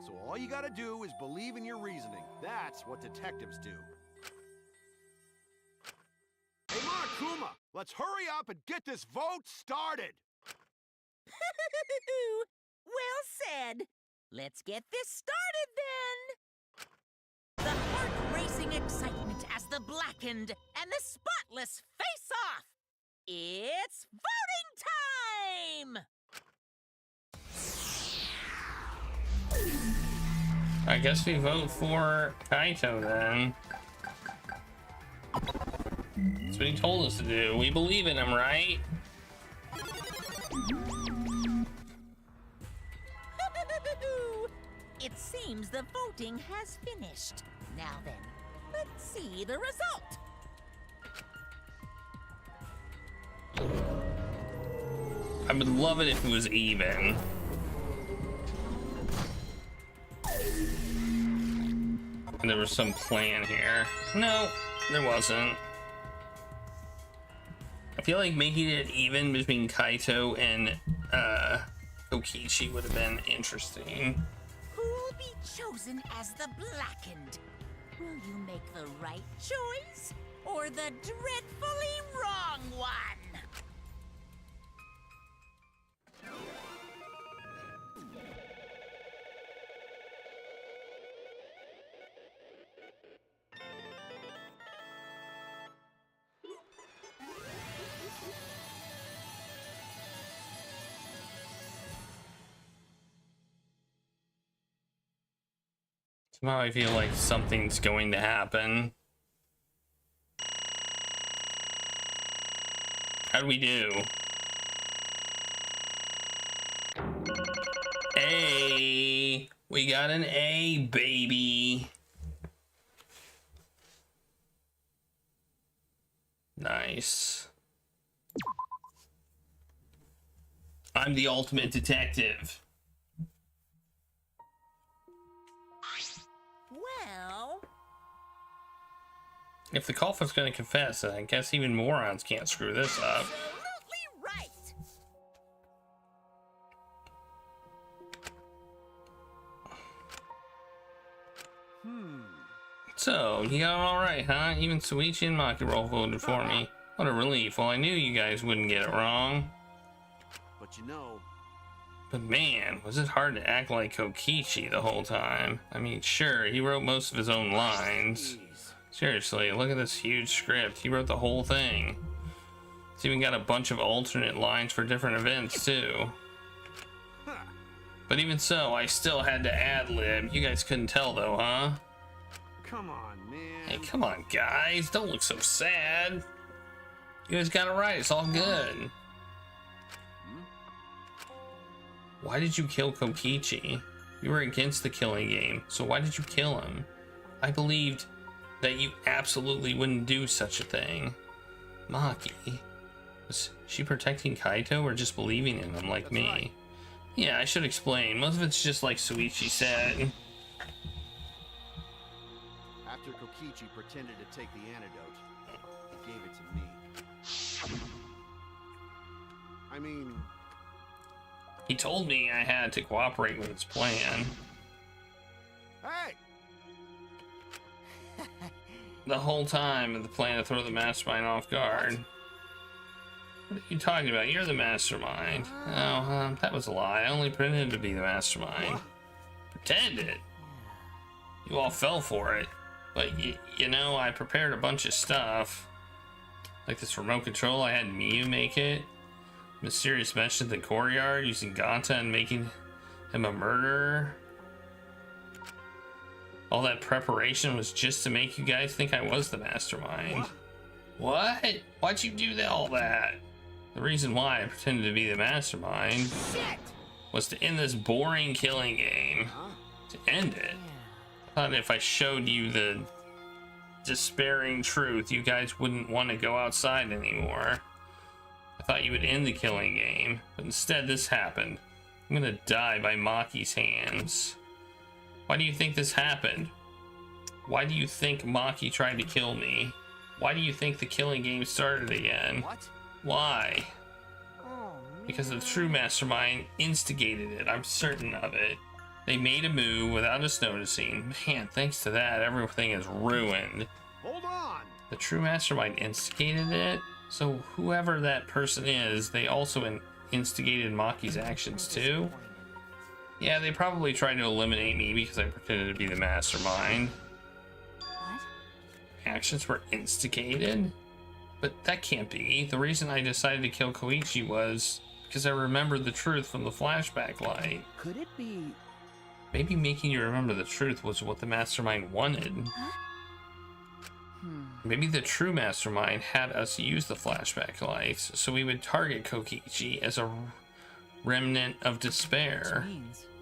So all you gotta do is believe in your reasoning. That's what detectives do. Hey, Monokuma, let's hurry up and get this vote started! Well said. Let's get this started then. The heart-racing excitement as the blackened and the spotless face off. It's voting time! I guess we vote for Kaito then. That's what he told us to do. We believe in him, right? It seems the voting has finished. Now then, let's see the result. I would love it if it was even. And there was some plan here. No, there wasn't. I feel like making it even between Kaito and Kokichi would have been interesting. Who'll be chosen as the blackened? Will you make the right choice? or the dreadfully wrong one. Somehow I feel like something's going to happen. How do we do? A. We got an A, baby. Nice. I'm the ultimate detective. Well, if the culprit's going to confess, I guess even morons can't screw this up. absolutely right. So, you got it all right, huh? Even Suichi and Maki voted for me. What a relief. Well, I knew you guys wouldn't get it wrong. But you know... But man, was it hard to act like Kokichi the whole time. I mean, sure, he wrote most of his own lines. Seriously, look at this huge script. He wrote the whole thing. It's even got a bunch of alternate lines for different events, too. But even so, I still had to ad-lib. You guys couldn't tell, though, huh? Come on, man. Hey, come on, guys. Don't look so sad. You guys got it right. It's all good. Why did you kill Kokichi? You were against the killing game, so why did you kill him? I believed that you absolutely wouldn't do such a thing. Maki, was she protecting Kaito or just believing in him like me? Right. Yeah, I should explain. Most of it's just like Suichi said. After Kokichi pretended to take the antidote, he gave it to me. I mean... He told me I had to cooperate with his plan. Hey! The whole time of the plan to throw the mastermind off guard. What are you talking about? You're the mastermind. Oh, that was a lie. I only pretended to be the mastermind. What? Pretended? You all fell for it. But, you know, I prepared a bunch of stuff. Like this remote control, I had Miyu make it. Mysterious mention in the courtyard, using Ganta and making him a murderer. All that preparation was just to make you guys think I was the mastermind. What? Why'd you do all that? The reason why I pretended to be the mastermind was to end this boring killing game. To end it. I thought if I showed you the despairing truth, you guys wouldn't want to go outside anymore. I thought you would end the killing game, but instead this happened. I'm gonna die by Maki's hands. Why do you think this happened? Why do you think Maki tried to kill me? Why do you think the killing game started again? What? Why? Because the true mastermind instigated it, I'm certain of it. They made a move without us noticing. Man, thanks to that, everything is ruined. Hold on! The true mastermind instigated it? So whoever that person is, they also instigated Maki's actions too? Yeah, they probably tried to eliminate me because I pretended to be the mastermind. What? Actions were instigated? But that can't be. The reason I decided to kill Koichi was because I remembered the truth from the flashback light. Could it be... Maybe making you remember the truth was what the mastermind wanted. Huh? Maybe the true mastermind had us use the flashback lights so we would target Kokichi as a remnant of despair.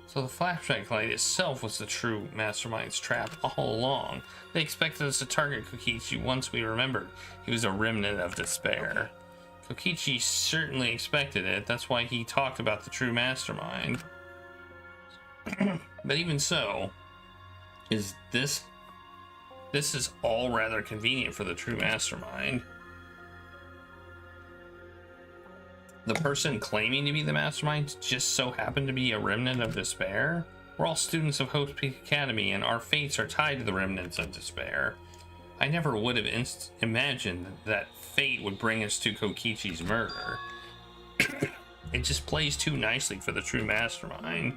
So the flashback light itself was the true mastermind's trap all along. They expected us to target Kokichi once we remembered he was a remnant of despair. Kokichi certainly expected it. That's why he talked about the true mastermind. But even so, this is all rather convenient for the true mastermind. The person claiming to be the mastermind just so happened to be a remnant of despair. We're all students of Hope's Peak Academy, and our fates are tied to the remnants of despair. I never would have imagined that fate would bring us to Kokichi's murder. It just plays too nicely for the true mastermind.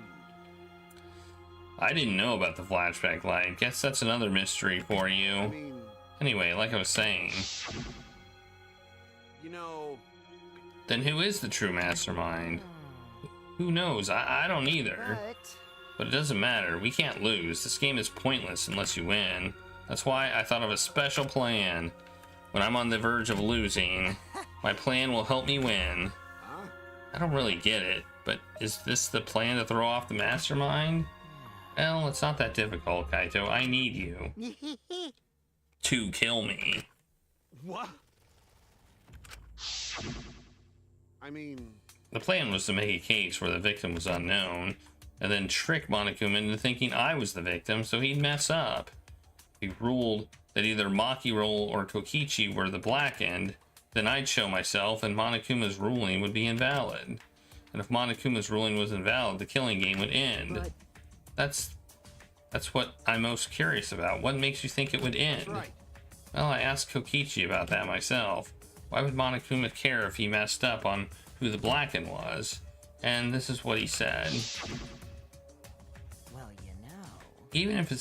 I didn't know about the flashback light. Guess that's another mystery for you. Anyway, like I was saying. You know... Then who is the true mastermind? Who knows? I don't either. But it doesn't matter. We can't lose. This game is pointless unless you win. That's why I thought of a special plan. When I'm on the verge of losing, my plan will help me win. I don't really get it, but is this the plan to throw off the mastermind? Well, it's not that difficult, Kaito. I need you to kill me. What? I mean... The plan was to make a case where the victim was unknown, and then trick Monokuma into thinking I was the victim so he'd mess up. He ruled that either Makiro or Kokichi were the blackened, then I'd show myself and Monokuma's ruling would be invalid. And if Monokuma's ruling was invalid, the killing game would end. That's what I'm most curious about. What makes you think it would end? Well, I asked Kokichi about that myself. Why would Monokuma care if he messed up on who the blackened was? And this is what he said. Well, you know. Even if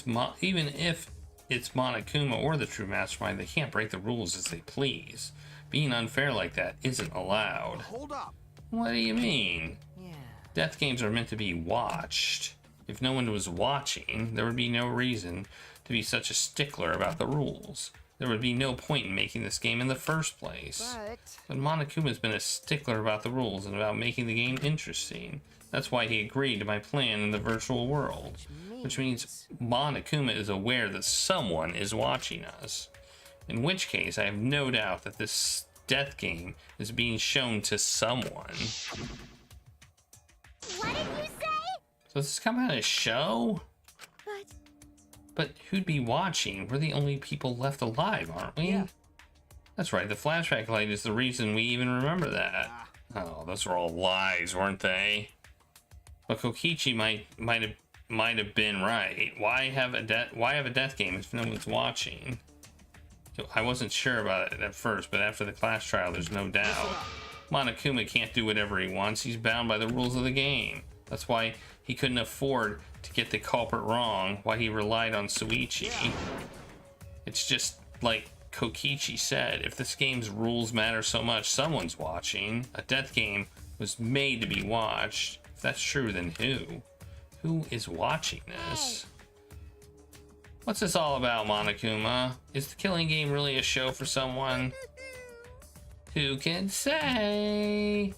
it's Monokuma or the true mastermind, they can't break the rules as they please. Being unfair like that isn't allowed. Hold up. What do you mean? Yeah. Death games are meant to be watched. If no one was watching, there would be no reason to be such a stickler about the rules. There would be no point in making this game in the first place. But Monokuma's been a stickler about the rules and about making the game interesting. That's why he agreed to my plan in the virtual world. Which means Monokuma is aware that someone is watching us. In which case, I have no doubt that this death game is being shown to someone. What did you say? So does this come out of a show? But who'd be watching? We're the only people left alive, aren't we? Yeah. That's right, the flashback light is the reason we even remember that. Oh, those were all lies, weren't they? But Kokichi might have been right. Why have a death game if no one's watching? I wasn't sure about it at first, but after the class trial, there's no doubt. Monokuma can't do whatever he wants. He's bound by the rules of the game. That's why he couldn't afford to get the culprit wrong, why he relied on Suichi. It's just like Kokichi said, if this game's rules matter so much, someone's watching. A death game was made to be watched. If that's true, then who? Who is watching this? What's this all about, Monokuma? Is the killing game really a show for someone? Who can say?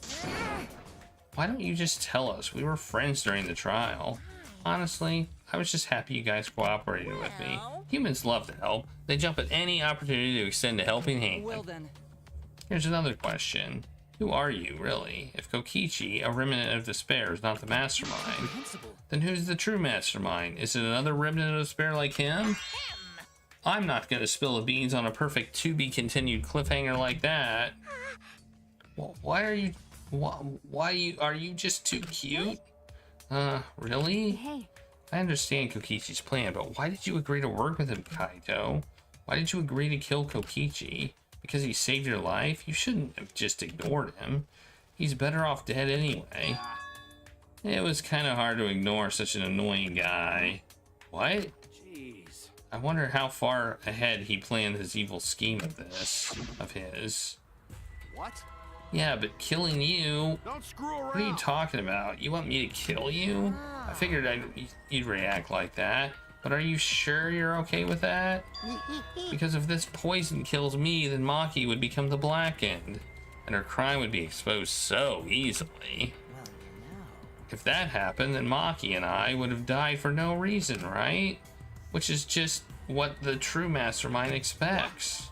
Why don't you just tell us? We were friends during the trial. Honestly, I was just happy you guys cooperated with me. Humans love to help. They jump at any opportunity to extend a helping hand. Well then. Here's another question. Who are you, really? If Kokichi, a remnant of despair, is not the mastermind, then who's the true mastermind? Is it another remnant of despair like him? I'm not gonna spill the beans on a perfect to-be-continued cliffhanger like that. Well, are you just too cute? Really? Hey. I understand Kokichi's plan, but why did you agree to work with him, Kaito? Why did you agree to kill Kokichi? Because he saved your life? You shouldn't have just ignored him. He's better off dead anyway. It was kind of hard to ignore such an annoying guy. What? Jeez. I wonder how far ahead he planned his evil scheme of his. What? Yeah, but killing you... Don't screw around. What are you talking about? You want me to kill you? I figured you'd react like that. But are you sure you're okay with that? Because if this poison kills me, then Maki would become the blackened. And her crime would be exposed so easily. If that happened, then Maki and I would have died for no reason, right? Which is just what the true mastermind expects.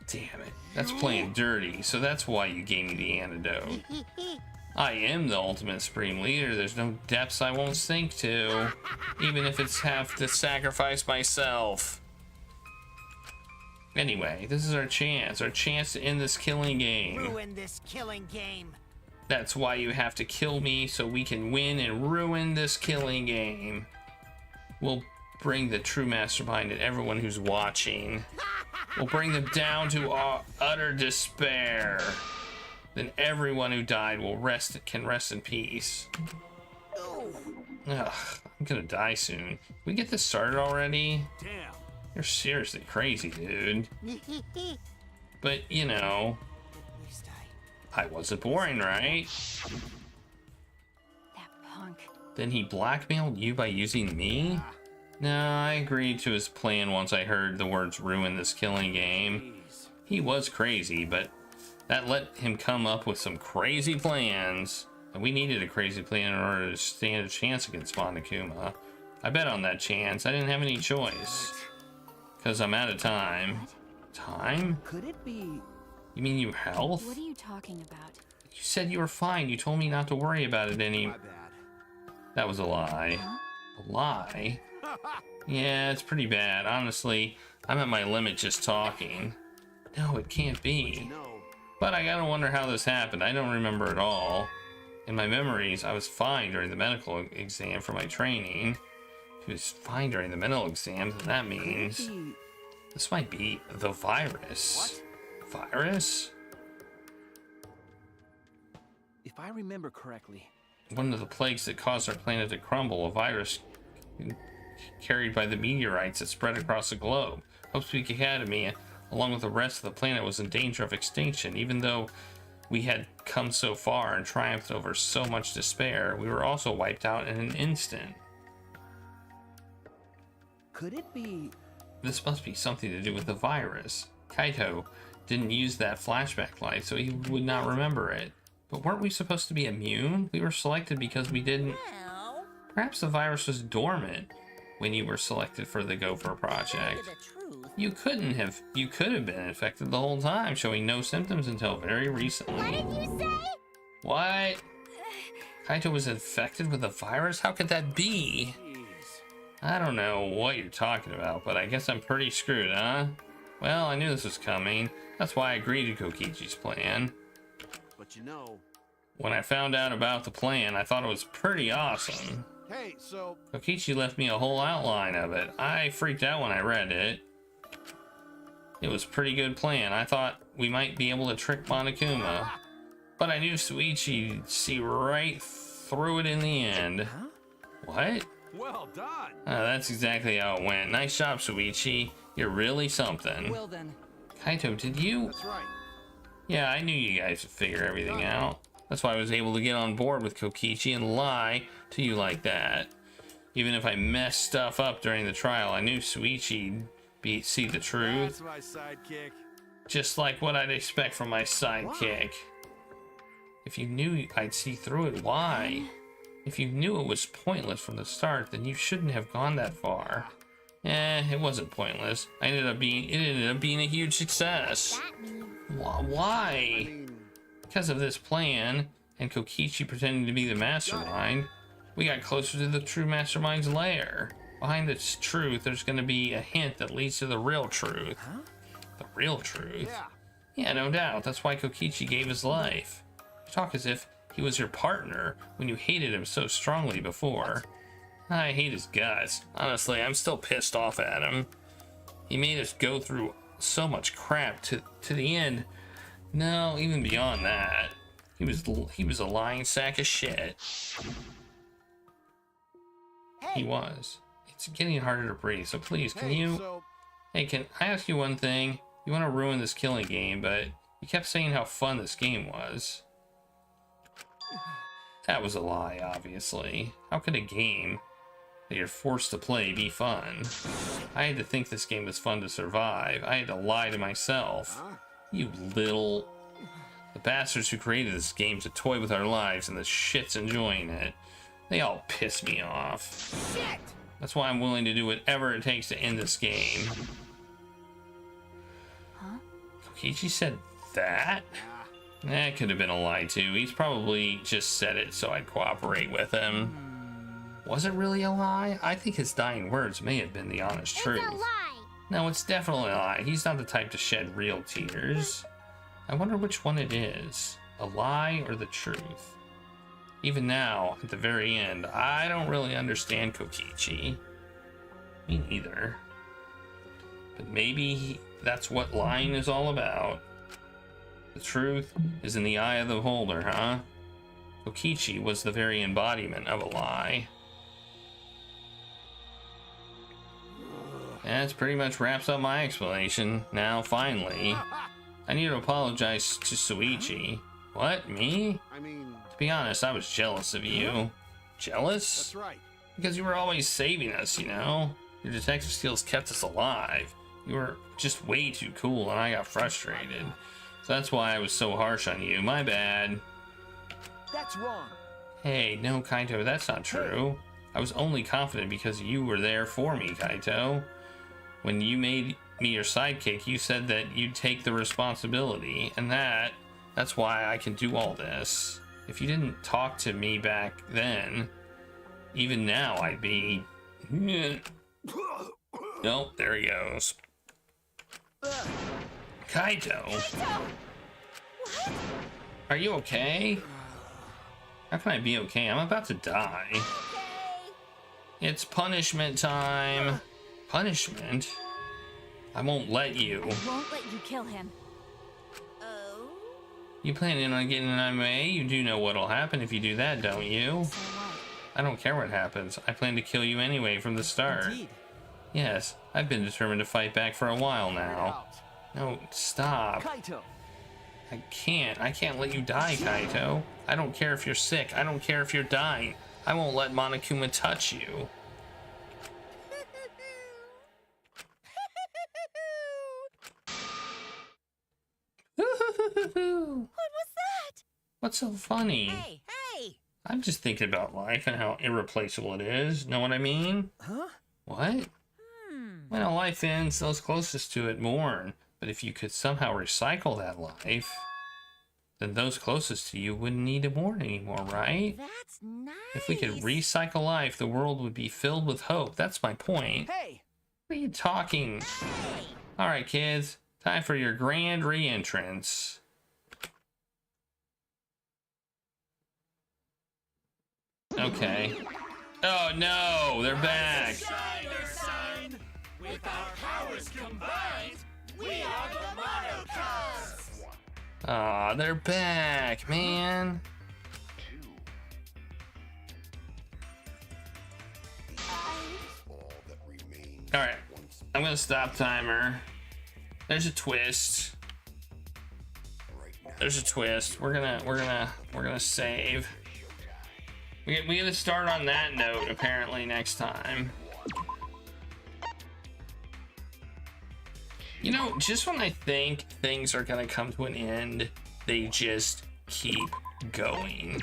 Damn it. That's playing dirty, so that's why you gave me the antidote. I am the ultimate Supreme Leader. There's no depths I won't sink to, even if it's have to sacrifice myself. Anyway, this is our chance to end this killing game. Ruin this killing game. That's why you have to kill me so we can win and ruin this killing game. We'll bring the true mastermind and everyone who's watching. We'll bring them down to utter despair. Then everyone who died can rest in peace. Ugh, I'm gonna die soon. Can we get this started already? Damn. You're seriously crazy, dude. But, you know, I wasn't boring, right? That punk. Then he blackmailed you by using me? No, I agreed to his plan once I heard the words ruin this killing game. He was crazy, but that let him come up with some crazy plans. And we needed a crazy plan in order to stand a chance against Monokuma. I bet on that chance. I didn't have any choice. Because I'm out of time. Time? Could it be... You mean your health? What are you talking about? You said you were fine. You told me not to worry about it any... My bad. That was a lie. Huh? A lie? Yeah, it's pretty bad. Honestly, I'm at my limit just talking. No, it can't be. But I gotta wonder how this happened. I don't remember at all. In my memories, I was fine during the medical exam for my training. If he was fine during the mental exam, then that means... This might be the virus. What? Virus? If I remember correctly... One of the plagues that caused our planet to crumble, a virus carried by the meteorites that spread across the globe. Hope Peak Academy, along with the rest of the planet, was in danger of extinction. Even though we had come so far and triumphed over so much despair, we were also wiped out in an instant. Could it be... This must be something to do with the virus. Kaito didn't use that flashback light, so he would not remember it. But weren't we supposed to be immune? We were selected because we didn't... Well, Perhaps the virus was dormant when you were selected for the Gopher project. You could have been infected the whole time, showing no symptoms until very recently. What did you say? What? Kaito was infected with a virus? How could that be? I don't know what you're talking about, but I guess I'm pretty screwed, huh? Well, I knew this was coming. That's why I agreed to Kokichi's plan. But you know... When I found out about the plan, I thought it was pretty awesome. Hey, so... Kokichi left me a whole outline of it. I freaked out when I read it. It was a pretty good plan. I thought we might be able to trick Monokuma. But I knew Suichi'd see right through it in the end. What? Well done. That's exactly how it went. Nice job, Suichi. You're really something. Well then. Kaito, did you... That's right. Yeah, I knew you guys would figure everything out. That's why I was able to get on board with Kokichi and lie to you like that. Even if I messed stuff up during the trial, I knew Suichi'd see the truth. That's my sidekick. Just like what I'd expect from my sidekick. If you knew I'd see through it, why? If you knew it was pointless from the start, then you shouldn't have gone that far. It wasn't pointless. It ended up being a huge success. Why? Because of this plan and Kokichi pretending to be the mastermind, we got closer to the true mastermind's lair. Behind this truth, there's going to be a hint that leads to the real truth. The real truth? Yeah, no doubt. That's why Kokichi gave his life. You talk as if he was your partner when you hated him so strongly before. I hate his guts. Honestly, I'm still pissed off at him. He made us go through so much crap to the end. No, even beyond that. He was a lying sack of shit. He was. It's getting harder to breathe, so please, can you... Hey, can I ask you one thing? You want to ruin this killing game, but you kept saying how fun this game was. That was a lie, obviously. How could a game that you're forced to play be fun? I had to think this game was fun to survive. I had to lie to myself. You little... The bastards who created this game to toy with our lives and the shit's enjoying it. They all piss me off. Shit! That's why I'm willing to do whatever it takes to end this game. Huh? Kokichi said that? That could have been a lie too. He's probably just said it so I'd cooperate with him. Was it really a lie? I think his dying words may have been the honest truth. It's a lie. No, it's definitely a lie. He's not the type to shed real tears. I wonder which one it is. A lie or the truth? Even now, at the very end, I don't really understand Kokichi. Me neither. But maybe that's what lying is all about. The truth is in the eye of the beholder, huh? Kokichi was the very embodiment of a lie. That pretty much wraps up my explanation. Now, finally, I need to apologize to Suichi. What, me? I mean... To be honest, I was jealous of you. Jealous? That's right. Because you were always saving us, you know? Your detective skills kept us alive. You were just way too cool, and I got frustrated. So that's why I was so harsh on you. My bad. That's wrong. Hey, no, Kaito, that's not true. I was only confident because you were there for me, Kaito. When you made me your sidekick, you said that you'd take the responsibility, and that's why I can do all this. If you didn't talk to me back then, even now I'd be... Nope, there he goes. Kaito! What? Are you okay? How can I be okay? I'm about to die. Okay. It's punishment time. Punishment? I won't let you. I won't let you kill him. Oh? You planning on getting an MA? You do know what'll happen if you do that, don't you? So what? I don't care what happens. I plan to kill you anyway from the start. Indeed. Yes, I've been determined to fight back for a while now. No, stop. Kaito. I can't let you die, Kaito. I don't care if you're sick. I don't care if you're dying. I won't let Monokuma touch you. What was that? What's so funny? Hey, hey! I'm just thinking about life and how irreplaceable it is. Know what I mean? Huh? What? When a life ends, those closest to it mourn. But if you could somehow recycle that life, then those closest to you wouldn't need to mourn anymore, right? That's nice. If we could recycle life, the world would be filled with hope. That's my point. Hey! What are you talking? Hey. All right, kids. Time for your grand re-entrance. Okay. Oh no, they're back. With our powers combined, we are the Monocubs! Aw, they're back, man. Alright, I'm gonna stop timer. There's a twist. There's a twist. We're gonna save. We gotta start on that note apparently next time. You know, just when I think things are gonna come to an end, they just keep going.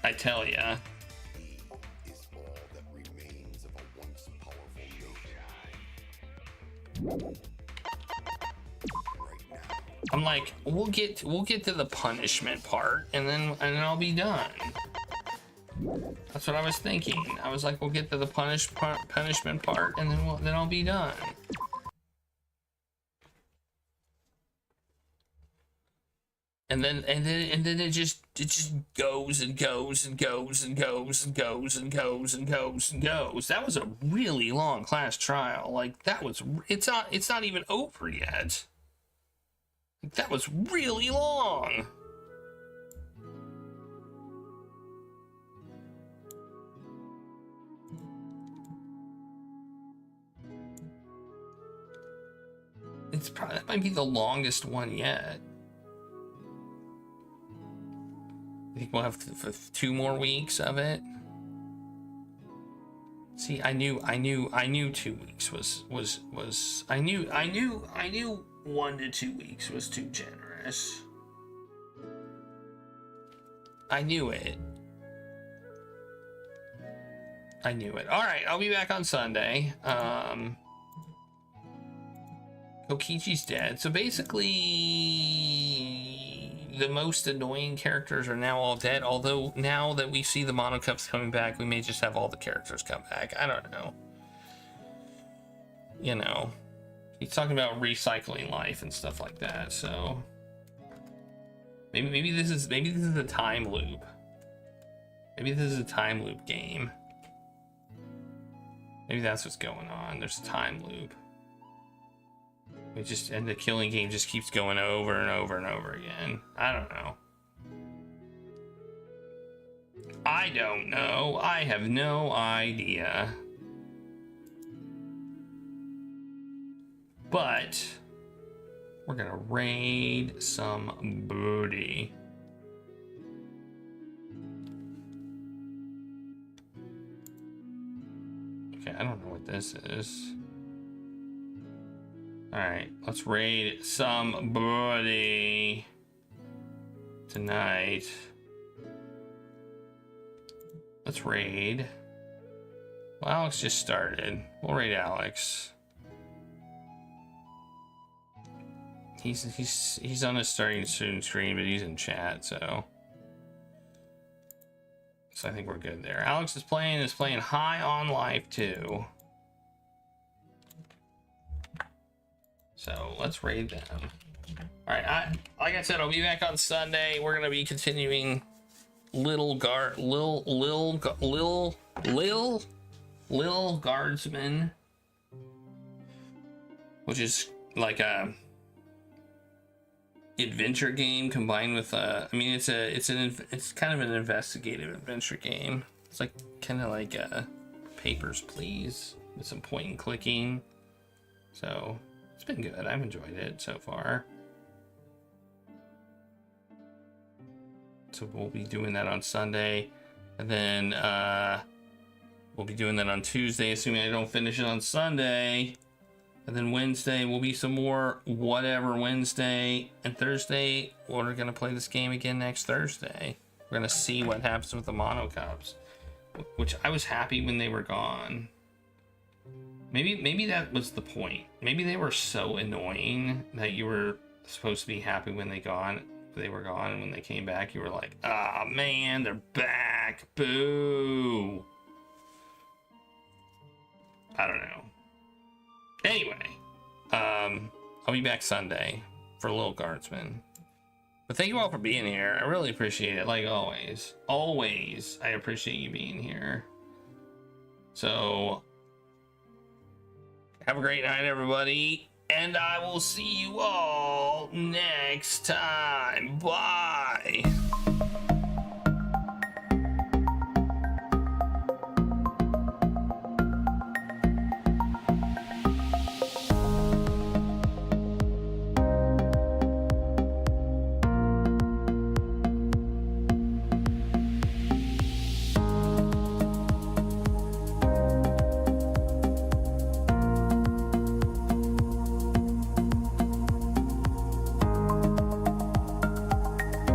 I tell ya. I'm like, we'll get to the punishment part, and then I'll be done. That's what I was thinking. I was like, we'll get to the punishment part, and then I'll be done. And then it just goes and goes and goes and goes and goes and goes and goes and goes. That was a really long class trial. Like it's not even over yet. That was really long. It's probably, that might be the longest one yet. I think we'll have 2 more weeks of it. See, I knew 2 weeks was I knew 1 to 2 weeks was too generous. I knew it. All right, I'll be back on Sunday. Kokichi's dead. So basically, the most annoying characters are now all dead. Although now that we see the Monocubs coming back, we may just have all the characters come back. I don't know. You know, he's talking about recycling life and stuff like that. So maybe this is a time loop. Maybe this is a time loop game. Maybe that's what's going on. There's a time loop. And the killing game just keeps going over and over and over again. I don't know. I don't know. I have no idea. But we're gonna raid some booty. Okay, I don't know what this is. Alright, let's raid somebody tonight. Let's raid. Well, Alex just started. We'll raid Alex. He's on his starting soon screen, but he's in chat, so I think we're good there. Alex is playing High on Life too. So let's raid them. All right, like I said, I'll be back on Sunday. We're gonna be continuing Lil Guardsman, which is like a adventure game combined with I mean it's kind of an investigative adventure game. It's like kind of like Papers, Please with some point and clicking. So it's been good. I've enjoyed it so far. So we'll be doing that on Sunday, and then we'll be doing that on Tuesday, assuming I don't finish it on Sunday. And then Wednesday will be some more whatever Wednesday, and Thursday we're gonna play this game again next Thursday. We're gonna see what happens with the mono cups, which I was happy when they were gone. Maybe that was the point. Maybe they were so annoying that you were supposed to be happy when they were gone, and when they came back, you were like, ah, man, they're back, boo. I don't know. Anyway, I'll be back Sunday for Lil Guardsman. But thank you all for being here. I really appreciate it, like always. Always, I appreciate you being here. So, have a great night, everybody. And I will see you all next time. Bye.